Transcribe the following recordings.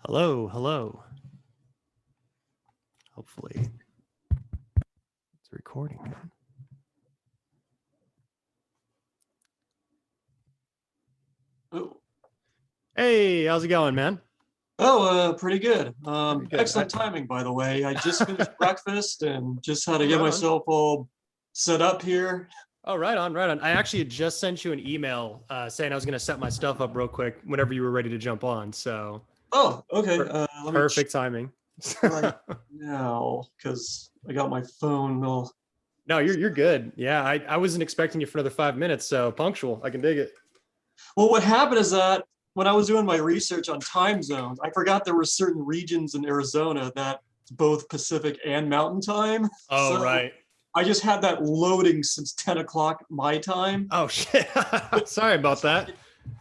Hello, hello. Hopefully it's recording. Oh, Hey, how's it going, man? pretty good. Very good. Excellent timing, by the way. I just finished breakfast and just had to get Right on. myself all set up here. Oh, right on, right on. I actually had just sent you an email saying I was going to set my stuff up real quick whenever you were ready to jump on. So Oh, okay. Let me perfect timing. check right now because I got my phone. All... No, you're good. Yeah, I wasn't expecting you for another 5 minutes, so punctual. I can dig it. Well, what happened is that when I was doing my research on time zones, I forgot there were certain regions in Arizona that both Pacific and Mountain time. Oh, So right. I just had that loading since 10 o'clock my time. Oh, shit. Sorry about that.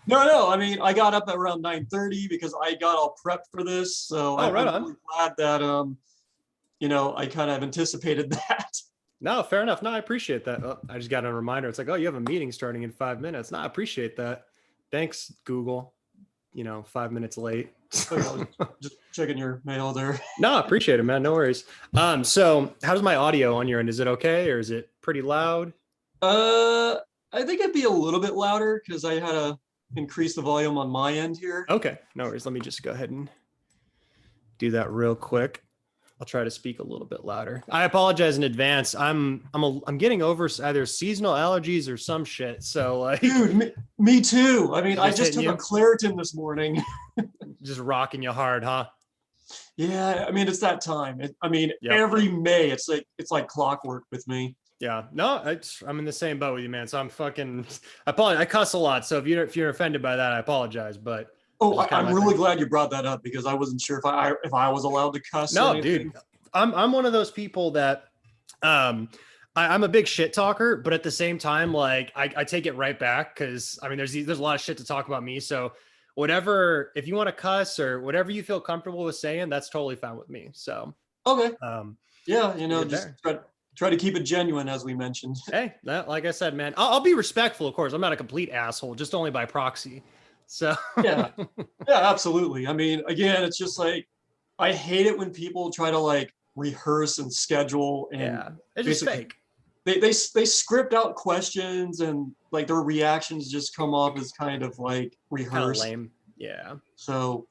No. I mean, I got up at around 9:30 because I got all prepped for this. So Oh, right I'm on. really glad that I kind of anticipated that. No, fair enough. No, I appreciate that. Oh, I just got a reminder. It's like, oh, you have a meeting starting in 5 minutes. No, I appreciate that. Thanks, Google. 5 minutes late. Oh, yeah, I was just checking your mail there. No, I appreciate it, man. No worries. So how's my audio on your end? Is it okay or is it pretty loud? Uh, I think it'd be a little bit louder because I had to increase the volume on my end here. Okay, no worries. Let me just go ahead and do that real quick. I'll try to speak a little bit louder. I apologize in advance. I'm getting over either seasonal allergies or some shit. So like, Dude, me too. I mean, I just took you? a Claritin this morning. Just rocking you hard, huh? Yeah, I mean, it's that time. Yep. Every May, it's like clockwork with me. Yeah, no, I'm in the same boat with you, man. So I'm fucking. I apologize. I cuss a lot, so if you're offended by that, I apologize. But Oh, it's just kinda I'm my really thing. glad you brought that up because I wasn't sure if I was allowed to cuss or No, anything. dude, I'm one of those people that I'm a big shit talker, but at the same time, like I take it right back because I mean there's a lot of shit to talk about me. So whatever, if you want to cuss or whatever you feel comfortable with saying, that's totally fine with me. So Okay. um, Yeah, good just there. try to keep it genuine, as we mentioned. Hey, like I said, man, I'll be respectful, of course. I'm not a complete asshole, just only by proxy. So Yeah, yeah, absolutely. I mean, again, it's just like I hate it when people try to like rehearse and schedule and yeah, it's just basically fake, they script out questions and like their reactions just come off as kind of like kind of rehearsed. lame. Yeah. So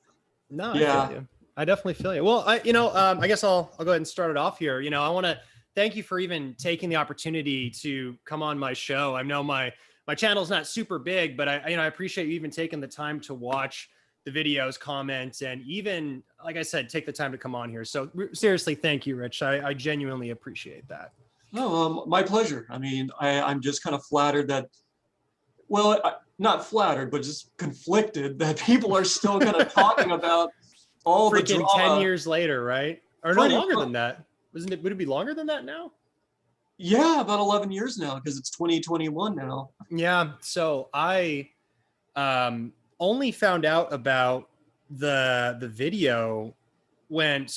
No, I feel yeah. you. I definitely feel you. Well, I guess I'll go ahead and start it off here. I want to thank you for even taking the opportunity to come on my show. I know my channel's not super big, but I appreciate you even taking the time to watch the videos, comment, and even, like I said, take the time to come on here. So seriously, thank you, Rich. I genuinely appreciate that. No, my pleasure. I mean, I'm just kind of flattered that, not flattered, but just conflicted that people are still kind of talking about all the Freaking drama. 10 years later, right? Or no, longer than that. Would it be longer than that now? Yeah, about 11 years now because it's 2021 now. Yeah. So I only found out about the video I'm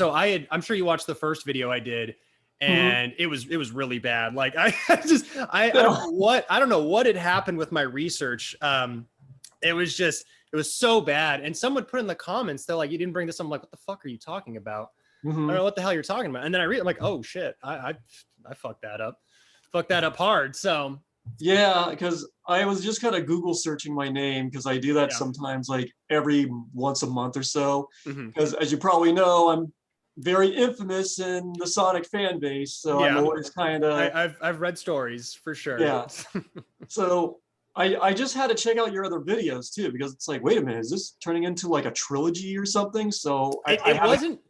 sure you watched the first video I did, and it was really bad. Like I don't know what had happened with my research. It was so bad. And someone put in the comments, they're like, you didn't bring this up. I'm like, what the fuck are you talking about? I don't know what the hell you're talking about. And then I'm like, oh shit, I fucked that up. Fucked that up hard. So yeah, because I was just kind of Google searching my name because I do that sometimes, like every once a month or so. Because as you probably know, I'm very infamous in the Sonic fan base, so I'm always kind of. I've read stories for sure. Yeah. So I just had to check out your other videos too because it's like, wait a minute, is this turning into like a trilogy or something? So it wasn't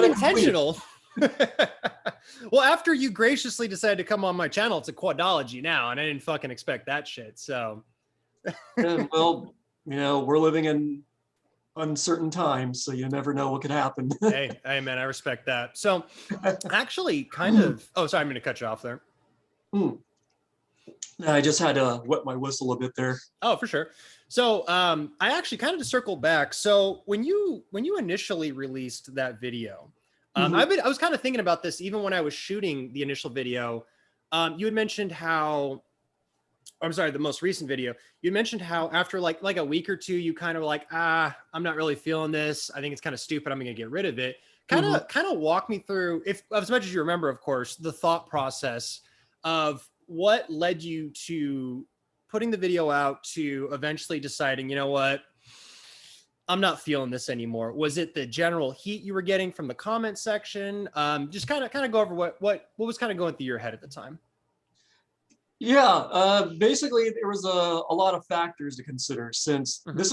intentional. Well, after you graciously decided to come on my channel, it's a quadology now, and I didn't fucking expect that shit. So, yeah, well, we're living in uncertain times, so you never know what could happen. hey, man, I respect that. So, actually, kind of. Oh, sorry, I'm going to cut you off there. I just had to wet my whistle a bit there. Oh, for sure. So, I actually kind of to circle back. So, when you initially released that video. I was kind of thinking about this even when I was shooting the initial video. You had mentioned how I'm sorry, the most recent video, you mentioned how after like a week or two, you kind of like, I'm not really feeling this. I think it's kind of stupid. I'm going to get rid of it. Kind of walk me through, if as much as you remember, of course, the thought process of what led you to putting the video out to eventually deciding, you know what, I'm not feeling this anymore. Was it the general heat you were getting from the comment section? Just kind of go over what was kind of going through your head at the time. Yeah, basically there was a lot of factors to consider, since this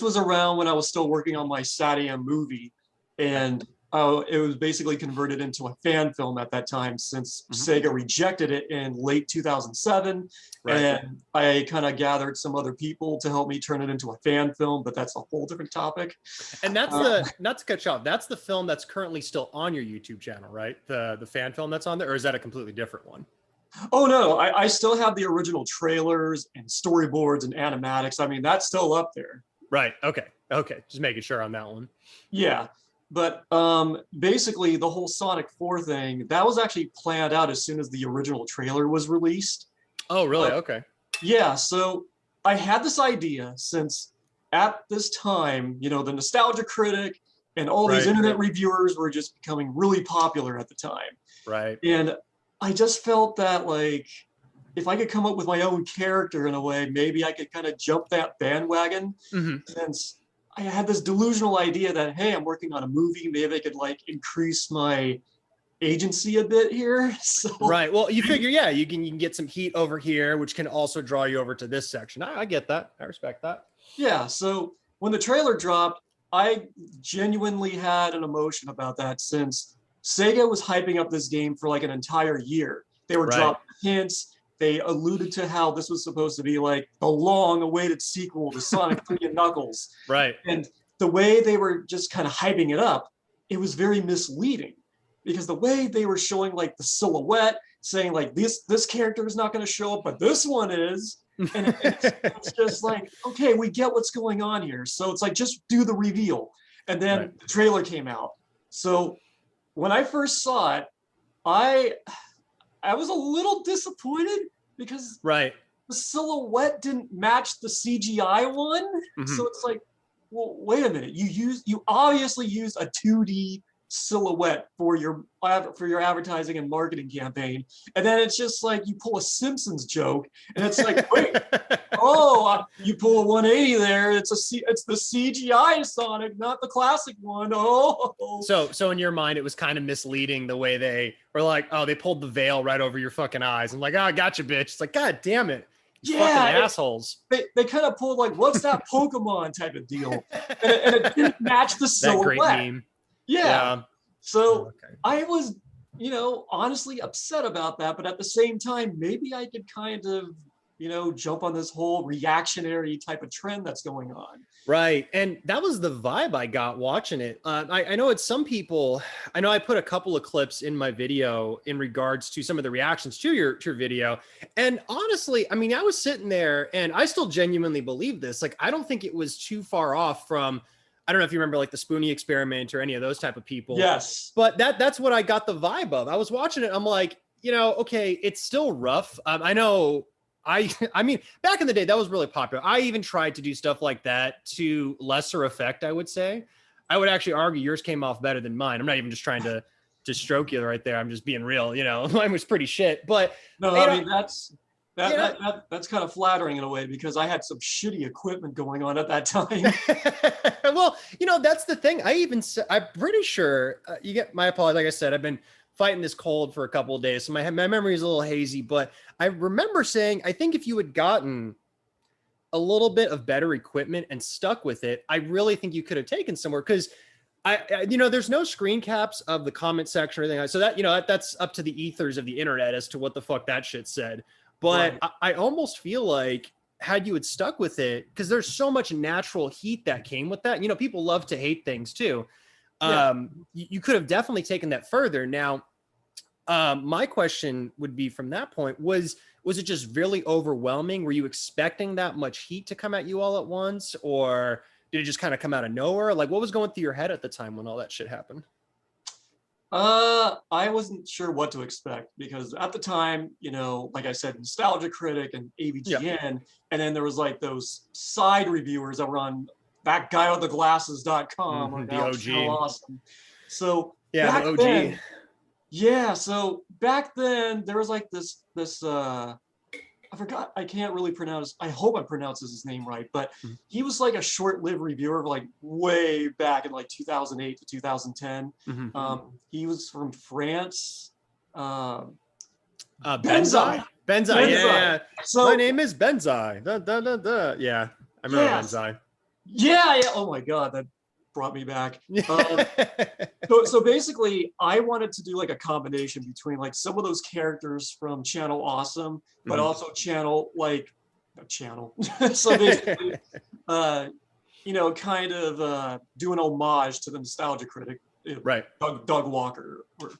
was around when I was still working on my SATIAM movie, and it was basically converted into a fan film at that time, since Sega rejected it in late 2007. And I kind of gathered some other people to help me turn it into a fan film, but that's a whole different topic. And that's not to cut you off, that's the film that's currently still on your YouTube channel, right? The fan film that's on there, or is that a completely different one? Oh no, I still have the original trailers and storyboards and animatics. I mean, that's still up there. Right. Okay. Just making sure on that one. Yeah. But basically the whole Sonic 4 thing, that was actually planned out as soon as the original trailer was released. Oh, really? Okay. Yeah, so I had this idea, since at this time, you know, the Nostalgia Critic and all these internet reviewers were just becoming really popular at the time. Right. And I just felt that, like, if I could come up with my own character in a way, maybe I could kind of jump that bandwagon. Since I had this delusional idea that, hey, I'm working on a movie, maybe I could like increase my agency a bit here. So right. Well, you figure, yeah, you can get some heat over here, which can also draw you over to this section. I get that. I respect that. Yeah. So when the trailer dropped, I genuinely had an emotion about that, since Sega was hyping up this game for like an entire year. They were dropping hints. They alluded to how this was supposed to be like the long-awaited sequel to Sonic 3 and Knuckles. Right. And the way they were just kind of hyping it up, it was very misleading, because the way they were showing like the silhouette, saying like this character is not going to show up, but this one is. And it's just like, okay, we get what's going on here. So it's like, just do the reveal. And then the trailer came out. So when I first saw it, I was a little disappointed, because the silhouette didn't match the CGI one. So it's like, well, wait a minute. You obviously used a 2D silhouette for your advertising and marketing campaign, and then it's just like you pull a Simpsons joke, and it's like, wait, you pull a 180 there. It's the CGI Sonic, not the classic one. So in your mind, it was kind of misleading the way they were like, oh, they pulled the veil right over your fucking eyes. I'm like, oh, gotcha, bitch. It's like, God damn it. You fucking assholes. They kind of pulled like, what's that Pokemon type of deal? And it didn't match the silhouette. That great meme. Yeah. So I was, honestly upset about that. But at the same time, maybe I could kind of, jump on this whole reactionary type of trend that's going on. Right. And that was the vibe I got watching it. I know it's some people, I know I put a couple of clips in my video in regards to some of the reactions to your video. And honestly, I mean, I was sitting there and I still genuinely believe this. Like, I don't think it was too far off from, I don't know if you remember like the Spoonie Experiment or any of those type of people. Yes. But that's what I got the vibe of. I was watching it. I'm like, okay, it's still rough. I know I mean, back in the day, that was really popular. I even tried to do stuff like that to lesser effect, I would say. I would actually argue yours came off better than mine. I'm not even just trying to stroke you right there. I'm just being real, mine was pretty shit. But no, I mean, that's kind of flattering in a way, because I had some shitty equipment going on at that time. Well, that's the thing. I'm pretty sure you get my apologies. Like I said, I've been fighting this cold for a couple of days, so my memory is a little hazy, but I remember saying, I think if you had gotten a little bit of better equipment and stuck with it, I really think you could have taken somewhere, because there's no screen caps of the comment section or anything. So that, that's up to the ethers of the internet as to what the fuck that shit said. But I almost feel like had you had stuck with it, because there's so much natural heat that came with that. People love to hate things too. You could have definitely taken that further. Now, my question would be, from that point, was it just really overwhelming? Were you expecting that much heat to come at you all at once, or did it just kind of come out of nowhere? Like, what was going through your head at the time when all that shit happened? I wasn't sure what to expect because at the time, like I said, Nostalgia Critic and AVGN, and then there was like those side reviewers that were on thatguywiththeglasses.com or The now OG. Channel Awesome. So yeah, back the OG. then, so back then there was like this I forgot, I can't really pronounce, I hope I pronounces his name right, but he was like a short-lived reviewer like way back in like 2008 to 2010. He was from France. Benzai? Benzai. Yeah. So my name is Benzai. Yeah, I remember Benzai. Yeah. Oh my God, that brought me back. So basically, I wanted to do like a combination between like some of those characters from Channel Awesome, but also so basically, kind of do an homage to the Nostalgia Critic, right? Doug Walker or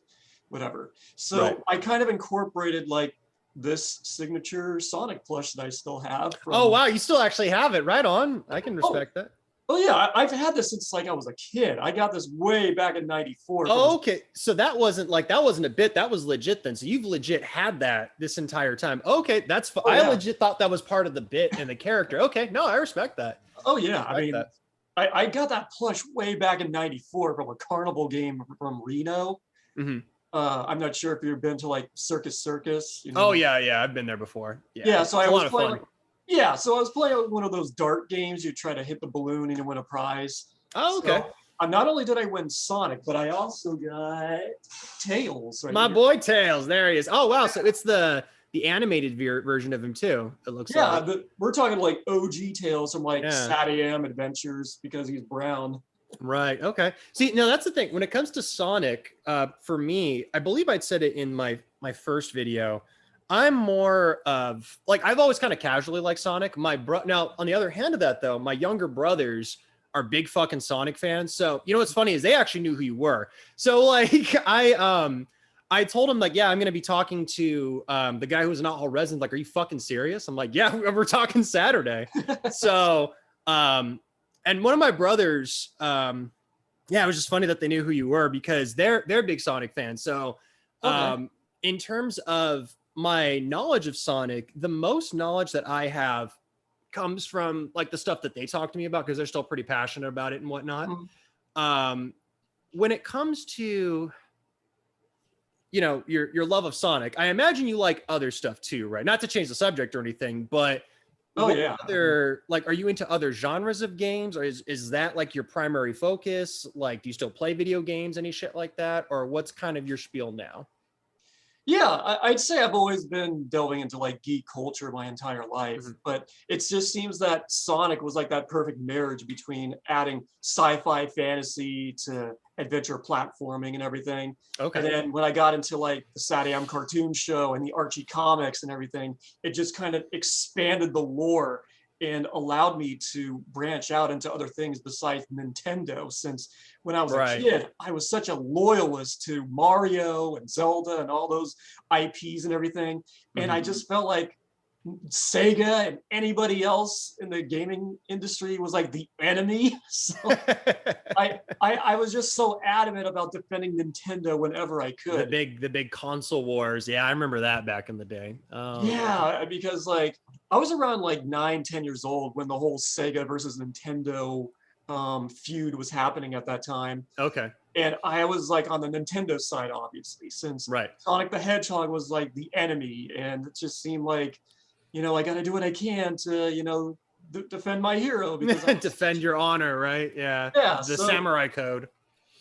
whatever. So I kind of incorporated like this signature Sonic plush that I still have. Oh wow, you still actually have it? Right on. I can respect that. Oh yeah, I've had this since like I was a kid. I got this way back in '94. Oh, okay. So that wasn't a bit. That was legit then. So you've legit had that this entire time. Okay, that's fine. I legit thought that was part of the bit and the character. Okay, no, I respect that. Oh yeah, I mean, I got that plush way back in '94 from a carnival game from Reno. I'm not sure if you've been to like Circus. Oh yeah, I've been there before. Yeah, so I was playing. Yeah, so I was playing one of those dart games. You try to hit the balloon and you win a prize. Oh, okay. So, not only did I win Sonic, but I also got Tails. My boy Tails, there he is. Oh wow, so it's the animated version of him too. It looks like. Yeah, but we're talking like OG Tails from like SatAM Adventures because he's brown. Right. Okay. See, no, that's the thing. When it comes to Sonic, for me, I believe I'd said it in my first video. I'm more of like, I've always kind of casually liked Sonic. Now, on the other hand of that, though, my younger brothers are big fucking Sonic fans. So, what's funny is they actually knew who you were. So, like, I told them, like, yeah, I'm going to be talking to the guy who was an AKnotHoleResident. Like, are you fucking serious? I'm like, yeah, we're talking Saturday. So, and one of my brothers, it was just funny that they knew who you were because they're big Sonic fans. So, in terms of my knowledge of Sonic, the most knowledge that I have comes from like the stuff that they talk to me about because they're still pretty passionate about it and whatnot. When it comes to your love of Sonic, I imagine you like other stuff too, right? Not to change the subject or anything, but other, like, are you into other genres of games, or is that like your primary focus? Like, do you still play video games, any shit like that, or what's kind of your spiel now? Yeah, I'd say I've always been delving into like geek culture my entire life, but it just seems that Sonic was like that perfect marriage between adding sci-fi fantasy to adventure platforming and everything. Okay. And then when I got into like the SatAM cartoon show and the Archie comics and everything, it just kind of expanded the lore and allowed me to branch out into other things besides Nintendo. Since when I was a kid, I was such a loyalist to Mario and Zelda and all those IPs and everything. And I just felt like Sega and anybody else in the gaming industry was like the enemy. So I was just so adamant about defending Nintendo whenever I could. The big console wars. Yeah, I remember that back in the day. Yeah, because like I was around like 9-10 years old when the whole Sega versus Nintendo feud was happening at that time. Okay. And I was like on the Nintendo side, obviously, since Sonic the Hedgehog was like the enemy. And it just seemed like, I got to do what I can to, defend my hero. Because defend your honor, right? Yeah. Yeah. The samurai code.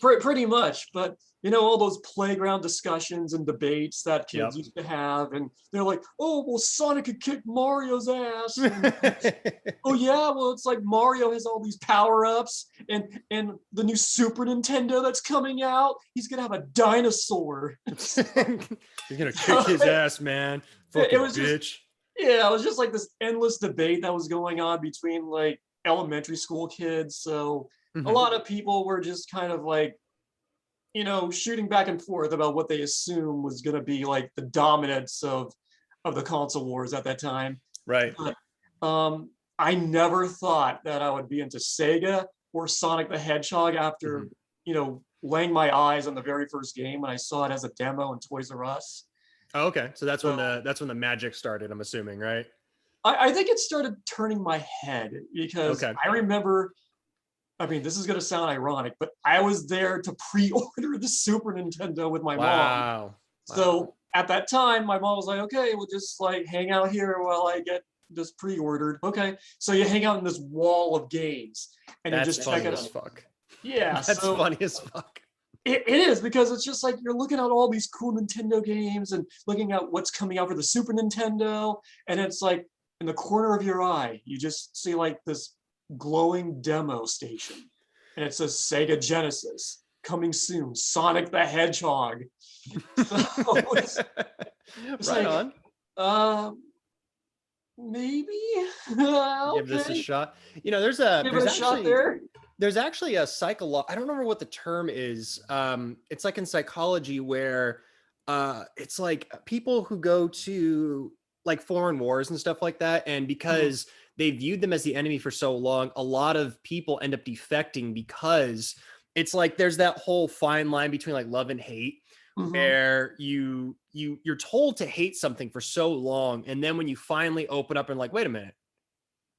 Pretty much. But, all those playground discussions and debates that kids used to have. And they're like, oh, well, Sonic could kick Mario's ass. And, oh, yeah, well, it's like Mario has all these power-ups. And the new Super Nintendo that's coming out, he's going to have a dinosaur. He's going to kick his ass, man. Fucking it was bitch. It was just like this endless debate that was going on between like elementary school kids. So a lot of people were just kind of like, shooting back and forth about what they assume was going to be like the dominance of the console wars at that time. Right. But, I never thought that I would be into Sega or Sonic the Hedgehog after, laying my eyes on the very first game when I saw it as a demo in Toys R Us. Oh, okay, so that's when the magic started, I'm assuming, right? I think it started turning my head because Okay. I remember, I mean, this is going to sound ironic, but I was there to pre-order the Super Nintendo with my mom. Wow. So at that time, my mom was like, okay, we'll just like hang out here while I get this pre-ordered. Okay. So you hang out in this wall of games and you just check it out. Fuck. Yeah. That's funny as fuck. It is, because it's just like you're looking at all these cool Nintendo games and looking at what's coming out for the Super Nintendo. And it's like in the corner of your eye, you just see like this glowing demo station. And it says Sega Genesis, coming soon, Sonic the Hedgehog. So it's right like, on. Maybe okay. Give this a shot. You know, there's actually a psychological, I don't remember what the term is. It's like in psychology where it's like people who go to like foreign wars and stuff like that, and because they viewed them as the enemy for so long, a lot of people end up defecting, because it's like there's that whole fine line between like love and hate, where you're told to hate something for so long, and then when you finally open up and like, wait a minute,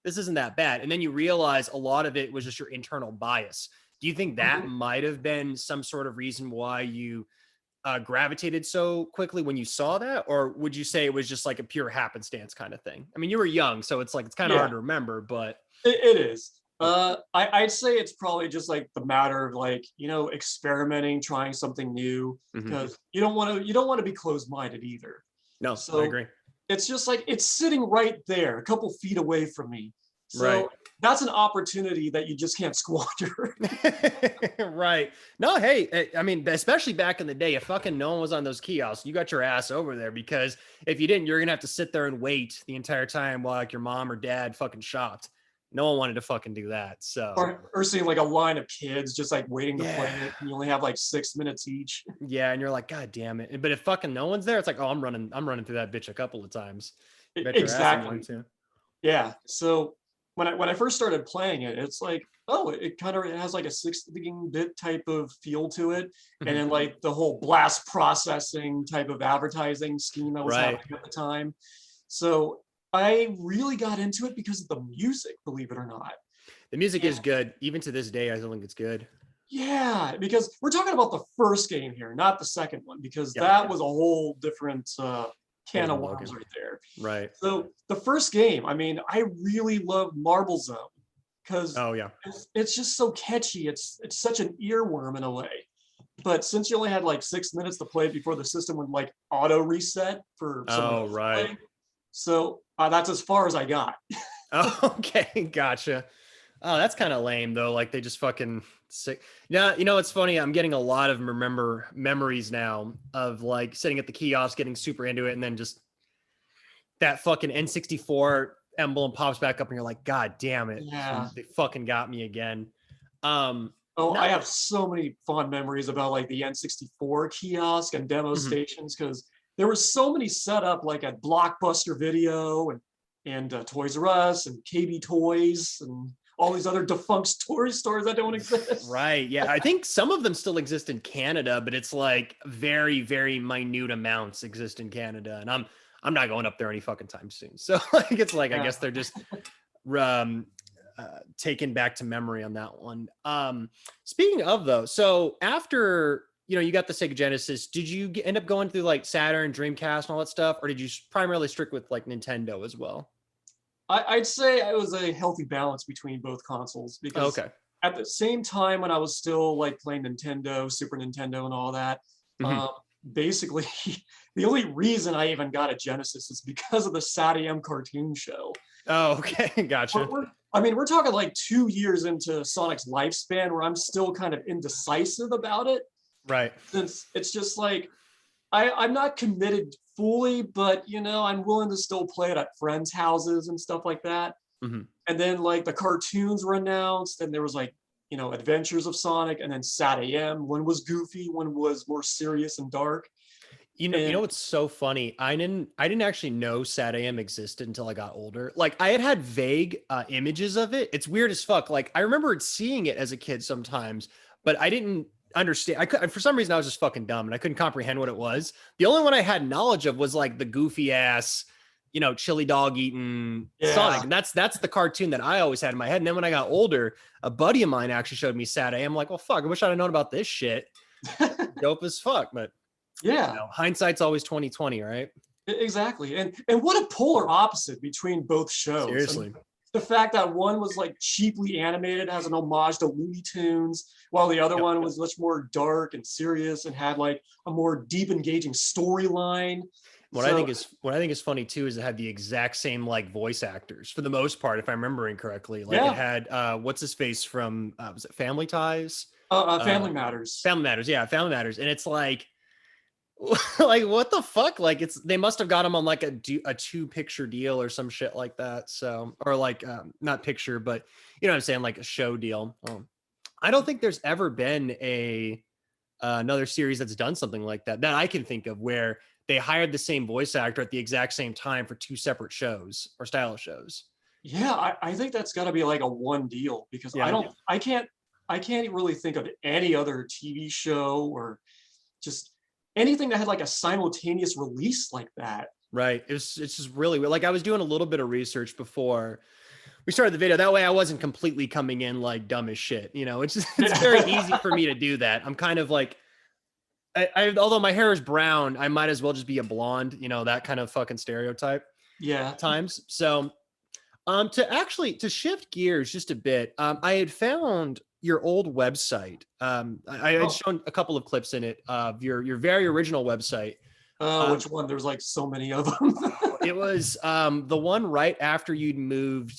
this isn't that bad, and then you realize a lot of it was just your internal bias. Do you think that might have been some sort of reason why you gravitated so quickly when you saw that, or would you say it was just like a pure happenstance kind of thing? I mean, you were young, so it's like it's kind of hard to remember, but it is. I'd say it's probably just like the matter of like, you know, experimenting, trying something new, because you don't want to be closed-minded either. No, so I agree. It's just like it's sitting right there, a couple feet away from me. So that's an opportunity that you just can't squander. Right. No, hey, I mean, especially back in the day, if fucking no one was on those kiosks, you got your ass over there, because if you didn't, you're gonna have to sit there and wait the entire time while like your mom or dad fucking shopped. No one wanted to fucking do that. So or seeing like a line of kids just like waiting to play it, and you only have like 6 minutes each. Yeah, and you're like, God damn it. But if fucking no one's there, it's like, oh, I'm running through that bitch a couple of times. Exactly. Yeah. So when I first started playing it, it's like, oh, it kind of has like a 16-bit type of feel to it. And then like the whole blast processing type of advertising scheme that was happening at the time. So I really got into it because of the music, believe it or not. The music is good. Even to this day, I still think it's good. Yeah, because we're talking about the first game here, not the second one, because that was a whole different can of worms right there. Right. So the first game, I mean, I really love Marble Zone, because it's just so catchy. It's such an earworm in a way. But since you only had like 6 minutes to play before the system would like auto reset for someone else to play, so that's as far as I got. Okay, gotcha. Oh, that's kind of lame though. Like they just fucking sick. Yeah, you know, it's funny. I'm getting a lot of memories now of like sitting at the kiosk, getting super into it, and then just that fucking N64 emblem pops back up, and you're like, God damn it! Yeah, they fucking got me again. I have so many fond memories about like the N64 kiosk and demo stations, because there were so many set up like at Blockbuster Video and Toys R Us and KB Toys and all these other defunct toy stores that don't exist. Right. Yeah. I think some of them still exist in Canada, but it's like very, very minute amounts exist in Canada. And I'm not going up there any fucking time soon. So like, it's like, I guess they're just taken back to memory on that one. Speaking of though, so after, you know, you got the Sega Genesis, did you end up going through like Saturn, Dreamcast and all that stuff? Or did you primarily stick with like Nintendo as well? I'd say it was a healthy balance between both consoles, because at the same time when I was still like playing Nintendo, Super Nintendo and all that, basically the only reason I even got a Genesis is because of the SatAM cartoon show. Oh, okay. Gotcha. We're talking like 2 years into Sonic's lifespan where I'm still kind of indecisive about it. Right. Since it's just like, I'm not committed fully, but you know, I'm willing to still play it at friends' houses and stuff like that. And then like the cartoons were announced, and there was like, you know, Adventures of Sonic, and then SatAM. One was goofy, one was more serious and dark. You know what's so funny? I didn't actually know SatAM existed until I got older. Like I had vague images of it. It's weird as fuck. Like I remember seeing it as a kid sometimes, but I didn't understand. For some reason I was just fucking dumb and I couldn't comprehend what it was. The only one I had knowledge of was like the goofy ass, chili dog eating Sonic. And that's the cartoon that I always had in my head. And then when I got older, a buddy of mine actually showed me Saturday. I'm like, well, fuck, I wish I'd have known about this shit. Dope as fuck. But hindsight's always 20/20, right? Exactly. And what a polar opposite between both shows. Seriously. I mean, the fact that one was like cheaply animated, has an homage to Looney Tunes, while the other one was much more dark and serious and had like a more deep, engaging storyline. What I think is funny too is it had the exact same like voice actors for the most part, if I'm remembering correctly. Like it had what's his face from was it Family Ties? Family Matters. Family Matters, yeah, Family Matters, and it's like. Like what the fuck? Like they must have got him on like a 2-picture deal or some shit like that. So, or like not picture, but you know what I'm saying, like a show deal. I don't think there's ever been another series that's done something like that I can think of, where they hired the same voice actor at the exact same time for 2 separate shows or style of shows. Yeah, I think that's got to be like a one deal, because I can't really think of any other TV show or just anything that had like a simultaneous release like that. Right. It's just really weird. Like I was doing a little bit of research before we started the video. That way I wasn't completely coming in like dumb as shit. It's very easy for me to do that. I'm kind of like, although my hair is brown, I might as well just be a blonde, that kind of fucking stereotype. Yeah. At times. So to shift gears just a bit, I had found your old website. I had shown a couple of clips in it of your very original website. Which one? There's like so many of them. It was the one right after you'd moved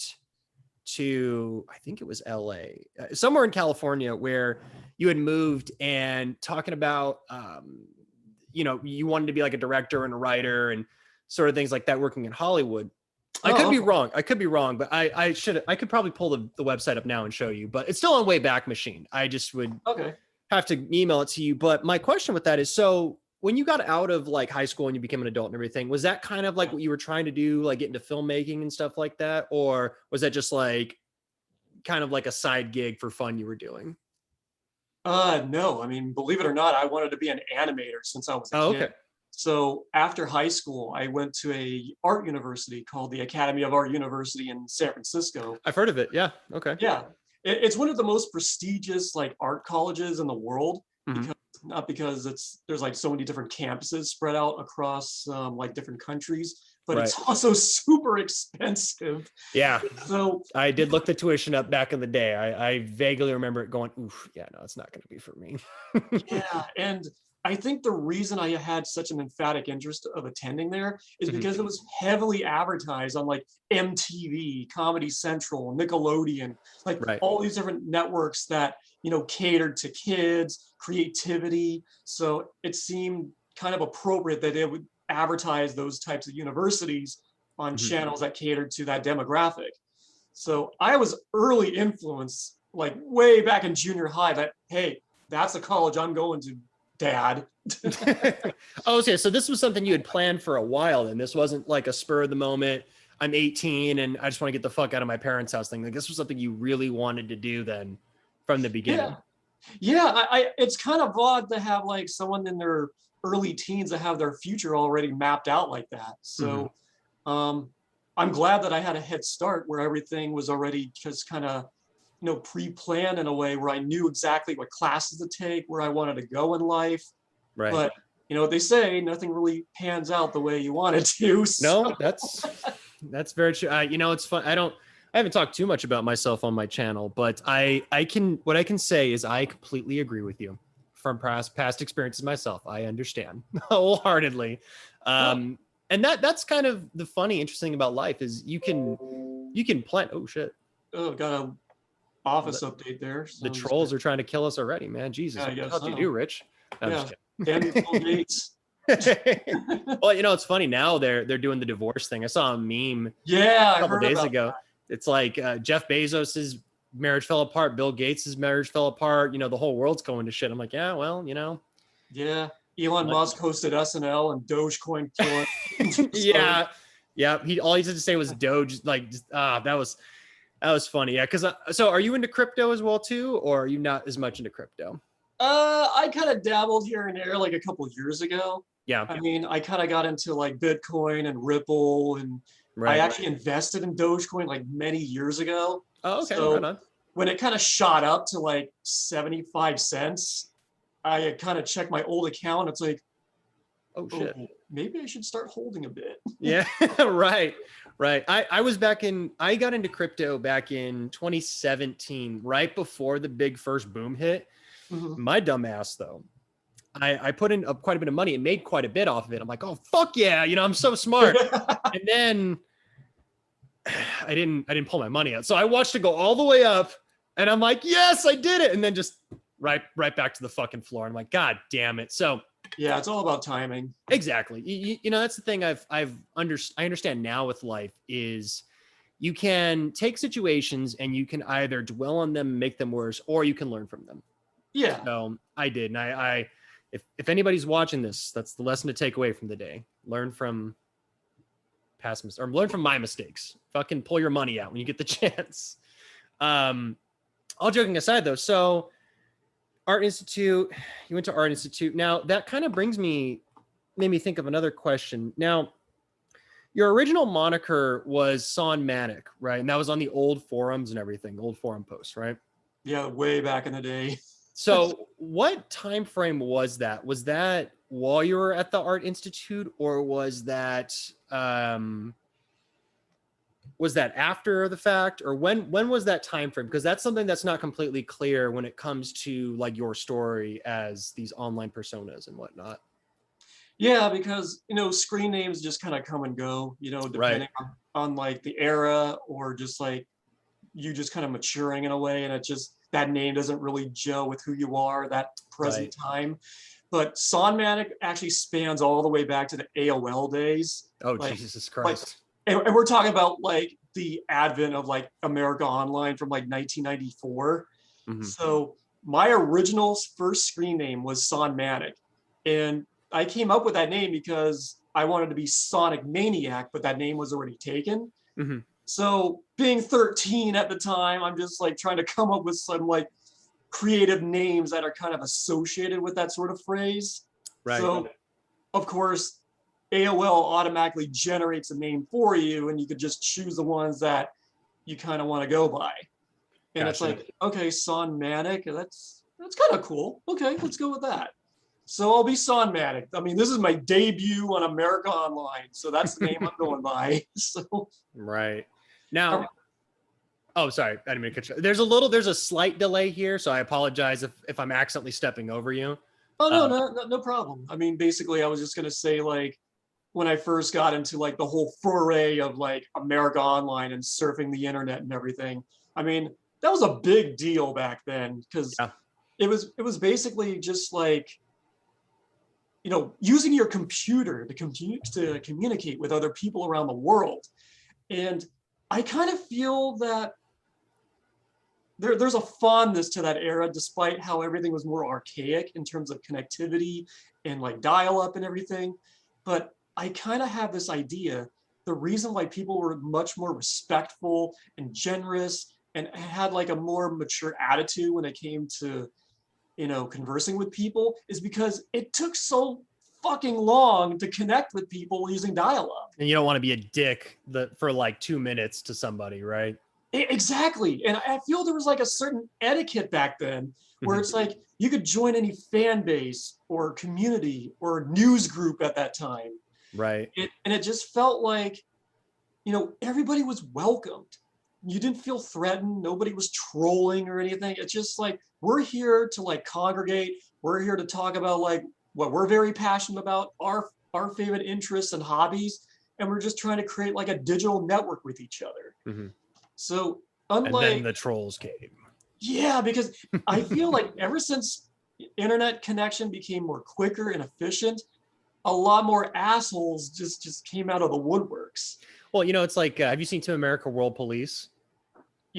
to, I think it was LA, somewhere in California, where you had moved, and talking about, you wanted to be like a director and a writer and sort of things like that, working in Hollywood. I could be wrong, but I could probably pull the website up now and show you, but it's still on Wayback Machine. I just would have to email it to you. But my question with that is, so when you got out of like high school and you became an adult and everything, was that kind of like what you were trying to do, like get into filmmaking and stuff like that? Or was that just like kind of like a side gig for fun you were doing? No, I mean, believe it or not, I wanted to be an animator since I was a kid. Okay. So after high school, I went to a art university called the Academy of Art University in San Francisco. I've heard of it. Yeah. Okay. Yeah. It's one of the most prestigious like art colleges in the world, because there's like so many different campuses spread out across like different countries, but it's also super expensive. Yeah. So I did look the tuition up back in the day. I vaguely remember it going, oof, yeah, no, it's not going to be for me. Yeah. And I think the reason I had such an emphatic interest of attending there is because it was heavily advertised on like MTV, Comedy Central, Nickelodeon, like all these different networks that, catered to kids, creativity. So it seemed kind of appropriate that they would advertise those types of universities on channels that catered to that demographic. So I was early influenced, like way back in junior high, that, hey, that's the college I'm going to, Dad. Oh, okay. So this was something you had planned for a while, and this wasn't like a spur of the moment, I'm 18 and I just want to get the fuck out of my parents' house thing. Like this was something you really wanted to do then from the beginning. Yeah. It's kind of odd to have like someone in their early teens that have their future already mapped out like that. So I'm glad that I had a head start where everything was already just kind of pre-planned in a way where I knew exactly what classes to take, where I wanted to go in life. Right. But they say nothing really pans out the way you want it to. So. No, that's very true. It's fun. I haven't talked too much about myself on my channel, but what I can say is I completely agree with you from past experiences myself. I understand wholeheartedly. And that's kind of the funny, interesting about life is you can plan. Oh shit. Oh, got a office update there. The trolls are trying to kill us already, man. Jesus. What the hell do you do, Rich? No, damn you, Bill Gates. Well, it's funny now they're doing the divorce thing. I saw a meme a couple days ago. That. It's like Jeff Bezos's marriage fell apart, Bill Gates's marriage fell apart, the whole world's going to shit. I'm like, yeah, well, Yeah. Elon Musk hosted SNL and Dogecoin killed. Yeah. All he had to say was Doge, that was funny. Yeah, because so are you into crypto as well too, or are you not as much into crypto? I kind of dabbled here and there like a couple years ago. Yeah. I mean, I kind of got into like Bitcoin and Ripple, and I actually invested in Dogecoin like many years ago. Oh, okay. So right on. when it kind of shot up to like 75 cents, I kind of checked my old account. It's like, oh shit, maybe I should start holding a bit. Yeah, right. I got into crypto back in 2017, right before the big first boom hit. My dumb ass though, I put in quite a bit of money and made quite a bit off of it. I'm like, oh fuck yeah, I'm so smart. And then I didn't pull my money out. So I watched it go all the way up and I'm like, yes, I did it. And then just right back to the fucking floor. I'm like, God damn it. So yeah, it's all about timing. Exactly. You know, that's the thing I understand now with life is you can take situations and you can either dwell on them, make them worse, or you can learn from them. Yeah. So I did. And if anybody's watching this, that's the lesson to take away from the day. Learn from past mistakes, or learn from my mistakes. Fucking pull your money out when you get the chance. All joking aside though, so Art Institute, you went to Art Institute. Now that kind of made me think of another question. Now, your original moniker was Son Manic, right? And that was on the old forums and everything, old forum posts, right? Yeah, way back in the day. So what time frame was that? Was that while you were at the Art Institute, or was that after the fact, or when was that time frame? Because that's something that's not completely clear when it comes to like your story as these online personas and whatnot. Yeah, because screen names just kind of come and go, depending on like the era, or just like you just kind of maturing in a way, and it just, that name doesn't really gel with who you are that present time. But Son Manic actually spans all the way back to the AOL days. Oh, like, Jesus Christ. And we're talking about like the advent of like America Online from like 1994. So my original first screen name was Son Manic. And I came up with that name because I wanted to be Sonic Maniac, but that name was already taken. So being 13 at the time, I'm just like trying to come up with some like creative names that are kind of associated with that sort of phrase. So of course, AOL automatically generates a name for you, and you could just choose the ones that you kind of want to go by. And it's like, okay, Son Manic, that's kind of cool. Okay, let's go with that. So I'll be Son Manic. I mean, this is my debut on America Online, so that's the name I'm going by. So now, oh, sorry, I didn't mean to cut you. There's a slight delay here, so I apologize if I'm accidentally stepping over you. Oh no problem. I mean, basically, I was just gonna say, like, when I first got into like the whole foray of like America Online and surfing the internet and everything, I mean, that was a big deal back then, because it was basically just like, using your computer to communicate with other people around the world. And I kind of feel that there's a fondness to that era, despite how everything was more archaic in terms of connectivity and like dial-up and everything. But I kind of have this idea, the reason why people were much more respectful and generous and had like a more mature attitude when it came to, conversing with people, is because it took so fucking long to connect with people using dial-up. And you don't want to be a dick for like 2 minutes to somebody, right? Exactly. And I feel there was like a certain etiquette back then where it's like you could join any fan base or community or news group at that time. Right. And it just felt like, everybody was welcomed. You didn't feel threatened. Nobody was trolling or anything. It's just like, we're here to like congregate. We're here to talk about like what we're very passionate about, our favorite interests and hobbies. And we're just trying to create like a digital network with each other. So unlike, and then the trolls came. Yeah, because I feel like ever since internet connection became more quicker and efficient, a lot more assholes just came out of the woodworks. Well, it's like, have you seen Team America World Police?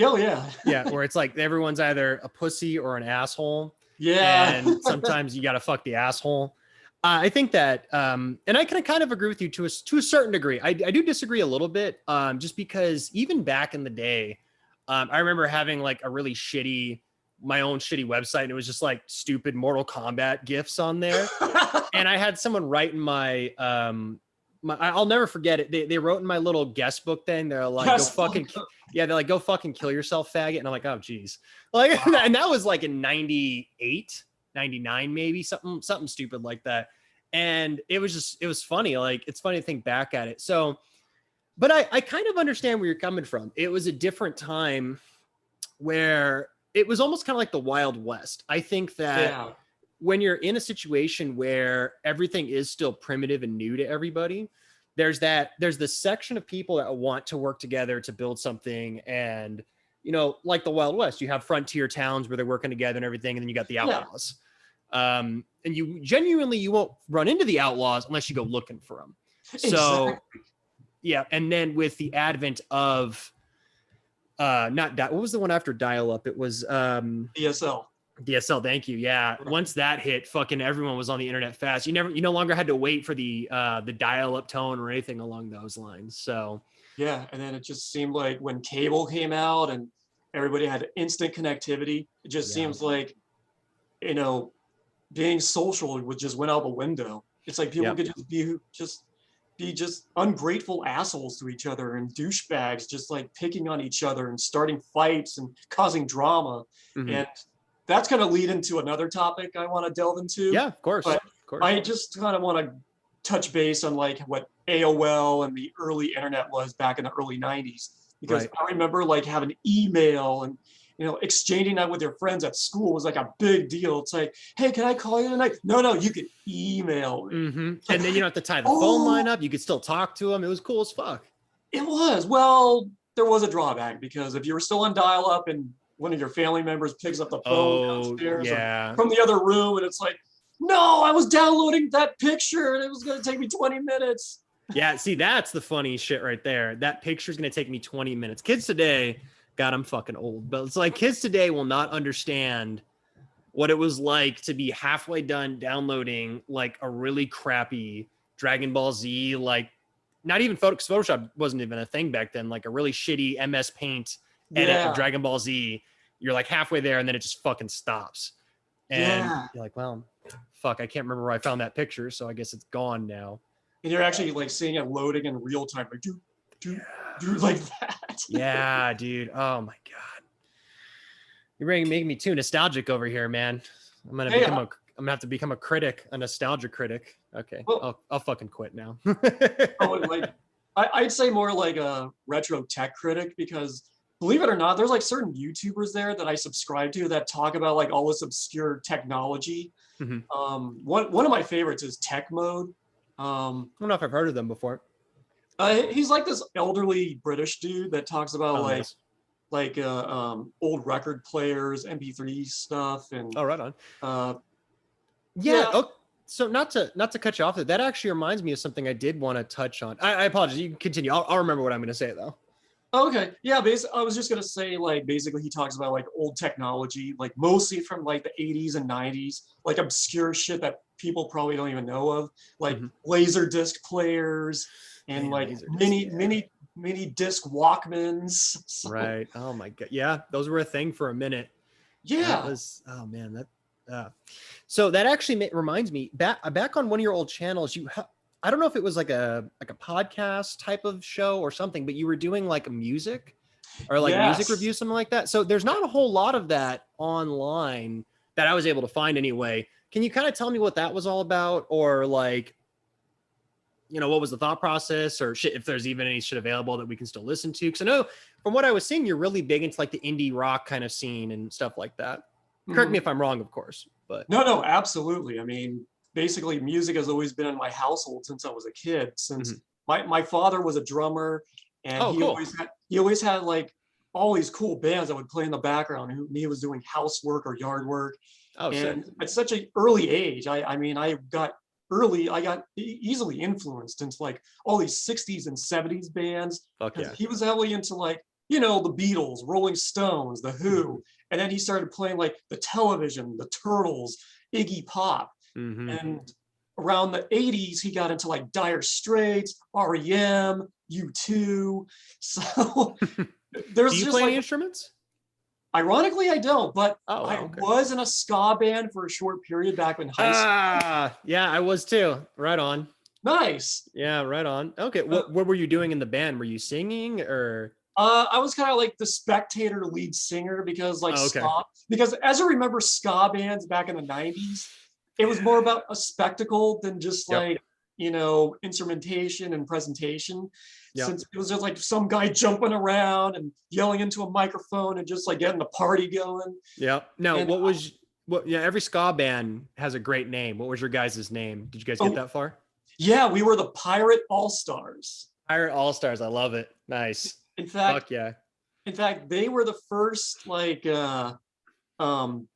Oh, yeah. Yeah, where it's like everyone's either a pussy or an asshole. Yeah. And sometimes you got to fuck the asshole. I think that, and I can kind of agree with you to a certain degree. I do disagree a little bit, just because even back in the day, I remember having like a really shitty my own shitty website, and it was just like stupid Mortal Kombat GIFs on there. And I had someone write in my, I'll never forget it. They wrote in my little guest book thing. They're like, they're like, go fucking kill yourself, faggot. And I'm like, oh geez. Like, and that was like in 98, 99, maybe something stupid like that. And it was funny. Like, it's funny to think back at it. So, but I kind of understand where you're coming from. It was a different time where it was almost kind of like the Wild West. I think that when you're in a situation where everything is still primitive and new to everybody, there's this section of people that want to work together to build something. And, like the Wild West, you have frontier towns where they're working together and everything. And then you got the outlaws. And you won't run into the outlaws unless you go looking for them. So yeah. And then with the advent of, what was the one after dial-up? It was DSL. Thank you. Yeah. Once that hit, fucking everyone was on the internet fast. You no longer had to wait for the dial-up tone or anything along those lines. So yeah. And then it just seemed like when cable came out and everybody had instant connectivity, it just seems like, being social just went out the window. It's like people could be just ungrateful assholes to each other and douchebags, just like picking on each other and starting fights and causing drama. And that's going to lead into another topic I want to delve into. Yeah, of course. But I just kind of want to touch base on like what AOL and the early internet was back in the early 90s. Because I remember like having email and, exchanging that with your friends at school was like a big deal. It's like, hey, can I call you tonight? No, you can email me. And then you don't have to tie the phone line up. You could still talk to them. It was cool as fuck. It was. Well, there was a drawback because if you were still on dial-up and one of your family members picks up the phone downstairs from the other room and it's like, no, I was downloading that picture and it was going to take me 20 minutes. Yeah, see, that's the funny shit right there. That picture is going to take me 20 minutes. Kids today, God, I'm fucking old, but it's like kids today will not understand what it was like to be halfway done downloading like a really crappy Dragon Ball Z, like not even Photoshop wasn't even a thing back then, like a really shitty MS Paint edit of Dragon Ball Z. You're like halfway there and then it just fucking stops. And you're like, well, fuck, I can't remember where I found that picture, so I guess it's gone now. And you're actually like seeing it loading in real time, like do like that. Yeah, dude. Oh my god, you're making me too nostalgic over here, man. I'm gonna have to become a critic, a nostalgia critic. Okay, well, I'll fucking quit now. I'd say more like a retro tech critic because believe it or not, there's like certain YouTubers there that I subscribe to that talk about like all this obscure technology. One of my favorites is Tech Mode. I don't know if I've heard of them before. He's like this elderly British dude that talks about old record players, MP3 stuff, and right on. So not to cut you off, that actually reminds me of something I did want to touch on. I apologize. You can continue. I'll remember what I'm going to say though. Okay. Yeah. I was just going to say, like, basically he talks about like old technology, like mostly from like the 80s and 90s, like obscure shit that people probably don't even know of, like laser disc players and mini disc Walkmans. Right. Oh my God. Yeah. Those were a thing for a minute. Yeah. So that actually reminds me back on one of your old channels, I don't know if it was like a podcast type of show or something, but you were doing like music or like music review, something like that. So there's not a whole lot of that online that I was able to find anyway. Can you kind of tell me what that was all about, or like, what was the thought process, or shit, if there's even any shit available that we can still listen to? Because I know from what I was seeing, you're really big into like the indie rock kind of scene and stuff like that. Correct me if I'm wrong, of course, but no, absolutely. I mean, basically music has always been in my household since I was a kid, since my father was a drummer, and he always had like all these cool bands that would play in the background and he was doing housework or yard work. And at such an early age, I got easily influenced into like all these 60s and 70s bands. He was heavily into like, the Beatles, Rolling Stones, The Who, and then he started playing like the Television, the Turtles, Iggy Pop. And around the 80s, he got into like Dire Straits, REM, U2. So there's Do you just play like any instruments? Ironically, I don't, but Oh, wow, I okay. was in a ska band for a short period back in high school. Yeah, I was too. Right on. Nice. Yeah, right on. Okay, what were you doing in the band? Were you singing or? I was kind of like the spectator lead singer because like Oh, okay. ska, because as I remember ska bands back in the 90s, it was more about a spectacle than just Yep. like, instrumentation and presentation. Yep. Since it was just like some guy jumping around and yelling into a microphone and just like getting the party going. Yep. Now, And yeah, every ska band has a great name. What was your guys' name? Did you guys get that far? Yeah, we were the Pirate All-Stars. Pirate All-Stars. I love it. Nice. In fact, Fuck yeah. they were the first like um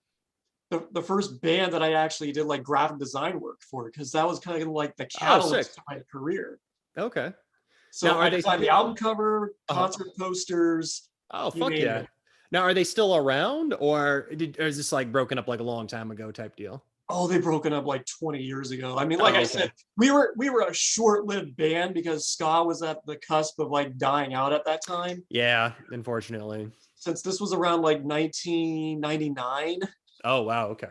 the first band that I actually did like graphic design work for, because that was kind of like the catalyst to my career. Okay. So now, I designed the album cover, Uh-huh. concert posters. Oh, fuck yeah. Now, are they still around, or is this like broken up like a long time ago type deal? Oh, they broken up like 20 years ago. I mean, like I said, we were a short-lived band because ska was at the cusp of like dying out at that time. Yeah, unfortunately. Since this was around like 1999. Oh, wow. Okay.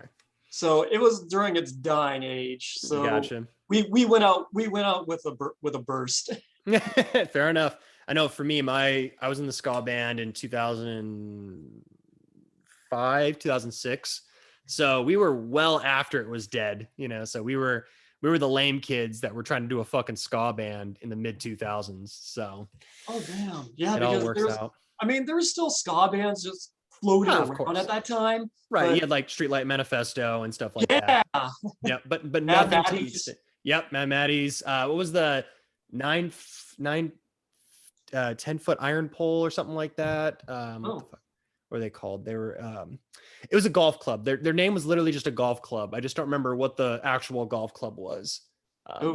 So it was during its dying age. So gotcha. We went out with a burst. Fair enough. I know for me, I was in the ska band in 2005, 2006. So we were well after it was dead, so we were the lame kids that were trying to do a fucking ska band in the mid 2000s. So oh damn. Yeah, it all works out. I mean, there was still ska bands just floating around at that time. Right. You had like Streetlight Manifesto and stuff like that. Yeah, but nothing to eat. Yep, Mad Maddie's. What was the 10-foot iron pole or something like that? What the fuck were they called? They were it was a golf club. Their name was literally just a golf club. I just don't remember what the actual golf club was.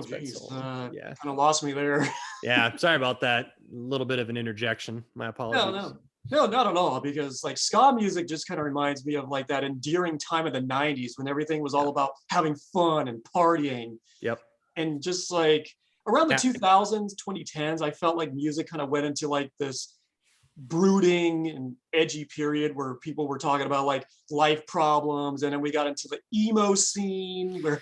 Geez. Yeah, kind of lost me there. Yeah, sorry about that. A little bit of an interjection. My apologies. No, not at all. Because like ska music just kind of reminds me of like that endearing time of the 90s when everything was all about having fun and partying. Yep. And just like around the 2000s, 2010s, I felt like music kind of went into like this brooding and edgy period where people were talking about like life problems, and then we got into the emo scene where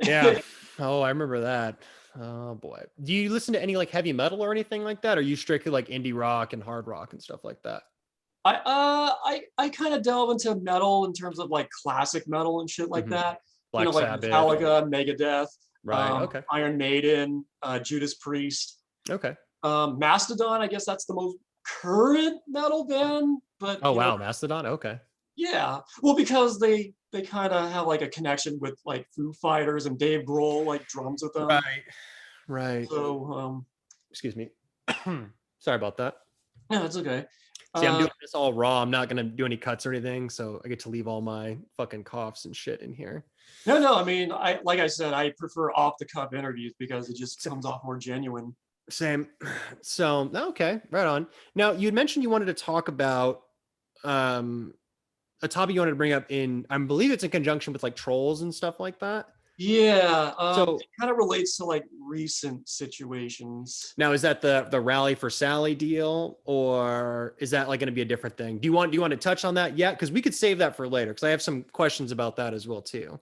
I remember that. Oh boy. Do you listen to any like heavy metal or anything like that, or are you strictly like indie rock and hard rock and stuff like that? I kind of delve into metal in terms of like classic metal and shit like that. Black like Sabbath, Metallica, Megadeth, right? Iron Maiden, Judas Priest. Okay. Mastodon, I guess that's the most current metal band, but wow, Mastodon. Okay. Yeah, well, because they kind of have like a connection with like Foo Fighters, and Dave Grohl like drums with them. Right. So excuse me. Sorry about that. Yeah, it's okay. See, I'm doing this all raw. I'm not gonna do any cuts or anything, so I get to leave all my fucking coughs and shit in here. No, I mean, like I said, I prefer off the cuff interviews because it just comes off more genuine. Same. So okay, right on. Now you had mentioned you wanted to talk about a topic you wanted to bring up I believe it's in conjunction with like trolls and stuff like that. Yeah. So it kind of relates to like recent situations. Now, is that the Rally for Sally deal, or is that like going to be a different thing? Do you want to touch on that yet? Because we could save that for later, because I have some questions about that as well too.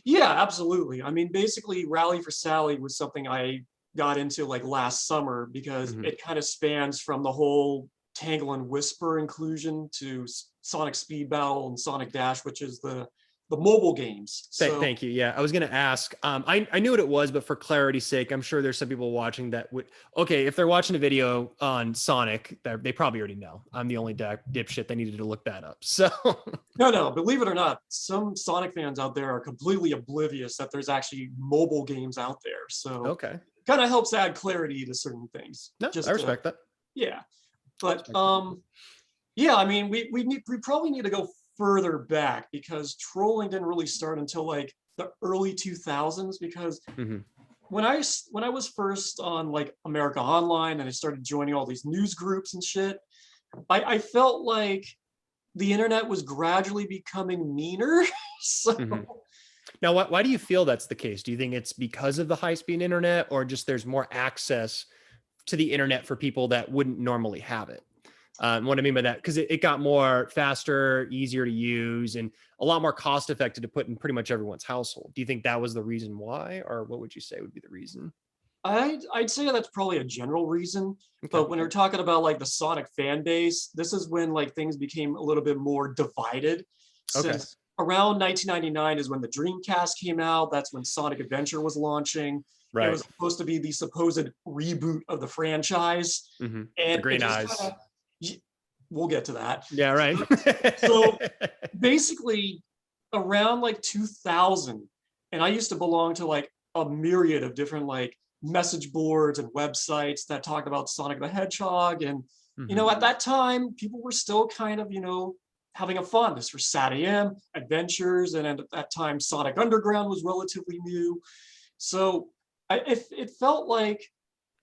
Yeah, absolutely. I mean, basically, Rally for Sally was something I got into like last summer because it kind of spans from the whole Tangle and Whisper inclusion to Sonic Speed Battle and Sonic Dash, which is the mobile games. So, thank you. Yeah, I was going to ask. I knew what it was, but for clarity's sake, I'm sure there's some people watching that would. Okay, if they're watching a video on Sonic, they probably already know. I'm the only dipshit that needed to look that up. So no, believe it or not, some Sonic fans out there are completely oblivious that there's actually mobile games out there. So okay, kind of helps add clarity to certain things. No, I respect that. Yeah, but yeah, I mean, we probably need to go further back because trolling didn't really start until like the early 2000s. Because when I was first on like America Online and I started joining all these news groups and shit, I felt like the internet was gradually becoming meaner. So. Now, why do you feel that's the case? Do you think it's because of the high-speed internet, or just there's more access to the internet for people that wouldn't normally have it? What I mean by that, because it got more faster, easier to use, and a lot more cost effective to put in pretty much everyone's household. Do you think that was the reason why, or what would you say would be the reason? I'd say that's probably a general reason, Okay. but when we're talking about like the Sonic fan base, this is when like things became a little bit more divided. Okay. Since around 1999 is when the Dreamcast came out. That's when Sonic Adventure was launching. It Right. was supposed to be the supposed reboot of the franchise, Mm-hmm. and The green it just eyes. kinda, we'll get to that. Yeah, right. So basically, around like 2000, and I used to belong to like a myriad of different like message boards and websites that talked about Sonic the Hedgehog. And, you know, at that time, people were still kind of, you know, having a fondness for SatAM, Adventures, and at that time, Sonic Underground was relatively new. So it felt like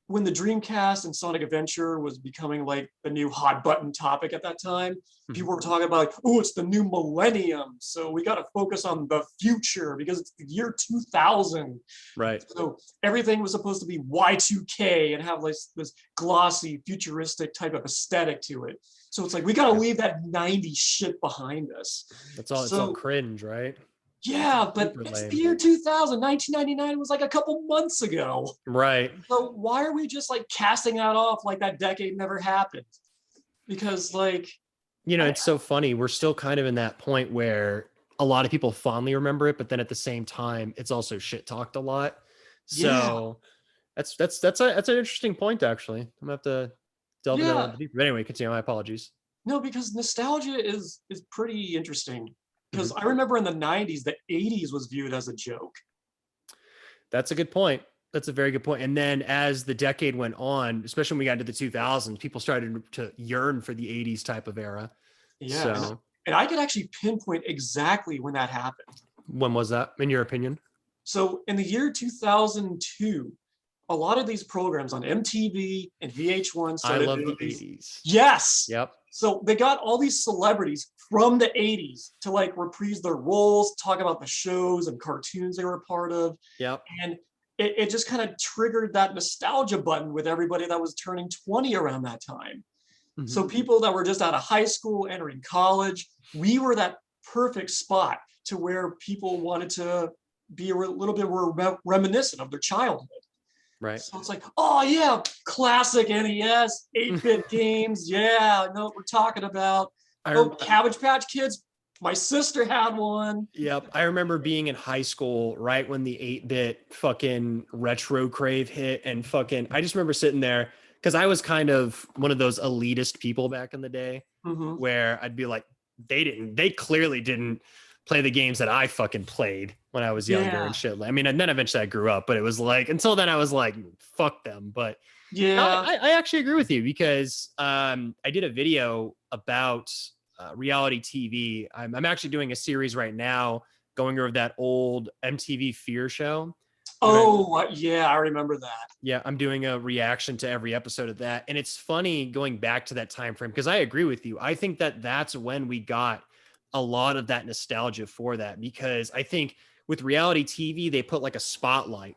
when the Dreamcast and Sonic Adventure was becoming like the new hot button topic at that time, people were talking about, like, oh, it's the new millennium. So we got to focus on the future because it's the year 2000. Right. So everything was supposed to be Y2K and have like this glossy, futuristic type of aesthetic to it. So it's like, we got to leave that 90s shit behind us. It's all cringe, right? Yeah, but it's the year 2000. 1999 was like a couple months ago. Right. So why are we just like casting that off like that decade never happened? Because like, you know, it's so funny. We're still kind of in that point where a lot of people fondly remember it, but then at the same time, it's also shit talked a lot. So that's an interesting point, actually. I'm gonna have to delve into that a little bit deeper. But anyway, continue. My apologies. No, because nostalgia is pretty interesting. Because I remember in the 90s, the 80s was viewed as a joke. That's a good point. That's a very good point. And then as the decade went on, especially when we got into the 2000s, people started to yearn for the 80s type of era. Yeah. So, and I could actually pinpoint exactly when that happened. When was that, in your opinion? So in the year 2002, a lot of these programs on MTV and VH1 started. I love the 80s. Yes. Yep. So they got all these celebrities from the 80s to like reprise their roles, talk about the shows and cartoons they were a part of. Yep. And it just kind of triggered that nostalgia button with everybody that was turning 20 around that time. So people that were just out of high school, entering college, we were that perfect spot to where people wanted to be a little bit more reminiscent of their childhood. Right. So it's like, oh yeah, classic NES, 8-bit games. Yeah, I know what we're talking about. Cabbage Patch Kids. My sister had one. Yep. I remember being in high school right when the 8-bit fucking retro crave hit, and fucking, I just remember sitting there because I was kind of one of those elitist people back in the day where I'd be like, they clearly didn't play the games that I fucking played when I was younger and shit. I mean, and then eventually I grew up, but it was like, until then I was like, fuck them. But yeah, I actually agree with you because I did a video about reality TV. I'm actually doing a series right now going over that old MTV Fear show. Oh, yeah, I remember that. Yeah, I'm doing a reaction to every episode of that. And it's funny going back to that time frame because I agree with you. I think that that's when we got a lot of that nostalgia for that, because I think with reality TV, they put like a spotlight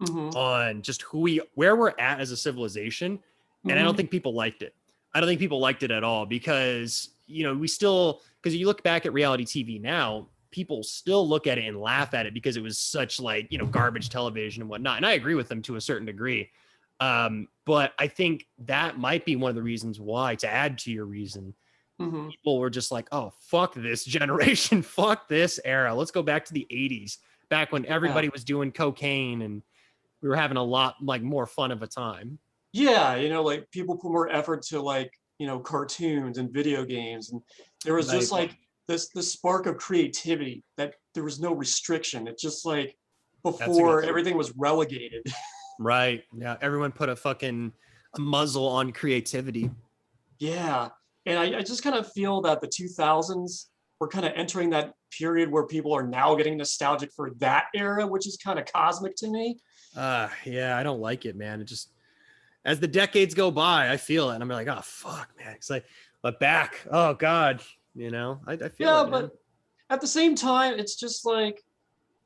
on just where we're at as a civilization. And I don't think people liked it. I don't think people liked it at all because, you know, because you look back at reality TV now, people still look at it and laugh at it because it was such like, you know, garbage television and whatnot. And I agree with them to a certain degree. But I think that might be one of the reasons why, to add to your reason, people were just like, oh, fuck this generation. Fuck this era. Let's go back to the 80s, back when everybody was doing cocaine and we were having a lot like more fun of a time. Yeah. You know, like people put more effort to like, you know, cartoons and video games. And there was just like this spark of creativity that there was no restriction. It's just like before everything was relegated. Right. Yeah. Everyone put a muzzle on creativity. Yeah. And I just kind of feel that the 2000s, we're kind of entering that period where people are now getting nostalgic for that era, which is kind of cosmic to me. Yeah, I don't like it, man. It just, as the decades go by, I feel it. And I'm like, oh, fuck, man. It's like, but back. Oh, God. You know, I feel it, man. But at the same time, it's just like,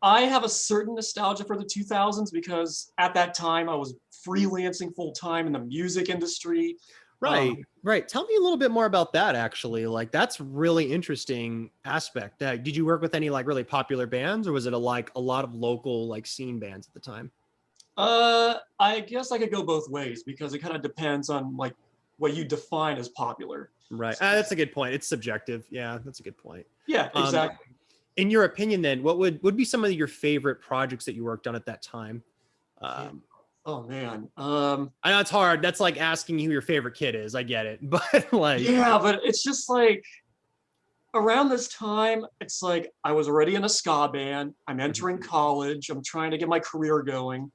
I have a certain nostalgia for the 2000s because at that time I was freelancing full time in the music industry. Right. Right. Tell me a little bit more about that, actually. Like, that's really interesting aspect. Did you work with any like really popular bands, or was it a lot of local like scene bands at the time? I guess I could go both ways because it kind of depends on like what you define as popular. Right. That's a good point. It's subjective. Yeah, that's a good point. Yeah, exactly. In your opinion, then, what would be some of your favorite projects that you worked on at that time? Oh man. I know it's hard. That's like asking who your favorite kid is. I get it, but like, yeah, but it's just like around this time, it's like I was already in a ska band. I'm entering college. I'm trying to get my career going.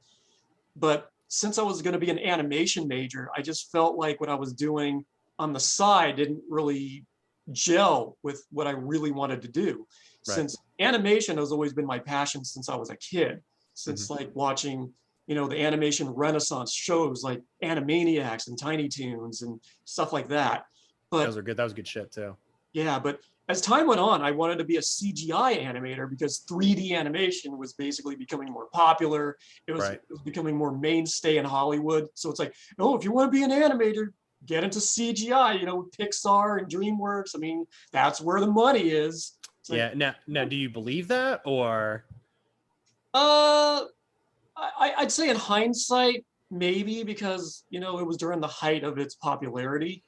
But since I was going to be an animation major, I just felt like what I was doing on the side didn't really gel with what I really wanted to do. Right. Since animation has always been my passion since I was a kid, since like watching, the animation renaissance shows like Animaniacs and Tiny Toons and stuff like that. But those are good. That was good shit too. Yeah, but as time went on, I wanted to be a CGI animator because 3D animation was basically becoming more popular. It was becoming more mainstay in Hollywood. So it's like, oh, if you want to be an animator, get into CGI, Pixar and DreamWorks. I mean, that's where the money is. Yeah. Now, do you believe that, or? I'd say in hindsight, maybe because, it was during the height of its popularity.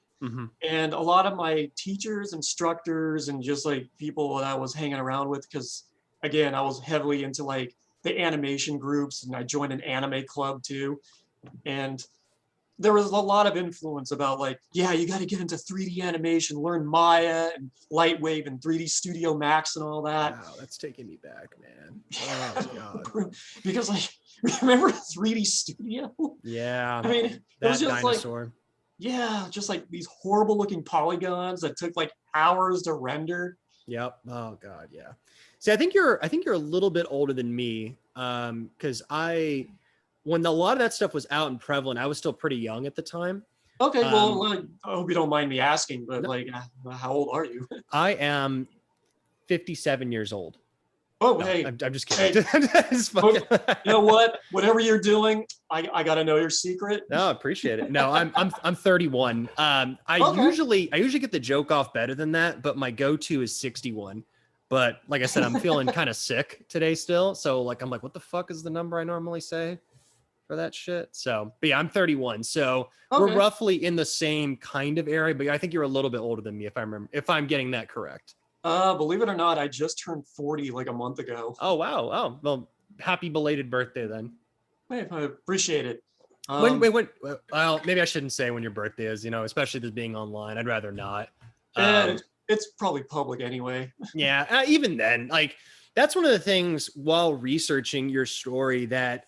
And a lot of my teachers, instructors, and just like people that I was hanging around with, because again, I was heavily into like the animation groups and I joined an anime club too. And there was a lot of influence about like, yeah, you got to get into 3D animation, learn Maya and Lightwave and 3D Studio Max and all that. Wow, that's taking me back, man. Oh, God. Because like, remember 3D Studio? Yeah. I mean, it was just dinosaur. Just like these horrible looking polygons that took like hours to render. Yep. Oh God. Yeah. See, I think you're a little bit older than me. Cause when a lot of that stuff was out and prevalent, I was still pretty young at the time. Okay. Well, I hope you don't mind me asking, but like, how old are you? I am 57 years old. Oh, no, hey. I'm just kidding. Hey. You know what? Whatever you're doing, I got to know your secret. No, I appreciate it. No, I'm 31. I usually get the joke off better than that, but my go-to is 61. But like I said, I'm feeling kind of sick today still. So like, I'm like, what the fuck is the number I normally say for that shit? So, but yeah, I'm 31. So we're roughly in the same kind of area, but I think you're a little bit older than me if I'm getting that correct. Believe it or not, I just turned 40 like a month ago. Oh, wow. Oh, well, happy belated birthday then. Hey, I appreciate it. Well, maybe I shouldn't say when your birthday is, especially this being online. I'd rather not. It's probably public anyway. Yeah, even then, like that's one of the things while researching your story that,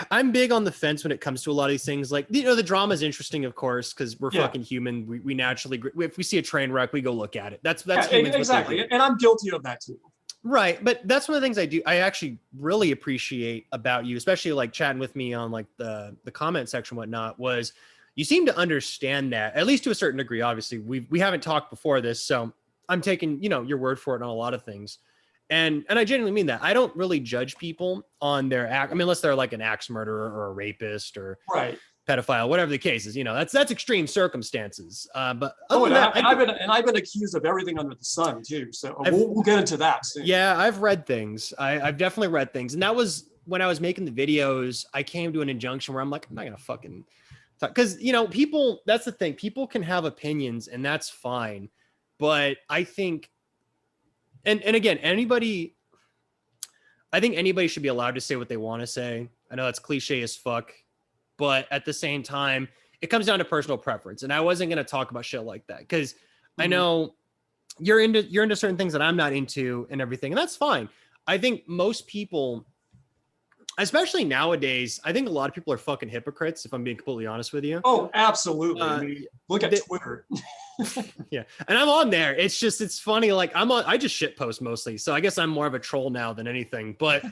I'm big on the fence when it comes to a lot of these things. Like, the drama is interesting, of course, because we're fucking human. We naturally, if we see a train wreck, we go look at it. That's humans. Exactly. And I'm guilty of that too. Right. But that's one of the things I actually really appreciate about you, especially like chatting with me on like the comment section and whatnot, was you seem to understand that, at least to a certain degree. Obviously, we haven't talked before this, so I'm taking, your word for it on a lot of things. And I genuinely mean that. I don't really judge people on their act. I mean, unless they're like an axe murderer or a rapist or pedophile, whatever the case is. That's extreme circumstances. But I've been accused of everything under the sun too. So we'll get into that soon. Yeah, I've read things. I've definitely read things, and that was when I was making the videos. I came to an injunction where I'm like, I'm not gonna fucking talk, because people. That's the thing. People can have opinions, and that's fine. But I think. And again, I think anybody should be allowed to say what they want to say. I know that's cliche as fuck, but at the same time, it comes down to personal preference. And I wasn't going to talk about shit like that because I know you're into certain things that I'm not into and everything, and that's fine. I think most people, especially nowadays, I think a lot of people are fucking hypocrites, if I'm being completely honest with you. Oh, absolutely. I mean, look at Twitter. Yeah. And I'm on there. It's funny. Like I just shit post mostly. So I guess I'm more of a troll now than anything, but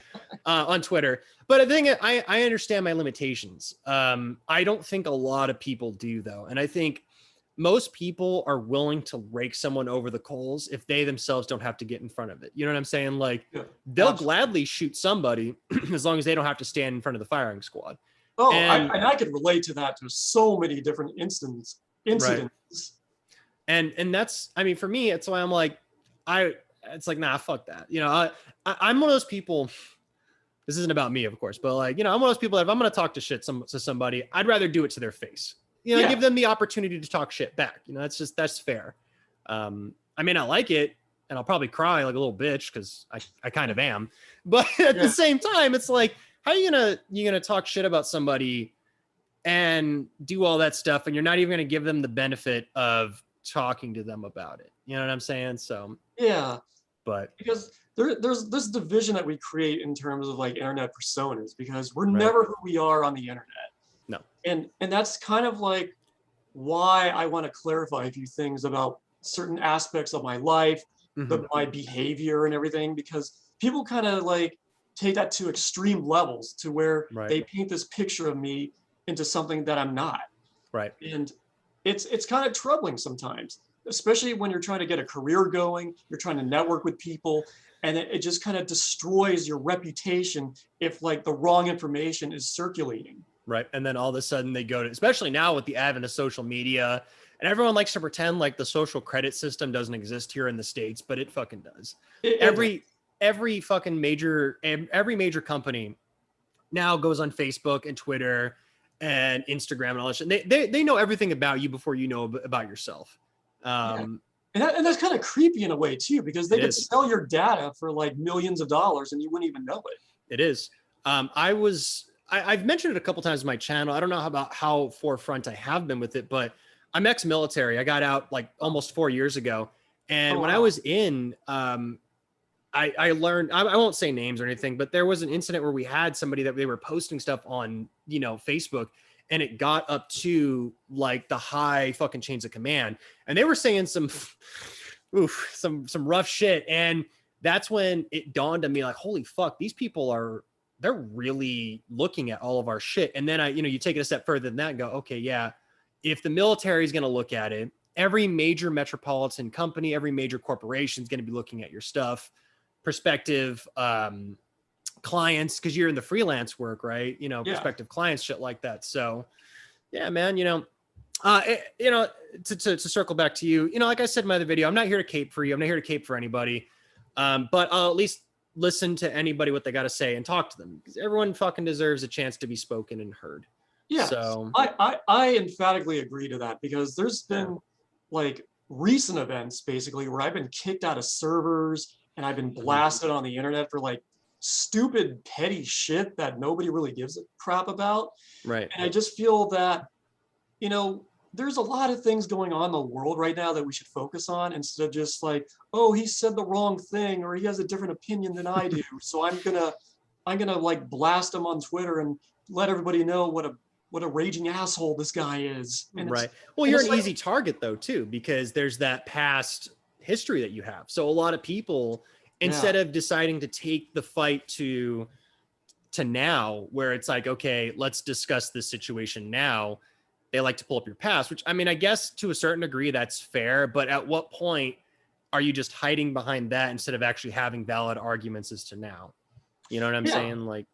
on Twitter. But I think I understand my limitations. I don't think a lot of people do though. And I think most people are willing to rake someone over the coals if they themselves don't have to get in front of it. You know what I'm saying? Like they'll gladly shoot somebody as long as they don't have to stand in front of the firing squad. Oh, And I could relate to that to so many different incidents. right. And that's, I mean, for me, it's why I'm like, it's like, nah, fuck that. You know, I'm one of those people. This isn't about me, of course, but like, you know, I'm one of those people that if I'm going to talk to shit to somebody, I'd rather do it to their face. You know, give them the opportunity to talk shit back. You know, that's fair. I may not like it, and I'll probably cry like a little bitch because I kind of am. But at the same time, it's like, how are you gonna talk shit about somebody and do all that stuff, and you're not even gonna give them the benefit of talking to them about it? You know what I'm saying? So yeah, but because there's this division that we create in terms of like internet personas, because we're never who we are on the internet. No. And that's kind of like why I want to clarify a few things about certain aspects of my life, my behavior and everything, because people kind of like take that to extreme levels to where they paint this picture of me into something that I'm not. Right. And it's kind of troubling sometimes, especially when you're trying to get a career going, you're trying to network with people, and it just kind of destroys your reputation if like the wrong information is circulating. Right. And then all of a sudden they go to, especially now with the advent of social media, and everyone likes to pretend like the social credit system doesn't exist here in the States, but it fucking does. Every fucking every major company now goes on Facebook and Twitter and Instagram and all that shit. They know everything about you before you know about yourself. And that's kind of creepy in a way too, because they could sell your data for like millions of dollars and you wouldn't even know it. It is. I've mentioned it a couple times on my channel. I don't know about how forefront I have been with it, but I'm ex-military. I got out like almost 4 years ago. And when I was in, I learned, I won't say names or anything, but there was an incident where we had somebody that they were posting stuff on, you know, Facebook, and it got up to like the high fucking chains of command. And they were saying some rough shit. And that's when it dawned on me like, holy fuck, these people they're really looking at all of our shit. And then you take it a step further than that and go, okay, yeah, if the military is going to look at it, every major metropolitan company, every major corporation is going to be looking at your stuff, prospective clients, because you're in the freelance work, right? You know, prospective clients, shit like that. So yeah, man, to circle back to you, like I said in my other video, I'm not here to cape for you. I'm not here to cape for anybody. But I'll at least listen to anybody what they got to say and talk to them, because everyone fucking deserves a chance to be spoken and heard. Yeah, so I emphatically agree to that, because there's been like recent events basically where I've been kicked out of servers and I've been blasted on the internet for like stupid petty shit that nobody really gives a crap about. Right. And I just feel that, there's a lot of things going on in the world right now that we should focus on, instead of just like, oh, he said the wrong thing or he has a different opinion than I do, so I'm gonna like blast him on Twitter and let everybody know what a raging asshole this guy is. And right. Well, you're an easy target though too, because there's that past history that you have. So a lot of people, instead of deciding to take the fight to now, where it's like, okay, let's discuss this situation now, they like to pull up your past, which, I mean, I guess to a certain degree that's fair, but at what point are you just hiding behind that instead of actually having valid arguments as to now? You know what I'm saying? Like,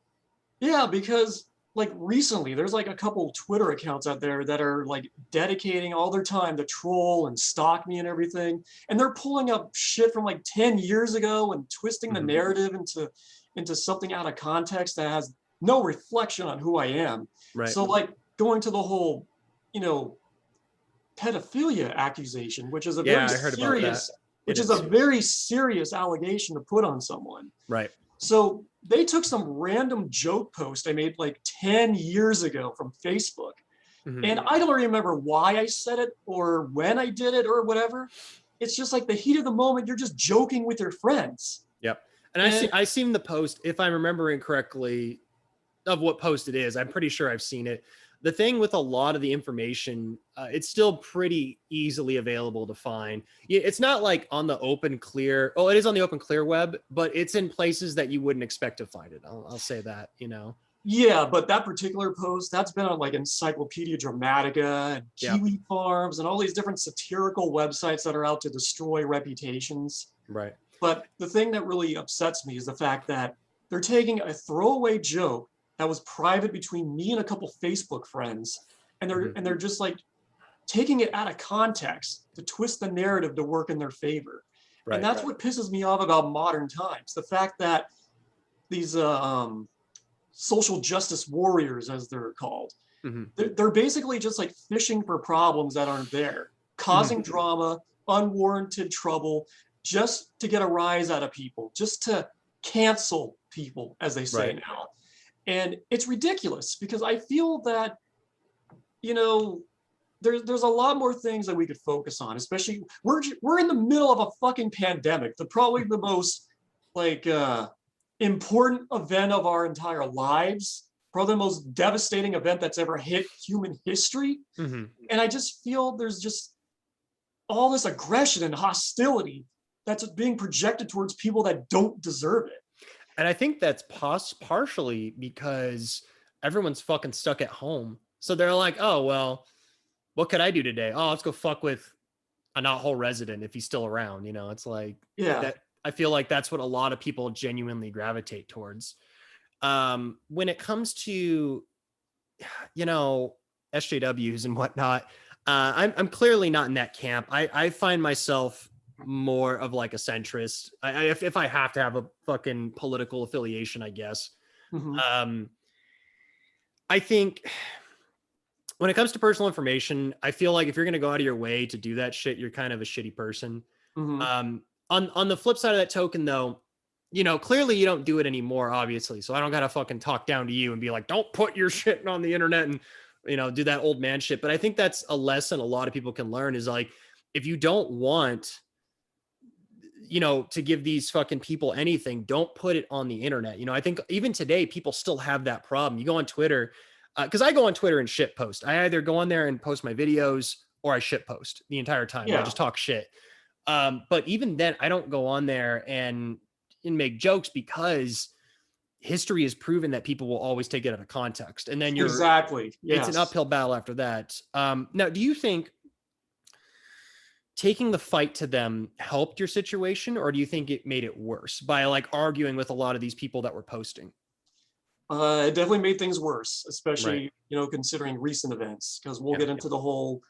yeah, because like recently there's like a couple Twitter accounts out there that are like dedicating all their time to troll and stalk me and everything. And they're pulling up shit from like 10 years ago and twisting the narrative into something out of context that has no reflection on who I am. Right. So like going to the whole, pedophilia accusation, which is a very serious allegation to put on someone. Right. So they took some random joke post I made like 10 years ago from Facebook. And I don't remember why I said it or when I did it or whatever. It's just like the heat of the moment, you're just joking with your friends. Yep. And I seen the post, if I'm remembering correctly, of what post it is. I'm pretty sure I've seen it. The thing with a lot of the information, it's still pretty easily available to find. It's not like on the open clear. Oh, it is on the open clear web, but it's in places that you wouldn't expect to find it. I'll say that, Yeah, but that particular post, that's been on like Encyclopedia Dramatica and Kiwi Farms and all these different satirical websites that are out to destroy reputations. Right. But the thing that really upsets me is the fact that they're taking a throwaway joke that was private between me and a couple Facebook friends. And they're just like taking it out of context to twist the narrative to work in their favor. Right, and that's what pisses me off about modern times. The fact that these social justice warriors, as they're called, they're basically just like fishing for problems that aren't there, causing drama, unwarranted trouble, just to get a rise out of people, just to cancel people, as they say now. And it's ridiculous, because I feel that, you know, there's a lot more things that we could focus on, especially we're in the middle of a fucking pandemic, probably the most like important event of our entire lives, probably the most devastating event that's ever hit human history. And I just feel there's just all this aggression and hostility that's being projected towards people that don't deserve it. And I think that's partially because everyone's fucking stuck at home. So they're like, oh, well, what could I do today? Oh, let's go fuck with AKnotHoleResident if he's still around. You know, it's like, that. I feel like that's what a lot of people genuinely gravitate towards. When it comes to, you know, SJWs and whatnot, I'm clearly not in that camp. I find myself more of like a centrist. If I have to have a fucking political affiliation, I guess. I think when it comes to personal information, I feel like if you're going to go out of your way to do that shit, you're kind of a shitty person. On the flip side of that token, though, you know, clearly you don't do it anymore, obviously. So I don't got to fucking talk down to you and be like, don't put your shit on the internet and, you know, do that old man shit. But I think that's a lesson a lot of people can learn, is like, if you don't want, you know, to give these fucking people anything, don't put it on the internet. You know, I think even today, people still have that problem. You go on Twitter, because I go on Twitter and shit post. I either go on there and post my videos, or I shit post the entire time. I just talk shit. But even then, I don't go on there and make jokes, because history has proven that people will always take it out of context. And then it's an uphill battle after that. Now, do you think taking the fight to them helped your situation, or do you think it made it worse by like arguing with a lot of these people that were posting? It definitely made things worse, especially, you know, considering recent events, because we'll get into the whole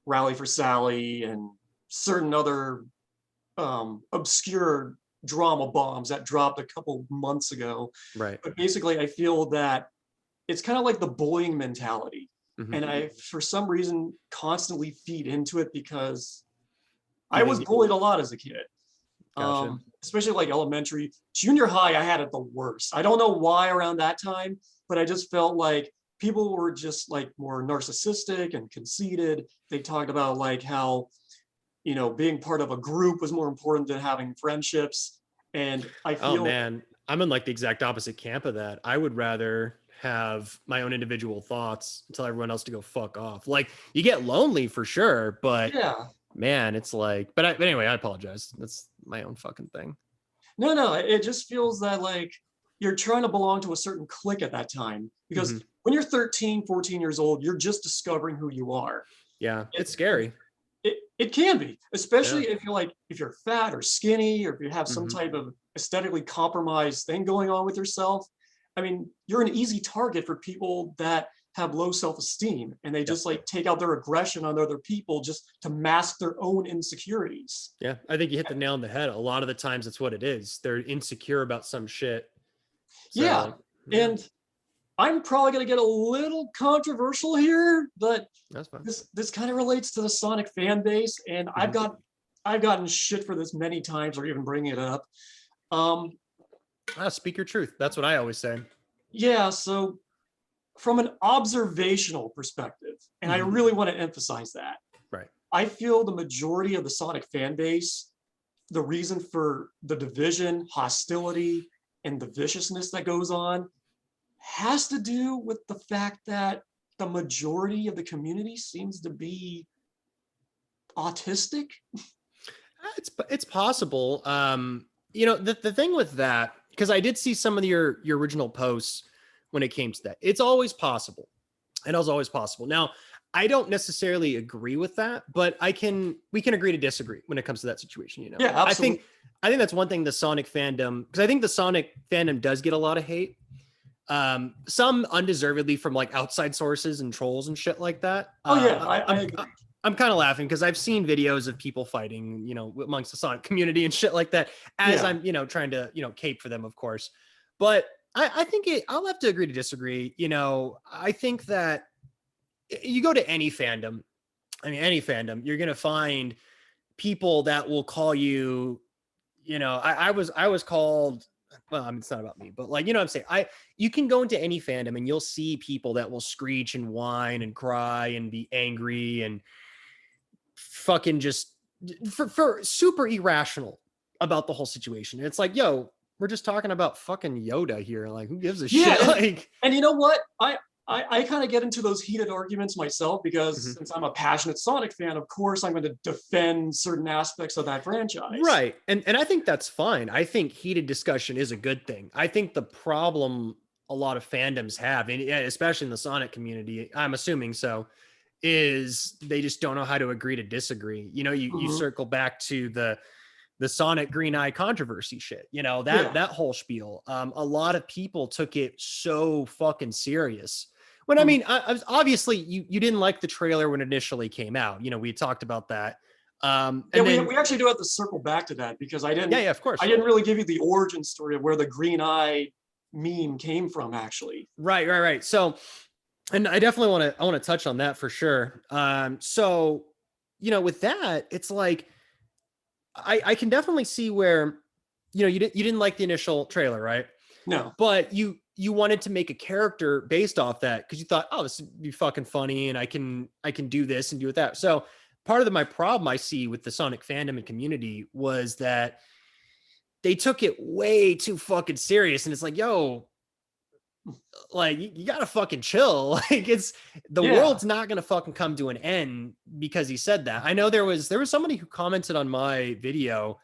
Rally for Sally and certain other obscure drama bombs that dropped a couple months ago. But basically, I feel that it's kind of like the bullying mentality. And I, for some reason, constantly feed into it, because I was bullied a lot as a kid. Especially like elementary, junior high, I had it the worst. I don't know why around that time, but I just felt like people were just like more narcissistic and conceited. They talked about like how, you know, being part of a group was more important than having friendships. And I feel, oh man, I'm in like the exact opposite camp of that. I would rather have my own individual thoughts and tell everyone else to go fuck off. Like, you get lonely for sure, but man, it's like, but anyway, I apologize. That's my own fucking thing. No, it just feels that like you're trying to belong to a certain clique at that time, because when you're 13, 14 years old, you're just discovering who you are. Yeah, it's scary. It can be, especially if you're fat or skinny, or if you have some type of aesthetically compromised thing going on with yourself. I mean, you're an easy target for people that have low self-esteem, and they just like take out their aggression on other people just to mask their own insecurities. Yeah, I think you hit the nail on the head. A lot of the times that's what it is. They're insecure about some shit. So, and I'm probably going to get a little controversial here, but that's fine. This kind of relates to the Sonic fan base, and I've gotten shit for this many times, or even bringing it up. Speak your truth. That's what I always say. Yeah, so from an observational perspective, and I really want to emphasize that, I feel the majority of the Sonic fan base, the reason for the division, hostility, and the viciousness that goes on has to do with the fact that the majority of the community seems to be autistic. It's possible. You know, the thing with that, because I did see some of your original posts when it came to that. It's always possible. It was always possible. Now, I don't necessarily agree with that, but we can agree to disagree when it comes to that situation. You know, yeah, absolutely. I think that's one thing the Sonic fandom, because I think the Sonic fandom does get a lot of hate. Some undeservedly from like outside sources and trolls and shit like that. Oh yeah, I agree. I'm kind of laughing because I've seen videos of people fighting, you know, amongst the Sonic community and shit like that as I'm, you know, trying to, you know, cape for them, of course. But I think I'll have to agree to disagree. You know, I think that you go to any fandom, you're going to find people that will call you, you know, I was called, well, I mean, it's not about me, but like, you know what I'm saying? You can go into any fandom and you'll see people that will screech and whine and cry and be angry and fucking just for super irrational about the whole situation. And it's like, yo, we're just talking about fucking Yoda here. Like, who gives a shit? Like, and you know what? I kind of get into those heated arguments myself because since I'm a passionate Sonic fan, of course, I'm going to defend certain aspects of that franchise. Right. And I think that's fine. I think heated discussion is a good thing. I think the problem a lot of fandoms have, and especially in the Sonic community, I'm assuming so, is they just don't know how to agree to disagree. You know, you circle back to the Sonic Green Eye controversy shit, you know, that whole spiel. A lot of people took it so fucking serious. When I mean, I was obviously you didn't like the trailer when it initially came out. You know, we talked about that. And then, we actually do have to circle back to that because I didn't. Yeah, of course. I didn't really give you the origin story of where the Green Eye meme came from, actually. Right. So, and I definitely want to touch on that for sure. So, you know, with that, it's like I can definitely see where, you know, you didn't like the initial trailer, right? No, but you wanted to make a character based off that because you thought, oh, this would be fucking funny and I can do this and do that. So part of my problem I see with the Sonic fandom and community was that they took it way too fucking serious. And it's like, yo, like you gotta fucking chill. Like it's the world's not gonna fucking come to an end because he said that. I know there was somebody who commented on my video,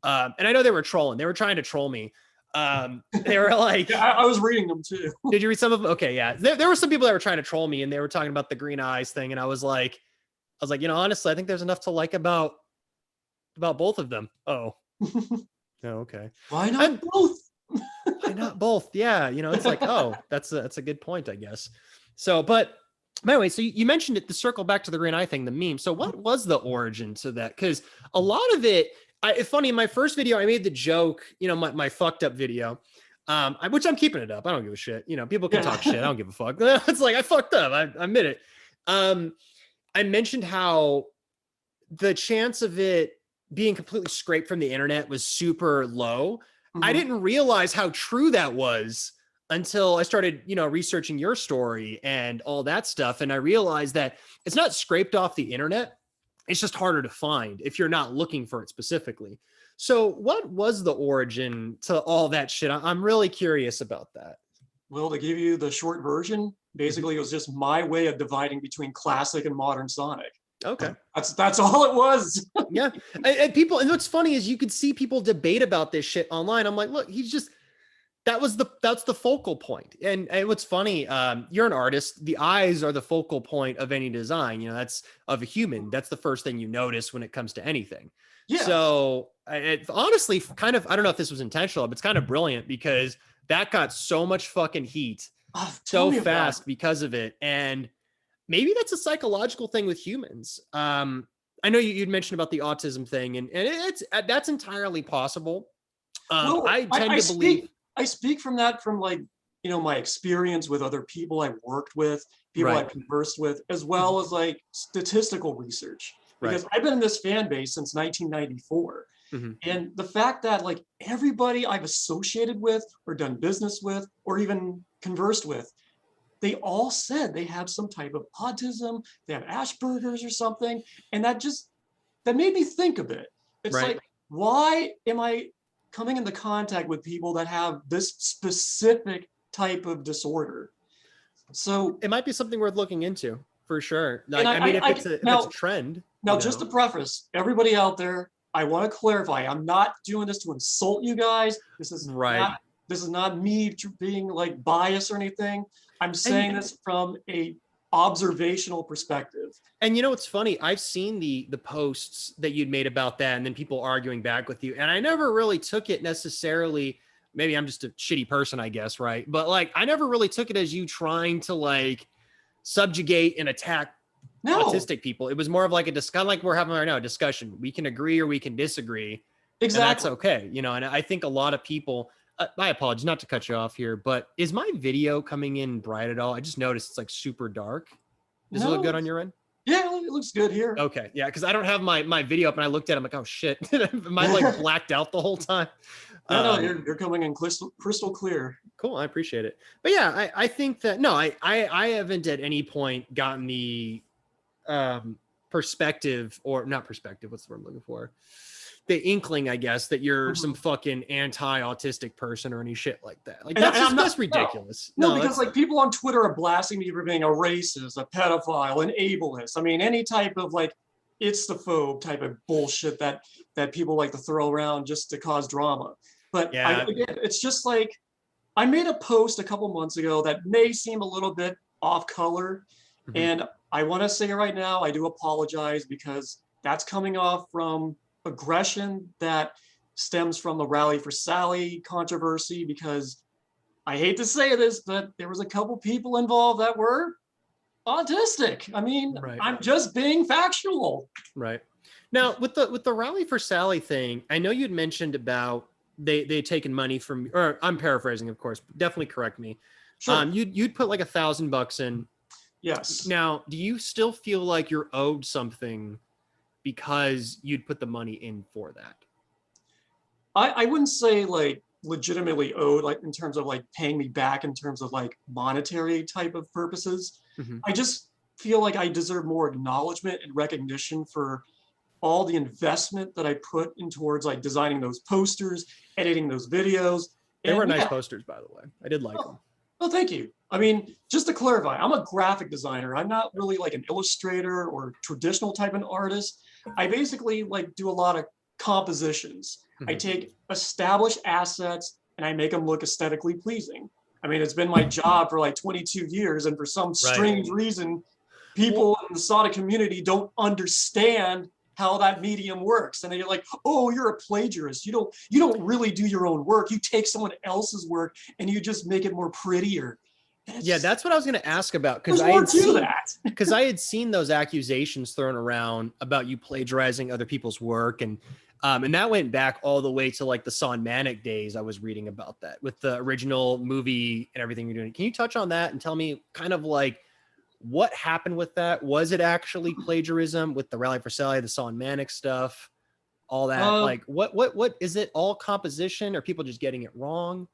and I know they were trolling. They were trying to troll me. They were like, I was reading them too. Did you read some of them? Okay, yeah. There were some people that were trying to troll me, and they were talking about the green eyes thing, and I was like, you know, honestly, I think there's enough to like about both of them. Oh, okay. Why not both? Why not both? Yeah, you know, it's like, oh, that's a good point, I guess. So, but anyway, so you mentioned it. To circle back to the green eye thing, the meme. So, what was the origin to that? Because a lot of it. It's funny, in my first video, I made the joke, you know, my fucked up video, which I'm keeping it up. I don't give a shit. You know, people can talk shit. I don't give a fuck. It's like, I fucked up. I admit it. I mentioned how the chance of it being completely scraped from the internet was super low. I didn't realize how true that was until I started, you know, researching your story and all that stuff. And I realized that it's not scraped off the internet. It's just harder to find if you're not looking for it specifically. So what was the origin to all that shit? I'm really curious about that. Well, to give you the short version, basically it was just my way of dividing between classic and modern Sonic. Okay. That's all it was. Yeah. And people, and what's funny is you could see people debate about this shit online. I'm like, look, that's the focal point. And what's funny, you're an artist. The eyes are the focal point of any design. You know, that's of a human. That's the first thing you notice when it comes to anything. Yeah. So it honestly kind of, I don't know if this was intentional, but it's kind of brilliant because that got so much fucking heat so fast because of it. And maybe that's a psychological thing with humans. I know you'd mentioned about the autism thing and that's entirely possible. I tend to believe. I speak from that, from like, you know, my experience with other people I worked with, people I conversed with, as well as like statistical research. Because I've been in this fan base since 1994. And the fact that like everybody I've associated with or done business with or even conversed with, they all said they have some type of autism, they have Asperger's or something. And that made me think a bit. It's like, why am I coming into contact with people that have this specific type of disorder? So it might be something worth looking into for sure. Like, I mean, if it's a trend. Now, just to preface, everybody out there, I want to clarify, I'm not doing this to insult you guys. This is not me being like biased or anything. I'm saying this from a observational perspective. And you know what's funny? I've seen the posts that you'd made about that and then people arguing back with you. And I never really took it necessarily maybe I'm just a shitty person, I guess, right? But like, I never really took it as you trying to like subjugate and attack autistic people. It was more of like kind of like we're having right now, a discussion. We can agree or we can disagree. Exactly. And that's okay. You know, and I think a lot of people, my apologies, not to cut you off here, but is my video coming in bright at all? I just noticed it's like super dark. Does it look good on your end? Yeah, it looks good here. Okay. Yeah. Cause I don't have my video up and I looked at it, I'm like, oh shit. Am I like blacked out the whole time? No, you're coming in crystal clear. Cool. I appreciate it. But yeah, I think that, no, I haven't at any point gotten the perspective, or not perspective, what's the word I'm looking for? The inkling, I guess, that you're some fucking anti-autistic person or any shit like that. Like that's ridiculous. No, because like people on Twitter are blasting me for being a racist, a pedophile, an ableist. I mean, any type of like it's the phobe type of bullshit that people like to throw around just to cause drama. But yeah. It's just like I made a post a couple months ago that may seem a little bit off color. Mm-hmm. And I want to say right now, I do apologize because that's coming off from aggression that stems from the Rally for Sally controversy, because I hate to say this, but there was a couple people involved that were autistic. I mean, right. I'm just being factual. Right. Now with the Rally for Sally thing, I know you'd mentioned about they'd taken money from, or I'm paraphrasing, of course, but definitely correct me. Sure. You'd put like $1,000 in. Yes. Now, do you still feel like you're owed something because you'd put the money in for that? I wouldn't say like legitimately owed, like in terms of like paying me back in terms of like monetary type of purposes. Mm-hmm. I just feel like I deserve more acknowledgement and recognition for all the investment that I put in towards like designing those posters, editing those videos. They were nice posters, by the way. I did like them. Well, thank you. I mean, just to clarify, I'm a graphic designer. I'm not really like an illustrator or traditional type of artist. I basically like do a lot of compositions. Mm-hmm. I take established assets and I make them look aesthetically pleasing. I mean, it's been my job for like 22 years, and for some strange reason, people in the Sonic community don't understand how that medium works, and they're like, "Oh, you're a plagiarist. You don't really do your own work. You take someone else's work and you just make it more prettier." Yeah, that's what I was going to ask about, because I had seen those accusations thrown around about you plagiarizing other people's work, and that went back all the way to like the Son Manic days. I was reading about that with the original movie and everything you're doing. Can you touch on that and tell me kind of like what happened with that? Was it actually plagiarism with the Rally for Sally, the Son Manic stuff, all that? Like what is it, all composition, or people just getting it wrong?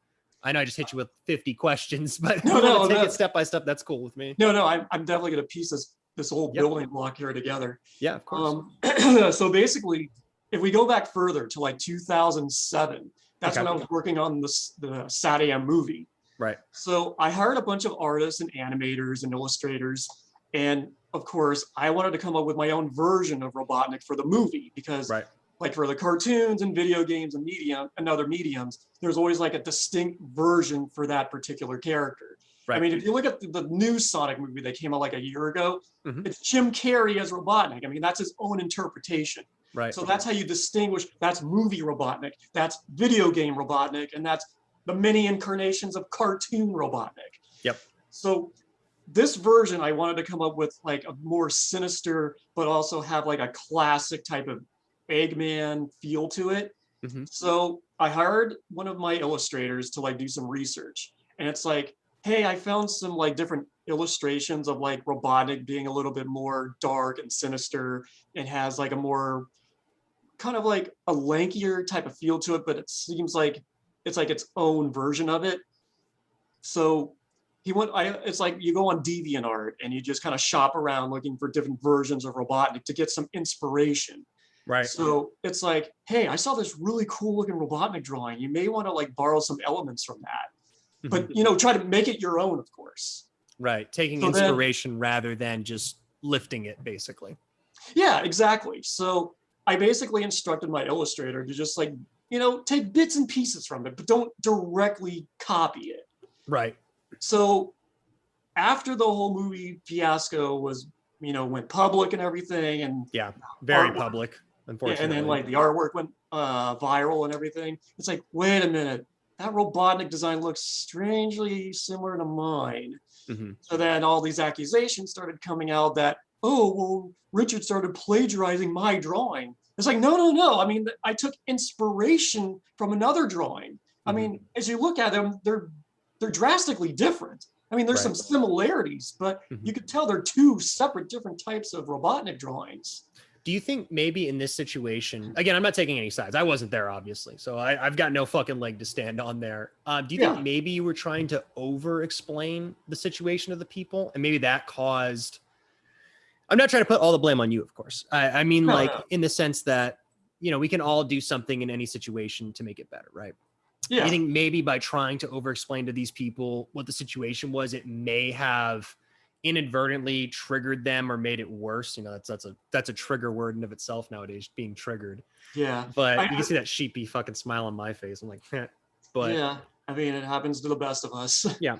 I know I just hit you with 50 questions, but no, take it step by step. That's cool with me. No, I'm definitely going to piece this whole building block here together. Yeah, of course. So basically, if we go back further to like 2007, that's when I was working on the SatAM movie. Right. So I hired a bunch of artists and animators and illustrators. And of course, I wanted to come up with my own version of Robotnik for the movie, because like for the cartoons and video games and other mediums, there's always like a distinct version for that particular character. Right. I mean, if you look at the new Sonic movie that came out like a year ago, it's Jim Carrey as Robotnik. I mean, that's his own interpretation. Right. So that's how you distinguish, that's movie Robotnik, that's video game Robotnik, and that's the many incarnations of cartoon Robotnik. Yep. So this version, I wanted to come up with like a more sinister, but also have like a classic type of Eggman feel to it. Mm-hmm. So I hired one of my illustrators to like do some research, and it's like, hey, I found some like different illustrations of like Robotnik being a little bit more dark and sinister, and has like a more kind of like a lankier type of feel to it, but it seems like it's like its own version of it. So it's like you go on DeviantArt and you just kind of shop around looking for different versions of Robotnik to get some inspiration. Right. So it's like, hey, I saw this really cool looking Robotnik drawing. You may want to like borrow some elements from that, but try to make it your own, of course. Right. Taking inspiration rather than just lifting it, basically. Yeah, exactly. So I basically instructed my illustrator to just like, take bits and pieces from it, but don't directly copy it. Right. So after the whole movie fiasco was, went public and everything, and very public, unfortunately. And then like the artwork went viral and everything. It's like, wait a minute, that Robotnik design looks strangely similar to mine. Mm-hmm. So then all these accusations started coming out that, oh, well, Richard started plagiarizing my drawing. It's like, no. I mean, I took inspiration from another drawing. I mean, as you look at them, they're drastically different. I mean, there's some similarities, but you could tell they're two separate, different types of Robotnik drawings. Do you think maybe in this situation, again, I'm not taking any sides. I wasn't there, obviously. So I've got no fucking leg to stand on there. Do you think maybe you were trying to over-explain the situation of the people? And maybe that caused... I'm not trying to put all the blame on you, of course. I mean, in the sense that, you know, we can all do something in any situation to make it better, right? Yeah. I think maybe by trying to over-explain to these people what the situation was, it may have inadvertently triggered them or made it worse. You know, that's a trigger word in of itself nowadays, being triggered. Yeah. But you can see that sheepy fucking smile on my face. I'm like, but yeah, I mean, it happens to the best of us. Yeah.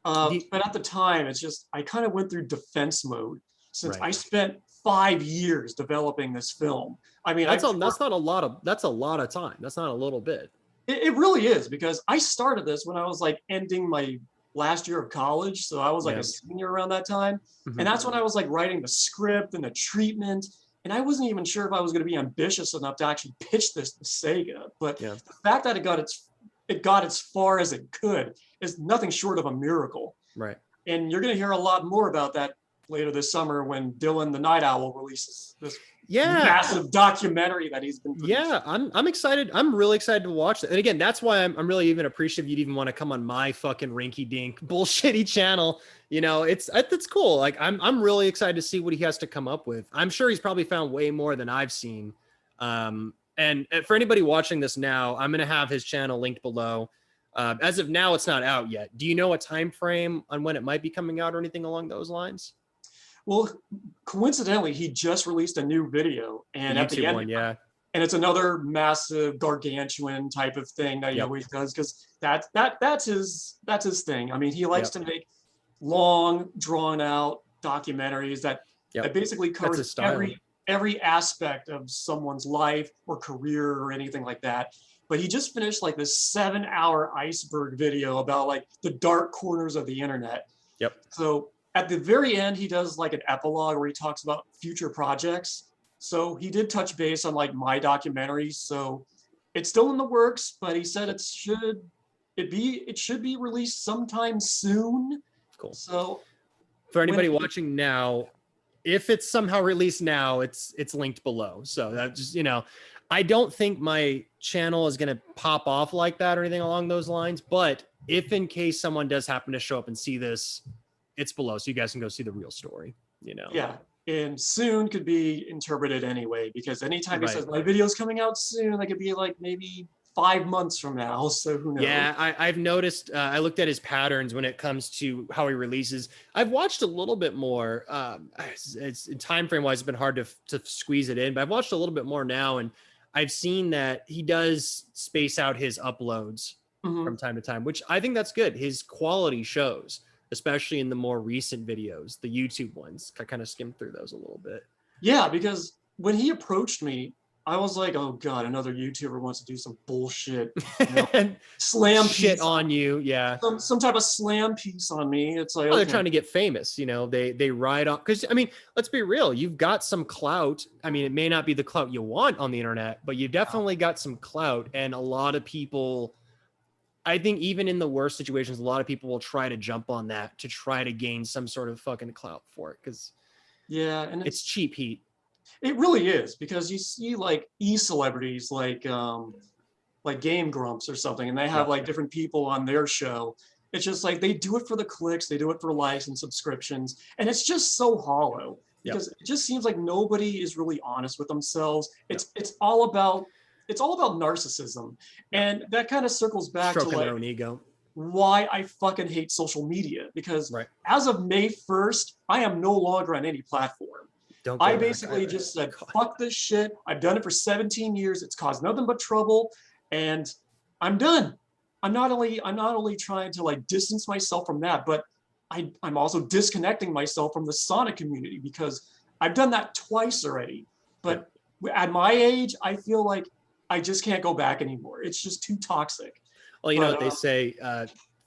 But at the time, it's just, I kind of went through defense mode since I spent 5 years developing this film. I mean, that's not a lot of time. That's not a little bit. It really is, because I started this when I was like ending my last year of college. So I was like a senior around that time. And that's when I was like writing the script and the treatment. And I wasn't even sure if I was going to be ambitious enough to actually pitch this to Sega. But the fact that it got as far as it could is nothing short of a miracle. Right. And you're going to hear a lot more about that later this summer when Dylan the Night Owl releases this massive documentary that he's been producing. Yeah, I'm excited. I'm really excited to watch it. And again, that's why I'm really even appreciative you'd even want to come on my fucking rinky dink bullshitty channel. You know, it's cool. Like I'm really excited to see what he has to come up with. I'm sure he's probably found way more than I've seen. And for anybody watching this now, I'm going to have his channel linked below. As of now, it's not out yet. Do you know a time frame on when it might be coming out or anything along those lines? Well, coincidentally, he just released a new video, and at the end, and it's another massive gargantuan type of thing that he always does, because that's his thing. I mean, he likes to make long, drawn out documentaries that basically covers every aspect of someone's life or career or anything like that. But he just finished like this 7-hour iceberg video about like the dark corners of the internet. Yep. So at the very end, he does like an epilogue where he talks about future projects. So he did touch base on like my documentary. So it's still in the works, but he said it should be released sometime soon. Cool. So for anybody watching now, if it's somehow released now, it's linked below. So that just, you know, I don't think my channel is going to pop off like that or anything along those lines. But if in case someone does happen to show up and see this, it's below, so you guys can go see the real story, you know? Yeah, and soon could be interpreted anyway, because anytime he says my video's coming out soon, that could be like maybe 5 months from now, so who knows? Yeah, I've noticed, I looked at his patterns when it comes to how he releases. I've watched a little bit more, it's time frame wise, it's been hard to squeeze it in, but I've watched a little bit more now, and I've seen that he does space out his uploads from time to time, which I think that's good. His quality shows, especially in the more recent videos, the YouTube ones. I kind of skimmed through those a little bit. Yeah, because when he approached me, I was like, oh God, another YouTuber wants to do some bullshit. You know, slam shit on you. Yeah. Some type of slam piece on me. It's like, they're trying to get famous, you know, they ride on, because I mean, let's be real. You've got some clout. I mean, it may not be the clout you want on the internet, but you've definitely got some clout, and a lot of people, I think even in the worst situations, a lot of people will try to jump on that to try to gain some sort of fucking clout for it. Cause and it's cheap heat. It really is, because you see like e-celebrities like Game Grumps or something, and they have like different people on their show. It's just like they do it for the clicks, they do it for likes and subscriptions, and it's just so hollow, because it just seems like nobody is really honest with themselves. It's all about narcissism, and that kind of circles back to like their own ego. Why I fucking hate social media, because as of May 1st, I am no longer on any platform. I basically just said, fuck this shit. I've done it for 17 years. It's caused nothing but trouble, and I'm done. I'm not only trying to like distance myself from that, but I'm also disconnecting myself from the Sonic community, because I've done that twice already. But at my age, I feel like I just can't go back anymore. It's just too toxic. Well, you know what they say,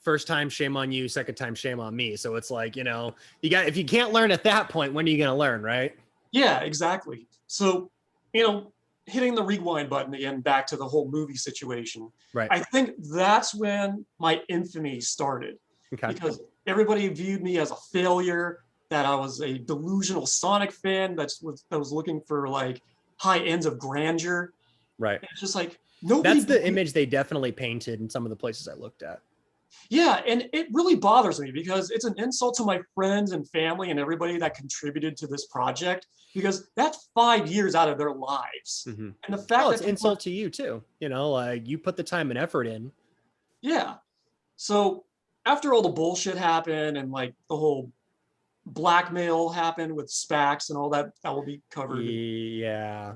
first time, shame on you. Second time, shame on me. So it's like, if you can't learn at that point, when are you going to learn, right? Yeah, exactly. So, hitting the rewind button again, back to the whole movie situation. Right. I think that's when my infamy started. Okay. Because everybody viewed me as a failure, that I was a delusional Sonic fan that was looking for like high ends of grandeur. Right. And it's just like, nobody. That's the image they definitely painted in some of the places I looked at. Yeah, and it really bothers me because it's an insult to my friends and family and everybody that contributed to this project, because that's 5 years out of their lives. Mm-hmm. And the fact it's an insult to you too. Like you put the time and effort in. Yeah. So after all the bullshit happened and like the whole blackmail happened with SPACs and all that will be covered. Yeah.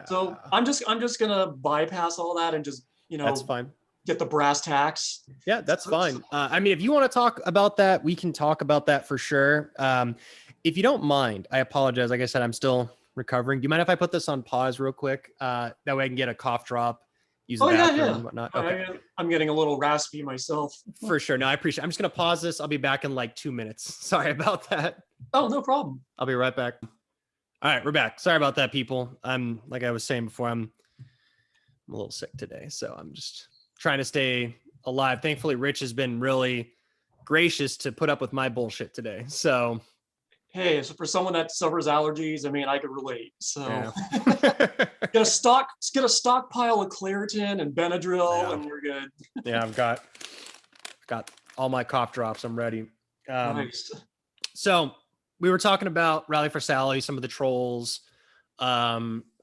So I'm just gonna bypass all that and just that's fine. Get the brass tacks. Yeah, that's fine. I mean, if you want to talk about that, we can talk about that for sure. If you don't mind, I apologize. Like I said, I'm still recovering. Do you mind if I put this on pause real quick? That way I can get a cough drop, use the bathroom and whatnot. Okay. I'm getting a little raspy myself. For sure. No, I appreciate it. I'm just going to pause this. I'll be back in like 2 minutes. Sorry about that. Oh, no problem. I'll be right back. All right, we're back. Sorry about that, people. Like I was saying before, I'm a little sick today, so I'm just trying to stay alive. Thankfully, Rich has been really gracious to put up with my bullshit today. So, hey, so for someone that suffers allergies, I mean, I could relate. So, yeah. get a stockpile of Claritin and Benadryl, and you're good. Yeah, I've got all my cough drops. I'm ready. Nice. So we were talking about Rally for Sally, some of the trolls.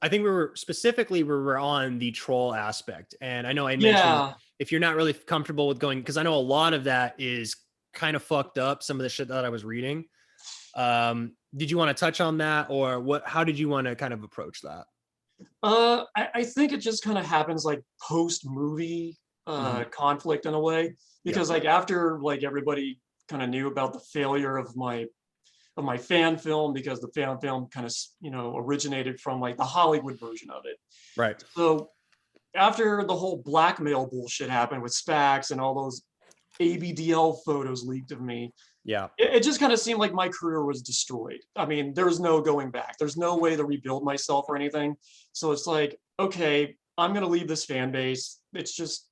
I think we were on the troll aspect, and I know I mentioned if you're not really comfortable with going, because I know a lot of that is kind of fucked up, some of the shit that I was reading. Did you want to touch on that, or how did you want to kind of approach that? I think it just kind of happens like post movie conflict in a way, because like after like everybody kind of knew about the failure of my fan film, because the fan film kind of originated from like the Hollywood version of it. Right. So after the whole blackmail bullshit happened with SPACs and all those ABDL photos leaked of me, it just kind of seemed like my career was destroyed. I mean, there's no going back. There's no way to rebuild myself or anything. So it's like, okay, I'm going to leave this fan base. It's just,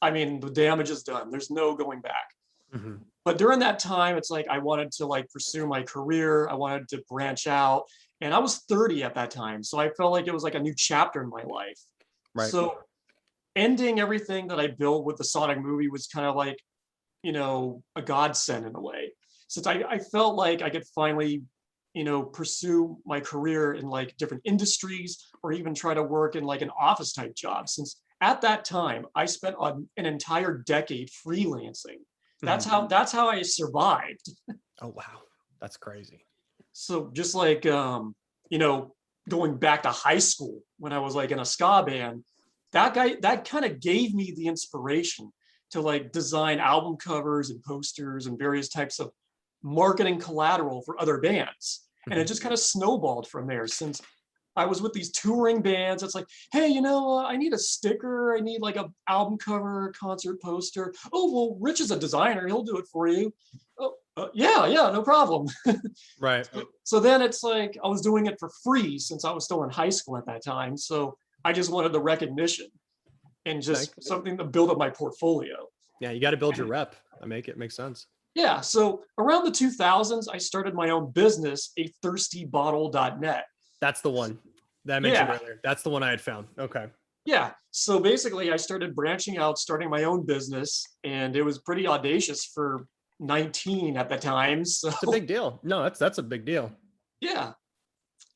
I mean, the damage is done. There's no going back. Mm-hmm. But during that time, it's like I wanted to like pursue my career. I wanted to branch out, and I was 30 at that time, so I felt like it was like a new chapter in my life. Right. So ending everything that I built with the Sonic movie was kind of like, a godsend in a way, since I felt like I could finally, pursue my career in like different industries, or even try to work in like an office type job. Since at that time, I spent an entire decade freelancing. That's how I survived. Oh, wow. That's crazy. So just like, going back to high school when I was like in a ska band, that kind of gave me the inspiration to like design album covers and posters and various types of marketing collateral for other bands. And it just kind of snowballed from there, since I was with these touring bands. It's like, hey, I need a sticker. I need like an album cover, concert poster. Oh, well, Rich is a designer. He'll do it for you. Oh, yeah, no problem. Right. So then it's like I was doing it for free since I was still in high school at that time. So I just wanted the recognition and just something to build up my portfolio. Yeah, you got to build your rep. It makes sense. Yeah. So around the 2000s, I started my own business, athirstybottle.net. That's the one that I mentioned earlier. That's the one I had found. Okay. Yeah. So basically, I started branching out, starting my own business, and it was pretty audacious for 19 at the time. So it's a big deal. No, that's a big deal. Yeah.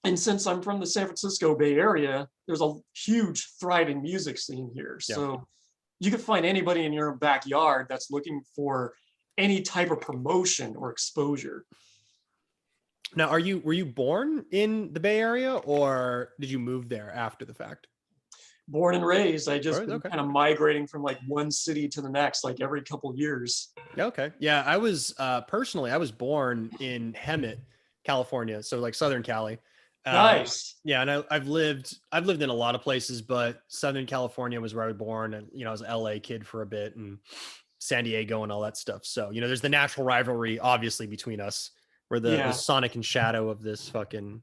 And since I'm from the San Francisco Bay Area, there's a huge thriving music scene here. So you can find anybody in your backyard that's looking for any type of promotion or exposure. Now, were you born in the Bay Area, or did you move there after the fact? Born and raised. I just been kind of migrating from like one city to the next, like every couple of years. Okay. Yeah, I was personally, I was born in Hemet, California, so like Southern Cali. Yeah, and I've lived in a lot of places, but Southern California was where I was born, and I was an LA kid for a bit, and San Diego and all that stuff. So there's the natural rivalry, obviously, between us. We're the Sonic and Shadow of this fucking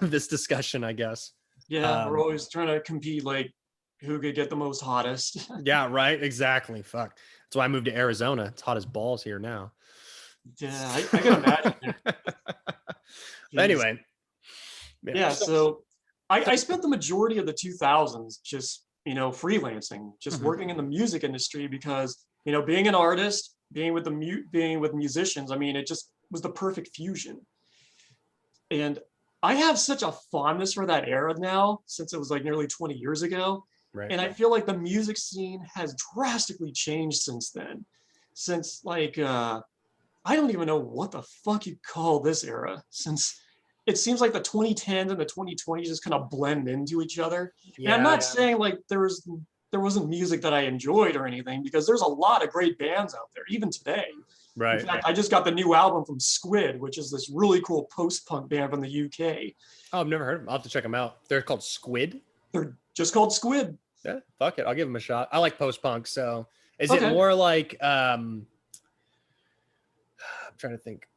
this discussion, I guess. Yeah, we're always trying to compete, like who could get the most hottest. Yeah, right. Exactly. Fuck. That's why I moved to Arizona. It's hot as balls here now. Yeah, I can imagine. Anyway. Yeah, so I spent the majority of the 2000s just, freelancing, just working in the music industry because, being an artist, being with musicians, I mean, it just was the perfect fusion. And I have such a fondness for that era now, since it was like nearly 20 years ago. Right. And I feel like the music scene has drastically changed since then. Since like, I don't even know what the fuck you call this era, since it seems like the 2010s and the 2020s just kind of blend into each other. Yeah, and I'm not saying like there wasn't music that I enjoyed or anything, because there's a lot of great bands out there, even today. Right. In fact, I just got the new album from Squid, which is this really cool post-punk band from the UK. Oh, I've never heard of them. I'll have to check them out. They're called Squid? They're just called Squid. Yeah, fuck it. I'll give them a shot. I like post-punk, so is it more like I'm trying to think.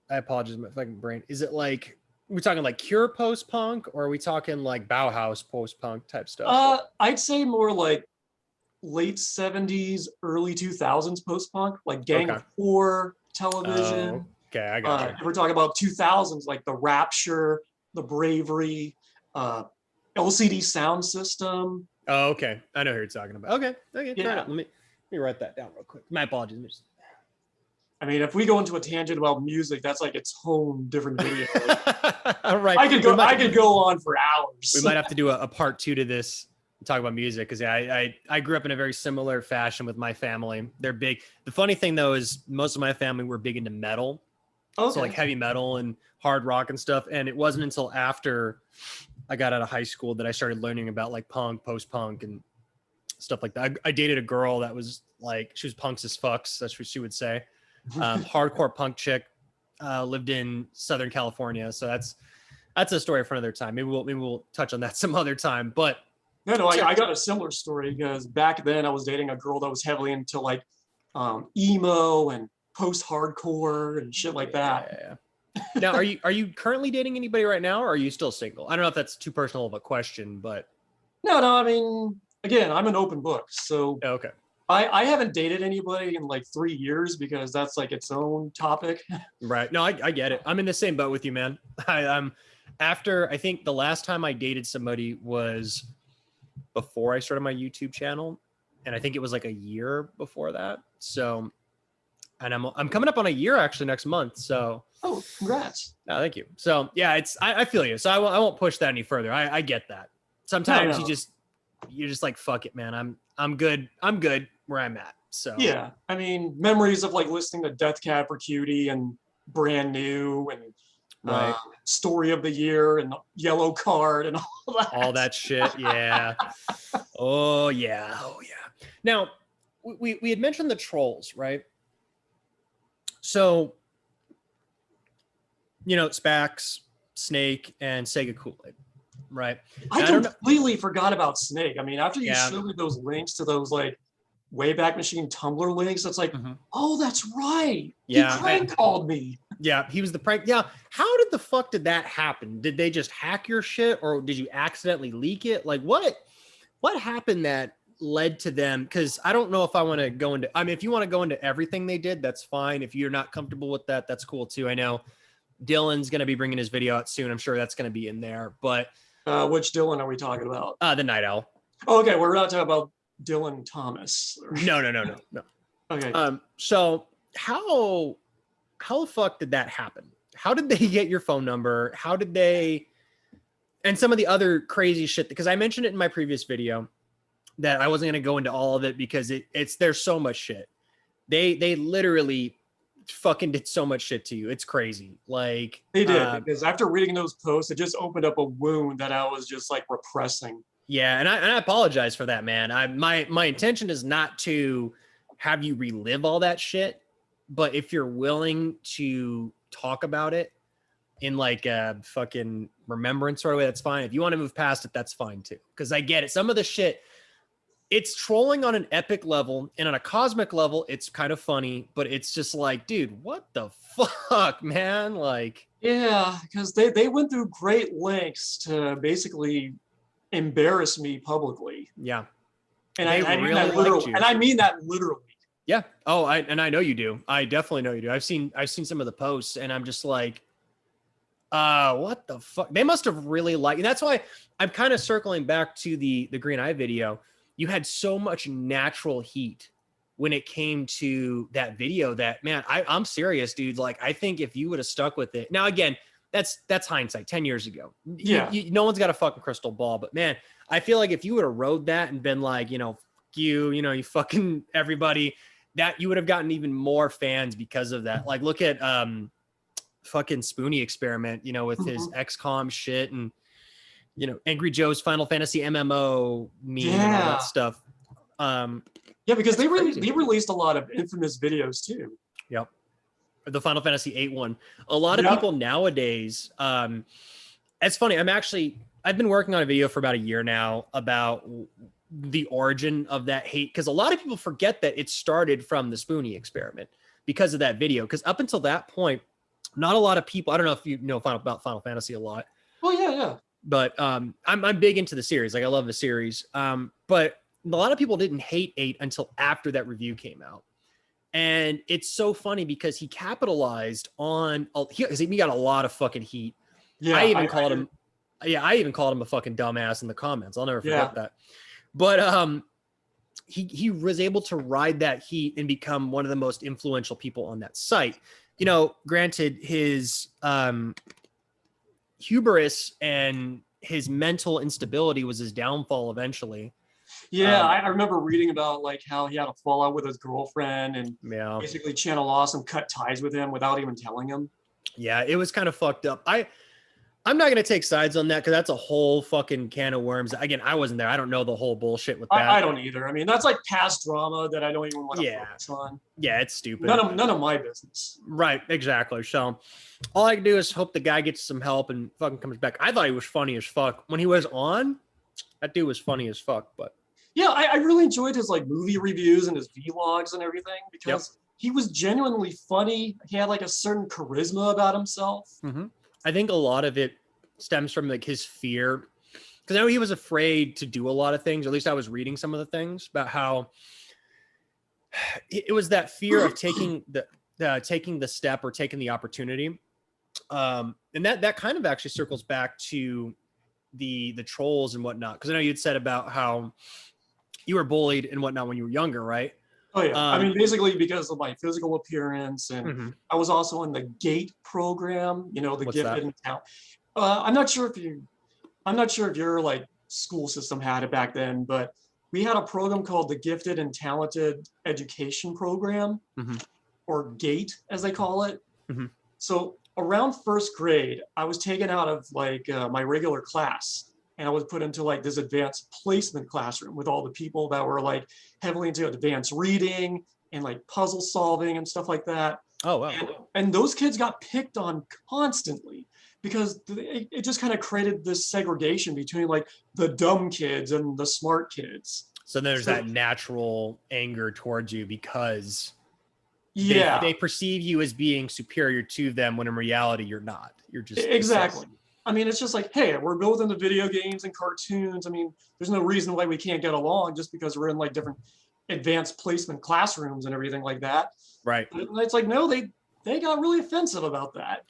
I apologize, my fucking brain. Is it like, we're talking like Cure post-punk, or are we talking like Bauhaus post-punk type stuff? I'd say more like late 70s, early 2000s post-punk, like Gang of Four, Television. Oh, okay, I got If we're talking about 2000s, like The Rapture, The Bravery, LCD Sound System. Oh, okay. I know who you're talking about. Okay, Yeah. fair enough. Let me write that down real quick. My apologies. I mean, if we go into a tangent about music, that's like its own different video. All right. I could go on for hours. We might have to do a part 2 to this and talk about music, because I grew up in a very similar fashion with my family. They're big. The funny thing though is most of my family were big into metal. Okay. So like heavy metal and hard rock and stuff. And it wasn't until after I got out of high school that I started learning about like punk, post-punk, and stuff like that. I dated a girl that was like, she was punks as fucks. That's what she would say. Hardcore punk chick, lived in Southern California. So that's a story for another time. Maybe we'll touch on that some other time. But no, I got a similar story, because back then I was dating a girl that was heavily into like emo and post-hardcore and shit like that. Yeah. Now, are you currently dating anybody right now, or are you still single? I don't know if that's too personal of a question, but no. I mean, again, I'm an open book, so okay. I haven't dated anybody in like 3 years, because that's like its own topic. Right. No, I get it. I'm in the same boat with you, man. I'm after, I think the last time I dated somebody was before I started my YouTube channel. And I think it was like a year before that. So, and I'm coming up on a year actually next month. So. Oh, congrats. No, thank you. So yeah, I feel you. So I won't push that any further. I get that. Sometimes you're just like, fuck it, man. I'm good. I'm good where I'm at. So yeah, I mean, memories of like listening to Death Cab for Cutie and Brand New and Story of the Year and Yellow Card and all that shit. Yeah. Oh yeah. Now we had mentioned the trolls, right? So Spax, Snake, and Sega Kool-Aid, right? I completely forgot about Snake. I mean, after you showed me those links to those like Wayback Machine Tumblr links, it's like, oh, that's right. Yeah, he prank called me. Yeah, he was the prank. Yeah, how did the fuck did that happen? Did they just hack your shit, or did you accidentally leak it? Like, what happened that led to them? Because I don't know if I want to go into. I mean, if you want to go into everything they did, that's fine. If you're not comfortable with that, that's cool too. I know Dylan's going to be bringing his video out soon. I'm sure that's going to be in there. But which Dylan are we talking about? The Night Owl. Oh, okay, we're not talking about Dylan Thomas. No. Okay. So how the fuck did that happen? How did they get your phone number? How did they, and some of the other crazy shit, because I mentioned it in my previous video that I wasn't going to go into all of it because there's so much shit. They literally fucking did so much shit to you. It's crazy. Like they did, because after reading those posts, it just opened up a wound that I was just like repressing. Yeah, and I apologize for that, man. My intention is not to have you relive all that shit, but if you're willing to talk about it, in like a fucking remembrance sort of way, that's fine. If you want to move past it, that's fine too. Because I get it. Some of the shit, it's trolling on an epic level, and on a cosmic level, it's kind of funny, but it's just like, dude, what the fuck, man? Like, yeah, because they went through great lengths to basically embarrass me publicly. yeah. And They I mean really that literally. liked you. And I mean that literally. Yeah. Oh, I know you do. I definitely know you do. I've seen some of the posts, and I'm just like, what the fuck? They must have really liked. And that's why I'm kind of circling back to the Green Eye video. You had so much natural heat when it came to that video that, man, I'm serious, dude. Like, I think if you would have stuck with it. Now, again, that's hindsight, 10 years ago. Yeah. No one's got a fucking crystal ball, but man, I feel like if you would have rode that and been like, fuck you, you fucking everybody, that you would have gotten even more fans because of that. Like, look at fucking Spoonie Experiment, with his XCOM shit, and Angry Joe's Final Fantasy MMO meme and all that stuff. Yeah, because they released a lot of infamous videos too. Yep. The Final Fantasy 8 one. A lot of people nowadays, it's funny. I've been working on a video for about a year now about the origin of that hate, because a lot of people forget that it started from the Spoonie Experiment because of that video. Because up until that point, not a lot of people, I don't know if you know about Final Fantasy a lot. Oh yeah. But I'm big into the series. Like, I love the series. But a lot of people didn't hate 8 until after that review came out. And it's so funny because he capitalized on, he got a lot of fucking heat. Yeah, I even called him a fucking dumbass in the comments. I'll never forget that. But he was able to ride that heat and become one of the most influential people on that site. Granted, his hubris and his mental instability was his downfall eventually. Yeah, I remember reading about like how he had a fallout with his girlfriend and basically Channel Awesome cut ties with him without even telling him. Yeah, it was kind of fucked up. I'm not going to take sides on that because that's a whole fucking can of worms. Again, I wasn't there. I don't know the whole bullshit with that. I don't either. I mean, that's like past drama that I don't even want to focus on. Yeah, it's stupid. None of my business. Right, exactly. So all I can do is hope the guy gets some help and fucking comes back. I thought he was funny as fuck. When he was on, that dude was funny as fuck. But yeah, I really enjoyed his like movie reviews and his vlogs and everything because he was genuinely funny. He had like a certain charisma about himself. Mm-hmm. I think a lot of it stems from like his fear, because I know he was afraid to do a lot of things. Or at least I was reading some of the things about how it was that fear of taking the step or taking the opportunity. And that kind of actually circles back to the trolls and whatnot. Because I know you'd said about how you were bullied and whatnot when you were younger, right? Oh yeah, I mean, basically because of my physical appearance, and I was also in the GATE program. The What's gifted and talent. I'm not sure if your like school system had it back then, but we had a program called the Gifted and Talented Education Program, or GATE as they call it. So around first grade, I was taken out of like my regular class. And I was put into like this advanced placement classroom with all the people that were like heavily into advanced reading and like puzzle solving and stuff like that. Oh, wow. And those kids got picked on constantly because it just kind of created this segregation between like the dumb kids and the smart kids. So there's that natural anger towards you because they perceive you as being superior to them when in reality you're not. You're just exactly. I mean, it's just like, hey, we're both into video games and cartoons. I mean, there's no reason why we can't get along just because we're in like different advanced placement classrooms and everything like that. Right. But it's like, no, they got really offensive about that.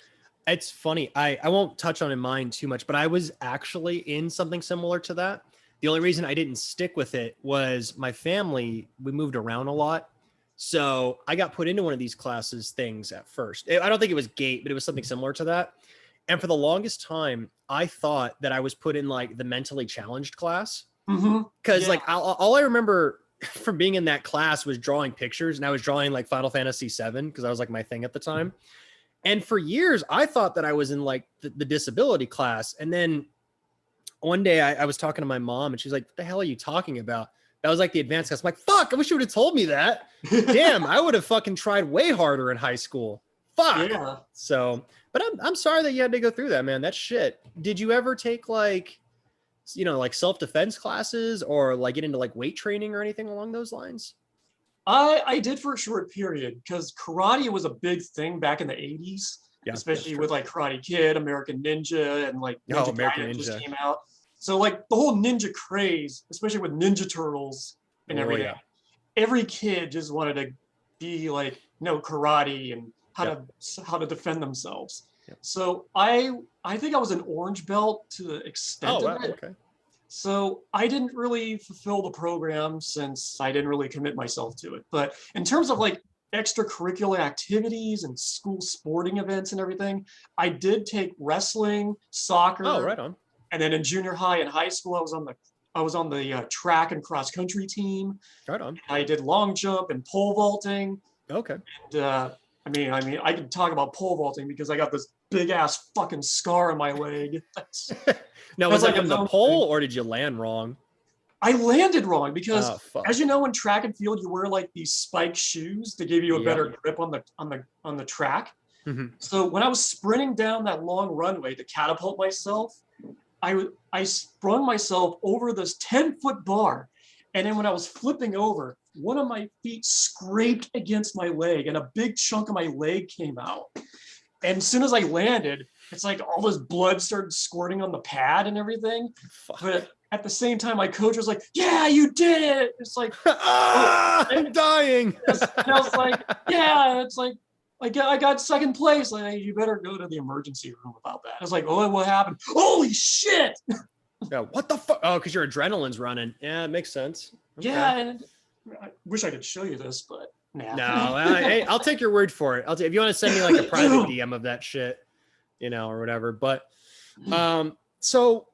It's funny. I won't touch on in mine too much, but I was actually in something similar to that. The only reason I didn't stick with it was my family, we moved around a lot. So I got put into one of these classes things at first. I don't think it was GATE, but it was something similar to that. And for the longest time, I thought that I was put in like the mentally challenged class. Because like all I remember from being in that class was drawing pictures, and I was drawing like Final Fantasy 7 because that was like my thing at the time. And for years, I thought that I was in like the disability class. And then one day I was talking to my mom and she's like, what the hell are you talking about? That was like the advanced class. I'm like, fuck, I wish you would have told me that. Damn, I would have fucking tried way harder in high school. fuck. Yeah. So, but I'm sorry that you had to go through that, man. That's shit. Did you ever take like, like self-defense classes or like get into like weight training or anything along those lines? I did for a short period because karate was a big thing back in the 80s, Yeah, especially with like Karate Kid, American Ninja, and like Ninja American Gaiden Ninja just came out. So like the whole ninja craze, especially with Ninja Turtles and everything, every kid just wanted to be like, karate and how to defend themselves. So I think I was an orange belt to the extent of it. Okay. So I didn't really fulfill the program since I didn't really commit myself to it. But in terms of like extracurricular activities and school sporting events and everything, I did take wrestling, soccer. Oh, right on. And then in junior high and high school, I was on the track and cross country team. Right on. I did long jump and pole vaulting. Okay. And I can talk about pole vaulting because I got this big ass fucking scar on my leg. Now, was that from the pole or did you land wrong? I landed wrong because, as you know, in track and field, you wear like these spike shoes to give you a better grip on the track. Mm-hmm. So when I was sprinting down that long runway to catapult myself, I sprung myself over this 10-foot bar, and then when I was flipping over, one of my feet scraped against my leg, and a big chunk of my leg came out. And as soon as I landed, it's like all this blood started squirting on the pad and everything. Fuck. But at the same time, my coach was like, "Yeah, you did it." It's like, I'm dying. And I was like, "Yeah." It's like, I got second place. Like, you better go to the emergency room about that. I was like, "Oh, what happened?" Holy shit! Yeah, what the fuck? Oh, because your adrenaline's running. Yeah, it makes sense. Okay. Yeah, and I wish I could show you this, but nah. No, hey, I'll take your word for it. If you want to send me like a private DM of that shit, or whatever. But, so,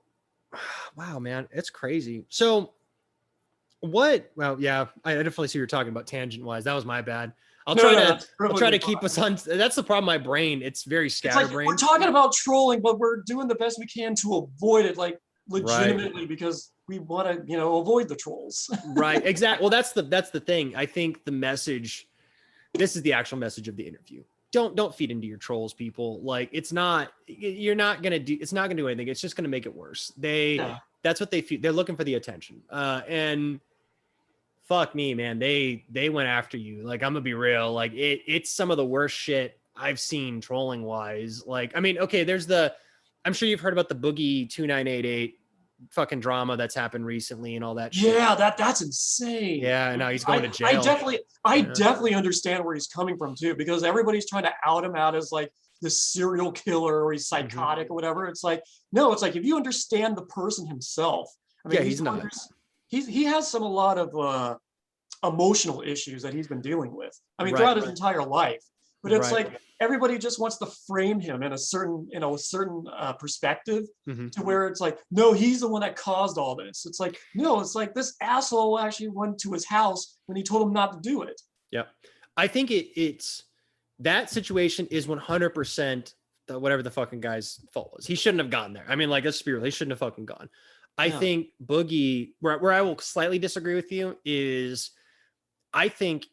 wow, man, it's crazy. So, what? Well, yeah, I definitely see what you're talking about tangent wise. That was my bad. I'll try to keep us on. That's the problem. My brain, it's very scatterbrained. We're talking about trolling, but we're doing the best we can to avoid it, like legitimately, because we want to, avoid the trolls. Right. Exactly. Well, that's the thing. I think the message. This is the actual message of the interview. Don't feed into your trolls, people. Like, it's not gonna do anything. It's just gonna make it worse. That's what they feed. They're looking for the attention. And fuck me, man. They went after you. Like, I'm gonna be real. Like, it's some of the worst shit I've seen trolling wise. Like, I mean, okay, I'm sure you've heard about the Boogie 2988 fucking drama that's happened recently and all that shit. Yeah, that's insane. Yeah, and now he's going to jail. I definitely understand where he's coming from too, because everybody's trying to out him out as like this serial killer or he's psychotic or whatever. It's like, no, it's like if you understand the person himself. I mean, he's not. He has a lot of emotional issues that he's been dealing with. I mean, throughout his entire life. But it's like everybody just wants to frame him in a certain perspective to where it's like, no, he's the one that caused all this. It's like, no, it's like this asshole actually went to his house when he told him not to do it. Yeah. I think it's that situation is 100% whatever the fucking guy's fault was. He shouldn't have gone there. I mean, like, that's spirit. He shouldn't have fucking gone. I think Boogie, where I will slightly disagree with you is I think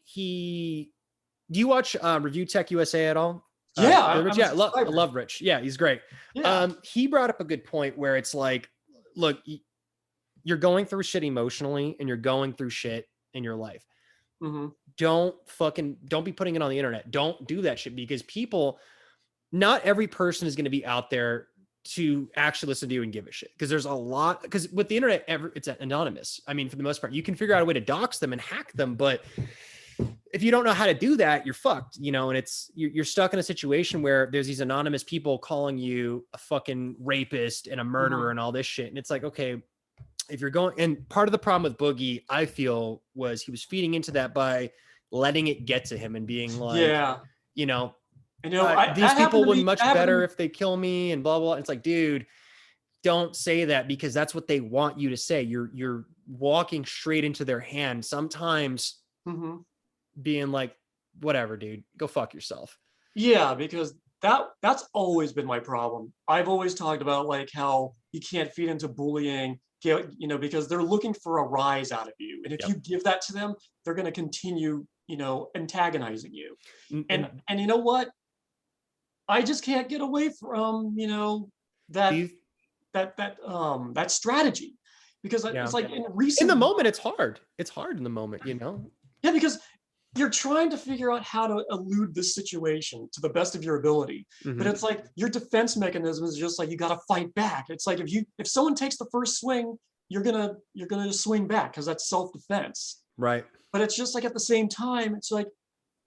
do you watch Review Tech USA at all? Yeah. I love Rich. Yeah, he's great. Yeah. He brought up a good point where it's like, look, you're going through shit emotionally and you're going through shit in your life. Mm-hmm. Don't be putting it on the internet. Don't do that shit because not every person is going to be out there to actually listen to you and give a shit. Because there's a lot, because with the internet, it's anonymous. I mean, for the most part, you can figure out a way to dox them and hack them, but if you don't know how to do that, you're fucked, and you're stuck in a situation where there's these anonymous people calling you a fucking rapist and a murderer and all this shit. And it's like, okay, if you're going, and part of the problem with Boogie, I feel, was he was feeding into that by letting it get to him and being like, these people would much better if they kill me and blah, blah. It's like, dude, don't say that because that's what they want you to say. You're walking straight into their hand. Sometimes being like, whatever, dude, go fuck yourself. Yeah, because that's always been my problem. I've always talked about like how you can't feed into bullying, because they're looking for a rise out of you. And if you give that to them, they're going to continue, antagonizing you. And you know what? I just can't get away from, that that strategy, because it's like in the moment, it's hard. It's hard in the moment, Yeah, because you're trying to figure out how to elude this situation to the best of your ability. But it's like your defense mechanism is just like, you got to fight back. It's like if someone takes the first swing, you're gonna just swing back because that's self-defense. Right. But it's just like at the same time, it's like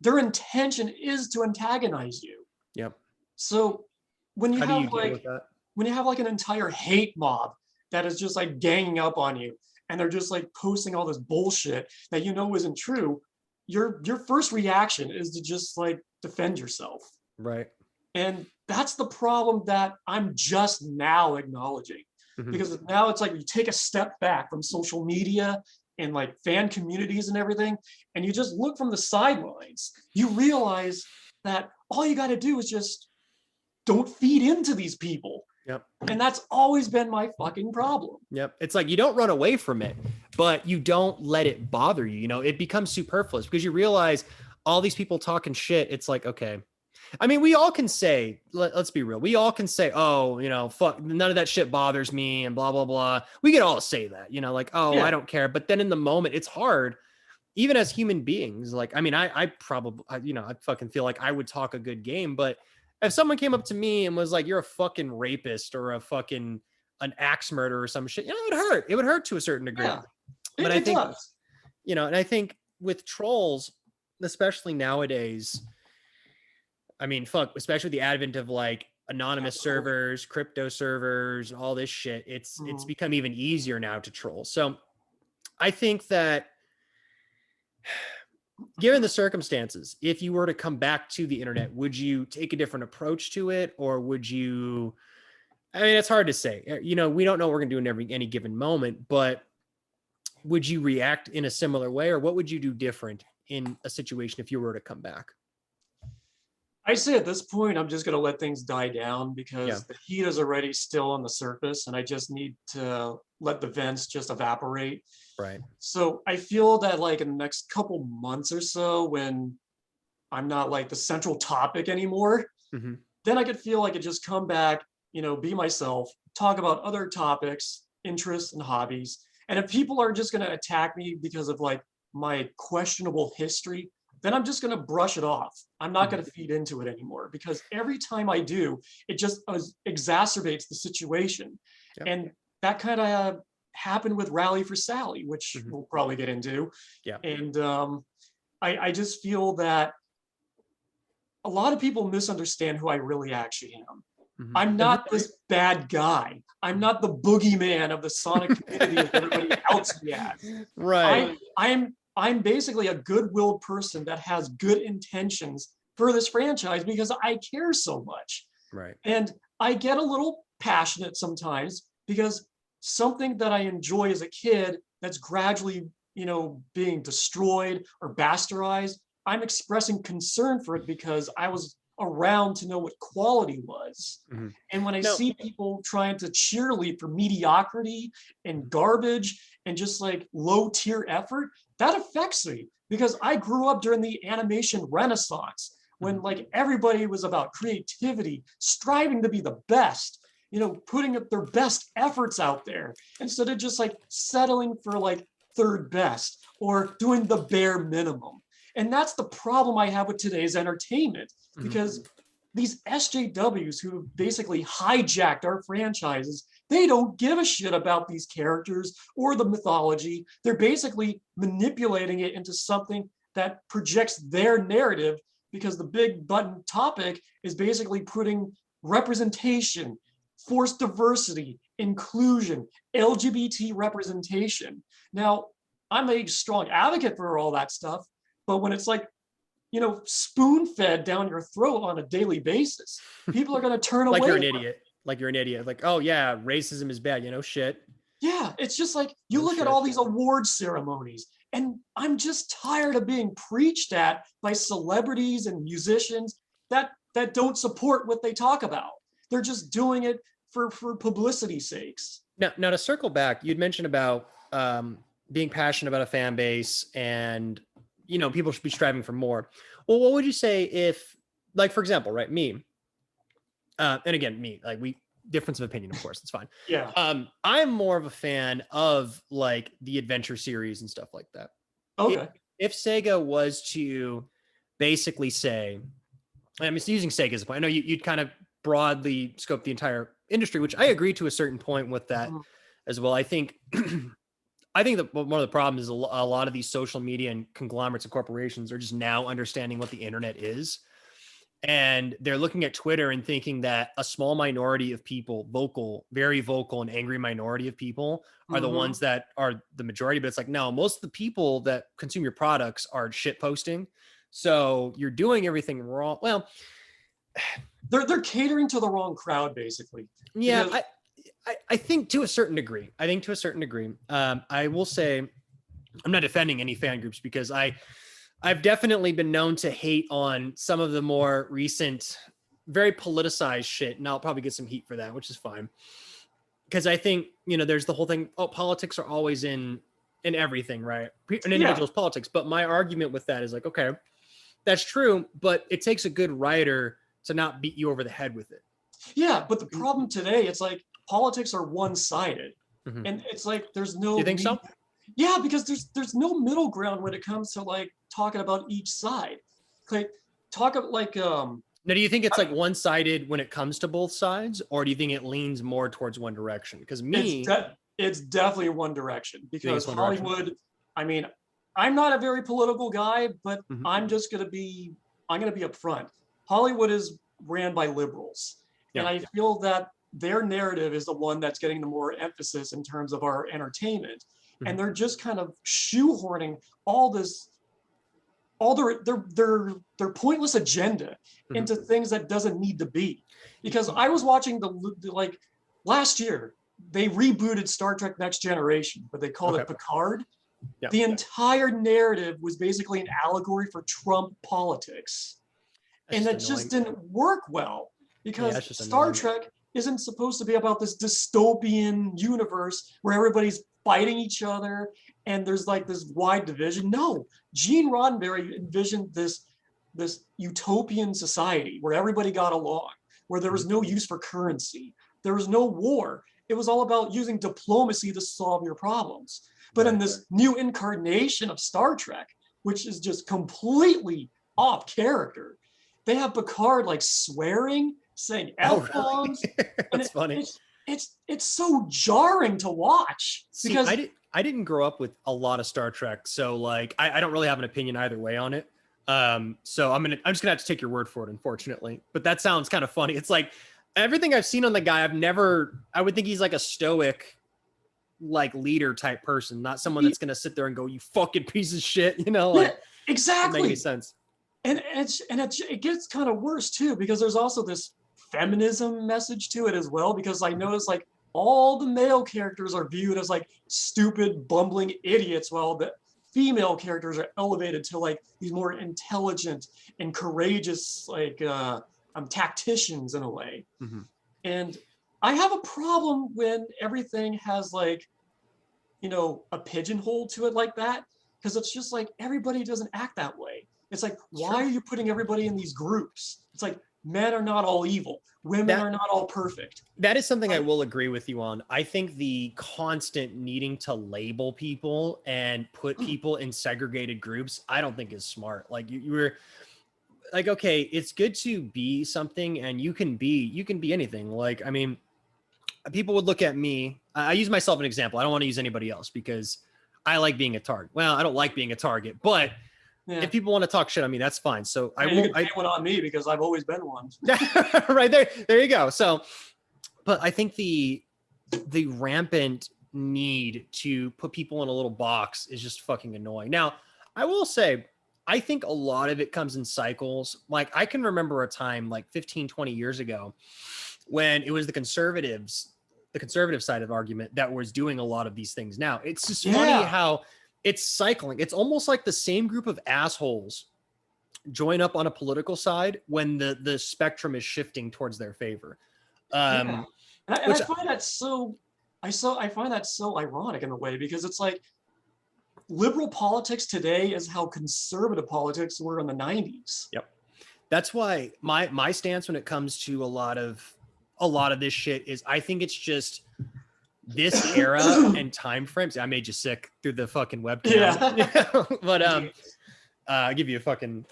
their intention is to antagonize you. Yep. So when you How have like an entire hate mob that is just like ganging up on you, and they're just like posting all this bullshit that isn't true, your first reaction is to just like defend yourself. Right. And that's the problem that I'm just now acknowledging. Because now it's like you take a step back from social media and like fan communities and everything, and you just look from the sidelines, you realize that all you got to do is just don't feed into these people. Yep. And that's always been my fucking problem. Yep. It's like you don't run away from it, but you don't let it bother you. It becomes superfluous because you realize all these people talking shit. It's like, okay. I mean, we all can say, let's be real. We all can say, oh, fuck, none of that shit bothers me and blah, blah, blah. We can all say that, like, oh, yeah. I don't care. But then in the moment, it's hard, even as human beings. Like, I mean, I probably, I fucking feel like I would talk a good game, but if someone came up to me and was like, you're a fucking rapist or an axe murderer or some shit, it would hurt. It would hurt to a certain degree. Yeah, but I think, and I think with trolls, especially nowadays, I mean, especially with the advent of like anonymous servers, crypto servers, and all this shit, it's become even easier now to troll. So I think that given the circumstances, if you were to come back to the internet, would you take a different approach to it? Or would you, I mean, it's hard to say, we don't know what we're going to do in any given moment, but would you react in a similar way, or what would you do different in a situation if you were to come back? I say at this point, I'm just going to let things die down because the heat is already still on the surface, and I just need to let the vents just evaporate. Right. So I feel that like in the next couple months or so, when I'm not like the central topic anymore, then I could feel like I just come back, be myself, talk about other topics, interests, and hobbies. And if people are just going to attack me because of like my questionable history, then I'm just going to brush it off. I'm not going to feed into it anymore, because every time I do, it just exacerbates the situation. Yep. And that kind of happened with Rally for Sally, which we'll probably get into. Yeah. And I just feel that a lot of people misunderstand who I really actually am. I'm not this bad guy. I'm not the boogeyman of the Sonic community as everybody else reacts. Right. I'm basically a good-willed person that has good intentions for this franchise because I care so much. Right. And I get a little passionate sometimes because something that I enjoy as a kid that's gradually, being destroyed or bastardized, I'm expressing concern for it because I was around to know what quality was. And when I see people trying to cheerlead for mediocrity and garbage and just like low tier effort, that affects me because I grew up during the animation renaissance when like everybody was about creativity, striving to be the best, putting up their best efforts out there instead of just like settling for like third best or doing the bare minimum. And that's the problem I have with today's entertainment, because these SJWs who have basically hijacked our franchises, they don't give a shit about these characters or the mythology. They're basically manipulating it into something that projects their narrative, because the big button topic is basically putting representation, forced diversity, inclusion, LGBT representation. Now, I'm a strong advocate for all that stuff, but when it's like, spoon-fed down your throat on a daily basis, people are going to turn away. Like you're an idiot. Like, oh yeah, racism is bad. Shit. Yeah, it's just like you look at all these award ceremonies, and I'm just tired of being preached at by celebrities and musicians that don't support what they talk about. They're just doing it for publicity's sakes. Now to circle back, you'd mentioned about being passionate about a fan base and people should be striving for more. Well, what would you say if, like, for example, right, me, and again, difference of opinion, of course, it's fine. Yeah. I'm more of a fan of like the adventure series and stuff like that. Okay. If Sega was to basically say, I'm just using Sega as a point. I know you'd kind of broadly scope the entire industry, which I agree to a certain point with that as well. I think that one of the problems is a lot of these social media and conglomerates and corporations are just now understanding what the internet is. And they're looking at Twitter and thinking that a small minority of people, very vocal and angry minority of people are the ones that are the majority. But it's like, no, most of the people that consume your products are shit posting. So you're doing everything wrong. Well, they're catering to the wrong crowd, basically. Yeah, because I think to a certain degree. I will say I'm not defending any fan groups because I've definitely been known to hate on some of the more recent, very politicized shit, and I'll probably get some heat for that, which is fine. Because I think, there's the whole thing, politics are always in everything, right? An individual's politics. But my argument with that is like, okay, that's true, but it takes a good writer to not beat you over the head with it. Yeah, but the problem today, it's like politics are one-sided. And it's like there's no... You think so? Yeah, because there's no middle ground when it comes to like talking about each side. Like Now, do you think it's like one-sided when it comes to both sides, or do you think it leans more towards one direction? Because it's definitely one direction. Because Hollywood, I mean, I'm not a very political guy, but I'm gonna be upfront. Hollywood is ran by liberals, and I feel that their narrative is the one that's getting the more emphasis in terms of our entertainment. And they're just kind of shoehorning all their pointless agenda into things that doesn't need to be. Because I was watching like last year, they rebooted Star Trek Next Generation, but they called it Picard. The entire narrative was basically an allegory for Trump politics. And that just didn't work well because Star Trek isn't supposed to be about this dystopian universe where everybody's fighting each other and there's like this wide division. No, Gene Roddenberry envisioned this utopian society where everybody got along, where there was no use for currency, there was no war. It was all about using diplomacy to solve your problems. But in this new incarnation of Star Trek, which is just completely off character, they have Picard like swearing, saying F-bombs. That's funny. It's so jarring to watch because I didn't grow up with a lot of Star Trek, so like I don't really have an opinion either way on it. So I'm just gonna have to take your word for it, unfortunately. But that sounds kind of funny. It's like everything I've seen on the guy, I would think he's like a stoic, like leader type person, not someone that's gonna sit there and go, "You fucking piece of shit," Like, exactly. Doesn't make any sense. And it gets kind of worse too because there's also this feminism message to it as well, because I noticed like all the male characters are viewed as like stupid bumbling idiots while the female characters are elevated to like these more intelligent and courageous like tacticians in a way. And I have a problem when everything has like a pigeonhole to it like that, because it's just like everybody doesn't act that way. It's like, why are you putting everybody in these groups? It's like men are not all evil. Women are not all perfect. That is something I will agree with you on. I think the constant needing to label people and put people in segregated groups, I don't think is smart. Like you were like, okay, it's good to be something and you can be anything. Like, I mean, people would look at me. I use myself as an example. I don't want to use anybody else because I like being a target. Well, I don't like being a target, but if people want to talk shit on me, that's fine. So I won't. I one on me because I've always been one. Right there. There you go. So, but I think the rampant need to put people in a little box is just fucking annoying. Now, I will say, I think a lot of it comes in cycles. Like I can remember a time like 15, 20 years ago when it was the conservative side of the argument that was doing a lot of these things. Now it's just funny how it's cycling. It's almost like the same group of assholes join up on a political side when the spectrum is shifting towards their favor. I find that I find that so ironic in a way, because it's like liberal politics today is how conservative politics were in the 90s. Yep. That's why my stance when it comes to a lot of this shit is I think it's just this era and time frames. I made you sick through the fucking webcam. Yeah. But I'll give you a fucking,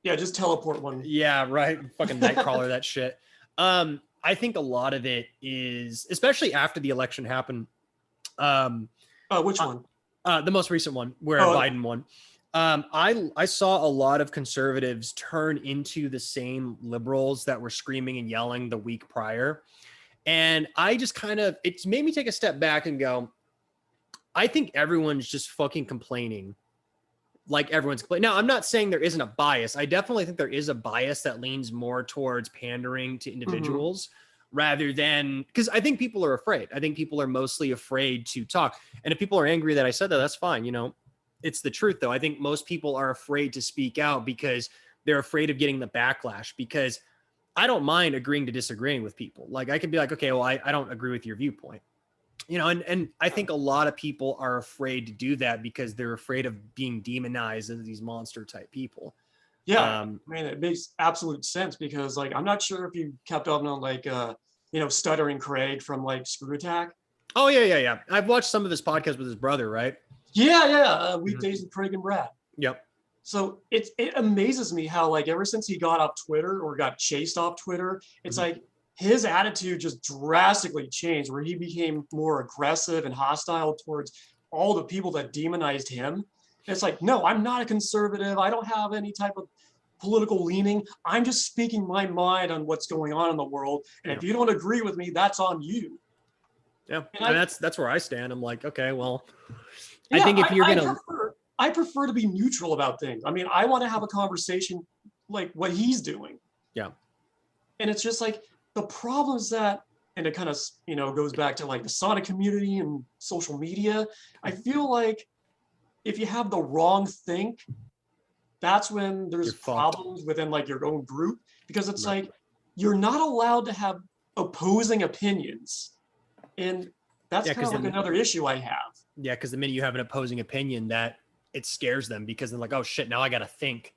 Yeah, just teleport one. Yeah, right. Fucking Nightcrawler, that shit. I think a lot of it is, especially after the election happened. Which one? The most recent one where Biden won. I saw a lot of conservatives turn into the same liberals that were screaming and yelling the week prior. And I just it's made me take a step back and go, I think everyone's just fucking complaining. Like everyone's complaining. Now, I'm not saying there isn't a bias. I definitely think there is a bias that leans more towards pandering to individuals rather than, because I think people are afraid. I think people are mostly afraid to talk. And if people are angry that I said that, that's fine. It's the truth, though. I think most people are afraid to speak out because they're afraid of getting the backlash, because I don't mind agreeing to disagreeing with people. Like I can be like, okay, well, I don't agree with your viewpoint. And I think a lot of people are afraid to do that because they're afraid of being demonized as these monster type people. Yeah, I mean, it makes absolute sense because, like, I'm not sure if you kept up on, like, Stuttering Craig from, like, Screw Attack. Oh, yeah. I've watched some of his podcasts with his brother, right? Yeah. Weekdays with Craig and Brad. Yep. So it amazes me how, like, ever since he got off Twitter or got chased off Twitter, it's like his attitude just drastically changed, where he became more aggressive and hostile towards all the people that demonized him. And it's like, no, I'm not a conservative. I don't have any type of political leaning. I'm just speaking my mind on what's going on in the world. And if you don't agree with me, that's on you. Yeah, and that's where I stand. I'm like, okay, well, I think if you're gonna, I prefer to be neutral about things. I mean, I want to have a conversation like what he's doing. Yeah. And it's just like the problem is that, and it kind of, goes back to like the Sonic community and social media. I feel like if you have the wrong think, that's when there's problems within like your own group, because it's like you're not allowed to have opposing opinions. And that's kind of like another issue I have. Yeah, because the minute you have an opposing opinion, that it scares them because they're like, oh shit, now I got to think.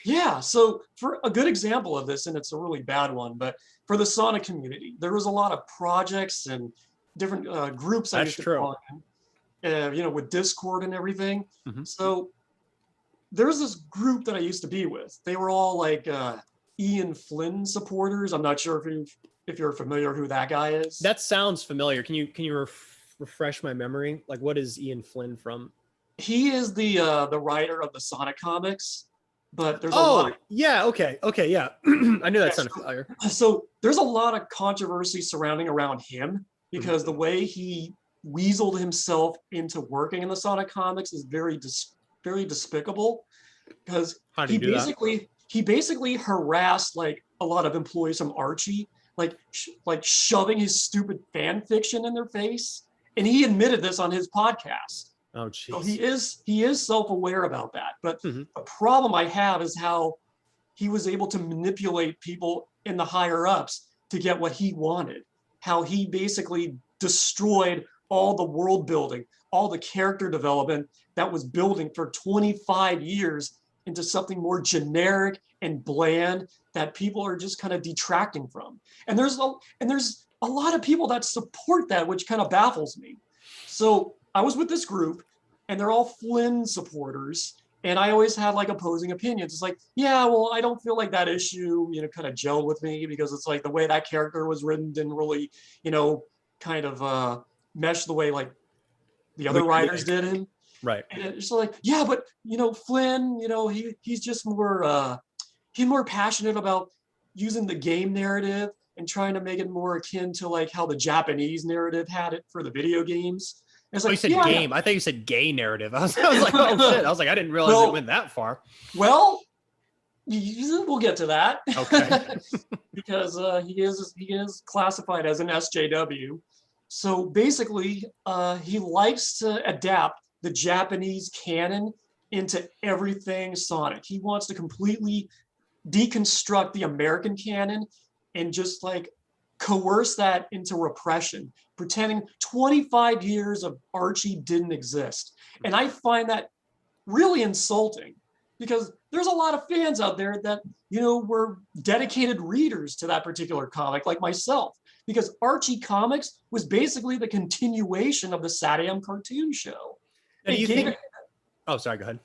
Yeah, so for a good example of this, and it's a really bad one, but for the Sonic community, there was a lot of projects and different groups I used to belong in, with Discord and everything. So there's this group that I used to be with. They were all like Ian Flynn supporters. I'm not sure if you're familiar who that guy is. That sounds familiar. Can you refresh my memory? Like, what is Ian Flynn from? He is the writer of the Sonic comics. But there's a lot. Yeah, okay, yeah. I knew that sounded familiar. So there's a lot of controversy surrounding around him because the way he weaseled himself into working in the Sonic comics is very despicable. Because he basically harassed like a lot of employees from Archie, like shoving his stupid fan fiction in their face, and he admitted this on his podcast. Oh, jeez. So he is self-aware about that. But the problem I have is how he was able to manipulate people in the higher ups to get what he wanted. How he basically destroyed all the world building, all the character development that was building for 25 years into something more generic and bland that people are just kind of detracting from. And there's a lot of people that support that, which kind of baffles me. So I was with this group, and they're all Flynn supporters, and I always had like opposing opinions. It's like, yeah, well, I don't feel like that issue, kind of gelled with me because it's like the way that character was written didn't really, kind of mesh the way like the other writers did him. Right. And it's like, yeah, but Flynn, he's just more passionate about using the game narrative and trying to make it more akin to like how the Japanese narrative had it for the video games. It's like, you said game. I thought you said gay narrative. I was like, oh shit. I was like, I didn't realize it went that far. Well, we'll get to that. Okay. Because he is classified as an SJW. So basically, he likes to adapt the Japanese canon into everything Sonic. He wants to completely deconstruct the American canon and just like coerce that into repression, pretending 25 years of Archie didn't exist. And I find that really insulting because there's a lot of fans out there that, were dedicated readers to that particular comic, like myself, because Archie Comics was basically the continuation of the SatAM cartoon show. Now, do you think... Oh, sorry, go ahead.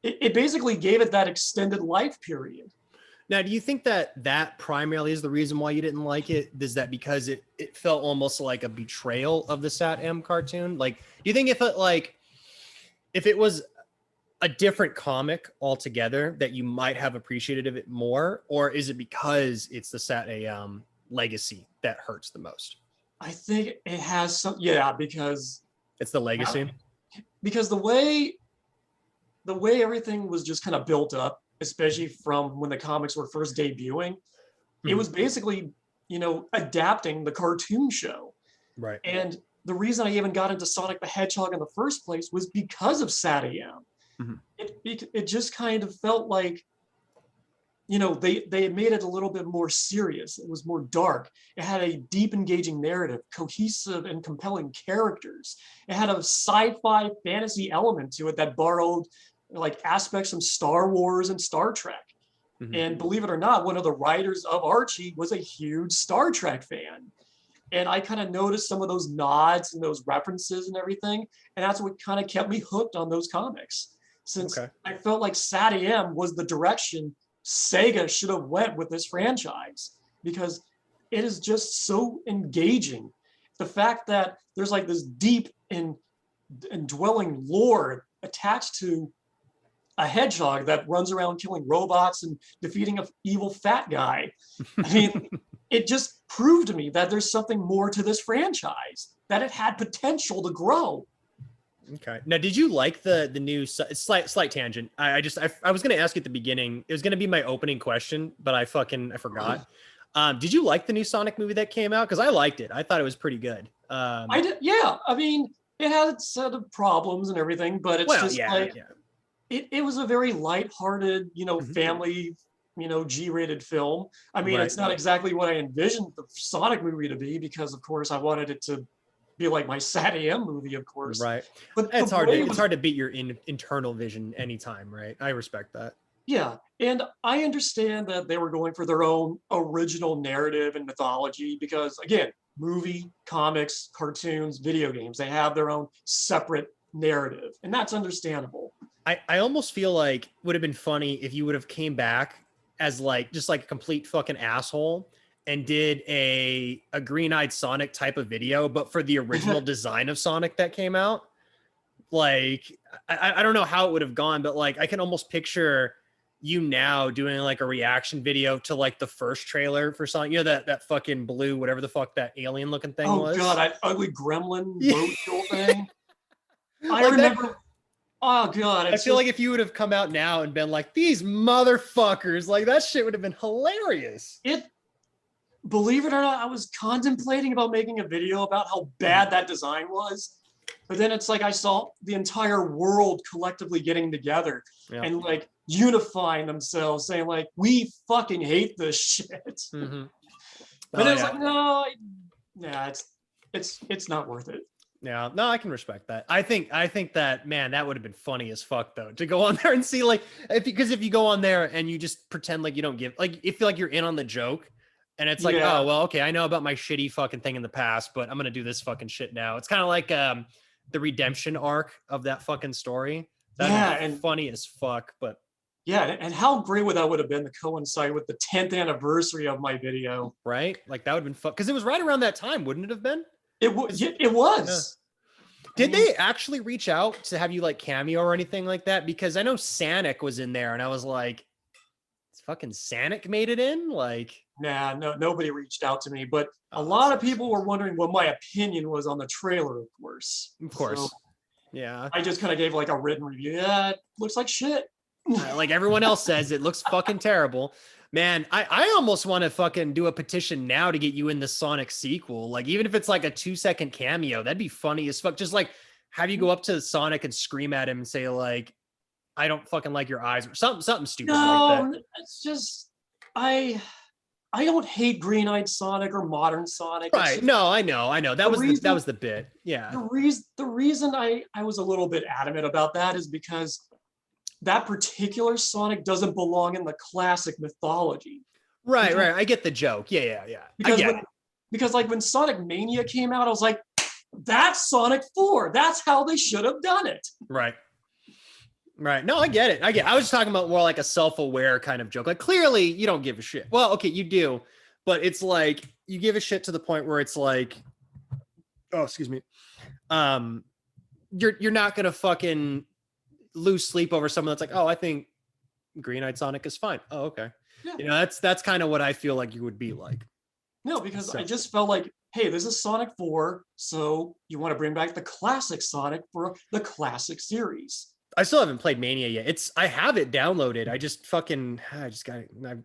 It basically gave it that extended life period. Now, do you think that primarily is the reason why you didn't like it? Is that because it felt almost like a betrayal of the SatAM cartoon? Like, do you think if it was a different comic altogether that you might have appreciated it more, or is it because it's the SatAM legacy that hurts the most? I think it has some, because it's the legacy. Because the way everything was just kind of built up, especially from when the comics were first debuting, it was basically, adapting the cartoon show. Right. And the reason I even got into Sonic the Hedgehog in the first place was because of SatAM. It just kind of felt like, they made it a little bit more serious. It was more dark. It had a deep, engaging narrative, cohesive and compelling characters. It had a sci-fi fantasy element to it that borrowed like aspects from Star Wars and Star Trek. And believe it or not, one of the writers of Archie was a huge Star Trek fan. And I kind of noticed some of those nods and those references and everything. And that's what kind of kept me hooked on those comics. Since I felt like SatAM was the direction Sega should have went with this franchise, because it is just so engaging. The fact that there's like this deep and dwelling lore attached to a hedgehog that runs around killing robots and defeating an evil fat guy. I mean, it just proved to me that there's something more to this franchise, that it had potential to grow. Okay. Now, did you like the new slight tangent? I was going to ask you at the beginning. It was going to be my opening question, but I forgot. Did you like the new Sonic movie that came out? Because I liked it. I thought it was pretty good. I did. Yeah. I mean, it had its set of problems and everything, but it's it was a very lighthearted, family, G-rated film. I mean, it's not exactly what I envisioned the Sonic movie to be, because of course I wanted it to be like my SatAM movie, of course. Right. But it's hard to beat your internal vision anytime, right? I respect that. Yeah. And I understand that they were going for their own original narrative and mythology, because again, movie, comics, cartoons, video games, they have their own separate narrative, and that's understandable. I almost feel like would have been funny if you would have came back as just like a complete fucking asshole and did a green-eyed Sonic type of video, but for the original design of Sonic that came out. Like, I don't know how it would have gone, but like I can almost picture you now doing like a reaction video to like the first trailer for Sonic, that fucking blue, whatever the fuck that alien looking thing was. Oh god, that ugly gremlin roadkill thing. I remember. Oh god, I feel like if you would have come out now and been like, these motherfuckers, like that shit would have been hilarious. Believe it or not, I was contemplating about making a video about how bad that design was. But then it's like I saw the entire world collectively getting together and like unifying themselves, saying like, we fucking hate this shit. But it's like, no, it's not worth it. Yeah, no, I can respect that. I think that, man, that would have been funny as fuck though, to go on there and see like, because if you go on there and you just pretend like you don't give, like, you feel like you're in on the joke. And it's like, oh, well, okay, I know about my shitty fucking thing in the past, but I'm going to do this fucking shit now. It's kind of like the redemption arc of that fucking story. And funny as fuck, but. Yeah, and how great would have been to coincide with the 10th anniversary of my video. Right? Like that would have been fun. Because it was right around that time, wouldn't it have been? It was. Yeah. Did they actually reach out to have you like cameo or anything like that? Because I know Sanic was in there and I was like, fucking Sanic made it in? Like, nah, no, nobody reached out to me, but a lot of people were wondering what my opinion was on the trailer, of course. So, yeah. I just kind of gave like a written review. Yeah, it looks like shit. Like everyone else says, it looks fucking terrible. Man, I almost want to fucking do a petition now to get you in the Sonic sequel. Like, even if it's like a 2-second cameo, that'd be funny as fuck. Just like have you go up to Sonic and scream at him and say like, I don't fucking like your eyes, or something stupid like that. It's just I don't hate green-eyed Sonic or modern Sonic. Right? No, I know. That was the bit. Yeah. The reason I was a little bit adamant about that is because that particular Sonic doesn't belong in the classic mythology. Right. I get the joke. Yeah. Because like when Sonic Mania came out, I was like, that's Sonic 4. That's how they should have done it. Right. No, I get it. I was just talking about more like a self-aware kind of joke. Like clearly you don't give a shit. Well, okay, you do, but it's like you give a shit to the point where it's like, oh, excuse me. You're not gonna fucking lose sleep over someone that's like, oh, I think Green-Eyed Sonic is fine. Oh, okay. Yeah. That's kind of what I feel like you would be like. No, because I just felt like, hey, this is Sonic 4, so you want to bring back the classic Sonic for the classic series. I still haven't played Mania yet. I have it downloaded.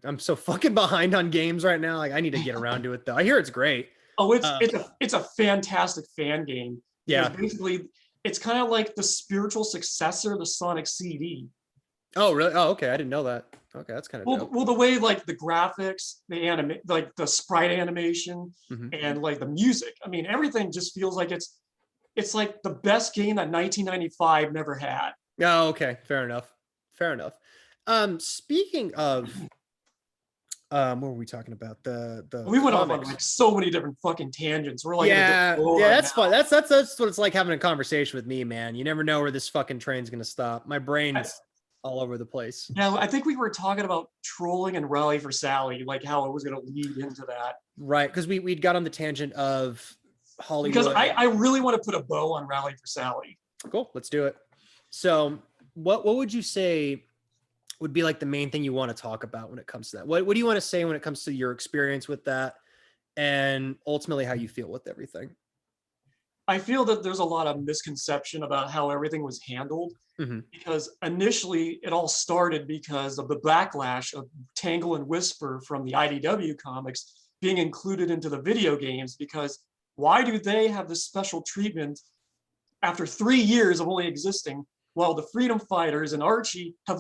I'm so fucking behind on games right now. Like I need to get around to it though. I hear it's great. Oh, it's a fantastic fan game. Yeah. Basically, it's kind of like the spiritual successor of the Sonic CD. Oh, really? Oh, okay. I didn't know that. Okay, that's kind of dope. Well, the way like the graphics, like the sprite animation, and like the music. I mean, everything just feels like it's like the best game that 1995 never had. Oh, okay. Fair enough. Speaking of, what were we talking about? We went off on like so many different fucking tangents. We're like, that's fun. That's what it's like having a conversation with me, man. You never know where this fucking train's gonna stop. My brain's all over the place. Yeah, I think we were talking about trolling and Rally for Sally, like how it was going to lead into that. Right, because we'd got on the tangent of Hollywood. Because I really want to put a bow on Rally for Sally. Cool, let's do it. So what would you say would be like the main thing you want to talk about when it comes to that? What do you want to say when it comes to your experience with that and ultimately how you feel with everything? I feel that there's a lot of misconception about how everything was handled. Because initially it all started because of the backlash of Tangle and Whisper from the IDW comics being included into the video games, because why do they have this special treatment after 3 years of only existing, while the Freedom Fighters and Archie have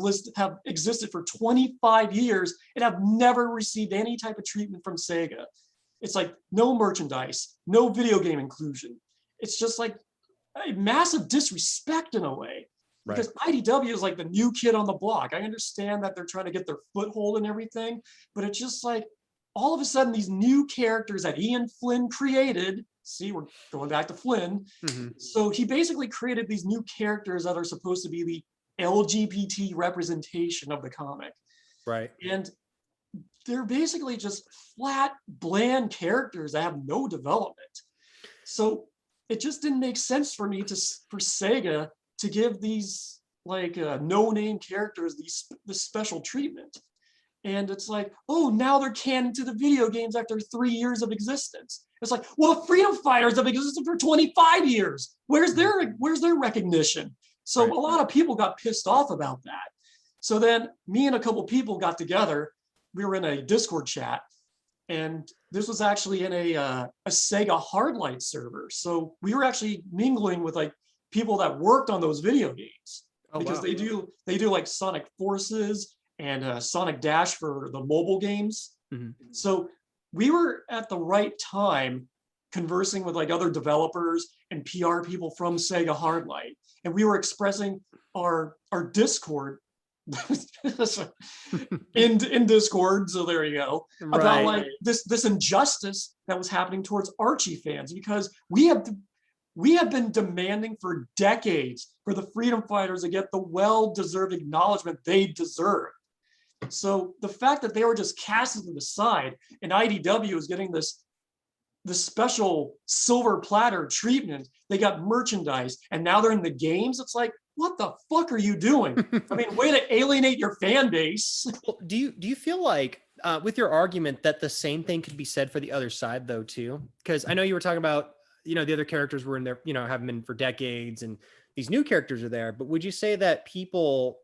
existed for 25 years and have never received any type of treatment from Sega? It's like no merchandise, no video game inclusion. It's just like a massive disrespect in a way. Because IDW is like the new kid on the block. I understand that they're trying to get their foothold and everything, but it's just like all of a sudden these new characters that Ian Flynn created. See, we're going back to Flynn. So he basically created these new characters that are supposed to be the LGBT representation of the comic. Right. And they're basically just flat, bland characters that have no development. So it just didn't make sense for me for Sega to give these like no-name characters this special treatment. And it's like, oh, now they're canon to the video games after 3 years of existence. It's like, well, the Freedom Fighters have existed for 25 years. Where's their recognition? So a lot of people got pissed off about that. So then me and a couple people got together. We were in a Discord chat, and this was actually in a Sega Hardlight server. So we were actually mingling with like people that worked on those video games, because they do like Sonic Forces and Sonic Dash for the mobile games. So we were at the right time conversing with like other developers and PR people from Sega Hardlight, and we were expressing our Discord in Discord. So there you go. About like this injustice that was happening towards Archie fans, because we have been demanding for decades for the Freedom Fighters to get the well-deserved acknowledgement they deserve. So the fact that they were just casted to the side and IDW is getting this special silver platter treatment, they got merchandise, and now they're in the games. It's like, what the fuck are you doing? I mean, way to alienate your fan base. Well, do you feel like with your argument that the same thing could be said for the other side though too? Because I know you were talking about, the other characters were in there, have been for decades, and these new characters are there. But would you say that people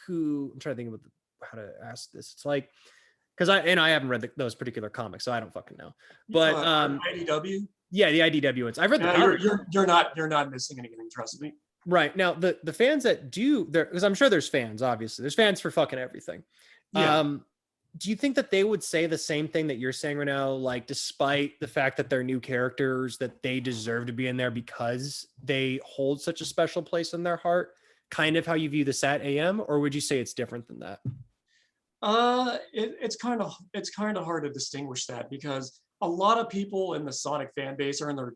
who, I'm trying to think about how to ask this. It's like, because I haven't read those particular comics, so I don't fucking know. But IDW. Yeah, the IDW ones. I've read the. You're not missing anything. Trust me. Right now, the fans that do there, because I'm sure there's fans. Obviously, there's fans for fucking everything. Yeah. Do you think that they would say the same thing that you're saying right now? Like, despite the fact that they're new characters, that they deserve to be in there because they hold such a special place in their heart? kind of how you view the Sat AM, or would you say it's different than that? It's kind of hard to distinguish that, because a lot of people in the Sonic fan base are in their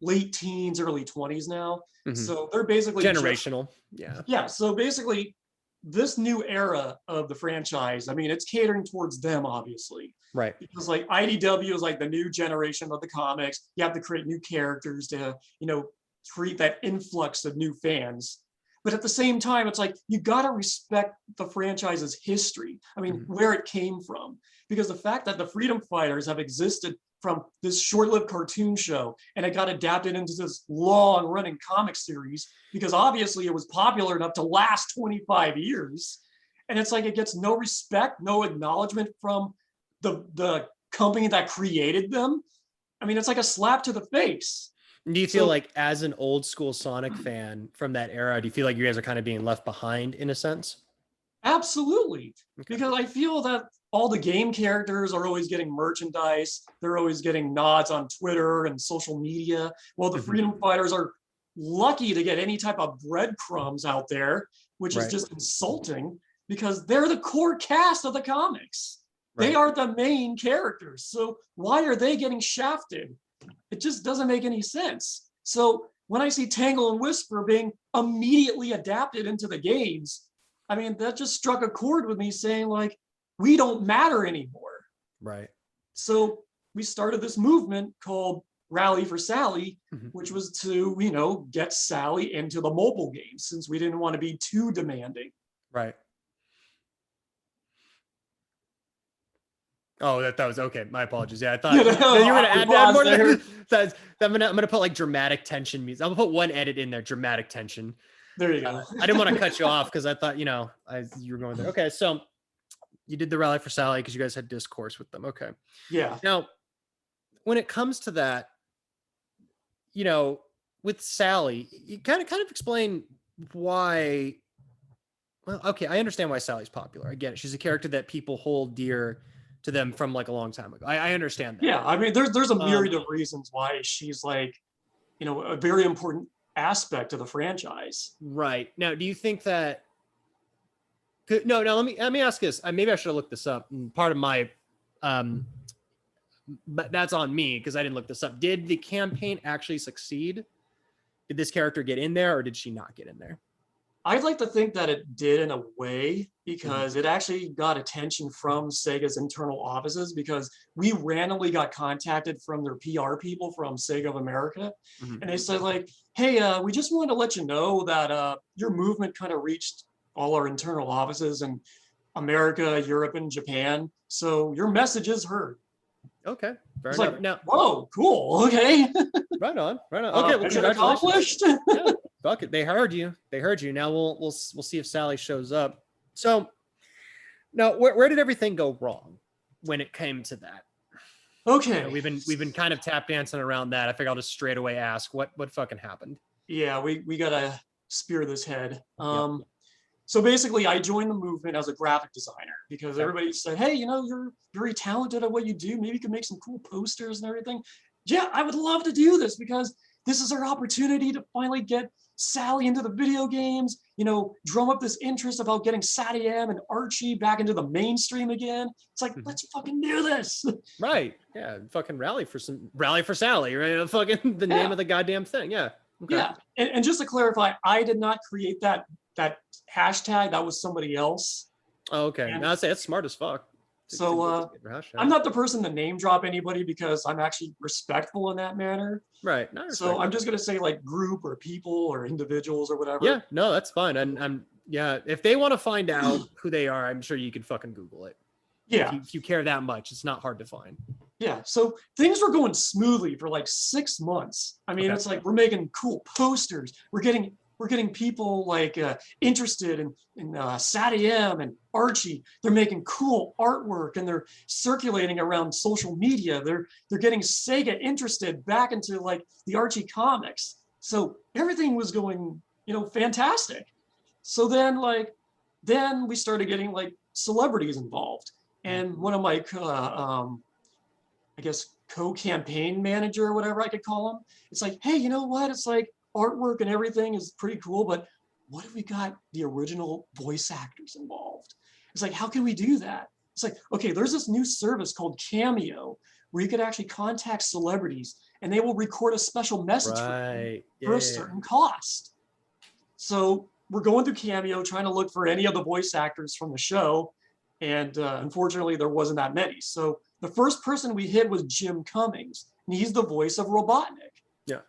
late teens, early 20s now. So they're basically generational. Yeah. So basically, this new era of the franchise, I mean, it's catering towards them, obviously. Right. Because like IDW is like the new generation of the comics. You have to create new characters to, create that influx of new fans. But at the same time, it's like, you got to respect the franchise's history. I mean, where it came from. Because the fact that the Freedom Fighters have existed from this short-lived cartoon show, and it got adapted into this long-running comic series, because obviously it was popular enough to last 25 years. And it's like, it gets no respect, no acknowledgement from the company that created them. I mean, it's like a slap to the face. Do you feel like, as an old school Sonic fan from that era, do you feel like you guys are kind of being left behind in a sense? Absolutely. Okay. Because I feel that all the game characters are always getting merchandise. They're always getting nods on Twitter and social media. Well, the Freedom Fighters are lucky to get any type of breadcrumbs out there, which is just insulting, because they're the core cast of the comics. They are the main characters. So why are they getting shafted? It just doesn't make any sense. So when I see Tangle and Whisper being immediately adapted into the games, I mean, that just struck a chord with me, saying like, we don't matter anymore. Right. So we started this movement called Rally for Sally, which was to, get Sally into the mobile games, since we didn't want to be too demanding. Right. Oh, that was okay. My apologies. Yeah, I thought you were going to add more there. I'm going to put like dramatic tension music. I'm going to put one edit in there, dramatic tension. There you go. I didn't want to cut you off because I thought, you were going there. Okay, so you did the Rally for Sally because you guys had discourse with them. Okay. Yeah. Now, when it comes to that, with Sally, you kind of explain why. Well, okay, I understand why Sally's popular. I get it. She's a character that people hold dear to them from like a long time ago. I understand that. Yeah, I mean, there's a myriad of reasons why she's like, a very important aspect of the franchise. Right. Now, do you think that? No. Let me ask this. Maybe I should have looked this up. And part of my, but that's on me because I didn't look this up. Did the campaign actually succeed? Did this character get in there, or did she not get in there? I'd like to think that it did in a way, because it actually got attention from Sega's internal offices, because we randomly got contacted from their PR people from Sega of America. And they said like, hey, we just wanted to let you know that your movement kind of reached all our internal offices in America, Europe, and Japan. So your message is heard. Okay. Fair enough. Like, now, whoa, cool. Okay. Right on. Okay. Well, congratulations. Accomplished. Yeah. Fuck it. They heard you. Now we'll see if Sally shows up. So now where did everything go wrong when it came to that? Okay. We've been kind of tap dancing around that. I figure I'll just straight away ask what fucking happened. Yeah, we gotta spear this head. So basically I joined the movement as a graphic designer, because everybody said, hey, you're very talented at what you do. Maybe you could make some cool posters and everything. Yeah, I would love to do this, because this is our opportunity to finally get Sally into the video games, drum up this interest about getting Satyam and Archie back into the mainstream again. It's like, let's fucking do this. Right. Yeah. Fucking Rally for Sally, right? Fucking the name of the goddamn thing. Yeah. Okay. Yeah. And just to clarify, I did not create that hashtag. That was somebody else. Oh, okay. And I'd say it's smart as fuck. So I'm not the person to name drop anybody, because I'm actually respectful in that manner. Right. So I'm just going to say like group or people or individuals or whatever. Yeah, no, that's fine. And if they want to find out who they are, I'm sure you can fucking Google it. Yeah. If you care that much, it's not hard to find. Yeah. So things were going smoothly for like 6 months. I mean, It's like, we're making cool posters. We're getting people like interested in Satyam and Archie. They're making cool artwork, and they're circulating around social media. They're getting Sega interested back into like the Archie comics. So everything was going, fantastic. So then we started getting like celebrities involved, and one of my co-campaign manager or whatever I could call him. It's like, hey, you know what? It's like, artwork and everything is pretty cool, but what if we got the original voice actors involved? It's like, how can we do that? It's like, okay, there's this new service called Cameo where you could actually contact celebrities and they will record a special message for a certain cost. So we're going through Cameo, trying to look for any of the voice actors from the show. And unfortunately, there wasn't that many. So the first person we hit was Jim Cummings, and he's the voice of Robotnik. Yeah.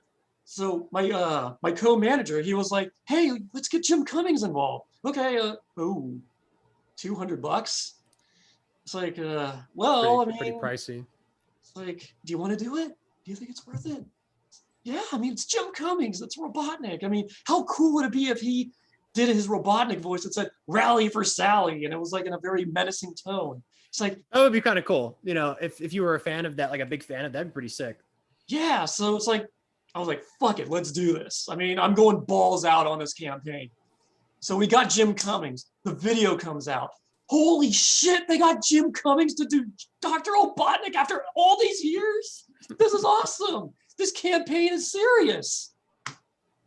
So my co-manager, he was like, hey, let's get Jim Cummings involved. Okay, $200. It's like, well, pretty pricey. It's like, do you want to do it? Do you think it's worth it? Yeah, I mean, it's Jim Cummings, it's Robotnik. I mean, how cool would it be if he did his Robotnik voice that said, rally for Sally, and it was like in a very menacing tone. It's like, that would be kind of cool. You know, if you were a fan of that, like a big fan of that, that'd be pretty sick. Yeah, so it's like, I was like, fuck it, let's do this. I mean, I'm going balls out on this campaign. So we got Jim Cummings. The video comes out. Holy shit, they got Jim Cummings to do Dr. Robotnik after all these years? This is awesome. This campaign is serious.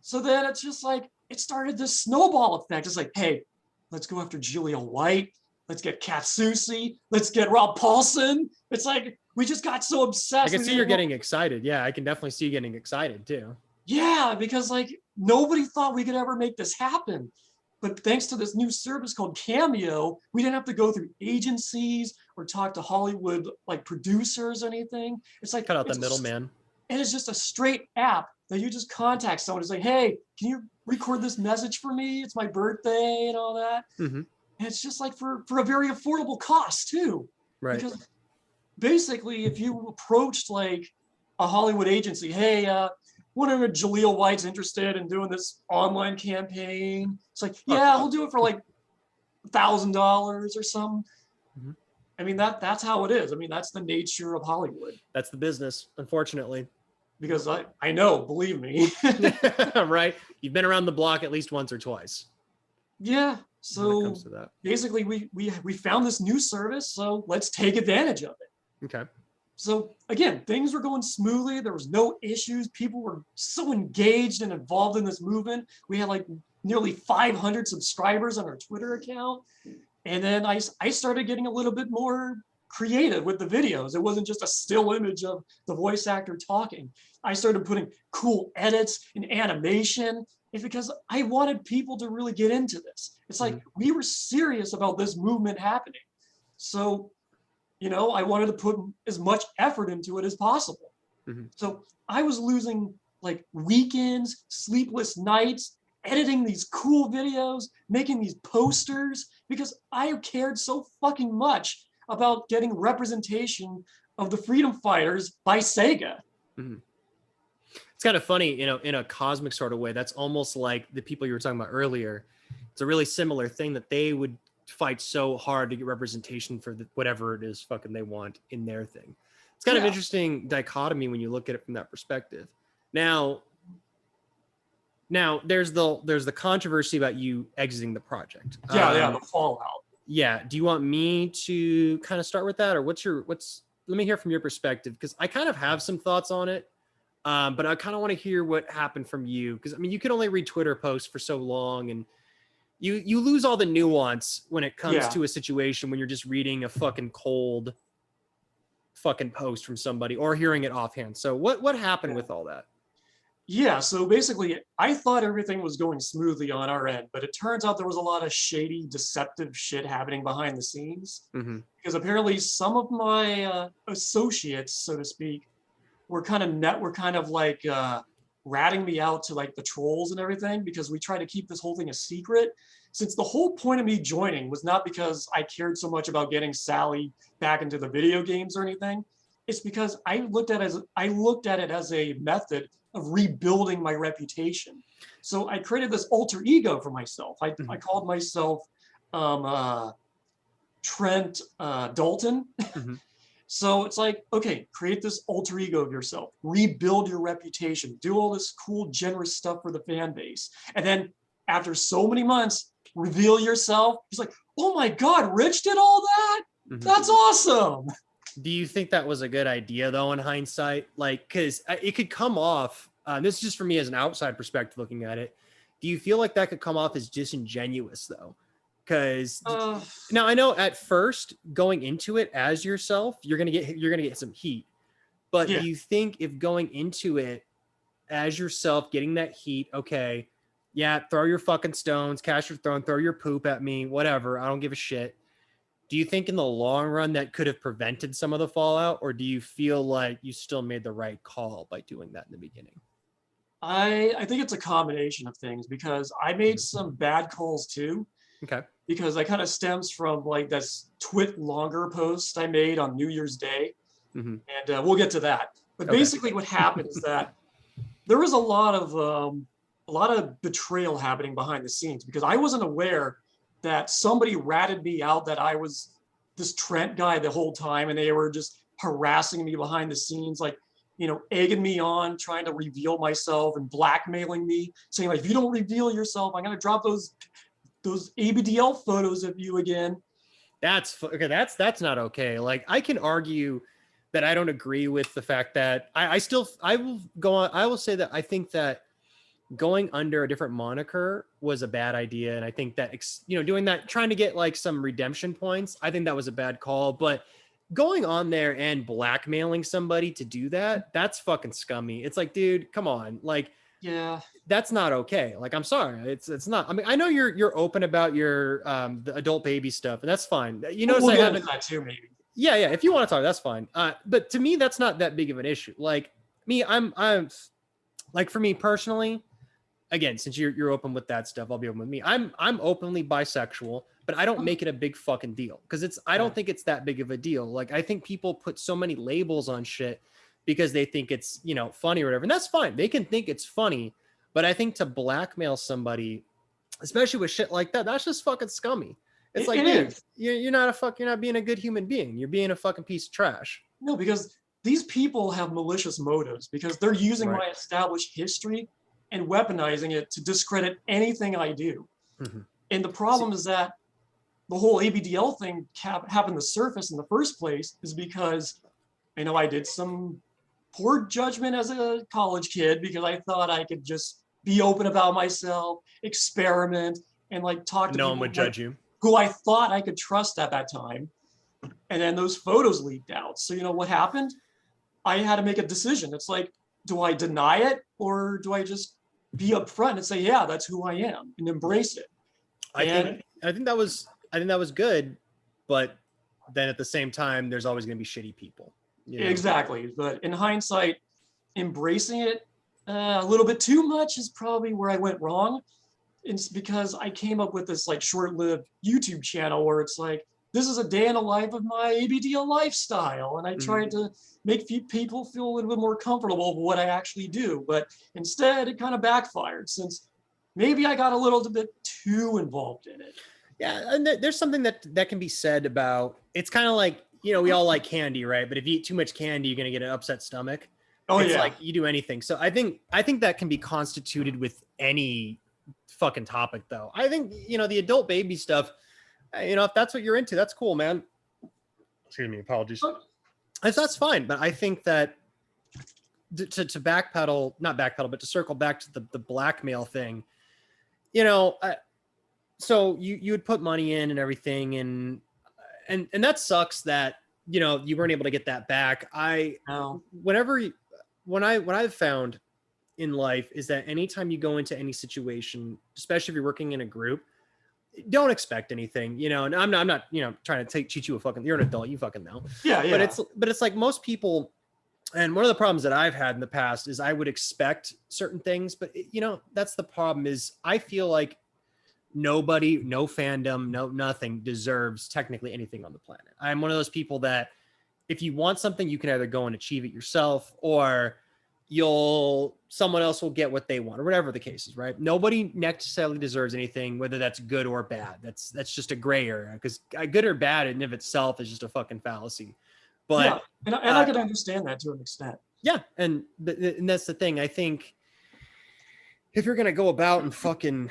So then it's just like, it started this snowball effect. It's like, hey, let's go after Julia White. Let's get Katsusi. Let's get Rob Paulson. It's like, we just got so obsessed. I can see you're getting excited. Yeah, I can definitely see you getting excited too. Yeah, because like nobody thought we could ever make this happen. But thanks to this new service called Cameo, we didn't have to go through agencies or talk to Hollywood like producers or anything. It's like, cut out the middleman. And it's just a straight app that you just contact someone. It's like, hey, can you record this message for me? It's my birthday and all that. Mm-hmm. And it's just like for a very affordable cost too. Right. Because basically, if you approached like a Hollywood agency, hey, wonder if Jaleel White's interested in doing this online campaign. It's like, yeah, we'll do it for like $1,000 or something. Mm-hmm. I mean, that's how it is. I mean, that's the nature of Hollywood. That's the business, unfortunately. Because I know, believe me. Right? You've been around the block at least once or twice. Yeah. So when it comes to that. Basically, we found this new service, so let's take advantage of it. Okay. So again, things were going smoothly. There was no issues. People were so engaged and involved in this movement. We had like nearly 500 subscribers on our Twitter account. And then I started getting a little bit more creative with the videos. It wasn't just a still image of the voice actor talking. I started putting cool edits and animation. It's because I wanted people to really get into this. It's like we were serious about this movement happening. So, you know, I wanted to put as much effort into it as possible. Mm-hmm. So I was losing like weekends, sleepless nights, editing these cool videos, making these posters, because I cared so fucking much about getting representation of the freedom fighters by Sega. Mm-hmm. It's kind of funny, you know, in a cosmic sort of way. That's almost like the people you were talking about earlier. It's a really similar thing that they would fight so hard to get representation for whatever it is fucking they want in their thing. It's kind of interesting dichotomy when you look at it from that perspective. Now there's the controversy about you exiting the project. The fallout. Yeah. Do you want me to kind of start with that, or let me hear from your perspective, because I kind of have some thoughts on it. But I kind of want to hear what happened from you, because I mean, you can only read Twitter posts for so long, and you lose all the nuance when it comes to a situation when you're just reading a fucking cold fucking post from somebody or hearing it offhand. So what happened with all that? Yeah, so basically, I thought everything was going smoothly on our end, but it turns out there was a lot of shady, deceptive shit happening behind the scenes. Mm-hmm. Because apparently some of my associates, so to speak, were kind of like ratting me out to like the trolls and everything, because we try to keep this whole thing a secret. Since the whole point of me joining was not because I cared so much about getting Sally back into the video games or anything. It's because I looked at it as a method of rebuilding my reputation. So I created this alter ego for myself. I called myself Trent Dalton. Mm-hmm. So it's like, okay, create this alter ego of yourself, rebuild your reputation, do all this cool, generous stuff for the fan base. And then after so many months, reveal yourself. He's like, oh my God, Rich did all that? Mm-hmm. That's awesome. Do you think that was a good idea though, in hindsight? Like, cause it could come off, this is just for me as an outside perspective looking at it. Do you feel like that could come off as disingenuous though? Because Uh, now I know at first going into it as yourself, you're gonna get some heat. But yeah. do you think if going into it as yourself, getting that heat, okay, yeah, throw your fucking stones, cast your throne, throw your poop at me, whatever, I don't give a shit. Do you think in the long run that could have prevented some of the fallout, or do you feel like you still made the right call by doing that in the beginning? I think it's a combination of things because I made some bad calls too. Okay. Because that kind of stems from like this twit longer post I made on New Year's Day, and we'll get to that. But basically, what happened is that there was a lot of betrayal happening behind the scenes because I wasn't aware that somebody ratted me out that I was this Trent guy the whole time, and they were just harassing me behind the scenes, like egging me on, trying to reveal myself and blackmailing me, saying like, if you don't reveal yourself, I'm gonna drop those ABDL photos of you again. That's okay. That's not okay. Like I can argue that I don't agree with the fact that I will go on. I will say that I think that going under a different moniker was a bad idea. And I think that, doing that, trying to get like some redemption points, I think that was a bad call, but going on there and blackmailing somebody to do that, that's fucking scummy. It's like, dude, come on. Like, yeah, that's not okay. Like, I'm sorry. It's not. I mean, I know you're open about your the adult baby stuff, and that's fine. we'll get into that too, maybe. Yeah. If you want to talk, that's fine. But to me, that's not that big of an issue. Like me, I'm like, for me personally, again, since you're open with that stuff, I'll be open with me. I'm openly bisexual, but I don't make it a big fucking deal because I don't think it's that big of a deal. Like I think people put so many labels on shit because they think it's, funny or whatever. And that's fine. They can think it's funny. But I think to blackmail somebody, especially with shit like that, that's just fucking scummy. It's like, dude, you're not being a good human being. You're being a fucking piece of trash. No, because these people have malicious motives because they're using my established history and weaponizing it to discredit anything I do. And the problem is that the whole ABDL thing happened to surface in the first place is because I did some poor judgment as a college kid because I thought I could just be open about myself, experiment, and like talk to no people one would judge you, who I thought I could trust at that time. And then those photos leaked out. So what happened? I had to make a decision. It's like, do I deny it or do I just be upfront and say, yeah, that's who I am and embrace it? I think that was good, but then at the same time, there's always going to be shitty people. Exactly. But in hindsight, embracing it a little bit too much is probably where I went wrong. It's because I came up with this like short-lived YouTube channel where it's like, this is a day in the life of my ABDL lifestyle. And I tried to make people feel a little bit more comfortable with what I actually do. But instead, it kind of backfired since maybe I got a little bit too involved in it. Yeah, and there's something that can be said about, it's kind of like, we all like candy, right? But if you eat too much candy, you're going to get an upset stomach. Oh, it's like you do anything. So I think that can be constituted with any fucking topic, though. I think, the adult baby stuff, if that's what you're into, that's cool, man. Excuse me, apologies. That's fine. But I think that to backpedal, not backpedal, but to circle back to the blackmail thing, so you would put money in and everything, and that sucks that you weren't able to get that back. When I've found in life is that anytime you go into any situation, especially if you're working in a group, don't expect anything, and I'm not trying to cheat you a fucking, you're an adult, you fucking know. Yeah. But it's like most people, and one of the problems that I've had in the past is I would expect certain things, but that's the problem is I feel like nobody, no fandom, no nothing deserves technically anything on the planet. I'm one of those people that if you want something, you can either go and achieve it yourself or someone else will get what they want or whatever the case is, right? Nobody necessarily deserves anything, whether that's good or bad. That's just a gray area because good or bad in and of itself is just a fucking fallacy. But and I can understand that to an extent. Yeah, and that's the thing. I think if you're gonna go about and fucking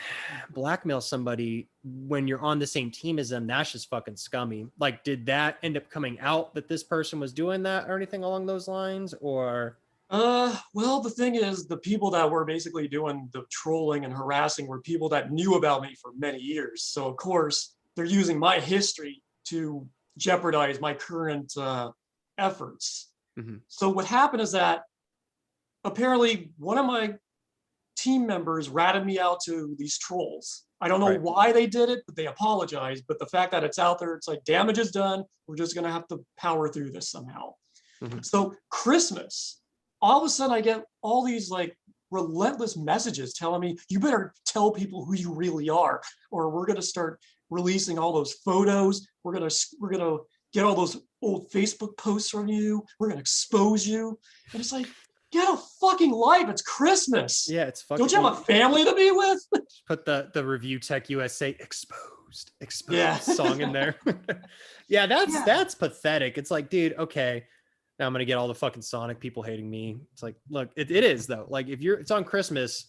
blackmail somebody when you're on the same team as them, that's just fucking scummy. Like, did that end up coming out that this person was doing that or anything along those lines, or? Well, the thing is, the people that were basically doing the trolling and harassing were people that knew about me for many years. So of course, they're using my history to jeopardize my current efforts. Mm-hmm. So what happened is that apparently one of my team members ratted me out to these trolls. I don't know Right. why they did it, but they apologized. But the fact that it's out there, it's like damage is done. We're just gonna have to power through this somehow. Mm-hmm. So Christmas, all of a sudden I get all these like relentless messages telling me, you better tell people who you really are, or we're gonna start releasing all those photos. We're gonna get all those old Facebook posts from you. We're gonna expose you. And it's like, get a fucking life. It's Christmas. Yeah, it's fucking. Don't you have a family to be with? Put the Review Tech USA exposed Yeah. song in there. Yeah, that's pathetic. It's like, dude, okay, now I'm gonna get all the fucking Sonic people hating me. It's like, look, it is though. Like if it's on Christmas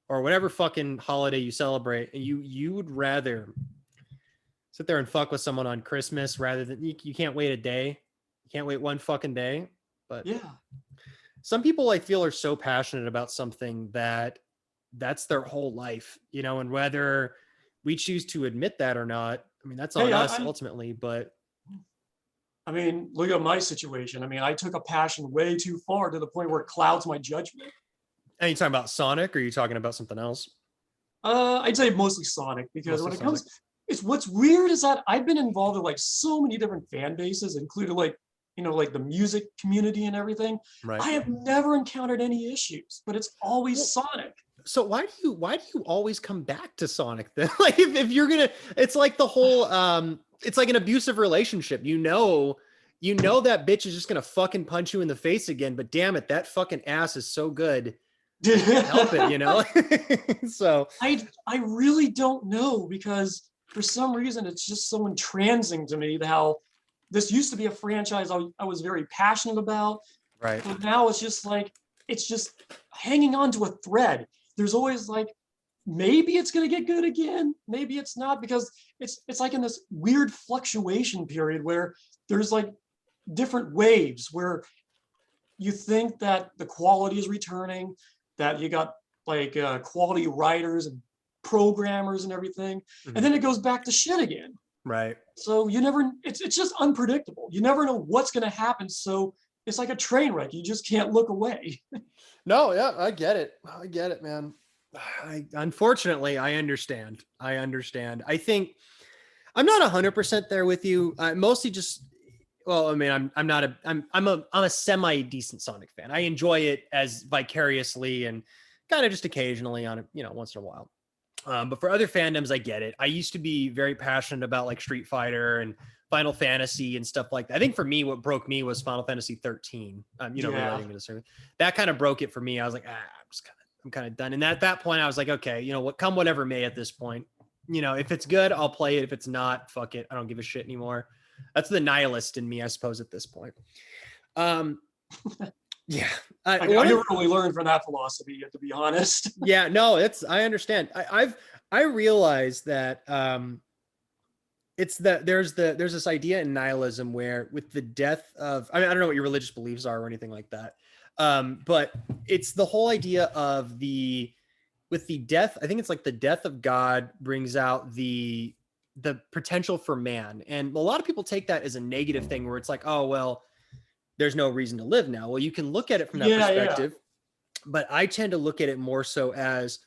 or whatever fucking holiday you celebrate, and you would rather sit there and fuck with someone on Christmas rather than you can't wait a day. You can't wait one fucking day. But yeah. Some people I feel are so passionate about something that that's their whole life, you know, and whether we choose to admit that or not, I mean, that's on us ultimately, but. I mean, look at my situation. I mean, I took a passion way too far to the point where it clouds my judgment. Are you talking about Sonic or are you talking about something else? I'd say mostly Sonic, because when it comes, it's what's weird is that I've been involved in like so many different fan bases, including like, you know, like the music community and everything. Right. I have never encountered any issues, but it's always Sonic. So why do you always come back to Sonic then? Like if you're gonna, it's like the whole it's like an abusive relationship. You know that bitch is just gonna fucking punch you in the face again, but damn it, that fucking ass is so good. You can't help it, you know? So I really don't know, because for some reason it's just so entrancing to me how this used to be a franchise I was very passionate about. Right. But now it's just like, it's just hanging on to a thread. There's always like, maybe it's going to get good again. Maybe it's not, because it's like in this weird fluctuation period where there's like different waves where you think that the quality is returning, that you got like quality writers and programmers and everything. Mm-hmm. And then it goes back to shit again. Right. So you never, it's just unpredictable. You never know what's going to happen. So it's like a train wreck. You just can't look away. No, yeah, I get it, man. Unfortunately, I understand. I think I'm not 100% there with you. Mostly just, well, I mean, I'm a semi decent Sonic fan. I enjoy it as vicariously and kind of just occasionally on it, you know, once in a while. But for other fandoms, I get it. I used to be very passionate about like Street Fighter and Final Fantasy and stuff like that. I think for me, what broke me was Final Fantasy 13. Rewriting it. That kind of broke it for me. I was like, I'm kind of done. And at that point, I was like, okay, you know what, come whatever may at this point. You know, if it's good, I'll play it. If it's not, fuck it. I don't give a shit anymore. That's the nihilist in me, I suppose, at this point. Yeah. I never really learned from that philosophy, to be honest. Yeah, no, I understand. I realize that there's this idea in nihilism where with the death of, I don't know what your religious beliefs are or anything like that. But it's the whole idea of with the death, I think it's like the death of God brings out the potential for man. And a lot of people take that as a negative thing where it's like, oh, well, there's no reason to live now. Well, you can look at it from that perspective, but I tend to look at it more so as,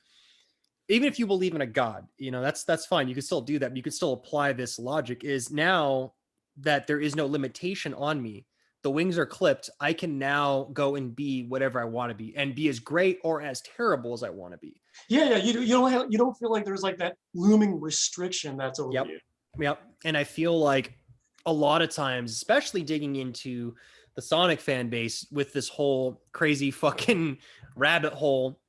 even if you believe in a God, you know, that's fine. You can still do that. You can still apply this logic. Is now that there is no limitation on me, the wings are clipped, I can now go and be whatever I want to be and be as great or as terrible as I want to be. Yeah. You don't feel like there's like that looming restriction that's over you. Yep. And I feel like a lot of times, especially digging into the Sonic fan base with this whole crazy fucking rabbit hole.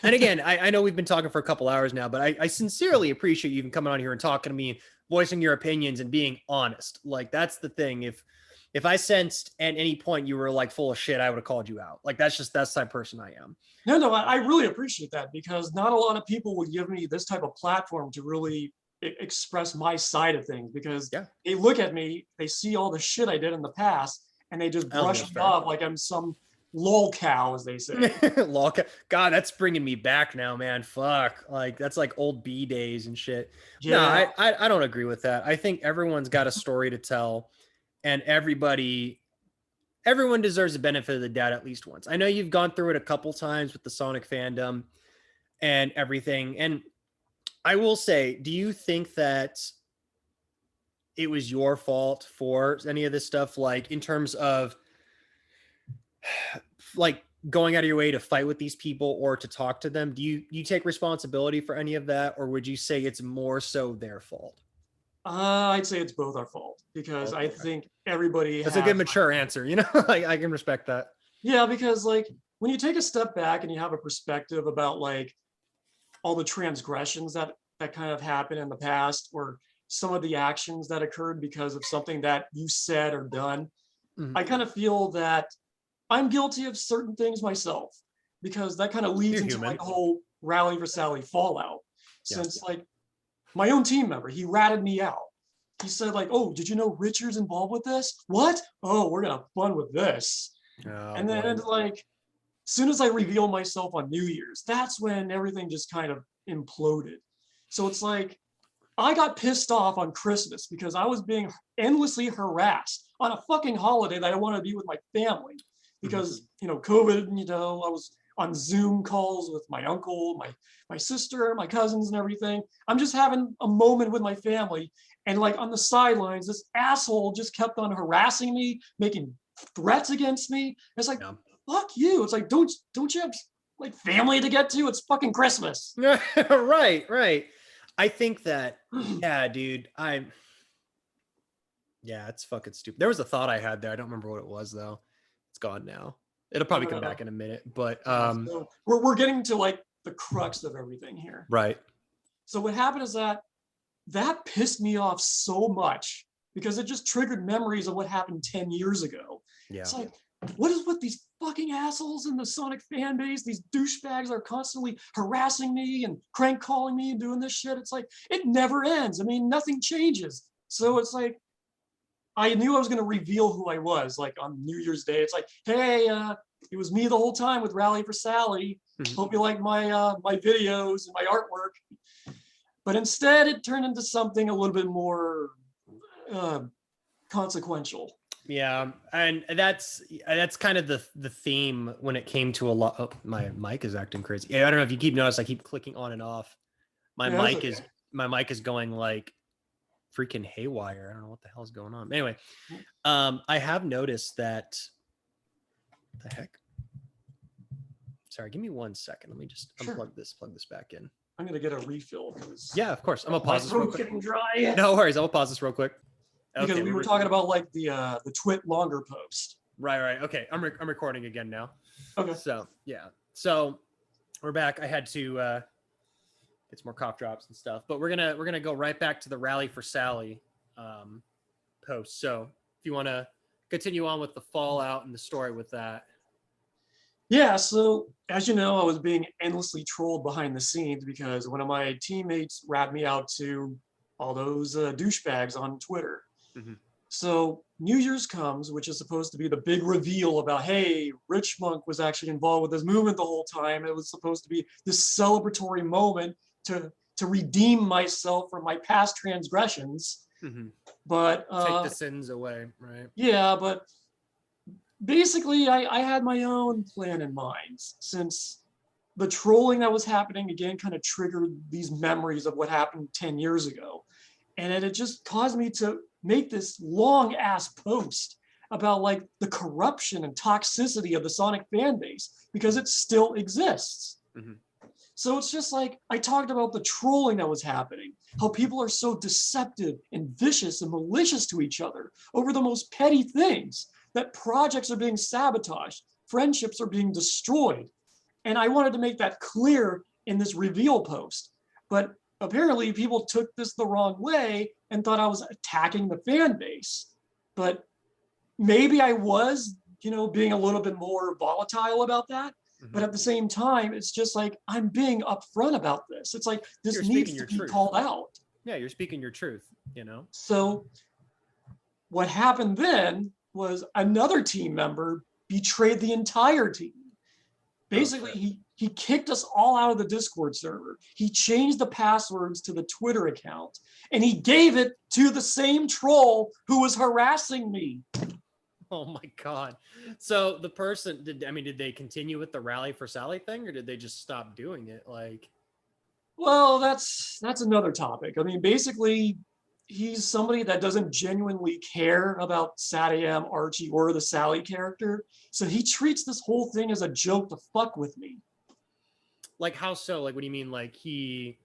And again, I know we've been talking for a couple hours now, but I sincerely appreciate you even coming on here and talking to me, voicing your opinions and being honest. Like, that's the thing. If I sensed at any point you were like full of shit, I would have called you out. Like, that's the type of person I am. No, I really appreciate that, because not a lot of people would give me this type of platform to really express my side of things, because they look at me, they see all the shit I did in the past, and they just brush me off like I'm some lol cow, as they say. Lol cow. God, that's bringing me back now, man. Fuck. Like that's like old B days and shit. Yeah. No, I don't agree with that. I think everyone's got a story to tell, and everyone deserves the benefit of the doubt at least once. I know you've gone through it a couple times with the Sonic fandom and everything. And I will say, do you think that it was your fault for any of this stuff? Like in terms of like going out of your way to fight with these people or to talk to them? Do you take responsibility for any of that? Or would you say it's more so their fault? I'd say it's both our fault because I think everybody That's a good mature answer, you know. Like I can respect that. Yeah, because like when you take a step back and you have a perspective about like all the transgressions that kind of happened in the past, or some of the actions that occurred because of something that you said or done, I kind of feel that I'm guilty of certain things myself, because that kind of leads into like the whole Rally for Sally fallout. Since like my own team member, he ratted me out. He said like, "Oh, did you know Richard's involved with this? What? Oh, we're gonna have fun with this." And then like, as soon as I reveal myself on New Year's, that's when everything just kind of imploded. So it's like, I got pissed off on Christmas because I was being endlessly harassed on a fucking holiday that I wanted to be with my family. Because, you know, COVID, you know, I was on Zoom calls with my uncle, my sister, my cousins and everything. I'm just having a moment with my family. And like on the sidelines, this asshole just kept on harassing me, making threats against me. It's like, fuck you. It's like, don't you have like family to get to? It's fucking Christmas. Right. I think that, yeah, dude, it's fucking stupid. There was a thought I had there. I don't remember what it was though. It's gone now. It'll probably come back in a minute, but so we're getting to like the crux of everything here. Right. So what happened is that pissed me off so much because it just triggered memories of what happened 10 years ago. Yeah. It's like, what is with these fucking assholes in the Sonic fan base? These douchebags are constantly harassing me and crank calling me and doing this shit. It's like, it never ends. I mean, nothing changes. So it's like, I knew I was going to reveal who I was, like on New Year's Day. It's like, hey, it was me the whole time with Rally for Sally. Hope you like my my videos and my artwork. But instead, it turned into something a little bit more consequential. Yeah, and that's kind of the theme when it came to a lot. Oh, my mic is acting crazy. Yeah, I don't know if you keep noticing, I keep clicking on and off. My mic is going like freaking haywire. I don't know what the hell is going on. Anyway, I have noticed that. What the heck? Sorry, give me 1 second. Let me just plug this back in. I'm gonna get a refill. Yeah, of course. I'm gonna pause this real quick. Getting dry. No worries. I'm gonna pause this real quick. Because we were talking about like the twit longer post. Right. Okay, I'm recording again now. Okay. So yeah. So we're back. I had to get some more cough drops and stuff, but we're gonna go right back to the Rally for Sally post. So if you want to continue on with the fallout and the story with that. Yeah, so as you know, I was being endlessly trolled behind the scenes because one of my teammates ratted me out to all those douchebags on Twitter. So New Year's comes, which is supposed to be the big reveal about, hey, Richmunk was actually involved with this movement the whole time. It was supposed to be this celebratory moment to redeem myself from my past transgressions. But take the sins away, right? Yeah, but basically I had my own plan in mind, since the trolling that was happening again kind of triggered these memories of what happened 10 years ago. And it just caused me to make this long ass post about like the corruption and toxicity of the Sonic fan base, because it still exists. So it's just like, I talked about the trolling that was happening, how people are so deceptive and vicious and malicious to each other over the most petty things, that projects are being sabotaged, friendships are being destroyed. And I wanted to make that clear in this reveal post. But apparently people took this the wrong way and thought I was attacking the fan base. But maybe I was, being a little bit more volatile about that. But at the same time, it's just like, I'm being upfront about this. It's like, this needs to be called out. Yeah, you're speaking your truth, So what happened then was another team member betrayed the entire team. Basically, he kicked us all out of the Discord server. He changed the passwords to the Twitter account, and he gave it to the same troll who was harassing me. Oh my God. So the person, did they continue with the Rally for Sally thing, or did they just stop doing it? Like, well, that's another topic. I mean, basically, he's somebody that doesn't genuinely care about Satyam, Archie, or the Sally character. So he treats this whole thing as a joke to fuck with me. Like, how so? Like, what do you mean? Like he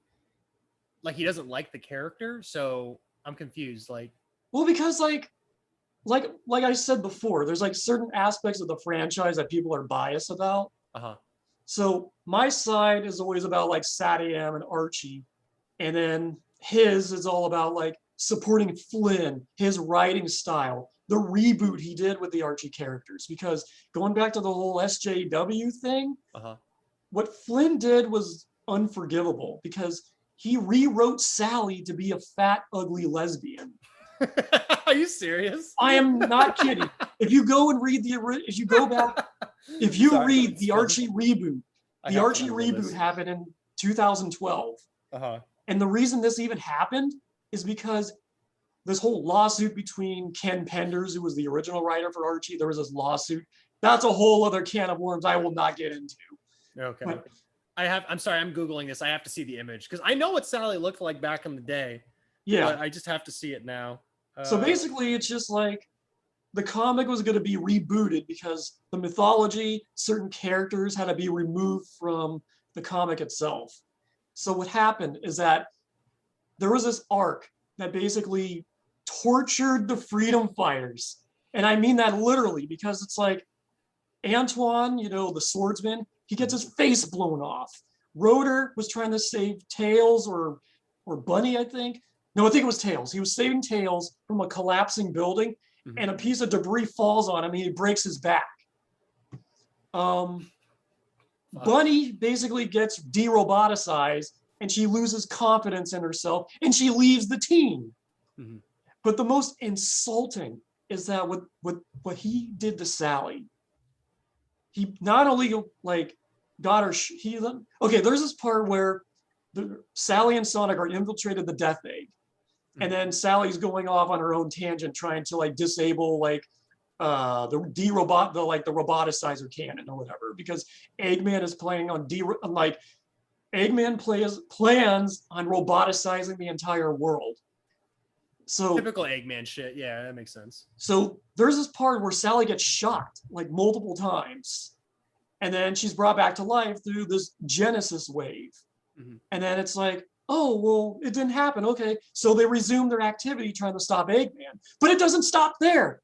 doesn't like the character? So I'm confused. Like, well, because like I said before, there's like certain aspects of the franchise that people are biased about. So my side is always about like Satyam and Archie, and then his is all about like supporting Flynn, his writing style, the reboot he did with the Archie characters. Because going back to the whole SJW thing, what Flynn did was unforgivable because he rewrote Sally to be a fat, ugly lesbian. Are you serious? I am not kidding. If you go and read if you go back, if you read the Archie reboot, the Archie reboot happened in 2012. And the reason this even happened is because this whole lawsuit between Ken Penders, who was the original writer for Archie, there was this lawsuit. That's a whole other can of worms I will not get into. Okay. But, I'm sorry, I'm Googling this. I have to see the image because I know what Sally looked like back in the day. Yeah. But I just have to see it now. So basically, it's just like the comic was going to be rebooted because the mythology, certain characters had to be removed from the comic itself. So what happened is that there was this arc that basically tortured the freedom fighters. And I mean that literally because it's like Antoine, the swordsman, he gets his face blown off. Rotor was trying to save Tails or Bunny, I think. No, I think it was Tails. He was saving Tails from a collapsing building, and a piece of debris falls on him, and he breaks his back. Bunny basically gets de-roboticized, and she loses confidence in herself, and she leaves the team. But the most insulting is that what he did to Sally, he not only like got her. Okay, there's this part where Sally and Sonic are infiltrated the Death Egg. And then Sally's going off on her own tangent, trying to like disable like the roboticizer cannon or whatever, because Eggman is planning on Eggman plans on roboticizing the entire world. So typical Eggman shit. Yeah, that makes sense. So there's this part where Sally gets shot like multiple times, and then she's brought back to life through this Genesis wave. And then it's like, oh, well, it didn't happen. Okay. So they resume their activity trying to stop Eggman. But it doesn't stop there.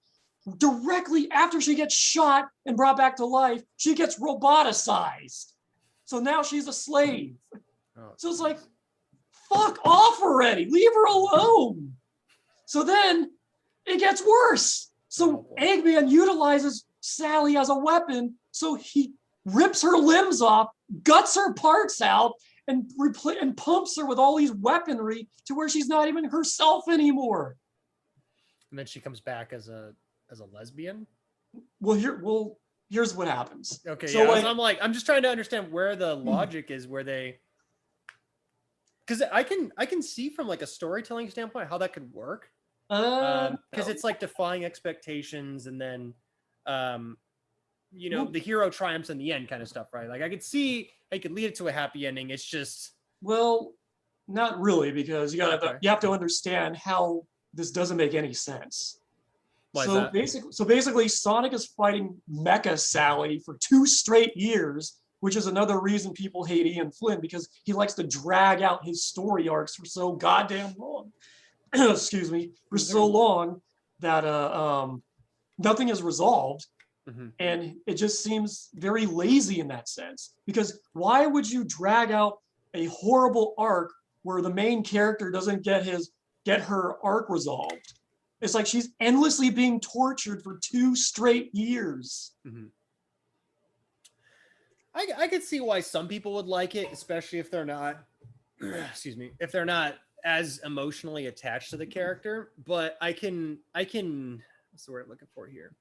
Directly after she gets shot and brought back to life, she gets roboticized. So now she's a slave. So it's like, fuck off already. Leave her alone. So then it gets worse. So Eggman utilizes Sally as a weapon. So he rips her limbs off, guts her parts out, and pumps her with all these weaponry to where she's not even herself anymore. And then she comes back as a lesbian. Well, here's what happens. Okay, so yeah, I'm just trying to understand where the logic is, where they, because I can see from like a storytelling standpoint how that could work. Because it's like defying expectations, and then the hero triumphs in the end kind of stuff, right? Like I could see it could lead it to a happy ending. It's just, well, not really, because you have to understand how this doesn't make any sense. Why so basically Sonic is fighting Mecha Sally for 2 straight years, which is another reason people hate Ian Flynn, because he likes to drag out his story arcs for so goddamn long. Excuse me, for so long that nothing is resolved. And it just seems very lazy in that sense, because why would you drag out a horrible arc where the main character doesn't get her arc resolved? It's like she's endlessly being tortured for 2 straight years. I could see why some people would like it, especially if they're not if they're not as emotionally attached to the character. But I can what's the word I'm looking for here?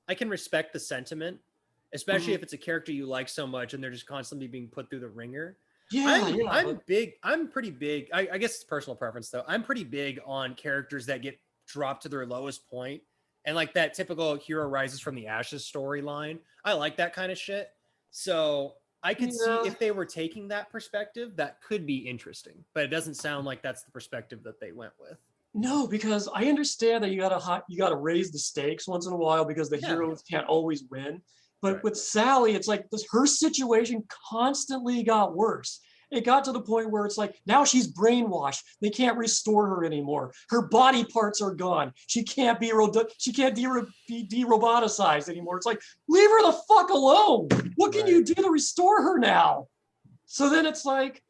I can respect the sentiment, especially if it's a character you like so much and they're just constantly being put through the ringer. I'm big. I'm pretty big. I guess it's personal preference though. I'm pretty big on characters that get dropped to their lowest point, and like that typical hero rises from the ashes storyline. I like that kind of shit. So I could see if they were taking that perspective, that could be interesting. But it doesn't sound like that's the perspective that they went with. No, because I understand that you gotta raise the stakes once in a while because the heroes can't always win. But with Sally, it's like her situation constantly got worse. It got to the point where it's like, now she's brainwashed. They can't restore her anymore. Her body parts are gone. She can't be de-roboticized anymore. It's like, leave her the fuck alone. What can you do to restore her now? So then it's like,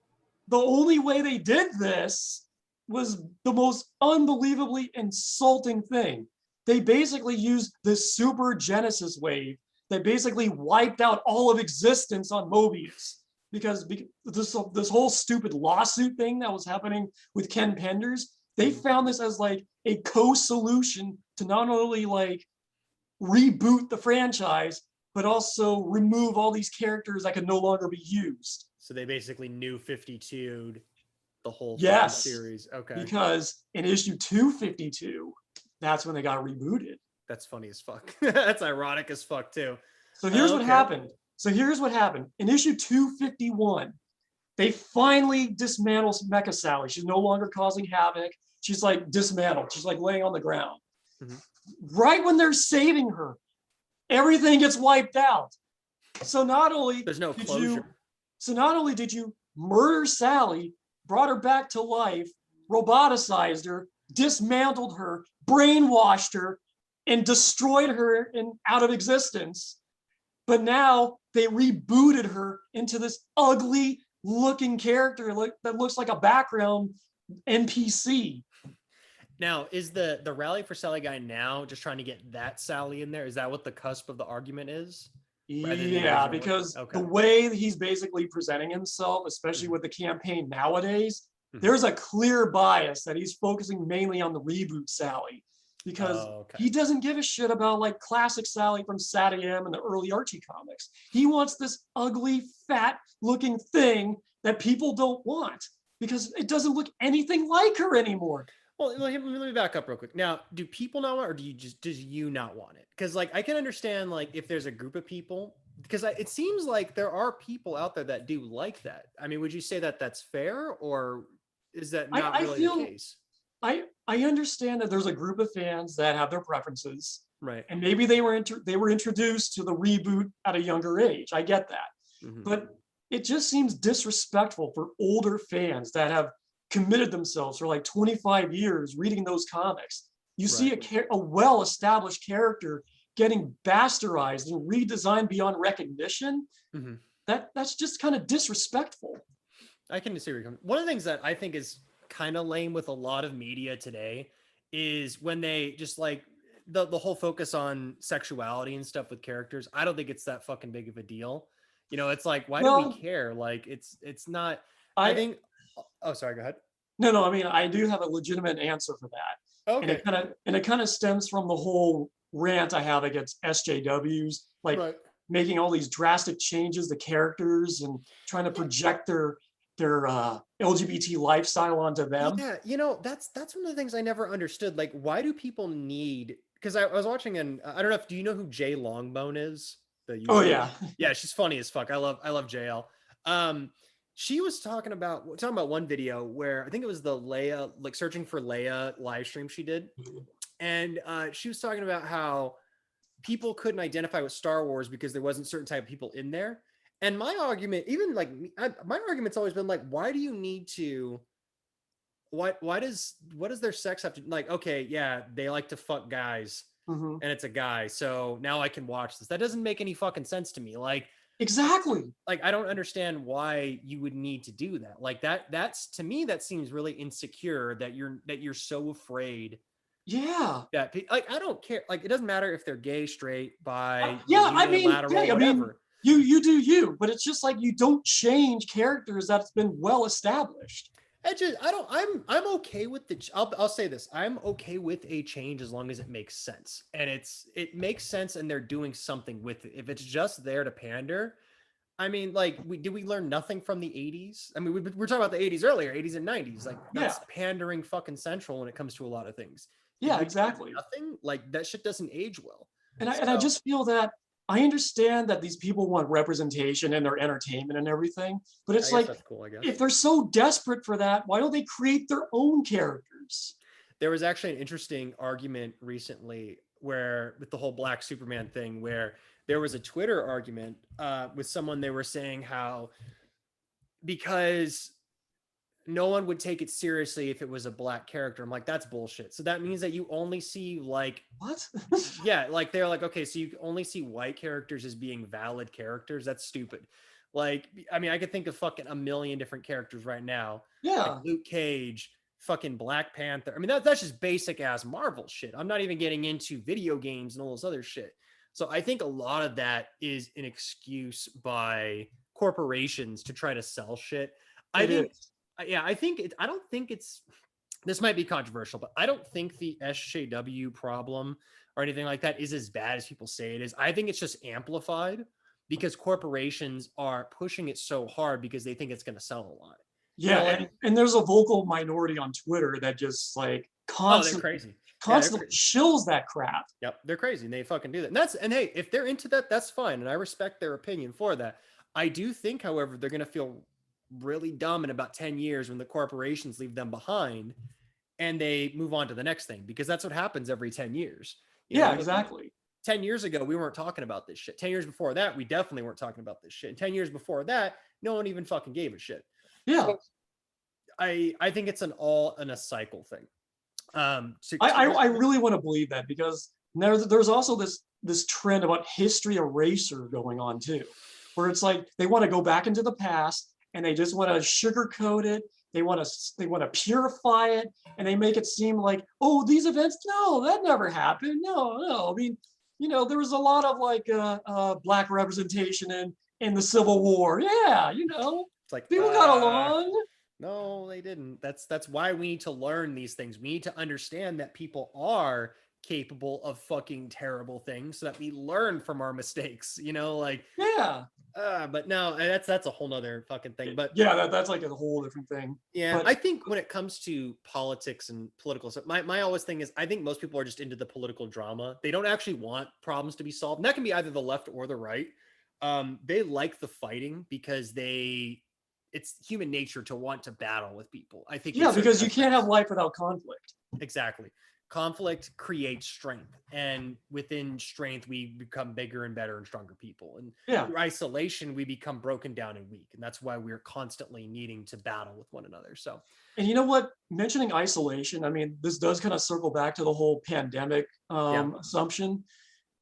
the only way they did this was the most unbelievably insulting thing. They basically used this super Genesis wave that basically wiped out all of existence on Mobius. Because this whole stupid lawsuit thing that was happening with Ken Penders, they found this as like a co-solution to not only like reboot the franchise, but also remove all these characters that could no longer be used. So they basically New 52'd the whole series. Okay. Because in issue 252, that's when they got rebooted. That's funny as fuck. That's ironic as fuck too. So here's what happened. In issue 251, they finally dismantle Mecha Sally. She's no longer causing havoc. She's like dismantled. She's like laying on the ground. Right when they're saving her, everything gets wiped out. So not only there's no closure. Not only did you murder Sally, brought her back to life, roboticized her, dismantled her, brainwashed her, and destroyed her out of existence. But now they rebooted her into this ugly looking character that looks like a background NPC. Now, is the Rally for Sally guy now just trying to get that Sally in there? Is that what the cusp of the argument is? Yeah, because the way he's basically presenting himself, especially with the campaign nowadays, there's a clear bias that he's focusing mainly on the reboot Sally. Because he doesn't give a shit about like classic Sally from Satyam and the early Archie comics. He wants this ugly, fat looking thing that people don't want because it doesn't look anything like her anymore. Well, let me back up real quick. Now, do people not want it, or does you not want it? Because like I can understand like if there's a group of people, because it seems like there are people out there that do like that. I mean, would you say that that's fair, or is that not really the case? I understand that there's a group of fans that have their preferences, right? And maybe they were introduced to the reboot at a younger age. I get that, but it just seems disrespectful for older fans that have committed themselves for like 25 years reading those comics. You see a well-established character getting bastardized and redesigned beyond recognition. That's just kind of disrespectful. I can see where you're coming. One of the things that I think is kind of lame with a lot of media today is when they just like the whole focus on sexuality and stuff with characters. I don't think it's that fucking big of a deal. You know, it's like, why do we care? Like it's not, I think, oh, sorry, go ahead. No, I mean, I do have a legitimate answer for that. Okay. And it kind of stems from the whole rant I have against SJWs, like making all these drastic changes to characters and trying to project their LGBT lifestyle onto them. Yeah, you know, that's one of the things I never understood. Like, why do people need? Because I was watching, and I don't know if do you know who Jay Longbone is? Yeah, she's funny as fuck. I love JL. She was talking about one video where I think it was the Leia, like searching for Leia live stream she did, and she was talking about how people couldn't identify with Star Wars because there wasn't certain type of people in there. And my argument, even like my argument's always been like, why do you need to? What does their sex have to like? Okay, yeah, they like to fuck guys, and it's a guy, so now I can watch this. That doesn't make any fucking sense to me. Like exactly. Like I don't understand why you would need to do that. Like that's to me that seems really insecure that you're so afraid. Yeah. That like I don't care. Like it doesn't matter if they're gay, straight, bi, lateral, whatever. You do you, but it's just like you don't change characters that's been well established. I'm okay with I'll say this. I'm okay with a change as long as it makes sense. And it makes sense and they're doing something with it. If it's just there to pander, I mean, like, did we learn nothing from the 80s? I mean, we were talking about the 80s earlier, 80s and 90s. Like, that's pandering fucking central when it comes to a lot of things. Yeah, exactly. Nothing like that shit doesn't age well. And I just feel that I understand that these people want representation in their entertainment and everything, but it's like, that's cool, I guess. If they're so desperate for that, why don't they create their own characters? There was actually an interesting argument recently where, with the whole Black Superman thing, where there was a Twitter argument with someone. They were saying how, because no one would take it seriously if it was a black character. I'm like, that's bullshit. So that means that you only see like, what? Yeah, like they're like, okay, so you only see white characters as being valid characters. That's stupid. Like, I mean, I could think of fucking a million different characters right now. Yeah. Like Luke Cage, fucking Black Panther. I mean, that's just basic ass Marvel shit. I'm not even getting into video games and all this other shit. So I think a lot of that is an excuse by corporations to try to sell shit. I don't think it's, this might be controversial, but I don't think the SJW problem or anything like that is as bad as people say it is. I think it's just amplified because corporations are pushing it so hard because they think it's going to sell a lot. Yeah, and there's a vocal minority on Twitter that just like constantly shills that crap. Yep, they're crazy and they fucking do that. And hey, if they're into that, that's fine, and I respect their opinion for that. I do think, however, they're going to feel really dumb in about 10 years when the corporations leave them behind and they move on to the next thing, because that's what happens every 10 years. You know, exactly. 10 years ago, we weren't talking about this shit. 10 years before that, we definitely weren't talking about this shit. And 10 years before that, no one even fucking gave a shit. Yeah. So I think it's a cycle thing. I really want to believe that, because there's also this trend about history eraser going on too, where it's like they want to go back into the past and they just want to sugarcoat it. They want to purify it, and they make it seem like, oh, these events, no, that never happened. No. I mean, you know, there was a lot of like black representation in the Civil War. Yeah, you know, it's like people got along. No, they didn't. That's why we need to learn these things. We need to understand that people are capable of fucking terrible things so that we learn from our mistakes, you know, like, yeah. But no, that's a whole nother fucking thing. But yeah, that's like a whole different thing. Yeah, I think when it comes to politics and political stuff, my always thing is, I think most people are just into the political drama. They don't actually want problems to be solved. And that can be either the left or the right. They like the fighting because it's human nature to want to battle with people. I think. Yeah, because you can't have life without conflict. Exactly. Conflict creates strength, and within strength we become bigger and better and stronger people, and through isolation we become broken down and weak, and that's why we're constantly needing to battle with one another. So, and you know what, mentioning isolation, I mean, this does kind of circle back to the whole pandemic assumption.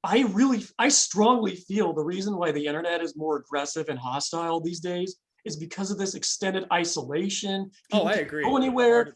I strongly feel the reason why the internet is more aggressive and hostile these days is because of this extended isolation. People I agree. Can't go anywhere.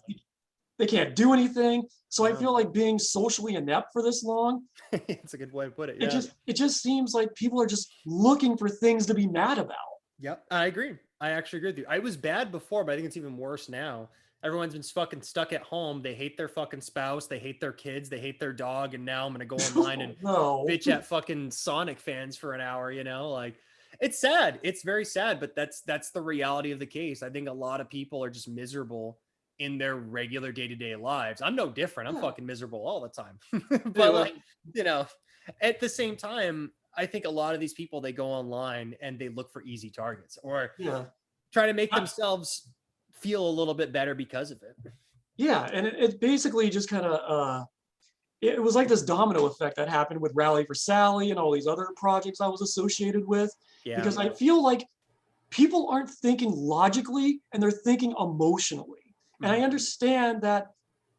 They can't do anything. So I feel like being socially inept for this long. It's a good way to put it. Yeah. It just seems like people are just looking for things to be mad about. Yep, I agree. I actually agree with you. I was bad before, but I think it's even worse now. Everyone's been fucking stuck at home. They hate their fucking spouse. They hate their kids. They hate their dog. And now I'm going to go online and bitch at fucking Sonic fans for an hour, you know? Like, it's sad. It's very sad, but that's the reality of the case. I think a lot of people are just miserable in their regular day-to-day lives. I'm no different. I'm fucking miserable all the time. But like, you know, at the same time, I think a lot of these people, they go online and they look for easy targets or try to make themselves feel a little bit better because of it. Yeah, and it basically just kind of it was like this domino effect that happened with Rally for Sally and all these other projects I was associated with. Yeah. Because I feel like people aren't thinking logically and they're thinking emotionally. And I understand that,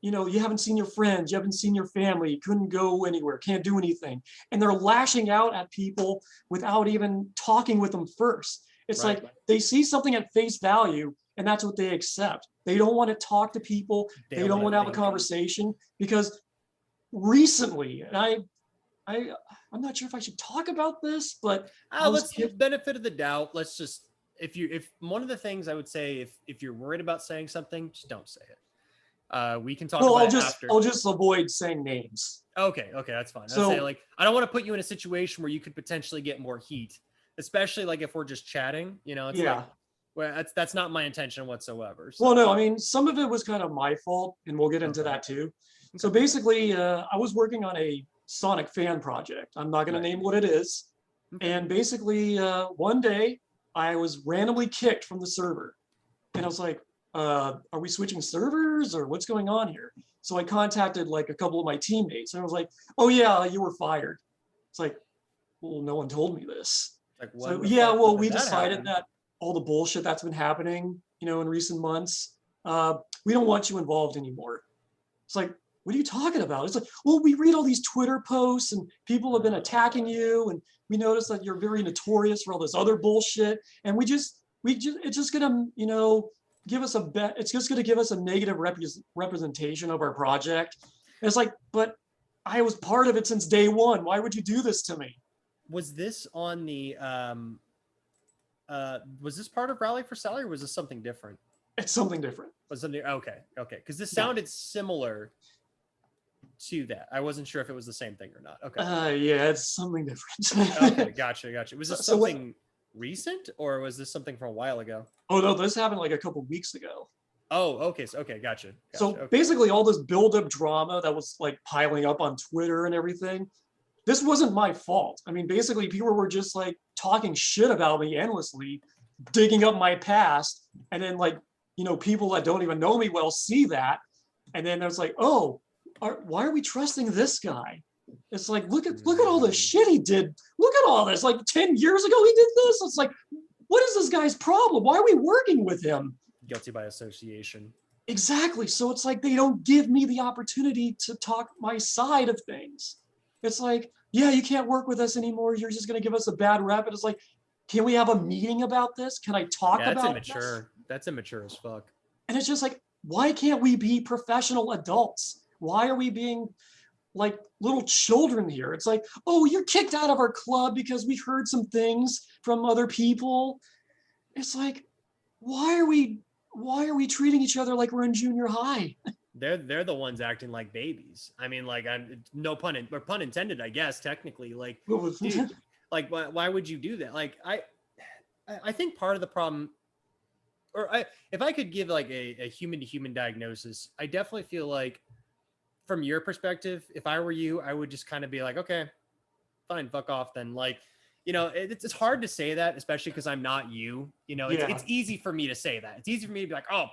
you know, you haven't seen your friends, you haven't seen your family, you couldn't go anywhere, can't do anything. And they're lashing out at people without even talking with them first. It's like they see something at face value and that's what they accept. They don't want to talk to people. They don't want to have a conversation, because recently, and I'm not sure if I should talk about this, but let's give benefit of the doubt. Let's just, if one of the things I would say, if you're worried about saying something, just don't say it. We can talk about it after. I'll just avoid saying names. Okay, that's fine. So, I'd say, like, I don't want to put you in a situation where you could potentially get more heat, especially like if we're just chatting, you know, it's like, well, that's not my intention whatsoever. So. Well, no, I mean, some of it was kind of my fault, and we'll get into that too. So basically, I was working on a Sonic fan project. I'm not going to name what it is. And basically, one day I was randomly kicked from the server, and I was like, are we switching servers or what's going on here? So I contacted like a couple of my teammates, and I was like, oh yeah, you were fired. It's like, well, no one told me this. Like, so yeah, well, we decided that all the bullshit that's been happening, you know, in recent months, we don't want you involved anymore. It's like, what are you talking about? It's like, well, we read all these Twitter posts and people have been attacking you, and we notice that you're very notorious for all this other bullshit, and it's just gonna, you know, give us it's just gonna give us a negative representation of our project. And it's like, but I was part of it since day one. Why would you do this to me? Was this on the was this part of Rally for Sally, or was this something different? It's something different. Was something okay? Because this sounded similar to that. I wasn't sure if it was the same thing or not. Okay. Yeah, it's something different. Okay, gotcha. Was this something recent, or was this something from a while ago? Oh no, this happened like a couple weeks ago. Oh, okay. Gotcha. So basically all this build-up drama that was like piling up on Twitter and everything, this wasn't my fault. I mean, basically people were just like talking shit about me endlessly, digging up my past, and then like, you know, people that don't even know me well see that, and then it's like, oh, why are we trusting this guy? It's like, look at all the shit he did. Look at all this. Like 10 years ago he did this. It's like, what is this guy's problem? Why are we working with him? Guilty by association. Exactly. So it's like they don't give me the opportunity to talk my side of things. It's like, yeah, you can't work with us anymore. You're just going to give us a bad rep. And it's like, can we have a meeting about this? Can I talk about this? That's immature as fuck. And it's just like, why can't we be professional adults? Why are we being like little children here? It's like, oh, you're kicked out of our club because we heard some things from other people. It's like, why are we treating each other like we're in junior high? They're the ones acting like babies. I mean, like, I'm no pun intended, I guess, technically. Like, dude, like, why would you do that? Like, I think part of the problem, if I could give like a human to human diagnosis, I definitely feel like, from your perspective, if I were you, I would just kind of be like, okay, fine, fuck off then. Like, you know, it's hard to say that, especially because I'm not you. You know, it's easy for me to say that. It's easy for me to be like, oh,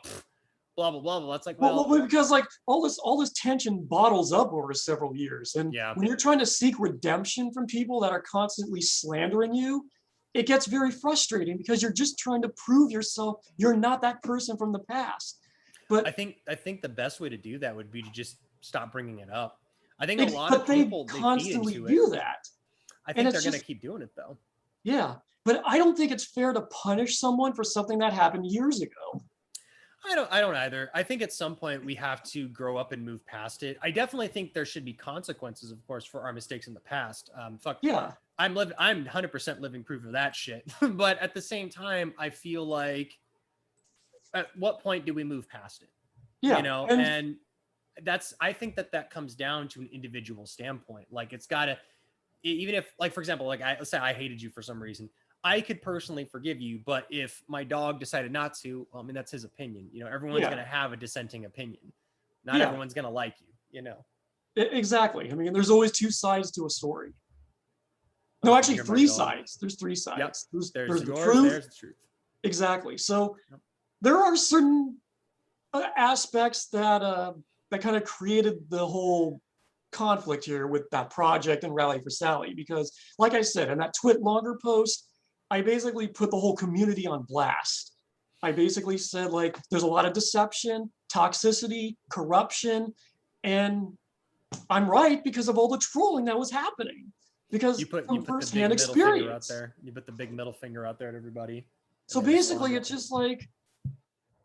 blah blah blah blah. That's like, well, because like all this tension bottles up over several years, and when you're trying to seek redemption from people that are constantly slandering you, it gets very frustrating because you're just trying to prove yourself. You're not that person from the past. But I think the best way to do that would be to just stop bringing it up. I think a lot of people constantly do that. I think they're going to keep doing it though. Yeah, but I don't think it's fair to punish someone for something that happened years ago. I don't either. I think at some point we have to grow up and move past it. I definitely think there should be consequences, of course, for our mistakes in the past. Fuck yeah, I'm 100% living proof of that shit. But at the same time, I feel like, at what point do we move past it? Yeah, you know, and I think that comes down to an individual standpoint. Like, it's got to, even if, like, for example, like, let's say I hated you for some reason, I could personally forgive you, but if my dog decided not to, well, I mean, that's his opinion. You know, everyone's going to have a dissenting opinion. Not everyone's going to like you, you know. Exactly. I mean, there's always two sides to a story. No, actually three sides. There's three sides. Yep. There's the truth. There's the truth. Exactly. So there are certain aspects that kind of created the whole conflict here with that project and Rally for Sally, because like I said, in that TwitLonger post, I basically put the whole community on blast. I basically said, like, there's a lot of deception, toxicity, corruption, and I'm right because of all the trolling that was happening. Because from firsthand experience. You put the big middle finger out there at everybody. So basically, it's just like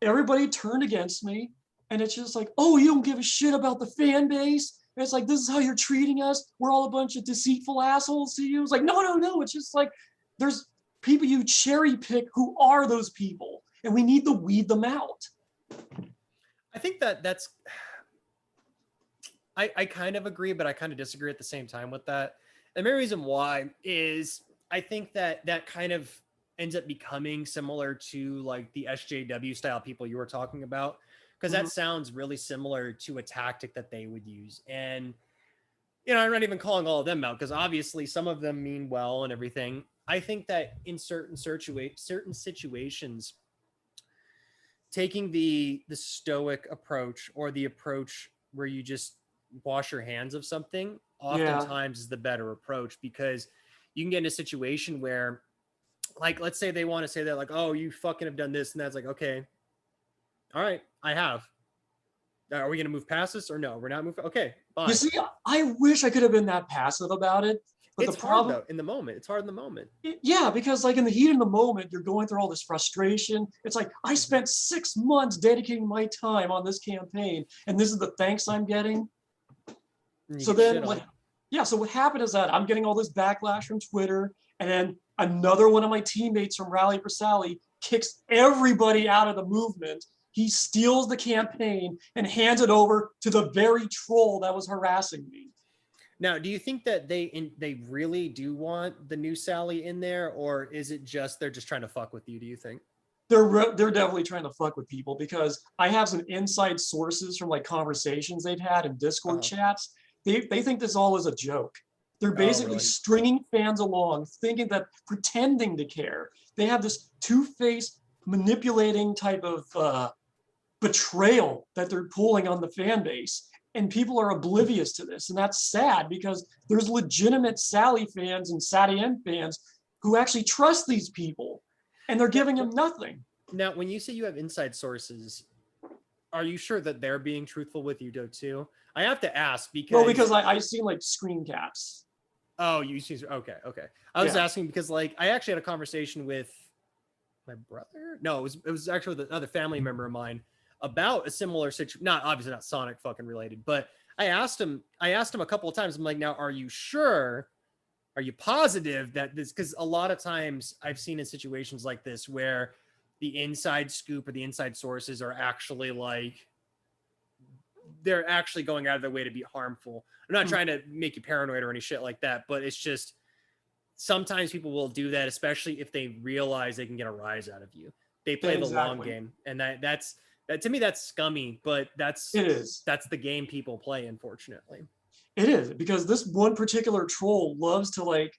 everybody turned against me, and it's just like, oh, you don't give a shit about the fan base. And it's like, this is how you're treating us. We're all a bunch of deceitful assholes to you. It's like, no. It's just like, there's people you cherry pick who are those people, and we need to weed them out. I think that's, I kind of agree, but I kind of disagree at the same time with that. The main reason why is I think that kind of ends up becoming similar to like the SJW style people you were talking about, because that sounds really similar to a tactic that they would use. And, you know, I'm not even calling all of them out because obviously some of them mean well and everything. I think that in certain situations, taking the stoic approach or the approach where you just wash your hands of something oftentimes is the better approach, because you can get in a situation where, like, let's say they want to say that, like, oh, you fucking have done this, and that's like, okay, all right, I have. Are we going to move past this or no? We're not moving. Okay, bye. You see, I wish I could have been that passive about it. But it's hard though in the moment. It's hard in the moment. Yeah, because like in the heat of the moment, you're going through all this frustration. It's like, I spent 6 months dedicating my time on this campaign, and this is the thanks I'm getting. So then, so what happened is that I'm getting all this backlash from Twitter, and then another one of my teammates from Rally for Sally kicks everybody out of the movement. He steals the campaign and hands it over to the very troll that was harassing me. Now, do you think that they really do want the new Sally in there, or is it just they're just trying to fuck with you? Do you think? They're definitely trying to fuck with people, because I have some inside sources from like conversations they've had in Discord chats. They think this all is a joke. They're basically stringing fans along, thinking that, pretending to care. They have this two-faced, manipulating type of betrayal that they're pulling on the fan base. And people are oblivious to this. And that's sad, because there's legitimate Sally fans and Sadian fans who actually trust these people, and they're giving them nothing. Now, when you say you have inside sources, are you sure that they're being truthful with you too? I have to ask because... Well, because I've seen like screen caps. Oh, you see? Okay. I was asking because like I actually had a conversation with my brother. No, it was actually with another family member of mine about a similar situation. Obviously not Sonic fucking related, but I asked him a couple of times. I'm like, now, are you sure? Are you positive that this, because a lot of times I've seen in situations like this where the inside scoop or the inside sources are actually like, they're actually going out of their way to be harmful. I'm not trying to make you paranoid or any shit like that, but it's just sometimes people will do that, especially if they realize they can get a rise out of you. They play the long game, and that's to me, that's scummy, but that's the game people play, unfortunately. It is, because this one particular troll loves to like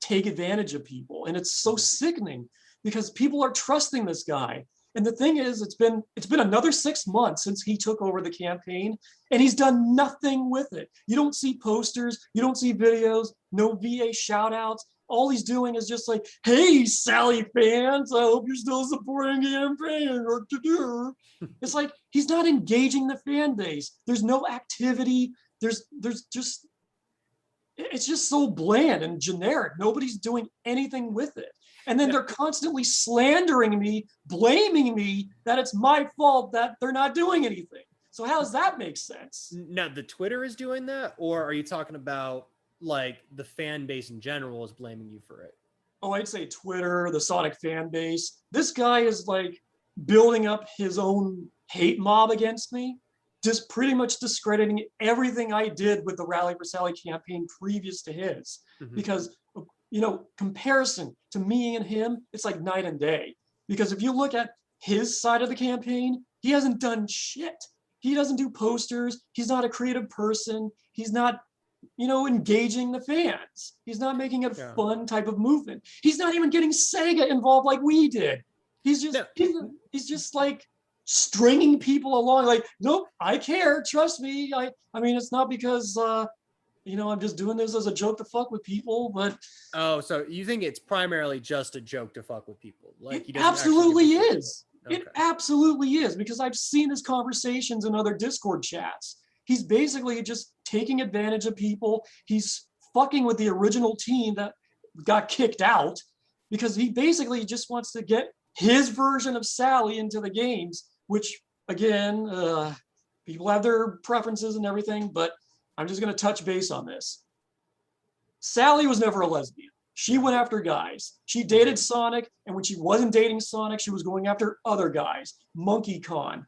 take advantage of people, and it's so sickening because people are trusting this guy. And the thing is, it's been another 6 months since he took over the campaign, and he's done nothing with it. You don't see posters, you don't see videos, no VA shout outs. All he's doing is just like, hey, Sally fans, I hope you're still supporting the campaign. What to do? It's like, he's not engaging the fan base. There's no activity. There's just, it's just so bland and generic. Nobody's doing anything with it. And then they're constantly slandering me, blaming me that it's my fault that they're not doing anything. So how does that make sense? Now, the Twitter is doing that, or are you talking about like the fan base in general is blaming you for it? Oh, I'd say Twitter, the Sonic fan base. This guy is like building up his own hate mob against me, just pretty much discrediting everything I did with the Rally for Sally campaign previous to his. Because, you know, comparison to me and him, it's like night and day. Because if you look at his side of the campaign, he hasn't done shit. He doesn't do posters. He's not a creative person. He's not, you know, engaging the fans. He's not making a fun type of movement. He's not even getting Sega involved like we did. He's just he's just like stringing people along. Like, nope, I care. Trust me. I mean, it's not because you know, I'm just doing this as a joke to fuck with people, but... Oh, so you think it's primarily just a joke to fuck with people? Like, it absolutely is. Okay. It absolutely is, because I've seen his conversations in other Discord chats. He's basically just taking advantage of people. He's fucking with the original team that got kicked out, because he basically just wants to get his version of Sally into the games, which, again, people have their preferences and everything, but I'm just going to touch base on this. Sally was never a lesbian. She went after guys. She dated Sonic, and when she wasn't dating Sonic, she was going after other guys. Monkey Khan,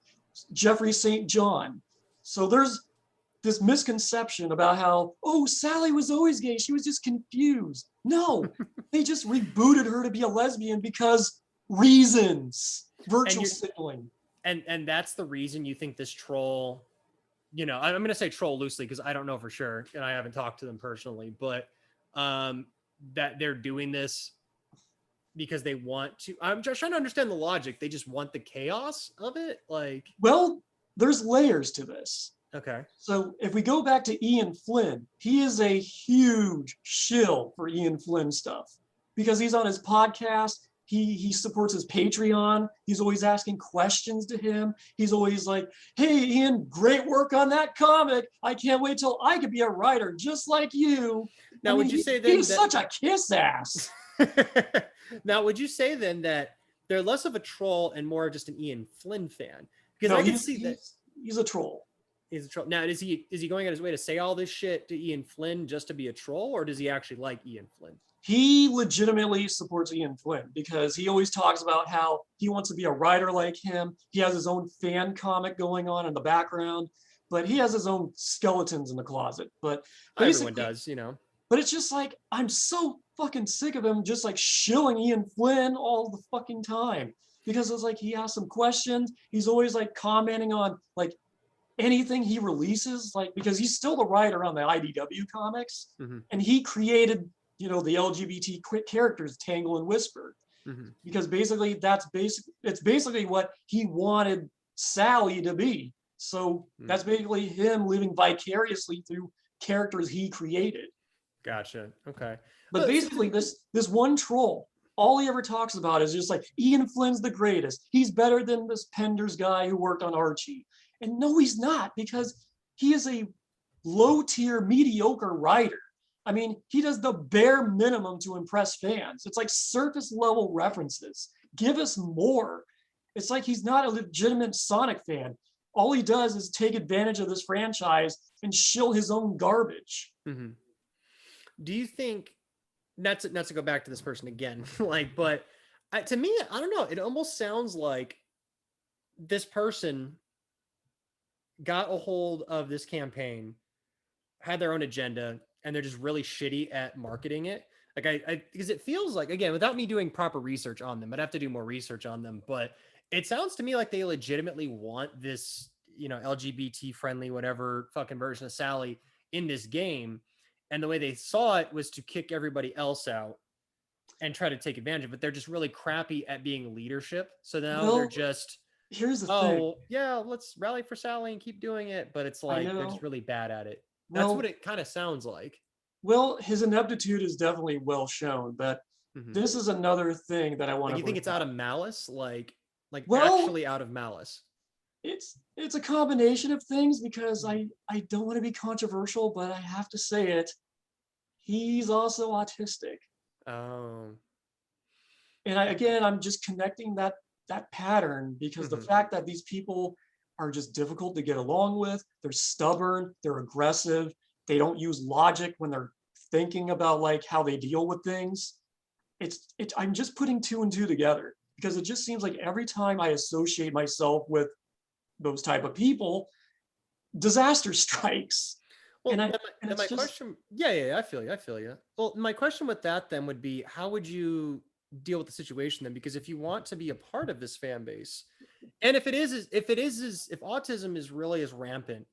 Jeffrey St. John. So there's this misconception about how, oh, Sally was always gay. She was just confused. No, they just rebooted her to be a lesbian because reasons. Virtual signaling. And that's the reason you think this troll, you know, I'm going to say troll loosely because I don't know for sure, and I haven't talked to them personally, but that they're doing this because they want to. I'm just trying to understand the logic. They just want the chaos of it, like. Well, there's layers to this. Okay. So if we go back to Ian Flynn, he is a huge shill for Ian Flynn stuff because he's on his podcast. He supports his Patreon. He's always asking questions to him. He's always like, hey, Ian, great work on that comic. I can't wait till I could be a writer just like you. Now, would you say then he's such a kiss ass? Now, would you say then that they're less of a troll and more of just an Ian Flynn fan? Because I can see that he's a troll. He's a troll. Now, is he going out his way to say all this shit to Ian Flynn just to be a troll, or does he actually like Ian Flynn? He legitimately supports Ian Flynn because he always talks about how he wants to be a writer like him. He has his own fan comic going on in the background, but he has his own skeletons in the closet. But everyone does, you know. But it's just like, I'm so fucking sick of him just like shilling Ian Flynn all the fucking time. Because it's like he asks some questions. He's always like commenting on like anything he releases, like because he's still the writer on the IDW comics. And he created, you know, the LGBT characters Tangle and Whisper, because basically it's basically what he wanted Sally to be. So that's basically him living vicariously through characters he created. Gotcha. Okay. But basically this one troll, all he ever talks about is just like, Ian Flynn's the greatest. He's better than this Penders guy who worked on Archie. And no, he's not, because he is a low-tier, mediocre writer. I mean, he does the bare minimum to impress fans. It's like surface level references. Give us more. It's like he's not a legitimate Sonic fan. All he does is take advantage of this franchise and shill his own garbage. Do you think, not to go back to this person again, like, but to me, I don't know. It almost sounds like this person got a hold of this campaign, had their own agenda, and they're just really shitty at marketing it. Like because it feels like, again, without me doing proper research on them, I'd have to do more research on them, but it sounds to me like they legitimately want this, you know, LGBT friendly, whatever fucking version of Sally in this game. And the way they saw it was to kick everybody else out and try to take advantage of it. They're just really crappy at being leadership. So now they're just, here's the thing. Yeah, let's rally for Sally and keep doing it. But it's like, they're just really bad at it. That's what it kind of sounds like. Well, his ineptitude is definitely well shown, but this is another thing that I want to. You think it's out of malice? Like well, actually out of malice? It's a combination of things, because I don't want to be controversial, but I have to say it. He's also autistic. Oh. And I'm just connecting that pattern, because the fact that these people are just difficult to get along with, they're stubborn, they're aggressive, they don't use logic when they're thinking about like how they deal with things. I'm just putting two and two together, because it just seems like every time I associate myself with those type of people, disaster strikes. Well, my question, I feel you. Well, my question with that then would be, how would you deal with the situation then? Because if you want to be a part of this fan base, and if autism is really as rampant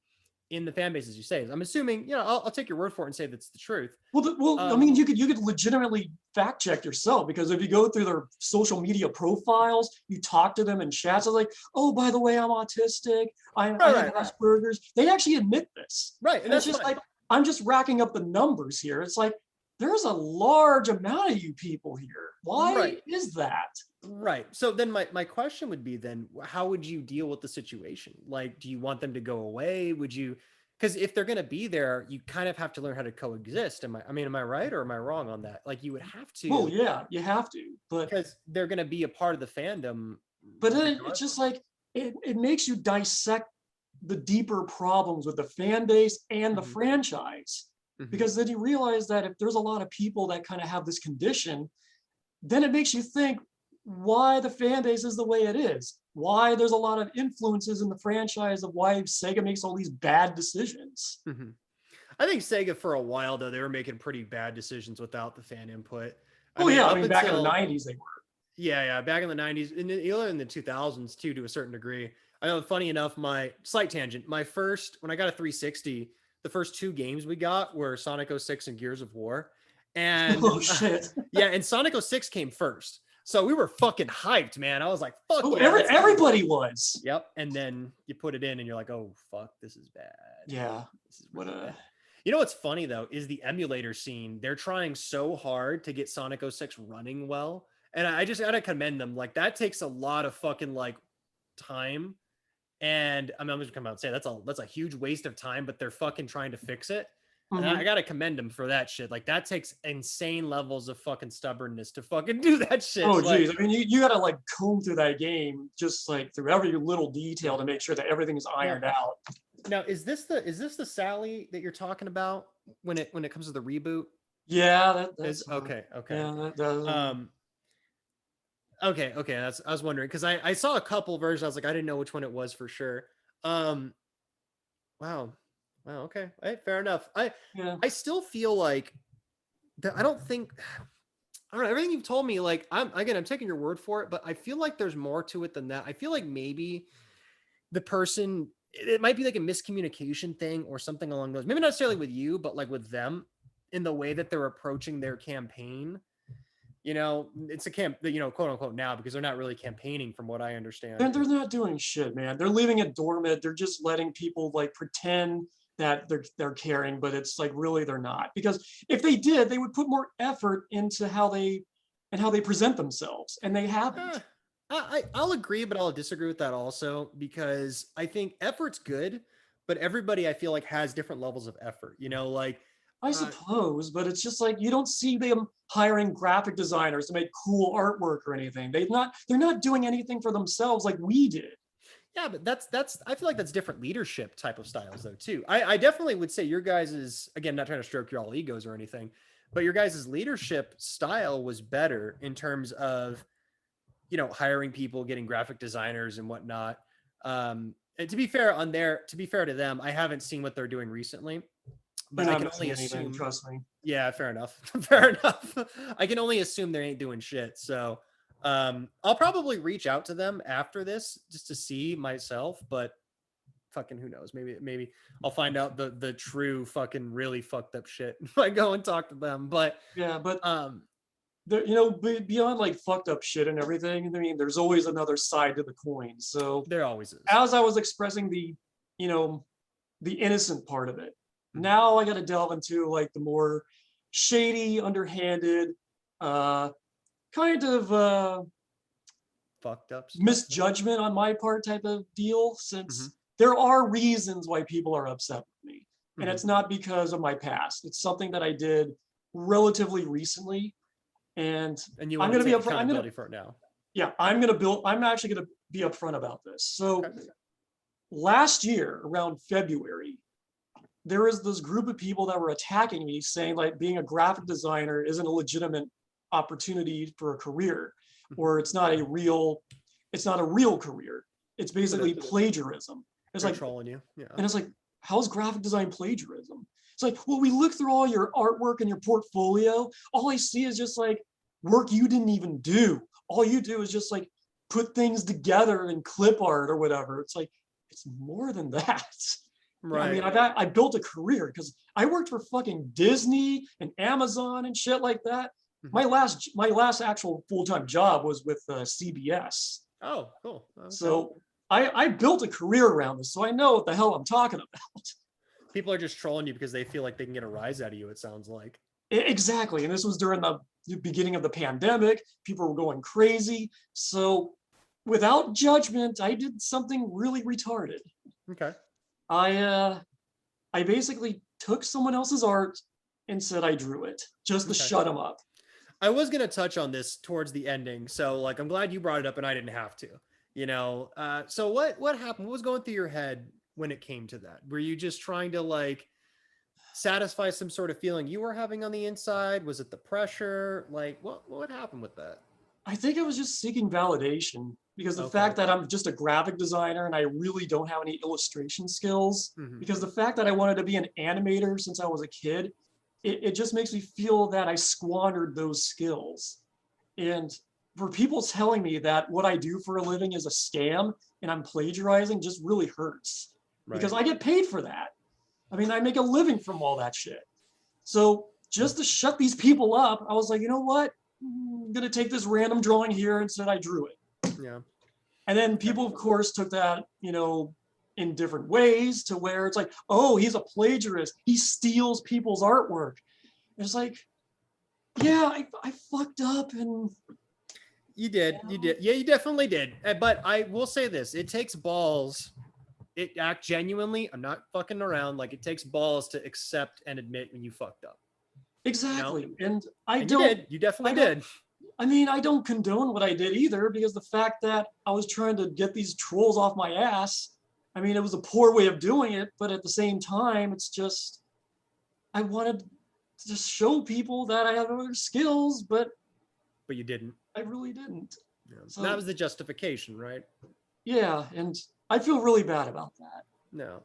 in the fan base as you say, I'm assuming, you know, I'll take your word for it and say that's the truth. Well, I mean, you could legitimately fact check yourself, because if you go through their social media profiles, you talk to them in chats, it's like, oh, by the way, I'm autistic, I have Asperger's. They actually admit this. Right. And it's just like, I'm just racking up the numbers here. It's like, there's a large amount of you people here. Why is that? Right. So then my question would be then, how would you deal with the situation? Like, do you want them to go away? Would you, because if they're going to be there, you kind of have to learn how to coexist. Am I right, or am I wrong on that? Like, you would have to. Well, yeah, you have to, but because they're going to be a part of the fandom. But then it's just like, it makes you dissect the deeper problems with the fan base and the franchise. Because then you realize that if there's a lot of people that kind of have this condition, then it makes you think why the fan base is the way it is, why there's a lot of influences in the franchise of why Sega makes all these bad decisions. I think Sega for a while though, they were making pretty bad decisions without the fan input. I mean, back in the 90s they were. Yeah, back in the 90s, and even in the 2000s too, to a certain degree. I know, funny enough, my slight tangent, when I got a 360, the first 2 games we got were Sonic 06 and Gears of War. And oh shit. Yeah, and Sonic 06 came first. So we were fucking hyped, man. I was like, fuck yeah. Everybody was. Yep. And then you put it in and you're like, oh fuck, this is bad. Yeah. This is really bad. You know what's funny though, is the emulator scene. They're trying so hard to get Sonic 06 running well. And I just gotta commend them. Like, that takes a lot of fucking like time. And I mean, I'm just gonna come out and say that's a huge waste of time, but they're fucking trying to fix it. And I gotta commend them for that shit. Like, that takes insane levels of fucking stubbornness to fucking do that shit. Oh geez, I mean, you gotta like comb through that game, just like through every little detail to make sure that everything is ironed out. Now, is this the Sally that you're talking about when it comes to the reboot? Yeah, that's okay. Yeah, that does. Okay. I was wondering because I saw a couple versions. I was like, I didn't know which one it was for sure. Wow. Okay. Hey, fair enough. I still feel like that. I don't know. Everything you've told me, like, I'm taking your word for it, but I feel like there's more to it than that. I feel like maybe the person, it might be like a miscommunication thing or something along those, maybe not necessarily with you, but like with them in the way that they're approaching their campaign. You know, it's a quote unquote now, because they're not really campaigning from what I understand. They're not doing shit, man. They're leaving it dormant. They're just letting people like pretend that they're caring, but it's like really they're not. Because if they did, they would put more effort into how they present themselves, and they haven't. I'll agree, but I'll disagree with that also, because I think effort's good, but everybody I feel like has different levels of effort. You know, like, I suppose, but it's just like you don't see them hiring graphic designers to make cool artwork or anything. They're not doing anything for themselves like we did. Yeah, but that's I feel like that's different leadership type of styles though too. I definitely would say your guys' is, again, not trying to stroke your all egos or anything, but your guys' leadership style was better in terms of, you know, hiring people, getting graphic designers and whatnot. And to be fair to them, I haven't seen what they're doing recently. But I can only assume. Trust me. Yeah, fair enough. Fair enough. I can only assume they ain't doing shit. So I'll probably reach out to them after this just to see myself. But fucking who knows? Maybe I'll find out the true fucking really fucked up shit if I go and talk to them. But yeah, but there, you know, beyond like fucked up shit and everything, I mean, there's always another side to the coin. So there always is. As I was expressing the innocent part of it. Now I got to delve into like the more shady, underhanded, kind of fucked up stuff. Misjudgment on my part type of deal, since there are reasons why people are upset with me. And it's not because of my past. It's something that I did relatively recently. And I'm going to be upfront for it now. Yeah, I'm actually going to be upfront about this. So last year around February, there is this group of people that were attacking me, saying like being a graphic designer isn't a legitimate opportunity for a career, or it's not a real career. It's basically plagiarism. It's like trolling you. Yeah. And it's like, how's graphic design plagiarism? It's like, well, we look through all your artwork and your portfolio. All I see is just like work you didn't even do. All you do is just like put things together in clip art or whatever. It's like, it's more than that. Right. I mean, I built a career because I worked for fucking Disney and Amazon and shit like that. My last actual full-time job was with CBS. Oh, cool. Okay. So I built a career around this, so I know what the hell I'm talking about. People are just trolling you because they feel like they can get a rise out of you, it sounds like. Exactly. And this was during the beginning of the pandemic. People were going crazy. So without judgment, I did something really retarded. Okay. I basically took someone else's art and said I drew it just to shut them up. I was going to touch on this towards the ending. So like, I'm glad you brought it up and I didn't have to, you know? So what happened? What was going through your head when it came to that? Were you just trying to like satisfy some sort of feeling you were having on the inside? Was it the pressure? Like, what happened with that? I think I was just seeking validation because the Okay. fact that I'm just a graphic designer and I really don't have any illustration skills, because the fact that I wanted to be an animator since I was a kid, it just makes me feel that I squandered those skills. And for people telling me that what I do for a living is a scam and I'm plagiarizing just really hurts because I get paid for that. I mean, I make a living from all that shit. So just to shut these people up, I was like, you know what? I'm going to take this random drawing here and said I drew it. Yeah. And then people, of course, took that, in different ways to where it's like, oh, he's a plagiarist. He steals people's artwork. And it's like, yeah, I fucked up and you did. Yeah, you definitely did. But I will say this, it takes balls. It act genuinely. I'm not fucking around. Like, it takes balls to accept and admit when you fucked up. Exactly. And you definitely did. I mean, I don't condone what I did either, because the fact that I was trying to get these trolls off my ass, I mean, it was a poor way of doing it, but at the same time, it's just, I wanted to just show people that I have other skills, but you didn't. I really didn't. Yeah. So that was the justification, right? Yeah, and I feel really bad about that. No.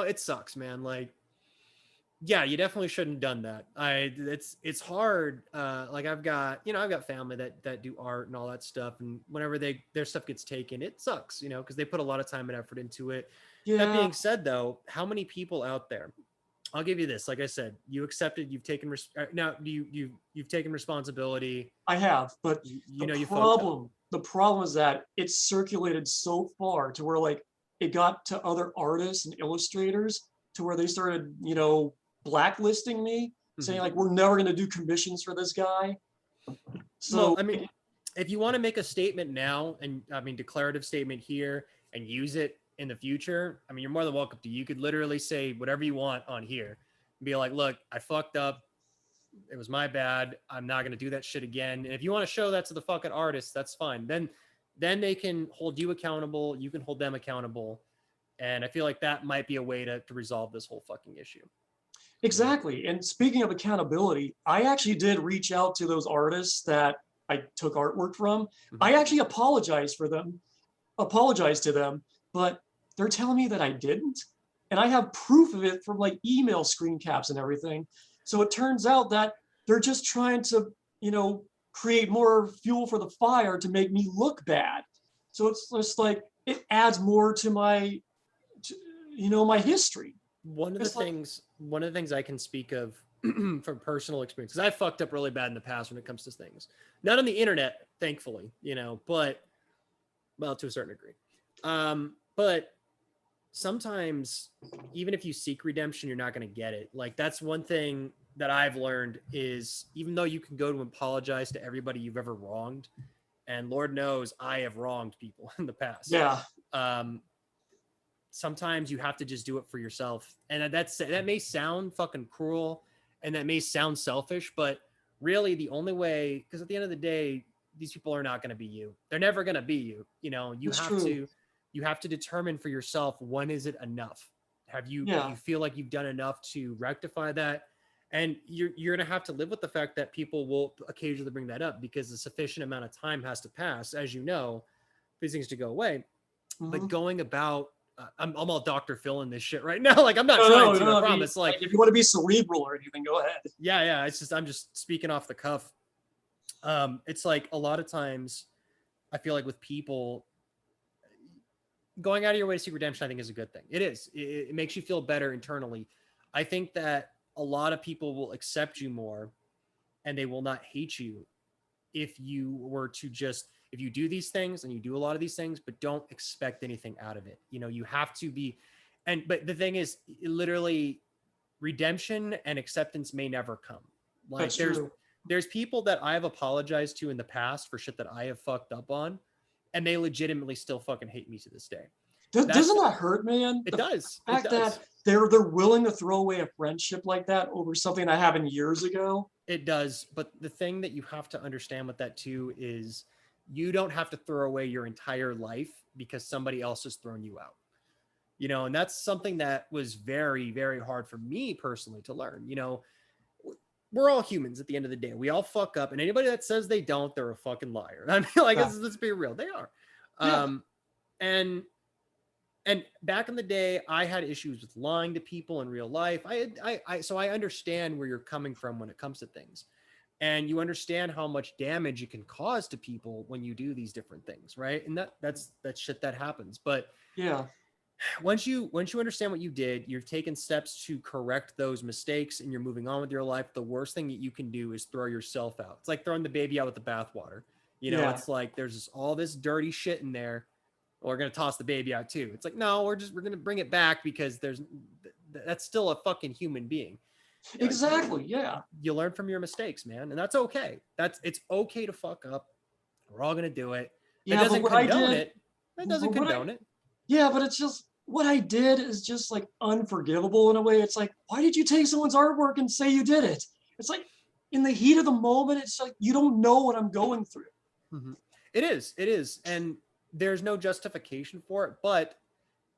It sucks, man. Like, yeah, you definitely shouldn't have done that. It's hard. Like, I've got family that do art and all that stuff, and whenever their stuff gets taken, it sucks, because they put a lot of time and effort into it. Yeah. That being said, though, how many people out there? I'll give you this. Like I said, you accepted. You've taken you've taken responsibility. I have, but the problem is that it's circulated so far to where, like, it got to other artists and illustrators to where they started, blacklisting me, saying like, we're never going to do commissions for this guy. So, well, I mean, if you want to make a statement now, and I mean, declarative statement here, and use it in the future, I mean, you're more than welcome to. You could literally say whatever you want on here and be like, look, I fucked up. It was my bad. I'm not going to do that shit again. And if you want to show that to the fucking artist, that's fine. Then they can hold you accountable. You can hold them accountable. And I feel like that might be a way to resolve this whole fucking issue. Exactly. And speaking of accountability, I actually did reach out to those artists that I took artwork from. I actually apologized to them, but they're telling me that I didn't. And I have proof of it from like email screen caps and everything. So it turns out that they're just trying to, create more fuel for the fire to make me look bad. So it's just like, it adds more to my, my history. One of the things I can speak of from personal experience, because I fucked up really bad in the past when it comes to things, not on the internet, thankfully, but well, to a certain degree. But sometimes even if you seek redemption, you're not going to get it. Like, that's one thing that I've learned is, even though you can go to apologize to everybody you've ever wronged, and Lord knows I have wronged people in the past. Yeah. Sometimes you have to just do it for yourself. And that may sound fucking cruel and that may sound selfish, but really the only way, because at the end of the day, these people are not going to be you. They're never going to be you. You have to determine for yourself, when is it enough? Do you feel like you've done enough to rectify that? And you're going to have to live with the fact that people will occasionally bring that up, because a sufficient amount of time has to pass, as you know, for these things to go away. But going about, I'm all Dr. Phil in this shit right now. Like, I'm not trying to, I promise. Like, if you want to be cerebral or anything, go ahead. Yeah. It's just, I'm just speaking off the cuff. It's like, a lot of times I feel like with people, going out of your way to seek redemption, I think, is a good thing. It is. It makes you feel better internally. I think that a lot of people will accept you more and they will not hate you if you were to just, if you do these things and you do a lot of these things, but don't expect anything out of it. You have to be, but the thing is, literally, redemption and acceptance may never come. Like, there's people that I have apologized to in the past for shit that I have fucked up on, and they legitimately still fucking hate me to this day. Doesn't that hurt, man? It does. The fact that they're willing to throw away a friendship like that over something that happened years ago. It does. But the thing that you have to understand with that too is, you don't have to throw away your entire life because somebody else has thrown you out. you know, and that's something that was very, very hard for me personally to learn. You know, we're all humans at the end of the day. We all fuck up, and anybody that says they don't, they're a fucking liar. I mean, like, let's be real, they are. And back in the day, I had issues with lying to people in real life. So I understand where you're coming from when it comes to things, and you understand how much damage it can cause to people when you do these different things, right? And that's shit that happens. But yeah, once you understand what you did, you've taken steps to correct those mistakes, and you're moving on with your life. The worst thing that you can do is throw yourself out. It's like throwing the baby out with the bathwater. You know, it's like there's all this dirty shit in there. We're going to toss the baby out too. It's like, no, we're going to bring it back because that's still a fucking human being. Exactly. Yeah. You learn from your mistakes, man. And that's okay. It's okay to fuck up. We're all going to do it. Yeah, it doesn't condone it. It doesn't condone it. Yeah, but it's just, what I did is just like unforgivable in a way. It's like, why did you take someone's artwork and say you did it? It's like, in the heat of the moment, it's like, you don't know what I'm going through. Mm-hmm. It is. And there's no justification for it, but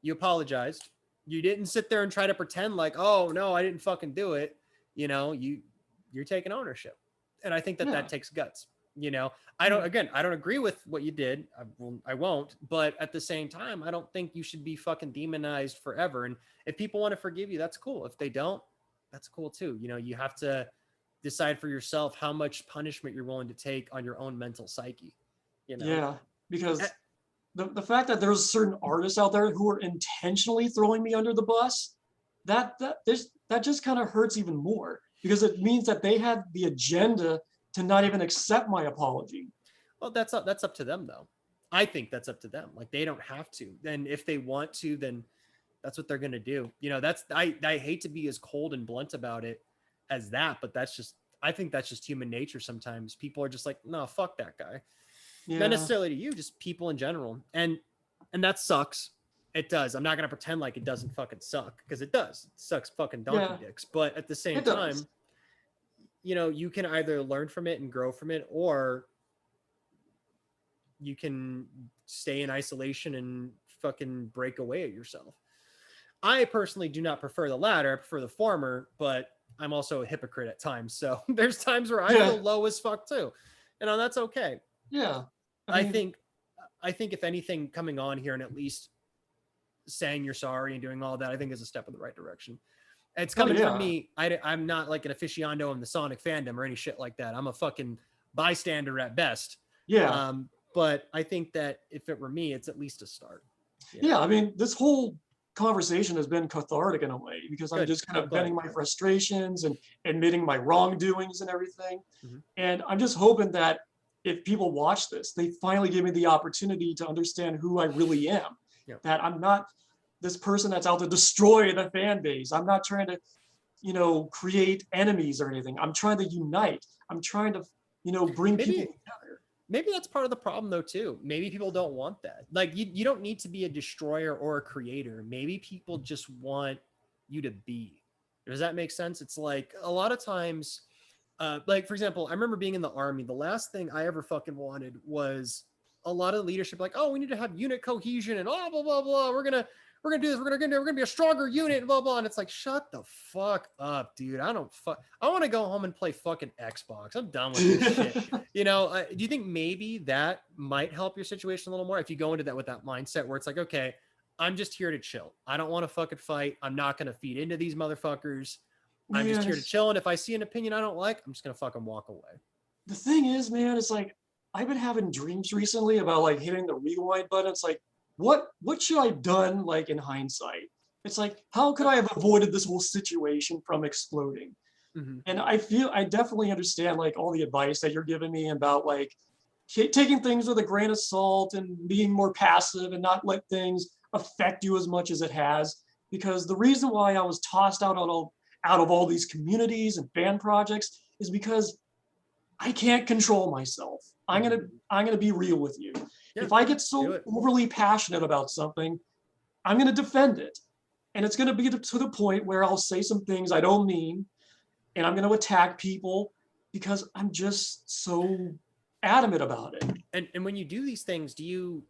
you apologized. You didn't sit there and try to pretend like, oh no, I didn't fucking do it. You know, you're taking ownership. And I think that takes guts. You know, I don't agree with what you did. I won't, but at the same time, I don't think you should be fucking demonized forever. And if people want to forgive you, that's cool. If they don't, that's cool too. You know, you have to decide for yourself how much punishment you're willing to take on your own mental psyche. You know? Yeah, because the fact that there's certain artists out there who are intentionally throwing me under the bus, that just kind of hurts even more, because it means that they had the agenda to not even accept my apology. Well, that's up to them though. I think that's up to them. Like, they don't have to. And if they want to, then that's what they're going to do. You know, I hate to be as cold and blunt about it as that, but I think that's just human nature. Sometimes people are just like, no, fuck that guy. Yeah. Not necessarily to you, just people in general. And that sucks. It does. I'm not going to pretend like it doesn't fucking suck, because it does. It sucks fucking donkey dicks. But at the same time, you know, you can either learn from it and grow from it, or you can stay in isolation and fucking break away at yourself. I personally do not prefer the latter. I prefer the former, but I'm also a hypocrite at times. So there's times where I feel low as fuck too. And that's okay. Yeah. I think if anything, coming on here and at least saying you're sorry and doing all that, I think is a step in the right direction. It's coming from me. I'm not like an aficionado in the Sonic fandom or any shit like that. I'm a fucking bystander at best. Yeah. But I think that if it were me, it's at least a start. Yeah. I mean, this whole conversation has been cathartic in a way, because I'm just kind of venting my frustrations and admitting my wrongdoings and everything. Mm-hmm. And I'm just hoping that if people watch this, they finally give me the opportunity to understand who I really am. Yep. That I'm not this person that's out to destroy the fan base. I'm not trying to, you know, create enemies or anything. I'm trying to unite. I'm trying to, you know, bring people together. Maybe that's part of the problem though too. Maybe people don't want that. Like, you don't need to be a destroyer or a creator. Maybe people just want you to be. Does that make sense? It's like a lot of times, like for example, I remember being in the army. The last thing I ever fucking wanted was a lot of leadership, like, oh, we need to have unit cohesion and blah blah blah. We're gonna do this. We're gonna be a stronger unit and blah blah. And it's like, shut the fuck up, dude. I want to go home and play fucking Xbox. I'm done with this shit. You know, do you think maybe that might help your situation a little more if you go into that with that mindset where it's like, okay, I'm just here to chill. I don't want to fucking fight. I'm not gonna feed into these motherfuckers. I'm just here to chill. And if I see an opinion I don't like, I'm just gonna fucking walk away. The thing is, man, it's like, I've been having dreams recently about like hitting the rewind button. It's like, what should I have done, like, in hindsight? It's like, how could I have avoided this whole situation from exploding? Mm-hmm. And I definitely understand like all the advice that you're giving me about like taking things with a grain of salt and being more passive and not let things affect you as much as it has. Because the reason why I was tossed out of all these communities and fan projects is because I can't control myself. I'm gonna be real with you. Yeah, if I get so overly passionate about something, I'm gonna defend it, and it's gonna be to the point where I'll say some things I don't mean, and I'm gonna attack people because I'm just so adamant about it. And when you do these things, do you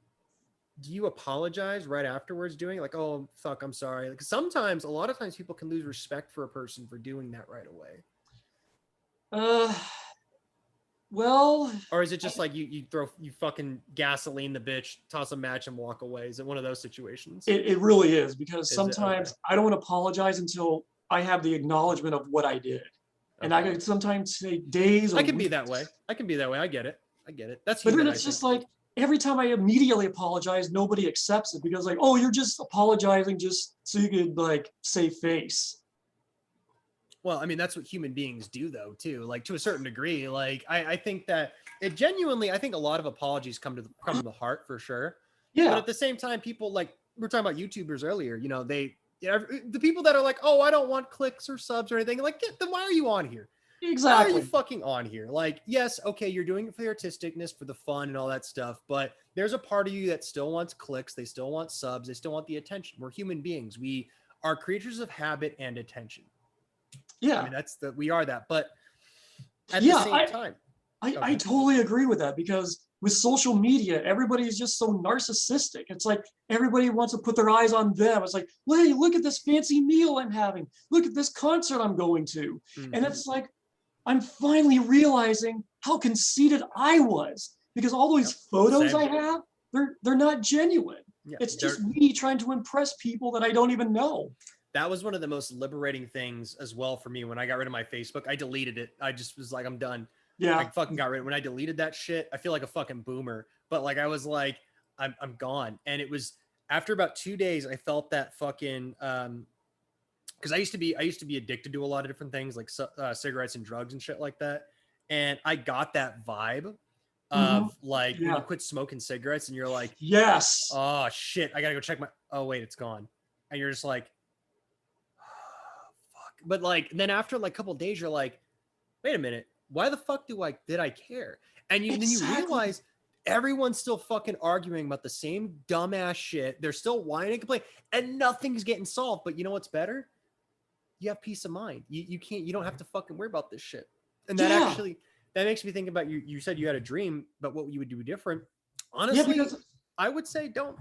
do you apologize right afterwards doing it? Like, oh, fuck, I'm sorry. Like sometimes, a lot of times people can lose respect for a person for doing that right away. Uh, well, Or is it just like you fucking gasoline the bitch, toss a match and walk away? Is it one of those situations? it really is, because Is it? Okay. sometimes I don't apologize until I have the acknowledgement of what I did. And I Okay. could sometimes take days or I can be weeks. that way. I can be that way. I get it. I get it. That's But then human, I it's think. just like every time I immediately apologize, nobody accepts it, because like, oh, you're just apologizing just so you could like save face. Well, I mean, that's what human beings do, though, too. Like to a certain degree. Like I think that it genuinely, I think a lot of apologies come from the heart for sure. But Yeah, at the same time, people like we were talking about YouTubers earlier. You know, the people that are like, oh, I don't want clicks or subs or anything. Like, then why are you on here? Why are you exactly. fucking on here? Like, yes, okay, you're doing it for the artisticness, for the fun and all that stuff, but there's a part of you that still wants clicks, they still want subs, they still want the attention. We're human beings. We are creatures of habit and attention. I Yeah, mean, we are that, but at the yeah. same time, I okay. totally agree with that, because with social media, everybody is just so narcissistic. It's like everybody wants to put their eyes on them. It's like, hey, look at this fancy meal I'm having. Look at this concert I'm going to. And Mm-hmm. it's like, I'm finally realizing how conceited I was, because all Yep. these photos Same. I have, they're not genuine. Yeah, It's just me trying to impress people that I don't even know. that was one of the most liberating things as well for me when I got rid of my Facebook. I deleted it. I just was like, I'm done. I Yeah. fucking got rid of it. When I deleted that shit, I feel like a fucking boomer. But like I was like, I'm gone. And it was after about 2 days, I felt that fucking because I used to be addicted to a lot of different things like cigarettes and drugs and shit like that. And I got that vibe Hmm. of like when you Yeah. quit smoking cigarettes and you're like, Yes. oh shit, I gotta go check my. Oh wait, it's gone. And you're just like, oh, fuck. But like then after like a couple of days, you're like, wait a minute, why the fuck did I care? And then you Exactly. realize everyone's still fucking arguing about the same dumbass shit. They're still whining and complaining, and nothing's getting solved. But you know what's better? You have peace of mind. You don't have to fucking worry about this shit. And Yeah. that makes me think about you. You said you had a dream about what you would do different. Yeah, Honestly, because I would say don't.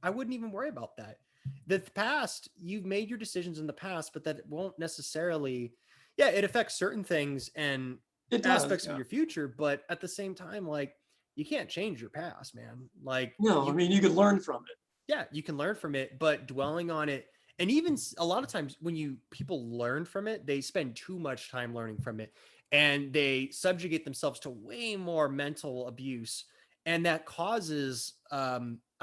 I wouldn't even worry about that. The past, you've made your decisions in the past, but that won't necessarily, yeah, it affects certain things and it does. aspects of Yeah. your future, but at the same time, like you can't change your past, man. Like No, I mean, you could learn from it. yeah, you can learn from it, but dwelling on it, and even a lot of times when people learn from it, they spend too much time learning from it, and they subjugate themselves to way more mental abuse, and that causes.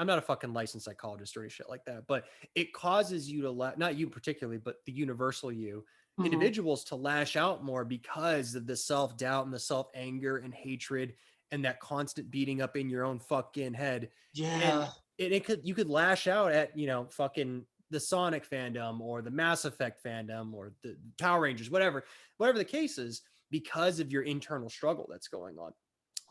I'm not a fucking licensed psychologist or any shit like that, but it causes you to not you particularly, but the universal you Hmm. individuals to lash out more because of the self doubt and the self anger and hatred and that constant beating up in your own fucking head and Yeah. you could lash out at fucking the Sonic fandom or the Mass Effect fandom or the Power Rangers, whatever the case is, because of your internal struggle that's going on.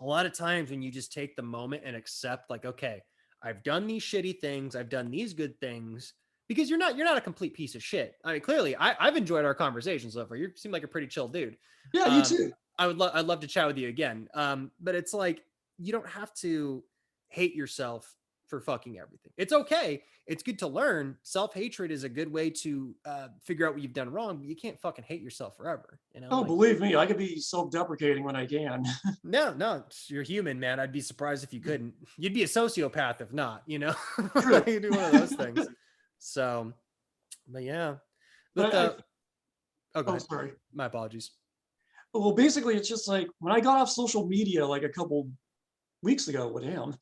A lot of times when you just take the moment and accept, like, okay, I've done these shitty things, I've done these good things, because you're not a complete piece of shit. I mean, clearly, I've enjoyed our conversation so far. You seem like a pretty chill dude. Yeah, you Um, too. I'd love to chat with you again. But it's like you don't have to hate yourself for fucking everything. It's okay. It's good to learn. Self-hatred is a good way to figure out what you've done wrong, but you can't fucking hate yourself forever. Oh, Like believe me, I could be self-deprecating when I can. no, you're human, man. I'd be surprised if you couldn't. You'd be a sociopath if not, True. You'd do one of those things. So, but yeah. But But I, oh, go oh, ahead. sorry. My apologies. Well, basically, it's just like when I got off social media like a couple weeks ago with him,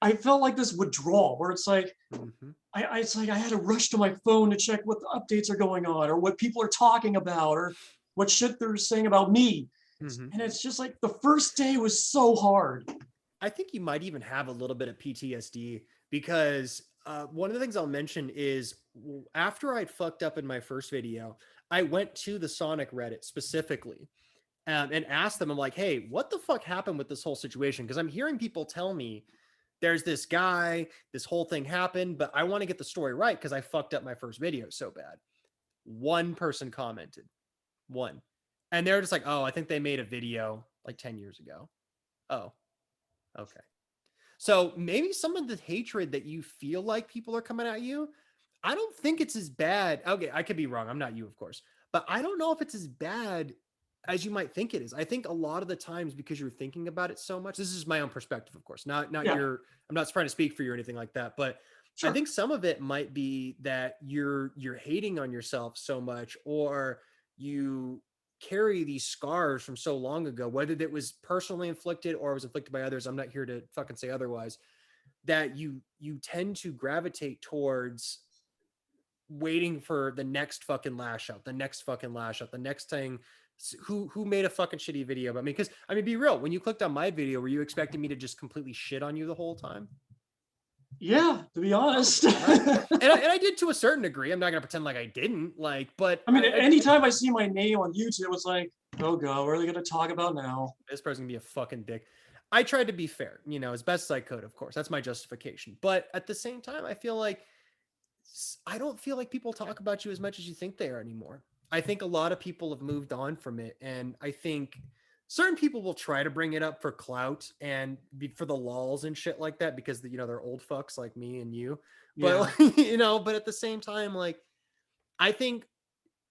I felt like this withdrawal where it's like, Mm-hmm. it's like I had to rush to my phone to check what the updates are going on or what people are talking about or what shit they're saying about me. Mm-hmm. And it's just like the first day was so hard. I think you might even have a little bit of PTSD because one of the things I'll mention is after I'd fucked up in my first video, I went to the Sonic Reddit specifically and asked them, I'm like, hey, what the fuck happened with this whole situation? Because I'm hearing people tell me there's this guy, this whole thing happened, but I want to get the story right because I fucked up my first video so bad. One person commented, one. And they're just like, oh, I think they made a video like 10 years ago. Oh, okay. So maybe some of the hatred that you feel like people are coming at you, I don't think it's as bad. Okay, I could be wrong. I'm not you, of course, but I don't know if it's as bad as you might think it is. I think a lot of the times, because you're thinking about it so much, this is my own perspective, of course, not Yeah, your, I'm not trying to speak for you or anything like that, but I sure. think some of it might be that you're hating on yourself so much, or you carry these scars from so long ago, whether that was personally inflicted or was inflicted by others. I'm not here to fucking say otherwise, that you tend to gravitate towards waiting for the next fucking lash out, the next fucking lash out, the next thing. Who made a fucking shitty video about me? Because I mean, be real. When you clicked on my video, were you expecting me to just completely shit on you the whole time? Yeah, to be honest. Right. And I did to a certain degree. I'm not gonna pretend like I didn't. Like, but I mean, anytime I see my name on YouTube, it's like, oh god, what are they gonna talk about now? This person's gonna be a fucking dick. I tried to be fair, as best as I could, of course. That's my justification. But at the same time, I don't feel like people talk about you as much as you think they are anymore. I think a lot of people have moved on from it. And I think certain people will try to bring it up for clout and for the lulls and shit like that, because they're old fucks like me and you. But Yeah. but at the same time, like, I think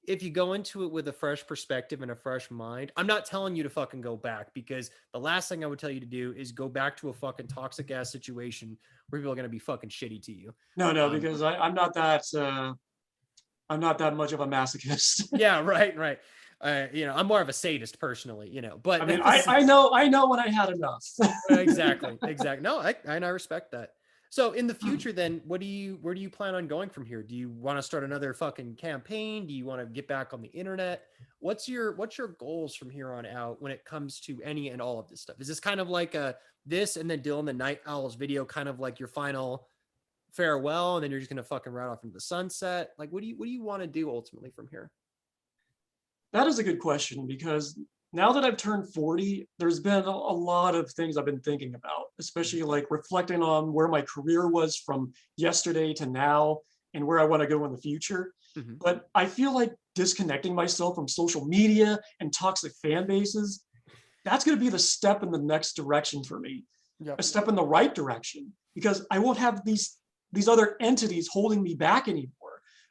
if you go into it with a fresh perspective and a fresh mind, I'm not telling you to fucking go back, because the last thing I would tell you to do is go back to a fucking toxic ass situation where people are going to be fucking shitty to you. No, because I'm not that much of a masochist. Yeah, right. I'm more of a sadist personally, but I mean, I know when I had enough. exactly. No, I respect that. So in the future, then, where do you plan on going from here? Do you want to start another fucking campaign? Do you want to get back on the internet? What's your goals from here on out when it comes to any and all of this stuff? Is this kind of like this and then Dylan the Night Owl's video kind of like your final farewell, and then you're just gonna fucking ride off into the sunset? Like, what do you want to do ultimately from here? That is a good question, because now that I've turned 40, there's been a lot of things I've been thinking about, especially like reflecting on where my career was from yesterday to now and where I want to go in the future. Mm-hmm. But I feel like disconnecting myself from social media and toxic fan bases, that's going to be the step in the next direction for me. Yep. A step in the right direction, because I won't have these other entities holding me back anymore.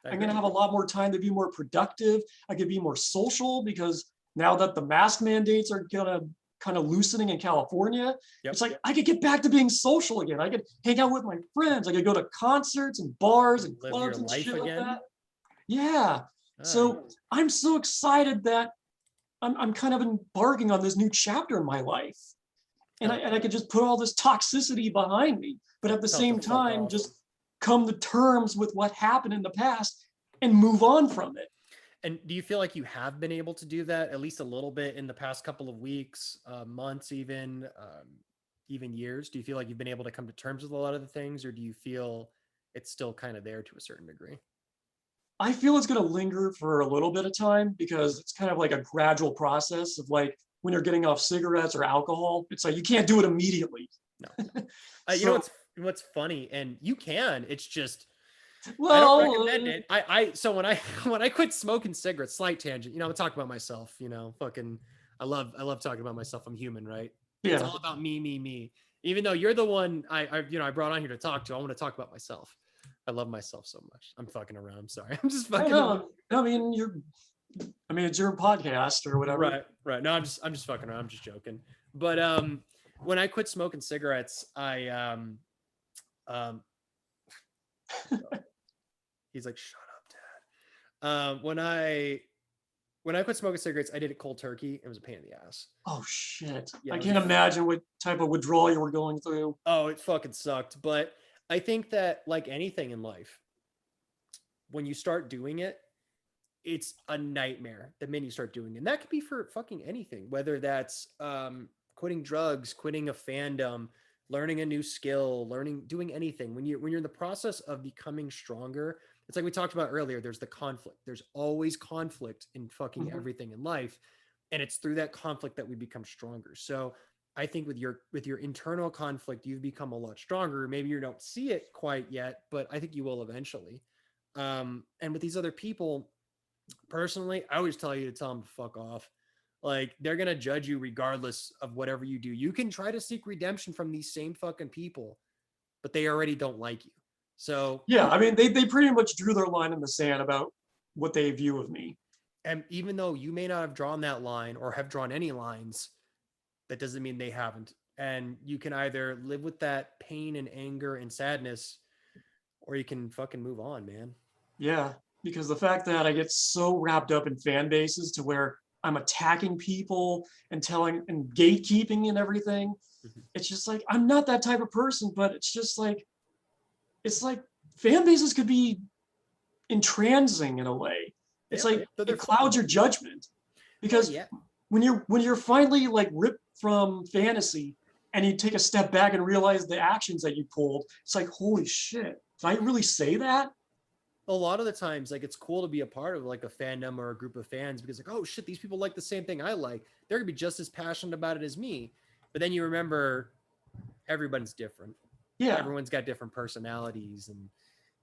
I'm going to have a lot more time to be more productive. I could be more social, because now that the mask mandates are gonna kind of loosening in California, it's like I could get back to being social again. I could hang out with my friends. I could go to concerts and bars and clubs and shit like that. Yeah. So I'm so excited that I'm kind of embarking on this new chapter in my life. And I could just put all this toxicity behind me, but at the same time, just come to terms with what happened in the past and move on from it. And do you feel like you have been able to do that at least a little bit in the past couple of weeks, months, even years? Do you feel like you've been able to come to terms with a lot of the things, or do you feel it's still kind of there to a certain degree? I feel it's going to linger for a little bit of time, because it's kind of like a gradual process of like when you're getting off cigarettes or alcohol. It's like you can't do it immediately. No. You know what's funny, and you can. It's just, well, I don't recommend it. So when I quit smoking cigarettes, slight tangent. I'm talking about myself. Fucking, I love talking about myself. I'm human, right? Yeah. It's all about me. Even though you're the one I brought on here to talk to, I want to talk about myself. I love myself so much. I'm fucking around. I'm sorry. I'm just fucking. I mean, it's your podcast or whatever. Right. No, I'm just fucking around. I'm just joking. But when I quit smoking cigarettes, I he's like, shut up, Dad. When I quit smoking cigarettes, I did it cold turkey. It was a pain in the ass. Oh shit. Yeah, I can't imagine what type of withdrawal you were going through. Oh, it fucking sucked. But I think that, like anything in life, when you start doing it, it's a nightmare the minute you start doing it. And that could be for fucking anything, whether that's quitting drugs, quitting a fandom, learning a new skill, doing anything. When you're in the process of becoming stronger, it's like we talked about earlier, there's the conflict. There's always conflict in fucking everything in life. And it's through that conflict that we become stronger. So I think with your internal conflict, you've become a lot stronger. Maybe you don't see it quite yet, but I think you will eventually. And with these other people, personally, I always tell you to tell them to fuck off. Like, they're going to judge you regardless of whatever you do. You can try to seek redemption from these same fucking people, but they already don't like you. So yeah, I mean, they pretty much drew their line in the sand about what they view of me. and even though you may not have drawn that line or have drawn any lines, that doesn't mean they haven't. And you can either live with that pain and anger and sadness, or you can fucking move on, man. Yeah, because the fact that I get so wrapped up in fan bases to where I'm attacking people and telling and gatekeeping and everything, it's just like, I'm not that type of person, but it's just like, it's like fan bases could be entrancing in a way. It's like it clouds your judgment, because when you're finally like ripped from fantasy and you take a step back and realize the actions that you pulled, it's like, holy shit, did I really say that? A lot of the times, like, it's cool to be a part of like a fandom or a group of fans, because like, oh shit, these people like the same thing I like. They're gonna be just as passionate about it as me. But then you remember everybody's different. Yeah. Everyone's got different personalities, and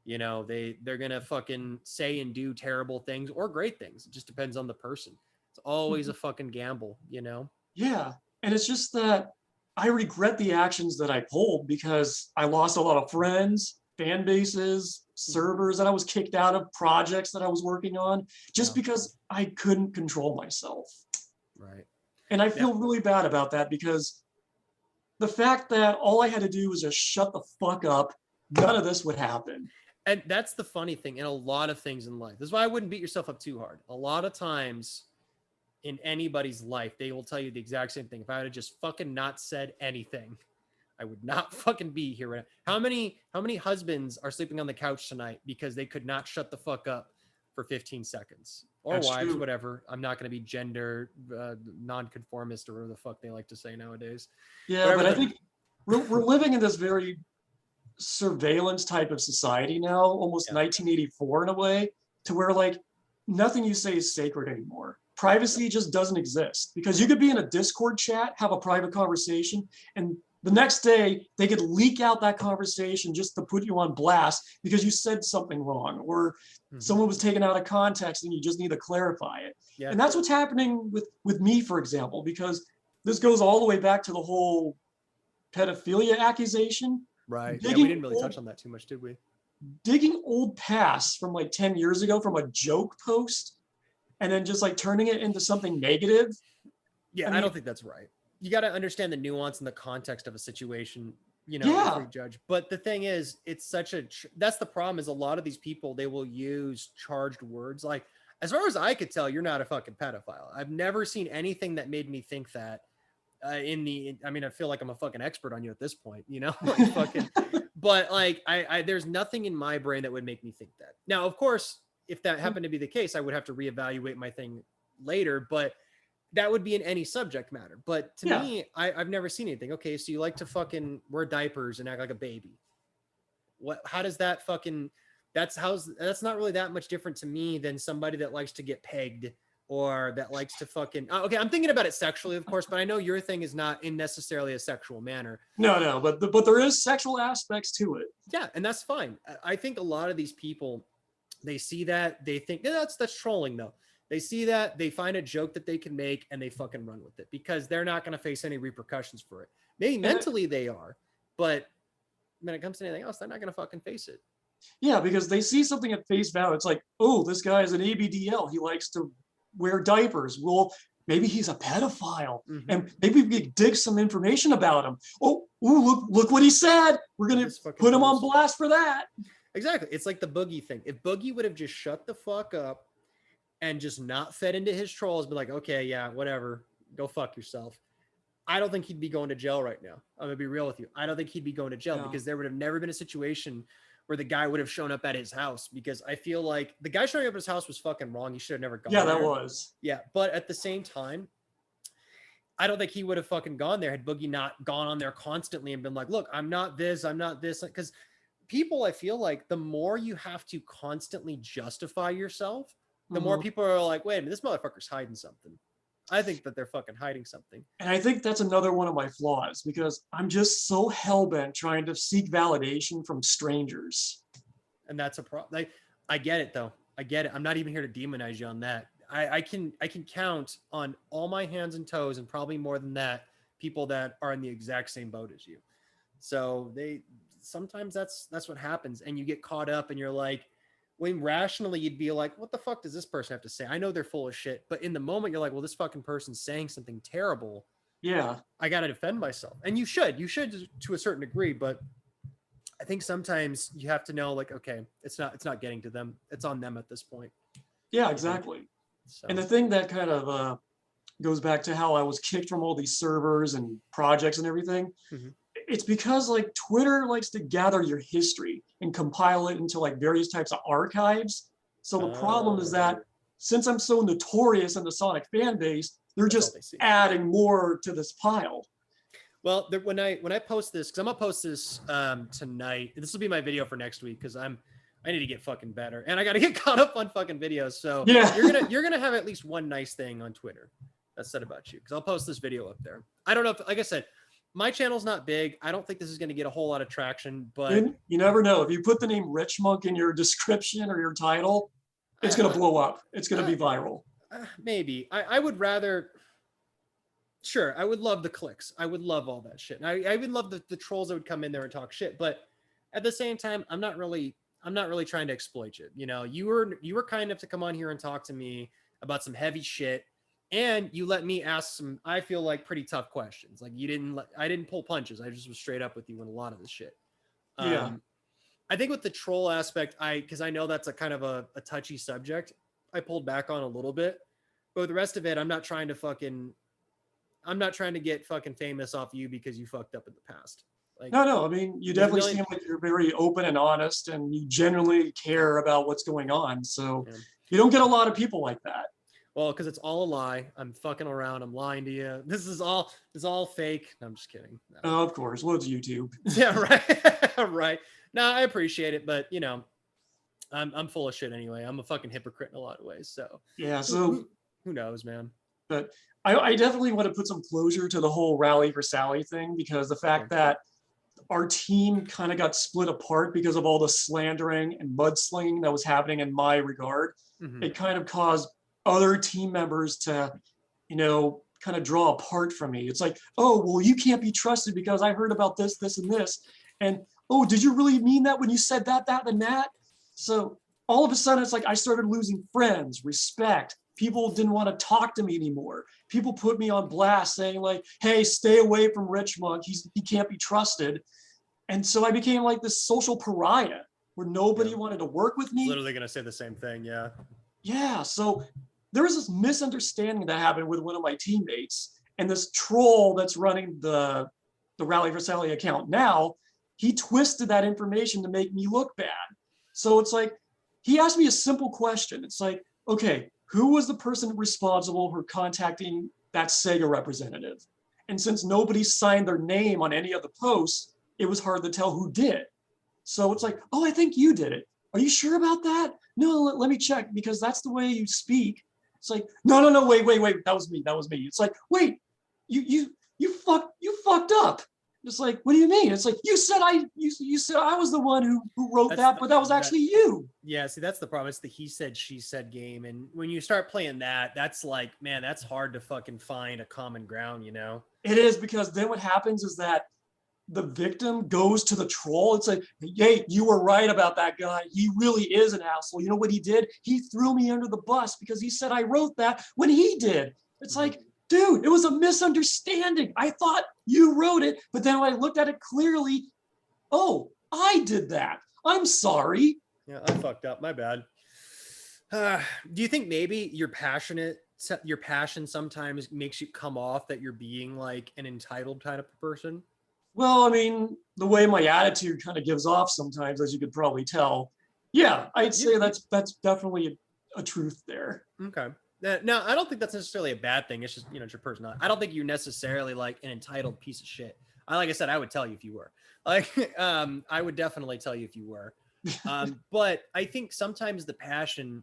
you know, they're gonna fucking say and do terrible things or great things. It just depends on the person. It's always a fucking gamble, you know? Yeah. And it's just that I regret the actions that I pulled, because I lost a lot of friends, fan bases, servers that I was kicked out of, projects that I was working on, just because I couldn't control myself. Right. And I feel really bad about that, because the fact that all I had to do was just shut the fuck up, none of this would happen. And that's the funny thing in a lot of things in life. This is why I wouldn't beat yourself up too hard. A lot of times in anybody's life, they will tell you the exact same thing. If I had just fucking not said anything, I would not fucking be here right now. How many husbands are sleeping on the couch tonight because they could not shut the fuck up for 15 seconds? Or That's wives, true. whatever. I'm not going to be gender non-conformist or whatever the fuck they like to say nowadays. Yeah, Whatever but I think we're living in this very surveillance type of society now, almost 1984 in a way, to where like nothing you say is sacred anymore. Privacy just doesn't exist, because you could be in a Discord chat, have a private conversation, and the next day they could leak out that conversation just to put you on blast because you said something wrong, or someone was taken out of context and you just need to clarify it. Yeah. And that's what's happening with me, for example, because this goes all the way back to the whole pedophilia accusation. Right. Yeah, we didn't really touch on that too much, did we? Digging old past from like 10 years ago from a joke post and then just like turning it into something negative. Yeah, I don't think that's right. You got to understand the nuance and the context of a situation, you know, before you judge. But the thing is, it's such a, that's the problem, is a lot of these people, they will use charged words. Like, as far as I could tell, you're not a fucking pedophile. I've never seen anything that made me think that. I mean, I feel like I'm a fucking expert on you at this point, you know, like fucking, but like, there's nothing in my brain that would make me think that. Now, of course, if that happened to be the case, I would have to reevaluate my thing later, but that would be in any subject matter. But to me, I've never seen anything. Okay, so you like to fucking wear diapers and act like a baby. How does that fucking, that's not really that much different to me than somebody that likes to get pegged, or that likes to fucking, okay, I'm thinking about it sexually, of course, but I know your thing is not in necessarily a sexual manner. No, but there is sexual aspects to it. Yeah, and that's fine. I think a lot of these people, they see that, they think, yeah, that's trolling though. They see that, they find a joke that they can make, and they fucking run with it, because they're not going to face any repercussions for it. Maybe mentally they are, but when it comes to anything else, they're not going to fucking face it. Yeah, because they see something at face value. It's like, oh, this guy is an ABDL. He likes to wear diapers. Well, maybe he's a pedophile, and maybe we dig some information about him. Oh, look what he said. We're gonna put him on blast for that. Exactly. It's like the Boogie thing. If Boogie would have just shut the fuck up and just not fed into his trolls, be like, okay, yeah, whatever, go fuck yourself, I don't think he'd be going to jail right now. I'm gonna be real with you. I don't think he'd be going to jail, because there would have never been a situation where the guy would have shown up at his house, because I feel like the guy showing up at his house was fucking wrong. He should have never gone there. Yeah, that was. Yeah, but at the same time, I don't think he would have fucking gone there had Boogie not gone on there constantly and been like, look, I'm not this. Because people, I feel like the more you have to constantly justify yourself, the more people are like, wait a minute, this motherfucker's hiding something. I think that they're fucking hiding something. And I think that's another one of my flaws, because I'm just so hell-bent trying to seek validation from strangers. And that's a problem. I get it though. I get it. I'm not even here to demonize you on that. I can count on all my hands and toes, and probably more than that, people that are in the exact same boat as you. So sometimes that's what happens, and you get caught up, and you're like, when rationally you'd be like, what the fuck does this person have to say? I know they're full of shit, but in the moment you're like, well, this fucking person's saying something terrible. Yeah. I got to defend myself. And you should to a certain degree, but I think sometimes you have to know, like, okay, it's not getting to them. It's on them at this point. Yeah, exactly. So. And the thing that kind of goes back to how I was kicked from all these servers and projects and everything. Mm-hmm. It's because like Twitter likes to gather your history and compile it into like various types of archives. So the problem is that since I'm so notorious in the Sonic fan base, they're just adding more to this pile. Well, when I post this, because I'm gonna post this tonight. This will be my video for next week, because I need to get fucking better, and I got to get caught up on fucking videos. So yeah, you're gonna have at least one nice thing on Twitter that's said about you, because I'll post this video up there. I don't know if, like I said, my channel's not big. I don't think this is going to get a whole lot of traction, but you never know. If you put the name Richmunk in your description or your title, it's going to blow up. It's going to be viral. Maybe. I would rather. Sure, I would love the clicks. I would love all that shit. I would love the trolls that would come in there and talk shit. But at the same time, I'm not really trying to exploit you. You know, you were kind enough to come on here and talk to me about some heavy shit, and you let me ask some, I feel like, pretty tough questions. Like I didn't pull punches. I just was straight up with you in a lot of this shit. Yeah. I think with the troll aspect, because I know that's a kind of a touchy subject, I pulled back on a little bit. But with the rest of it, I'm not trying to get fucking famous off you because you fucked up in the past. Like, no. I mean, you definitely seem like you're very open and honest, and you genuinely care about what's going on. So you don't get a lot of people like that. Well, because it's all a lie. I'm fucking around. I'm lying to you. This is all fake. No, I'm just kidding. No. Oh, of course. Well, it's YouTube. Yeah, right. Right. No, I appreciate it, but you know, I'm full of shit anyway. I'm a fucking hypocrite in a lot of ways. So yeah. So who knows, man? But I definitely want to put some closure to the whole Rally for Sally thing, because the fact that our team kind of got split apart because of all the slandering and mudslinging that was happening in my regard, it kind of caused other team members to, you know, kind of draw apart from me. It's like, oh, well, you can't be trusted because I heard about this, this, and this. And, oh, did you really mean that when you said that, and that? So all of a sudden, it's like I started losing friends, respect. People didn't want to talk to me anymore. People put me on blast saying like, hey, stay away from Richmunk. He can't be trusted. And so I became like this social pariah where nobody wanted to work with me. Literally going to say the same thing. Yeah. Yeah. So there was this misunderstanding that happened with one of my teammates, and this troll that's running the Rally for Sally account now, he twisted that information to make me look bad. So it's like, he asked me a simple question. It's like, okay, who was the person responsible for contacting that Sega representative? And since nobody signed their name on any of the posts, it was hard to tell who did. So it's like, oh, I think you did it. Are you sure about that? No, let me check, because that's the way you speak. It's like, no, wait, that was me. It's like, wait, you fucked up. It's like, what do you mean? It's like, you said I was the one who wrote that, but that was actually you. Yeah, see, that's the problem. It's the he said, she said game. And when you start playing that, that's like, man, that's hard to fucking find a common ground, you know? It is, because then what happens is that the victim goes to the troll. It's like, hey, you were right about that guy. He really is an asshole. You know what he did? He threw me under the bus because he said I wrote that when he did. It's like, dude, it was a misunderstanding. I thought you wrote it, but then when I looked at it clearly, oh, I did that. I'm sorry. Yeah, I fucked up. My bad. Do you think maybe your passion sometimes makes you come off that you're being like an entitled kind of person? Well, I mean, the way my attitude kind of gives off sometimes, as you could probably tell. Yeah, I'd say that's definitely a truth there. Okay. No, I don't think that's necessarily a bad thing. It's just, you know, it's your personality. I don't think you're necessarily like an entitled piece of shit. Like I said, I would tell you if you were. Like, I would definitely tell you if you were. But I think sometimes the passion,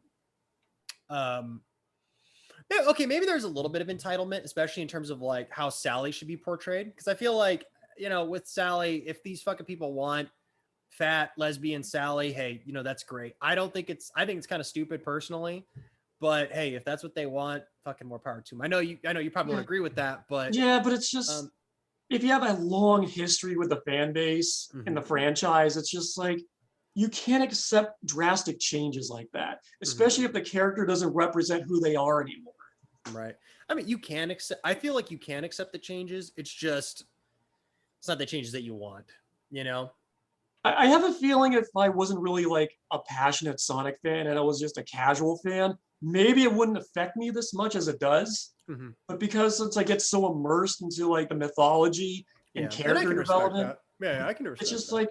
okay, maybe there's a little bit of entitlement, especially in terms of like how Sally should be portrayed. Because I feel like, you know, with Sally, if these fucking people want fat lesbian Sally, hey, you know, that's great. I think it's kind of stupid personally. But hey, if that's what they want, fucking more power to them. I know you probably won't agree with that, but yeah, but it's just if you have a long history with the fan base and the franchise, it's just like you can't accept drastic changes like that, especially if the character doesn't represent who they are anymore. Right. I mean, you can accept. I feel like you can accept the changes. It's not the changes that you want. You know. I have a feeling if I wasn't really like a passionate Sonic fan and I was just a casual fan, maybe it wouldn't affect me this much as it does. But because since I get so immersed into like the mythology and character development, I can respect it's just that. like,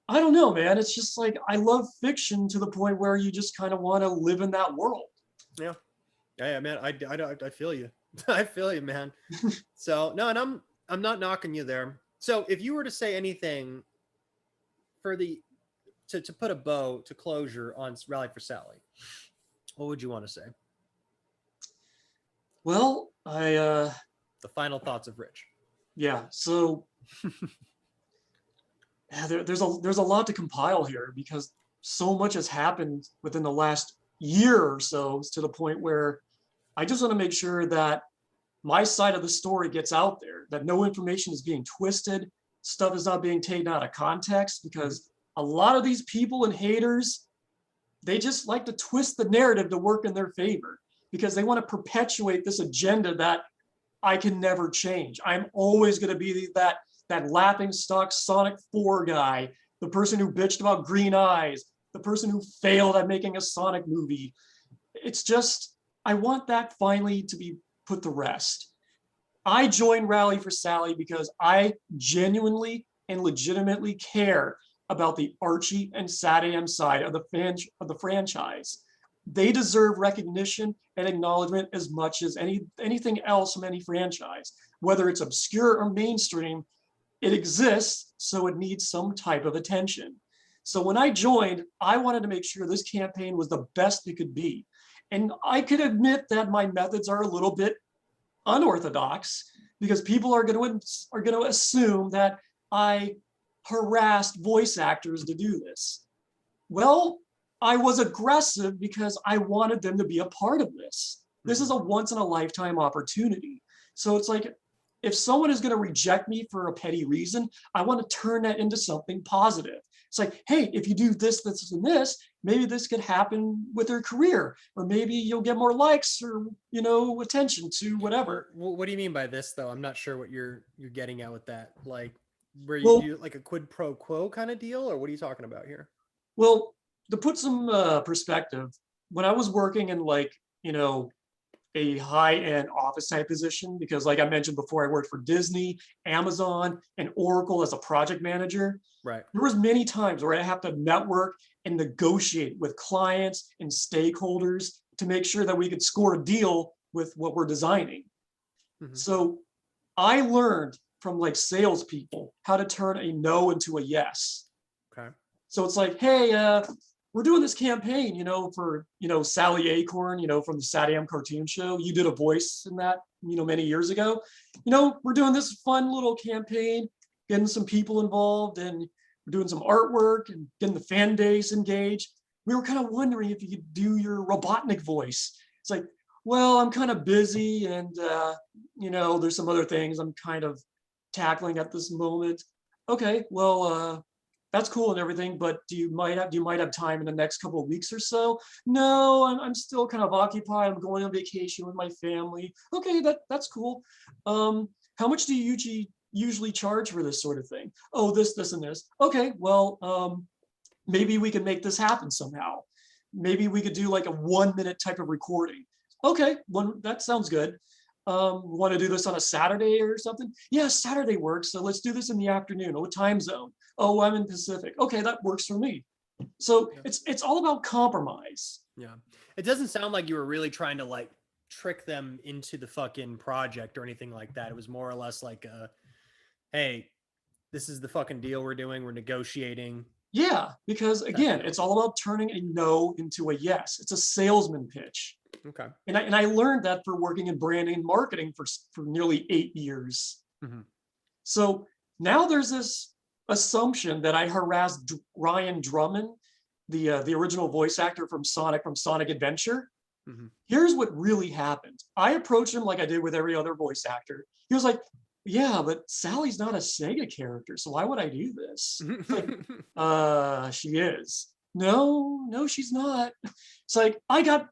I don't know, man. It's just like I love fiction to the point where you just kind of want to live in that world. Yeah, man. I feel you. I feel you, man. So no, and I'm not knocking you there. So if you were to say anything for to put a bow to closure on Rally for Sally, what would you want to say? Well, the final thoughts of Rich. Yeah. So there's a lot to compile here because so much has happened within the last year or so to the point where I just want to make sure that my side of the story gets out there, that no information is being twisted, stuff is not being taken out of context, because a lot of these people and haters, they just like to twist the narrative to work in their favor because they want to perpetuate this agenda that I can never change. I'm always going to be that laughing stock Sonic 4 guy, the person who bitched about green eyes, the person who failed at making a Sonic movie. It's just, I want that finally to be put to rest. I joined Rally for Sally because I genuinely and legitimately care about the Archie and SatAM side of the franchise. They deserve recognition and acknowledgement as much as anything else from any franchise. Whether it's obscure or mainstream, it exists, so it needs some type of attention. So when I joined, I wanted to make sure this campaign was the best it could be. And I could admit that my methods are a little bit unorthodox because people are going to assume that I harassed voice actors to do this. Well, I was aggressive because I wanted them to be a part of this. This is a once in a lifetime opportunity. So it's like, if someone is going to reject me for a petty reason, I want to turn that into something positive. It's like, hey, if you do this, this, and this, maybe this could happen with their career, or maybe you'll get more likes or, attention to whatever. What do you mean by this, though? I'm not sure what you're getting at with that. Like, where you do like a quid pro quo kind of deal, or what are you talking about here? Well, to put some perspective, when I was working in a high-end office type position, because like I mentioned before, I worked for Disney, Amazon, and Oracle as a project manager. Right. There was many times where I have to network and negotiate with clients and stakeholders to make sure that we could score a deal with what we're designing. So I learned from like salespeople how to turn a no into a yes. Okay. So it's like, hey, we're doing this campaign, for, Sally Acorn, from the SatAM cartoon show. You did a voice in that, many years ago. We're doing this fun little campaign, getting some people involved, and we're doing some artwork and getting the fan base engaged. We were kind of wondering if you could do your Robotnik voice. It's like, well, I'm kind of busy and, there's some other things I'm kind of tackling at this moment. Okay, well, that's cool and everything, but you might have time in the next couple of weeks or so? No, I'm still kind of occupied. I'm going on vacation with my family. Okay, that's cool. How much do you usually charge for this sort of thing? Oh, this, and this. Okay, well, maybe we can make this happen somehow. Maybe we could do like a 1-minute type of recording. Okay, that sounds good. Want to do this on a Saturday or something? Yeah, Saturday works. So let's do this in the afternoon. What time zone? Oh, I'm in Pacific. Okay, that works for me. So it's all about compromise. Yeah. It doesn't sound like you were really trying to like trick them into the fucking project or anything like that. It was more or less like hey, this is the fucking deal we're doing. We're negotiating. Yeah, because again, it's all about turning a no into a yes. It's a salesman pitch. Okay. And I learned that for working in branding and marketing for nearly 8 years. So now there's this assumption that I harassed Ryan Drummond the original voice actor from Sonic Adventure. Mm-hmm. Here's what really happened. I approached him like I did with every other voice actor. He was like, yeah, but Sally's not a Sega character, so why would I do this? It's like, she is. No, she's not. It's like, I got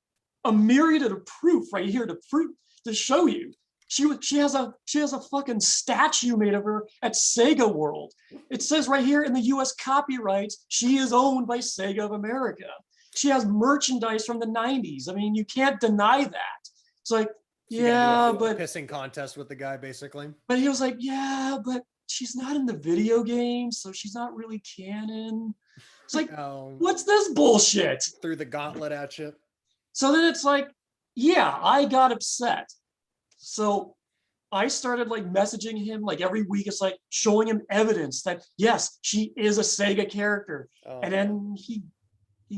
a myriad of proof right here to show you. She has a fucking statue made of her at Sega World. It says right here in the US copyrights, she is owned by Sega of America. She has merchandise from the 90s. I mean, you can't deny that. It's like, so yeah, do a but pissing contest with the guy, basically. But he was like, yeah, but she's not in the video game, so she's not really canon. It's like, what's this bullshit? Threw the gauntlet at you. So then it's like, yeah, I got upset. So I started like messaging him like every week. It's like showing him evidence that yes, she is a Sega character. And then he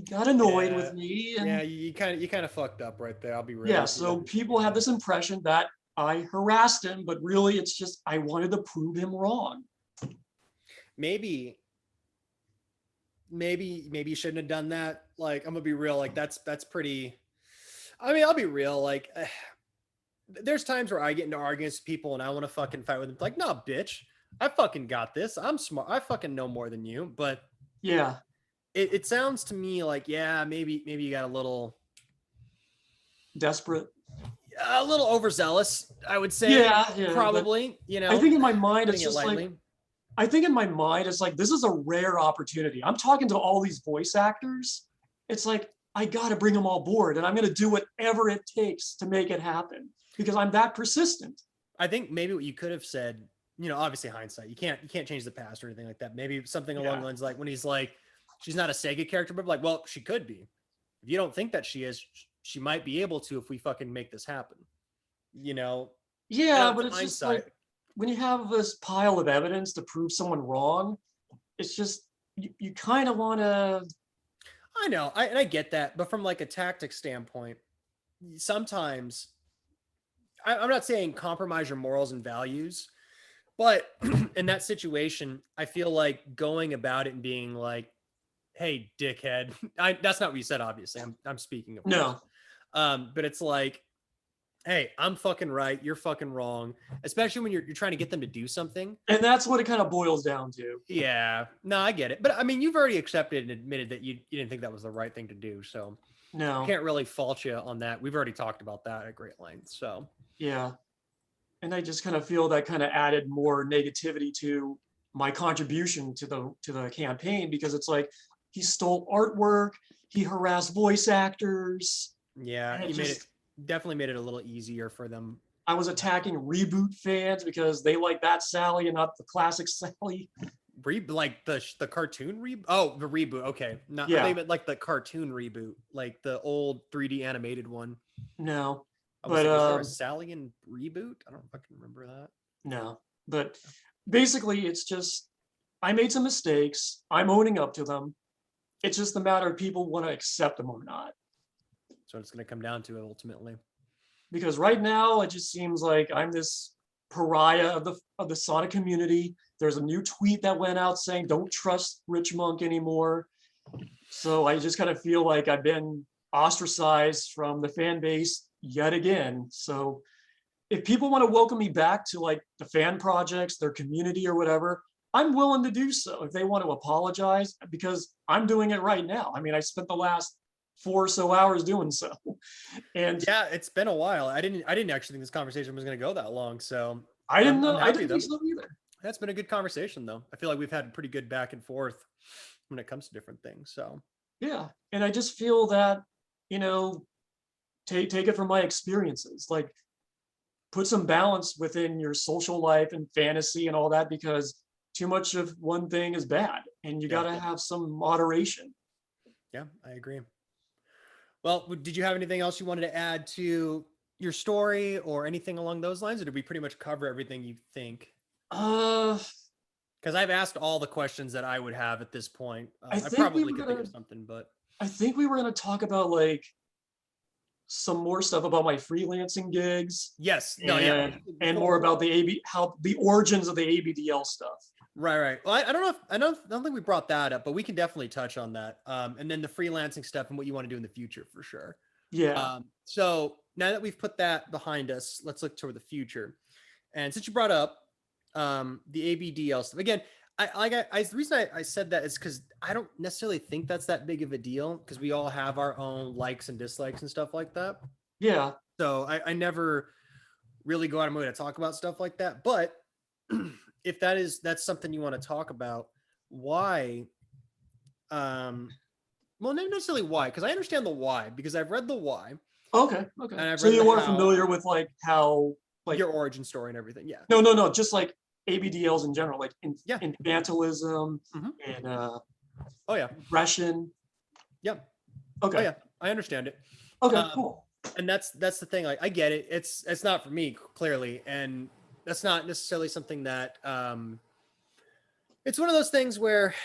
got annoyed with me. And, yeah, you kind of fucked up right there. I'll be real. Yeah, so people have this impression that I harassed him, but really it's just I wanted to prove him wrong. Maybe you shouldn't have done that. Like, I'm gonna be real. Like, that's pretty. I mean, I'll be real. Like, there's times where I get into arguments with people and I want to fucking fight with them. Like, no, bitch, I fucking got this. I'm smart. I fucking know more than you. But yeah, it sounds to me like, yeah, maybe you got a little desperate, a little overzealous, I would say. Yeah, probably. You know, I think in my mind it's just lightly. like. I think in my mind, it's like, this is a rare opportunity. I'm talking to all these voice actors. It's like, I got to bring them all aboard and I'm going to do whatever it takes to make it happen because I'm that persistent. I think maybe what you could have said, you know, obviously hindsight, you can't change the past or anything like that. Maybe something along the lines like when he's like, she's not a Sega character, but like, well, she could be. If you don't think that she is, she might be able to if we fucking make this happen. You know? Yeah, but it's just like, when you have this pile of evidence to prove someone wrong, it's just, you kind of want to. I know, I get that. But from like a tactic standpoint, sometimes, I'm not saying compromise your morals and values, but in that situation, I feel like going about it and being like, hey, dickhead. That's not what you said, obviously. I'm speaking of No. But it's like, hey, I'm fucking right. You're fucking wrong. Especially when you're trying to get them to do something. And that's what it kind of boils down to. Yeah. No, I get it. But I mean, you've already accepted and admitted that you didn't think that was the right thing to do. So no, I can't really fault you on that. We've already talked about that at great length. So yeah. And I just kind of feel that kind of added more negativity to my contribution to the campaign because it's like he stole artwork, he harassed voice actors. Yeah, definitely made it a little easier for them. I was attacking Reboot fans because they like that Sally and not the classic Sally. Like the cartoon reboot? Oh, the reboot. Okay. Not like the cartoon reboot, like the old 3D animated one. No. Was there a Sally in Reboot? I don't fucking remember that. No. But basically it's just, I made some mistakes. I'm owning up to them. It's just a matter of people want to accept them or not. So it's going to come down to it ultimately. Because right now it just seems like I'm this pariah of the Sonic community. There's a new tweet that went out saying don't trust Richmunk anymore. So I just kind of feel like I've been ostracized from the fan base yet again. So if people want to welcome me back to like the fan projects, their community or whatever, I'm willing to do so if they want to apologize because I'm doing it right now. I mean, I spent the last 4 or so hours doing so. And yeah, it's been a while. I didn't actually think this conversation was going to go that long. So I didn't know. I didn't think so either. That's been a good conversation though. I feel like we've had pretty good back and forth when it comes to different things. So yeah. And I just feel that, you know, take it from my experiences, like put some balance within your social life and fantasy and all that, because too much of one thing is bad and you got to have some moderation. Yeah, I agree. Well, did you have anything else you wanted to add to your story or anything along those lines? Or did we pretty much cover everything you think? Because I've asked all the questions that I would have at this point. I probably could think of something, but I think we were going to talk about like some more stuff about my freelancing gigs. Yes. And more about the origins of the ABDL stuff. Right. Well, I don't know if I don't think we brought that up, but we can definitely touch on that. And then the freelancing stuff and what you want to do in the future for sure. Yeah. So now that we've put that behind us, let's look toward the future. And since you brought up the ABDL stuff again, the reason I said that is because I don't necessarily think that's that big of a deal because we all have our own likes and dislikes and stuff like that. Yeah. So I never really go out of my way to talk about stuff like that. But if that's something you want to talk about, why? Well, not necessarily why, because I understand the why because I've read the why. Okay. And I've So read you are familiar with like how like your origin story and everything. Yeah. No. Just like ABDLs in general, like infantilism and oh yeah, aggression. Yep. Okay. Oh yeah, I understand it. Okay. Cool. And that's the thing. Like I get it. It's not for me clearly, and that's not necessarily something that. It's one of those things where.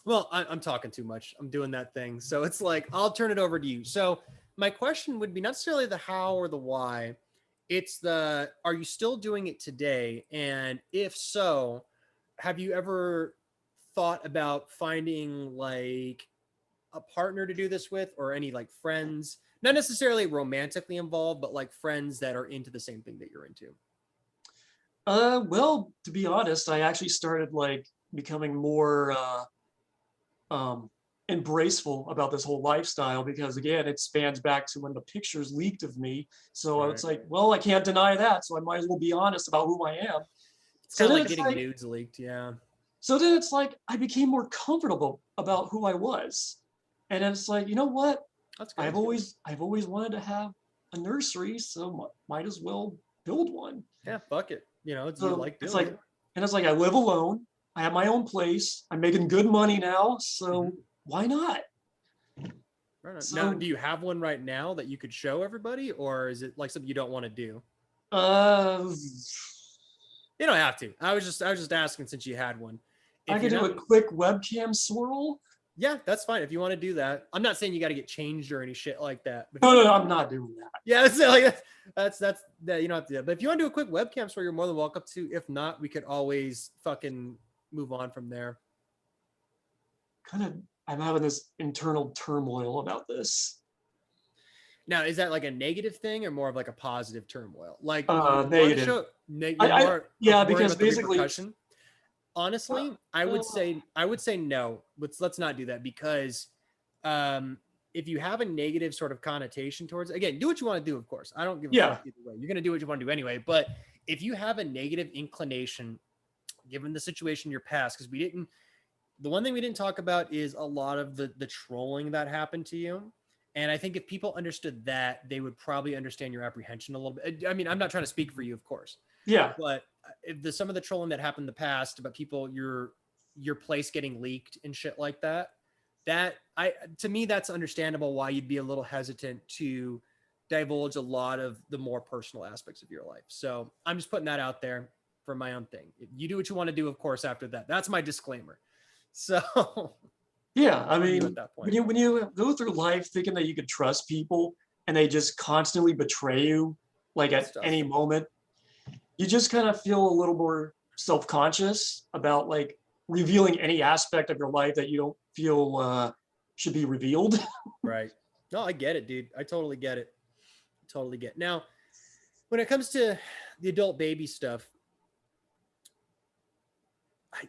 Well, I'm talking too much. I'm doing that thing. So it's like, I'll turn it over to you. So my question would be not necessarily the how or the why. It's are you still doing it today? And if so, have you ever thought about finding like a partner to do this with or any like friends, not necessarily romantically involved, but like friends that are into the same thing that you're into? Well, to be honest, I actually started like becoming more embraceful about this whole lifestyle because again it spans back to when the pictures leaked of me, so Right. it's like, well, I can't deny that, so I might as well be honest about who I am. It's kind of like getting nudes leaked. Yeah. So then it's like I became more comfortable about who I was, and then it's like, you know what, That's good. I've always wanted to have a nursery, so might as well build one. Yeah, fuck it, you So like it's doing like it. and it's like I live alone, I have my own place, I'm making good money now, so why not? Right. So, Now, do you have one right now that you could show everybody, or is it like something you don't want to do? You don't have to. I was just asking since you had one. I could do a quick webcam swirl. Yeah, that's fine if you want to do that. I'm not saying you got to get changed or any shit like that. No, I'm not doing that. Yeah, that's that. You don't have to do that. But if you want to do a quick webcam swirl, you're more than welcome to. If not, we could always fucking move on from there. I'm having this internal turmoil about this. Now, is that like a negative thing or more of like a positive turmoil? Like negative. Yeah, because basically, honestly, I would say no. Let's not do that because if you have a negative sort of connotation towards, again, do what you want to do, of course. I don't give a fuck either way. You're gonna do what you want to do anyway. But if you have a negative inclination, given the situation in your past, because the one thing we didn't talk about is a lot of the trolling that happened to you. And I think if people understood that, they would probably understand your apprehension a little bit. I mean, I'm not trying to speak for you, of course. Yeah. But if some of the trolling that happened in the past about people, your place getting leaked and shit like that, to me, that's understandable why you'd be a little hesitant to divulge a lot of the more personal aspects of your life. So I'm just putting that out there for my own thing. You do what you want to do, of course, after that. That's my disclaimer. So yeah, I mean, when you go through life thinking that you could trust people and they just constantly betray you, like at any moment, you just kind of feel a little more self-conscious about like revealing any aspect of your life that you don't feel should be revealed. Right. No, I get it, dude. I totally get it. Now, when it comes to the adult baby stuff,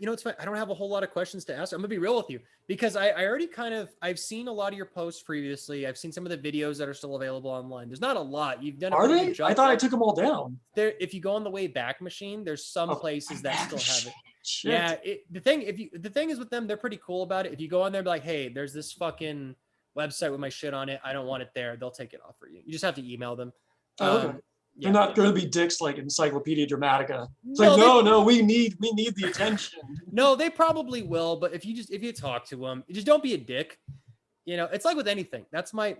it's fine. I don't have a whole lot of questions to ask. I'm gonna be real with you because I already I've seen a lot of your posts previously. I've seen some of the videos that are still available online. There's not a lot. You've done a pretty good job. I thought I took them all down. If you go on the Wayback Machine, there's some places that still have it. Shit. Yeah. The thing is with them, they're pretty cool about it. If you go on there and be like, hey, there's this fucking website with my shit on it, I don't want it there, they'll take it off for you. You just have to email them. Okay. They're not going to be dicks like Encyclopedia Dramatica. It's no, we need the attention. No, they probably will, but if you talk to them, just don't be a dick. It's like with anything. That's my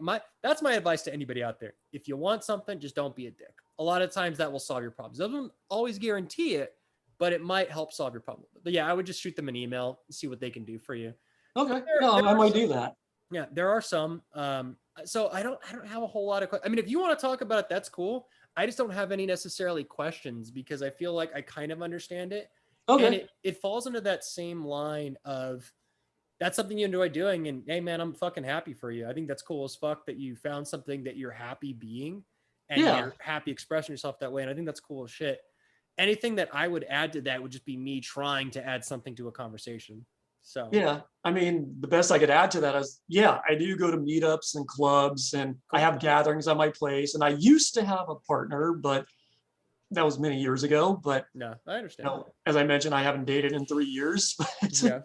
advice to anybody out there. If you want something, just don't be a dick. A lot of times that will solve your problems. It doesn't always guarantee it, but it might help solve your problem. But yeah, I would just shoot them an email and see what they can do for you. Okay. I might do that. Yeah, there are some. So I don't have a whole lot of questions. I mean, if you want to talk about it, that's cool. I just don't have any necessarily questions because I feel like I kind of understand it. Okay. And it falls into that same line of that's something you enjoy doing. And hey, man, I'm fucking happy for you. I think that's cool as fuck that you found something that you're happy being and Yeah. you're happy expressing yourself that way. And I think that's cool as shit. Anything that I would add to that would just be me trying to add something to a conversation. So yeah, I mean, the best I could add to that is, yeah, I do go to meetups and clubs, and cool. I have gatherings at my place. And I used to have a partner, but that was many years ago. But no, I understand. as I mentioned, I haven't dated in 3 years. But, yeah.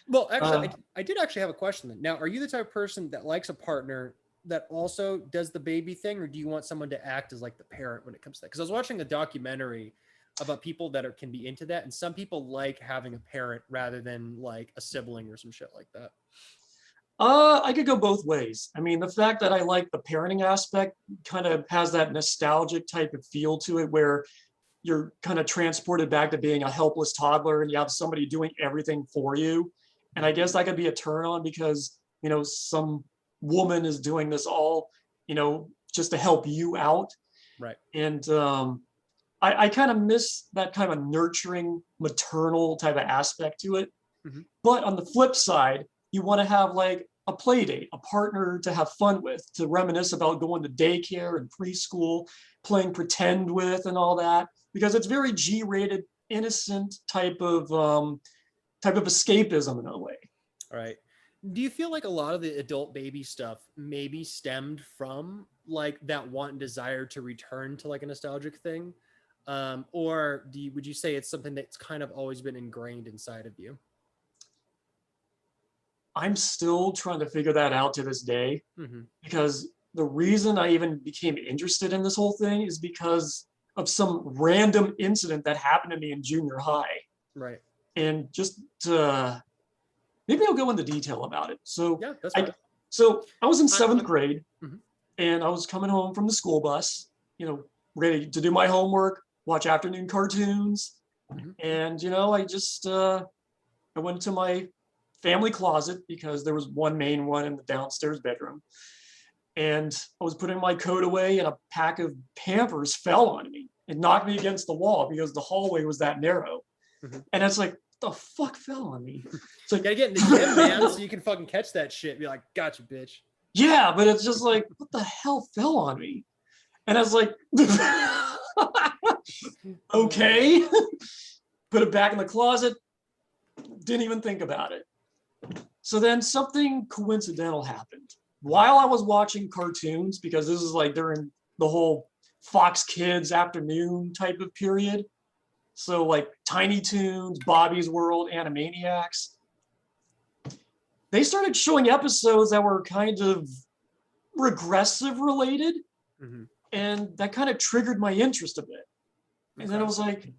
Well, actually, I did actually have a question then. Now, are you the type of person that likes a partner that also does the baby thing, or do you want someone to act as like the parent when it comes to that? Because I was watching a documentary about people that can be into that, and some people like having a parent rather than like a sibling or some shit like that. I could go both ways. I mean, the fact that I like the parenting aspect kind of has that nostalgic type of feel to it, where you're kind of transported back to being a helpless toddler and you have somebody doing everything for you. And I guess that could be a turn on because, some woman is doing this all, just to help you out. Right. And I kind of miss that kind of nurturing maternal type of aspect to it. Mm-hmm. But on the flip side, you want to have like a play date, a partner to have fun with, to reminisce about going to daycare and preschool, playing pretend with and all that, because it's very G-rated, innocent type of escapism in a way. All right. Do you feel like a lot of the adult baby stuff maybe stemmed from like that want and desire to return to like a nostalgic thing? Or would you say it's something that's kind of always been ingrained inside of you? I'm still trying to figure that out to this day, because the reason I even became interested in this whole thing is because of some random incident that happened to me in junior high. Right. And just maybe I'll go into detail about it. So yeah, that's fine. I was in seventh grade, and I was coming home from the school bus, ready to do my homework, watch afternoon cartoons, and I just I went to my family closet because there was one main one in the downstairs bedroom. And I was putting my coat away and a pack of Pampers fell on me and knocked me against the wall because the hallway was that narrow. And it's like, the fuck fell on me? So you gotta get in the gym, man, so you can fucking catch that shit. Be like, gotcha, bitch. Yeah, but it's just like, what the hell fell on me? And I was like, okay. Put it back in the closet. Didn't even think about it. So then something coincidental happened. While I was watching cartoons, because this is like during the whole Fox Kids afternoon type of period. So like Tiny Toons, Bobby's World, Animaniacs. They started showing episodes that were kind of regressive related. And that kind of triggered my interest a bit. And then I was like,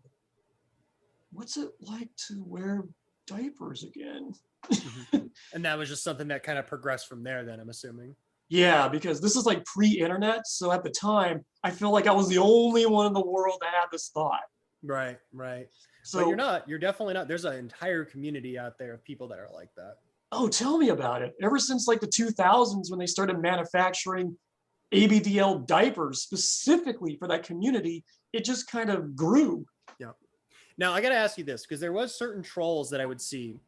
what's it like to wear diapers again? And that was just something that kind of progressed from there then, I'm assuming. Yeah, because this is like pre-internet. So at the time, I feel like I was the only one in the world that had this thought. Right. So but you're not. You're definitely not. There's an entire community out there of people that are like that. Oh, tell me about it. Ever since like the 2000s when they started manufacturing ABDL diapers specifically for that community, it just kind of grew. Yeah. Now I got to ask you this, because there was certain trolls that I would see.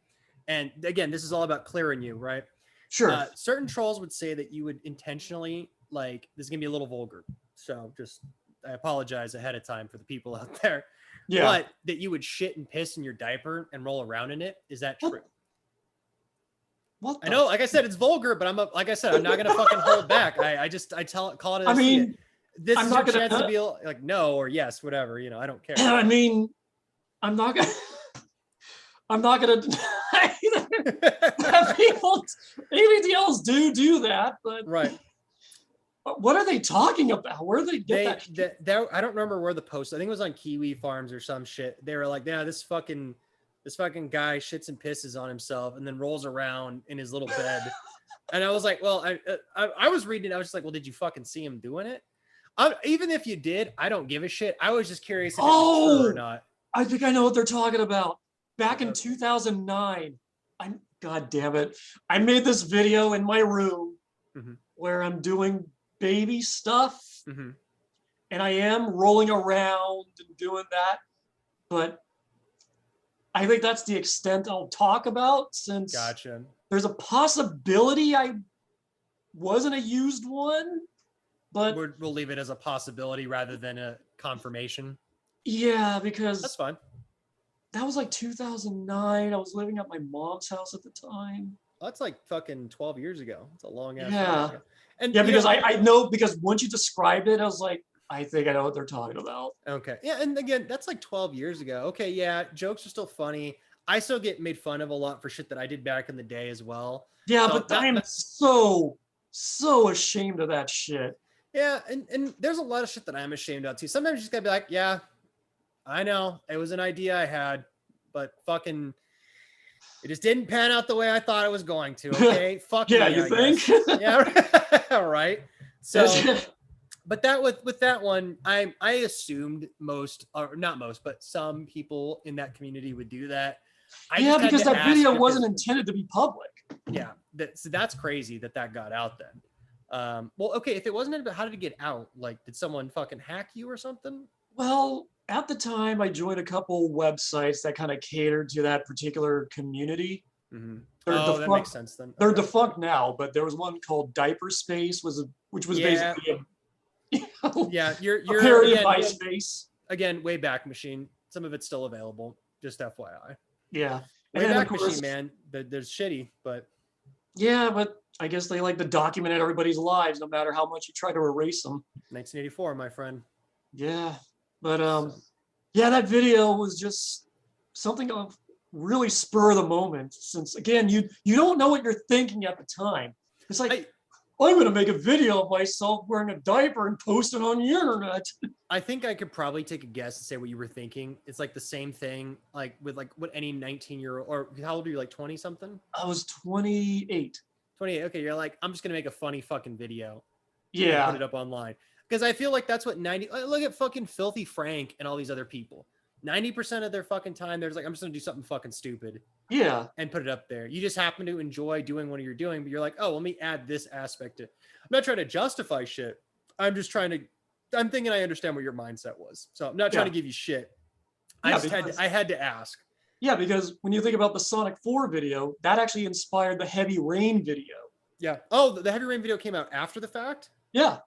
And again, this is all about clearing you, right? Sure. Certain trolls would say that you would intentionally, like, this is going to be a little vulgar. So I apologize ahead of time for the people out there. Yeah. But that you would shit and piss in your diaper and roll around in it. Is that true? What I know, like I said, it's vulgar, but I'm not going to fucking hold back. I call it as I mean, this is your chance to be like, no, or yes, whatever, I don't care. I mean, I'm not going to deny that people, ABDLs do that, but right. What are they talking about? Where do they get that? I don't remember where the post, I think it was on Kiwi Farms or some shit. They were like, yeah, this fucking guy shits and pisses on himself and then rolls around in his little bed. And I was like, well, I was reading it. I was just like, well, did you fucking see him doing it? Even if you did, I don't give a shit. I was just curious if it was true or not. I think I know what they're talking about. Back in 2009, God damn it. I made this video in my room where I'm doing baby stuff. And I am rolling around and doing that. But I think that's the extent I'll talk about, since Gotcha. There's a possibility I wasn't a used one, but we'll leave it as a possibility rather than a confirmation. Yeah, because that's fine. That was like 2009. I was living at my mom's house at the time. Well, that's like fucking 12 years ago. It's a long ass time ago. And yeah, because I know, because once you described it, I was like, I think I know what they're talking about. Okay. Yeah, and again, that's like 12 years ago. Okay, yeah, jokes are still funny. I still get made fun of a lot for shit that I did back in the day as well. Yeah, so but I'm so ashamed of that shit. Yeah, and there's a lot of shit that I'm ashamed of too. Sometimes you just gotta be like, yeah, I know it was an idea I had, but fucking, it just didn't pan out the way I thought it was going to. Okay, fuck yeah, me, you think? Yeah, right. So, but that with that one, I assumed most, or not most, but some people in that community would do that. Yeah, because that video wasn't intended to be public. Yeah, so that's crazy that got out then. Well, okay, if it wasn't about, how did it get out? Like, did someone fucking hack you or something? Well, at the time, I joined a couple websites that kind of catered to that particular community. Mm-hmm. That makes sense then. They're defunct now, but there was one called Diaper Space, which was basically yeah, you're a parody of MySpace. Again, Wayback Machine. Some of it's still available. Just FYI. Yeah, Wayback Machine, man. There's shitty, but yeah, but I guess they like to document everybody's lives, no matter how much you try to erase them. 1984, my friend. Yeah, but yeah, that video was just something of really spur of the moment. Since again, you don't know what you're thinking at the time. It's like, I'm going to make a video of myself wearing a diaper and post it on the internet. I think I could probably take a guess and say what you were thinking. It's like the same thing, like with like what any 19-year-old, or how old are you, like 20 something? I was 28. 28. Okay, you're like, I'm just going to make a funny fucking video. Yeah. Put it up online. Because I feel like that's what look at fucking Filthy Frank and all these other people. 90% of their fucking time, there's like, I'm just going to do something fucking stupid. Yeah. And put it up there. You just happen to enjoy doing what you're doing, but you're like, oh, let me add this aspect to it. I'm not trying to justify shit. I'm thinking I understand what your mindset was. So I'm not trying to give you shit. Yeah, I had to ask. Yeah, because when you think about the Sonic 4 video, that actually inspired the Heavy Rain video. Yeah. Oh, the Heavy Rain video came out after the fact? Yeah.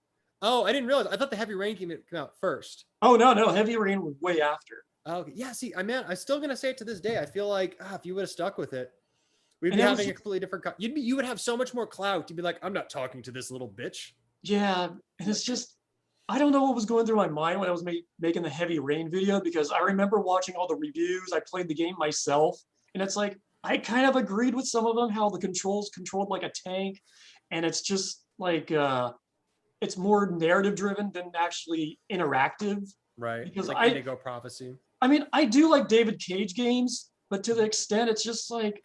Oh, I didn't realize. I thought the Heavy Rain came out first. Oh, no. Heavy Rain was way after. Okay. Yeah, see, I'm still going to say it to this day. I feel like if you would have stuck with it, we'd be having a completely different... You would have so much more clout. You'd be like, I'm not talking to this little bitch. Yeah, and it's just... I don't know what was going through my mind when I was making the Heavy Rain video, because I remember watching all the reviews. I played the game myself, and it's like, I kind of agreed with some of them, how the controls controlled like a tank, and it's just like... it's more narrative driven than actually interactive. Right. Because like Indigo Prophecy. I mean, I do like David Cage games, but to the extent it's just like,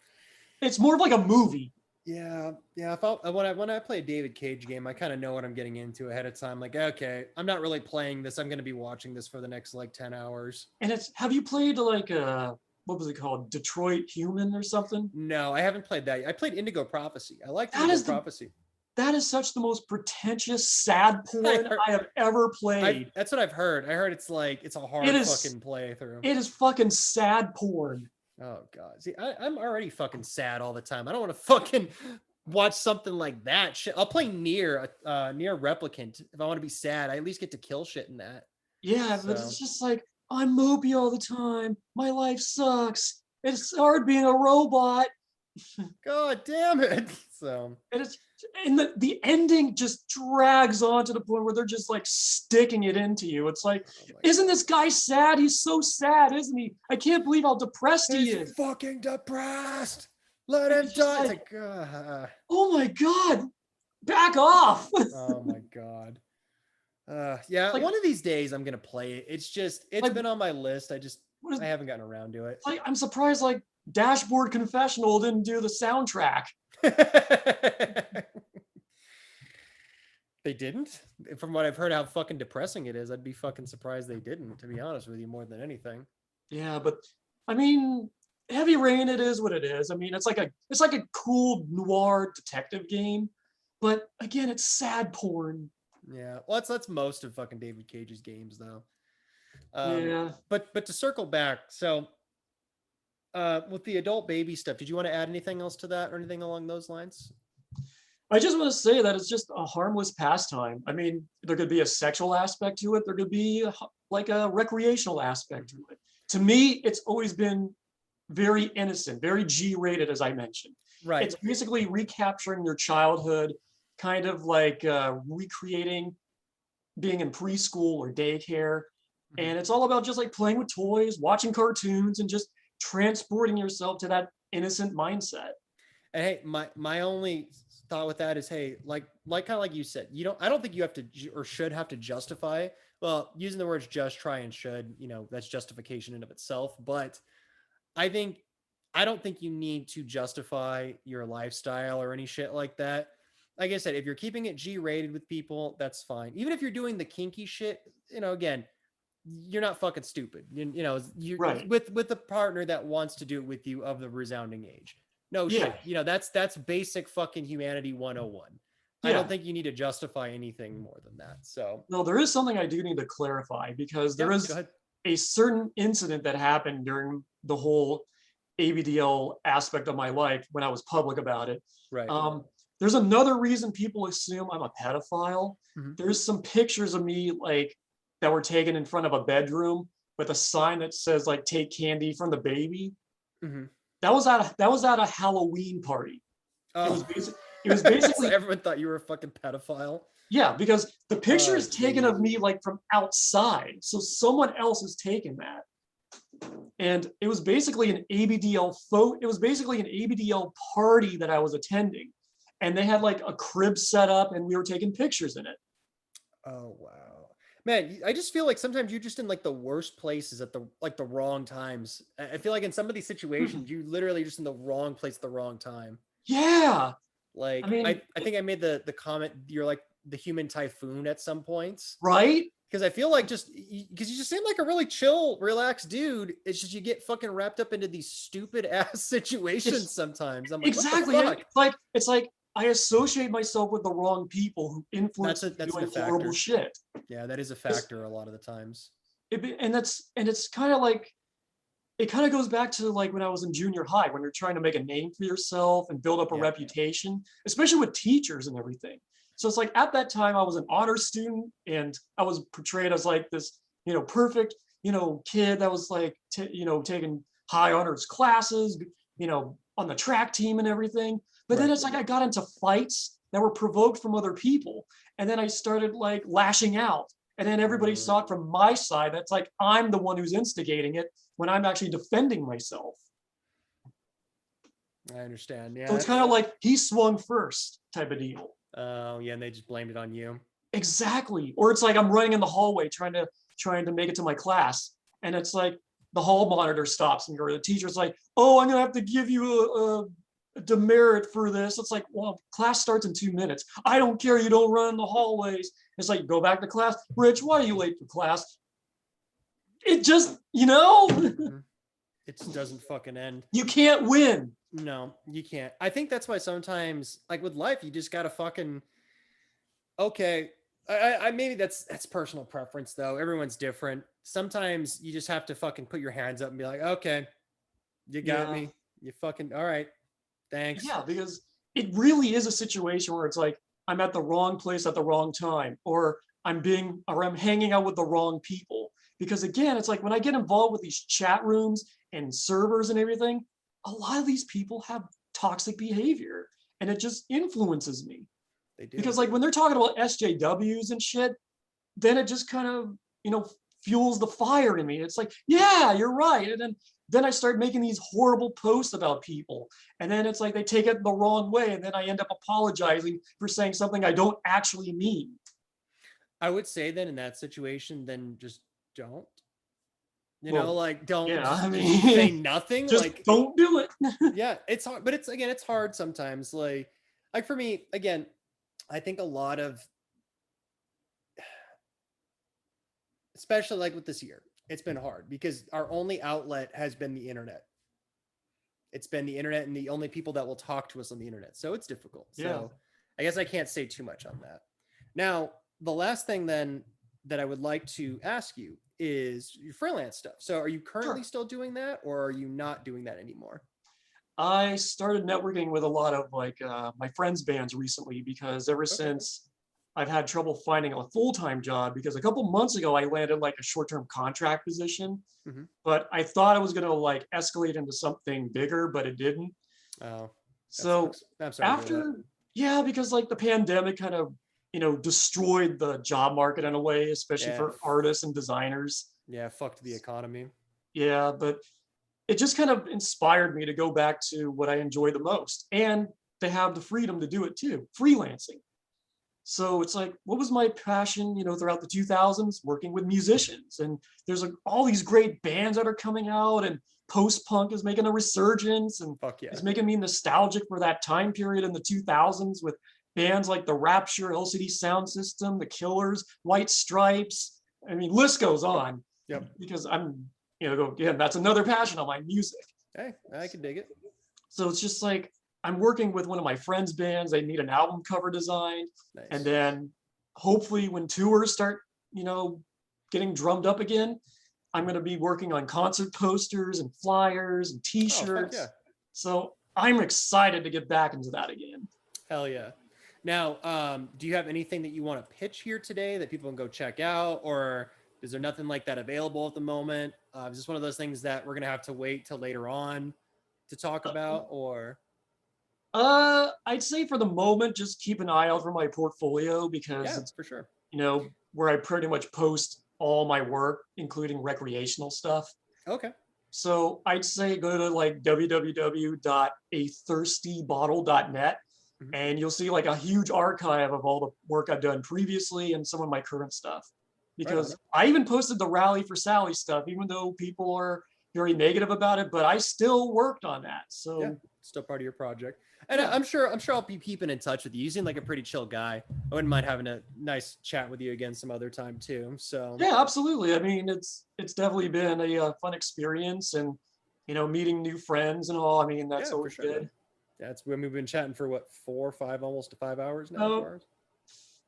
it's more of like a movie. Yeah. When I play a David Cage game, I kind of know what I'm getting into ahead of time. Like, okay, I'm not really playing this. I'm going to be watching this for the next like 10 hours. And have you played like what was it called? Detroit Human or something? No, I haven't played that. I played Indigo Prophecy. I like Indigo Prophecy. That is such the most pretentious, sad porn I have ever played. That's what I've heard. I heard it's a hard fucking playthrough. It is fucking sad porn. Oh God. See, I'm already fucking sad all the time. I don't want to fucking watch something like that. Shit. I'll play Nier Replicant if I want to be sad. I at least get to kill shit in that. Yeah, but it's just like, I'm mopey all the time. My life sucks. It's hard being a robot. God damn it. So and the ending just drags on to the point where they're just like sticking it into you. It's like, isn't this guy sad? He's so sad, isn't he? I can't believe how depressed he is. Fucking depressed. Let him die. Like, oh my God, back off. Oh my God. Yeah, like, one of these days I'm gonna play it. It's like, been on my list. I haven't gotten around to it. Like, I'm surprised like Dashboard Confessional didn't do the soundtrack. They didn't? From what I've heard, how fucking depressing it is, I'd be fucking surprised they didn't, to be honest with you, more than anything. Yeah, but I mean, Heavy Rain, it is what it is. I mean, it's like a cool noir detective game, but again, it's sad porn. Yeah, well, that's most of fucking David Cage's games, though. Yeah. But to circle back, so with the adult baby stuff, did you want to add anything else to that or anything along those lines? I just want to say that it's just a harmless pastime. I mean, there could be a sexual aspect to it. There could be like a recreational aspect to it. To me, it's always been very innocent, very G-rated, as I mentioned. Right. It's basically recapturing your childhood, kind of like recreating being in preschool or daycare. And it's all about just like playing with toys, watching cartoons, and just transporting yourself to that innocent mindset. And hey, my only thought with that is, hey, like kind of like you said, I don't think you have to or should have to justify. Well, using the words just, try, and should, that's justification in of itself. But I don't think you need to justify your lifestyle or any shit like that. Like I said, if you're keeping it G-rated with people, that's fine. Even if you're doing the kinky shit, again, you're not fucking stupid. You're right. with a partner that wants to do it with you of the resounding age. No shit. That's basic fucking humanity 101. I don't think you need to justify anything more than that. So no, there is something I do need to clarify, because there is a certain incident that happened during the whole ABDL aspect of my life when I was public about it. Right. There's another reason people assume I'm a pedophile. Mm-hmm. There's some pictures of me like that were taken in front of a bedroom with a sign that says like "Take candy from the baby." Mm-hmm. That was at a Halloween party. Oh. It was basically so everyone thought you were a fucking pedophile. Yeah, because the picture is taken of me like from outside, so someone else has taken that. And it was basically an ABDL It was basically an ABDL party that I was attending, and they had like a crib set up, and we were taking pictures in it. Oh wow, man! I just feel like sometimes you're just in like the worst places at the wrong times. I feel like in some of these situations, you literally just in the wrong place at the wrong time. Yeah. Like I think I made the comment, you're like the human typhoon at some points, right? Because I feel like because you just seem like a really chill, relaxed dude. It's just you get fucking wrapped up into these stupid ass situations sometimes. I'm like, exactly. What the fuck? It's like I associate myself with the wrong people who influence me doing horrible shit. Yeah, that is a factor a lot of the times. And it's kind of like, it kind of goes back to like when I was in junior high, when you're trying to make a name for yourself and build up a reputation, especially with teachers and everything. So it's like at that time I was an honor student, and I was portrayed as like this, perfect, kid that was like, taking high honors classes, on the track team and everything. But then it's like I got into fights that were provoked from other people, and then I started like lashing out. And then everybody saw it from my side. That's like I'm the one who's instigating it when I'm actually defending myself. I understand. Yeah. So it's kind of like he swung first type of deal. Oh, yeah, and they just blamed it on you. Exactly. Or it's like I'm running in the hallway trying to make it to my class, and it's like the hall monitor stops me, or the teacher's like, "Oh, I'm gonna have to give you a demerit for this." It's like, well, class starts in 2 minutes. I don't care. You don't run in the hallways. It's like, go back to class. Rich, why are you late for class? It just, It doesn't fucking end. You can't win. No, you can't. I think that's why sometimes, like with life, you just gotta fucking. Okay, I maybe that's personal preference though. Everyone's different. Sometimes you just have to fucking put your hands up and be like, okay, you got me. You fucking all right. Thanks. Yeah, because it really is a situation where it's like I'm at the wrong place at the wrong time, or I'm hanging out with the wrong people. Because again, it's like when I get involved with these chat rooms and servers and everything, a lot of these people have toxic behavior, and it just influences me. They do. Because like when they're talking about SJWs and shit, then it just kind of, fuels the fire in me. It's like, yeah, you're right. And then I start making these horrible posts about people. And then it's like they take it the wrong way. And then I end up apologizing for saying something I don't actually mean. I would say then in that situation, then just don't. Don't say nothing. Just like don't do it. Yeah, it's hard, but it's hard sometimes. Like for me, again, I think a lot of, especially like with this year, it's been hard because our only outlet has been the internet. It's been the internet and the only people that will talk to us on the internet. So it's difficult. So I guess I can't say too much on that. Now, the last thing then that I would like to ask you is your freelance stuff. So are you currently still doing that, or are you not doing that anymore? I started networking with a lot of like my friends' bands recently because ever since I've had trouble finding a full-time job, because a couple months ago I landed like a short-term contract position, but I thought it was going to like escalate into something bigger, but it didn't. Oh, so I'm sorry after, yeah, because like the pandemic kind of, destroyed the job market in a way, especially for artists and designers. Yeah, fucked the economy. Yeah, but it just kind of inspired me to go back to what I enjoy the most and to have the freedom to do it too, freelancing. So it's like, what was my passion, throughout the 2000s? Working with musicians. And there's like all these great bands that are coming out, and post-punk is making a resurgence, and it's making me nostalgic for that time period in the 2000s with bands like the Rapture, LCD Sound System, the Killers, White Stripes. I mean, list goes on. Yep. Because I'm, again, that's another passion of my music. Hey, I can dig it. So it's just like, I'm working with one of my friends' bands. They need an album cover designed. Nice. And then hopefully when tours start, getting drummed up again, I'm going to be working on concert posters and flyers and t-shirts. So I'm excited to get back into that again. Hell yeah. Now, do you have anything that you want to pitch here today that people can go check out, or is there nothing like that available at the moment? Is this one of those things that we're going to have to wait till later on to talk about, or? I'd say for the moment, just keep an eye out for my portfolio, because it's, for sure, where I pretty much post all my work, including recreational stuff. Okay. So I'd say go to like www.athirstybottle.net, and you'll see like a huge archive of all the work I've done previously and some of my current stuff. Because I even posted the Rally for Sally stuff, even though people are very negative about it, but I still worked on that. So still part of your project. And I'm sure I'll be keeping in touch with you. You seem like a pretty chill guy. I wouldn't mind having a nice chat with you again some other time too. So yeah, absolutely. I mean, it's definitely been a fun experience, and meeting new friends and all. I mean, that's always good. Yeah, it's when we've been chatting for what, 4 or 5, almost 5 hours now.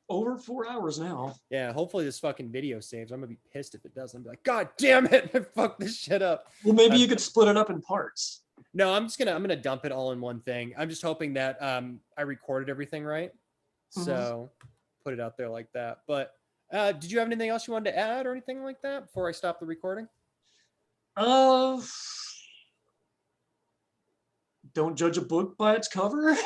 Over 4 hours now. Yeah, hopefully this fucking video saves. I'm gonna be pissed if it doesn't. Be like, God damn it, I fucked this shit up. Well, maybe you could split it up in parts. No, I'm gonna dump it all in one thing. I'm just hoping that I recorded everything right. So put it out there like that. But did you have anything else you wanted to add or anything like that before I stop the recording? Don't judge a book by its cover.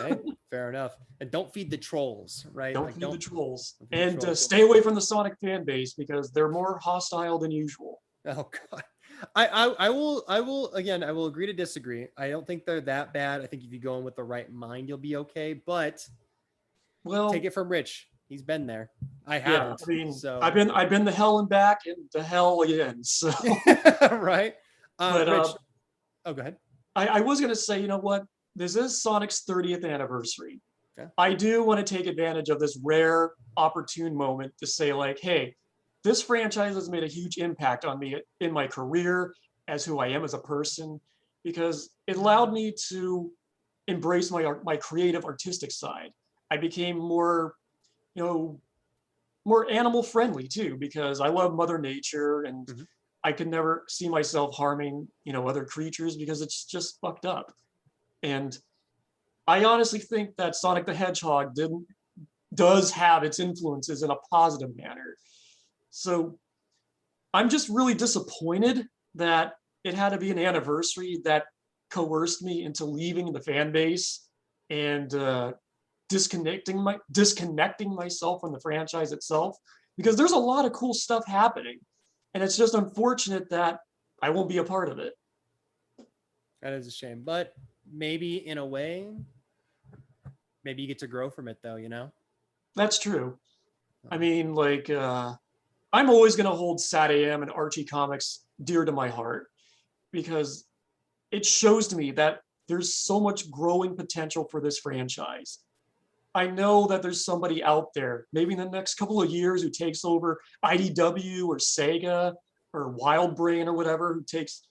Hey, fair enough. And don't feed the trolls, right? Don't feed the trolls. And stay away from the Sonic fan base, because they're more hostile than usual. Oh God. I will again, I will agree to disagree. I don't think they're that bad. I think if you go in with the right mind, you'll be okay. But take it from Rich. He's been there. I haven't. Yeah, I mean, so I've been to hell and back, and to hell again. So right. But Rich, go ahead. I was gonna say, you know what? This is Sonic's 30th anniversary. I do want to take advantage of this rare, opportune moment to say, like, hey, this franchise has made a huge impact on me in my career, as who I am as a person, because it allowed me to embrace my creative, artistic side. I became more, more animal friendly too, because I love Mother Nature, and I could never see myself harming, other creatures, because it's just fucked up. And I honestly think that Sonic the Hedgehog does have its influences in a positive manner. So I'm just really disappointed that it had to be an anniversary that coerced me into leaving the fan base and disconnecting myself from the franchise itself, because there's a lot of cool stuff happening. And it's just unfortunate that I won't be a part of it. That is a shame, but maybe in a way, maybe you get to grow from it though, That's true. I mean, like, I'm always going to hold Sat AM and Archie Comics dear to my heart, because it shows to me that there's so much growing potential for this franchise. I know that there's somebody out there, maybe in the next couple of years, who takes over IDW or Sega or Wild Brain or whatever, who takes,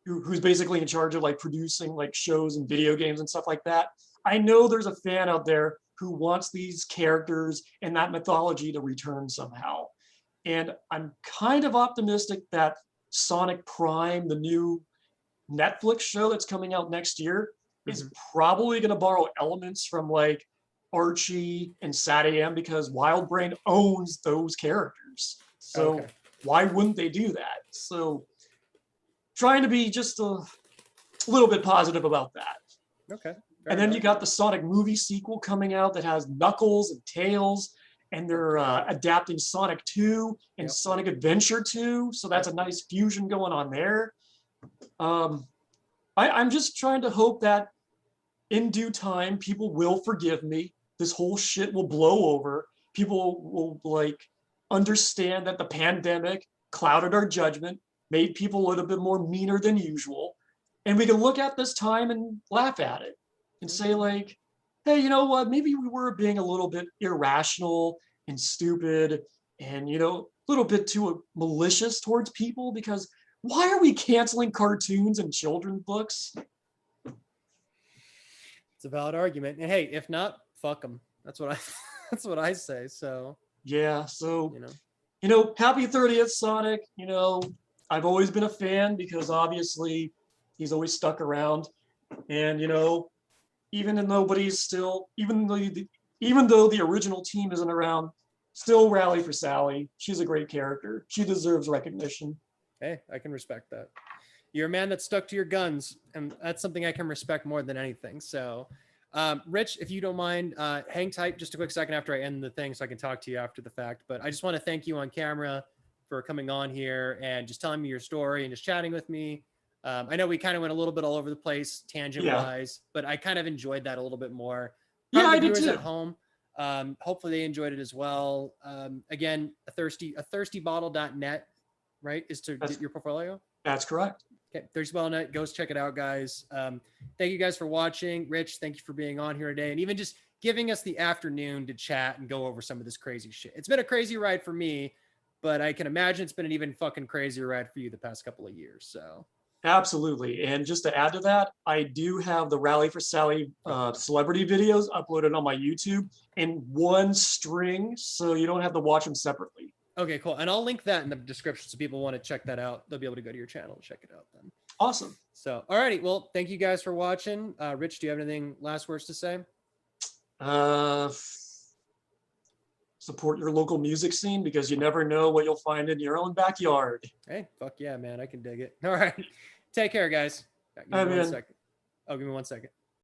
who's basically in charge of like producing like shows and video games and stuff like that. I know there's a fan out there who wants these characters and that mythology to return somehow. And I'm kind of optimistic that Sonic Prime, the new Netflix show that's coming out next year, is probably going to borrow elements from like Archie and SatAM because Wild Brain owns those characters. So why wouldn't they do that? So trying to be just a little bit positive about that. Okay. And then you got the Sonic movie sequel coming out that has Knuckles and Tails, and they're adapting Sonic 2 and Sonic Adventure 2. So that's a nice fusion going on there. I'm just trying to hope that in due time, people will forgive me. This whole shit will blow over. People will like understand that the pandemic clouded our judgment, made people a little bit more meaner than usual. And we can look at this time and laugh at it and say like, hey, you know what? Maybe we were being a little bit irrational and stupid and, you know, a little bit too malicious towards people because why are we canceling cartoons and children's books? It's a valid argument. And hey, if not, fuck them. That's what I that's what I say. So yeah, so you know, happy 30th, Sonic. You know, I've always been a fan because obviously he's always stuck around. And you know, even though the original team isn't around, still rally for Sally. She's a great character. She deserves recognition. Hey, I can respect that. You're a man that stuck to your guns, and that's something I can respect more than anything. So, Rich, if you don't mind, hang tight just a quick second after I end the thing so I can talk to you after the fact. But I just want to thank you on camera for coming on here and just telling me your story and just chatting with me. I know we kind of went a little bit all over the place, tangent-wise, but I kind of enjoyed that a little bit more. I did too. At home, hopefully they enjoyed it as well. Again, a thirstybottle.net, right, is to get your portfolio? That's correct. Okay, thirstybottle.net, go check it out, guys. Thank you guys for watching. Rich, thank you for being on here today and even just giving us the afternoon to chat and go over some of this crazy shit. It's been a crazy ride for me, but I can imagine it's been an even fucking crazier ride for you the past couple of years, so... Absolutely. And just to add to that, I do have the Rally for Sally celebrity videos uploaded on my YouTube in one string, so you don't have to watch them separately. Okay, cool. And I'll link that in the description so people want to check that out. They'll be able to go to your channel and check it out then. Awesome. So, alrighty. Well, thank you guys for watching. Rich, do you have anything last words to say? Support your local music scene because you never know what you'll find in your own backyard. Hey, fuck yeah, man. I can dig it. All right. Take care, guys. Give me 1 second. Oh, give me 1 second.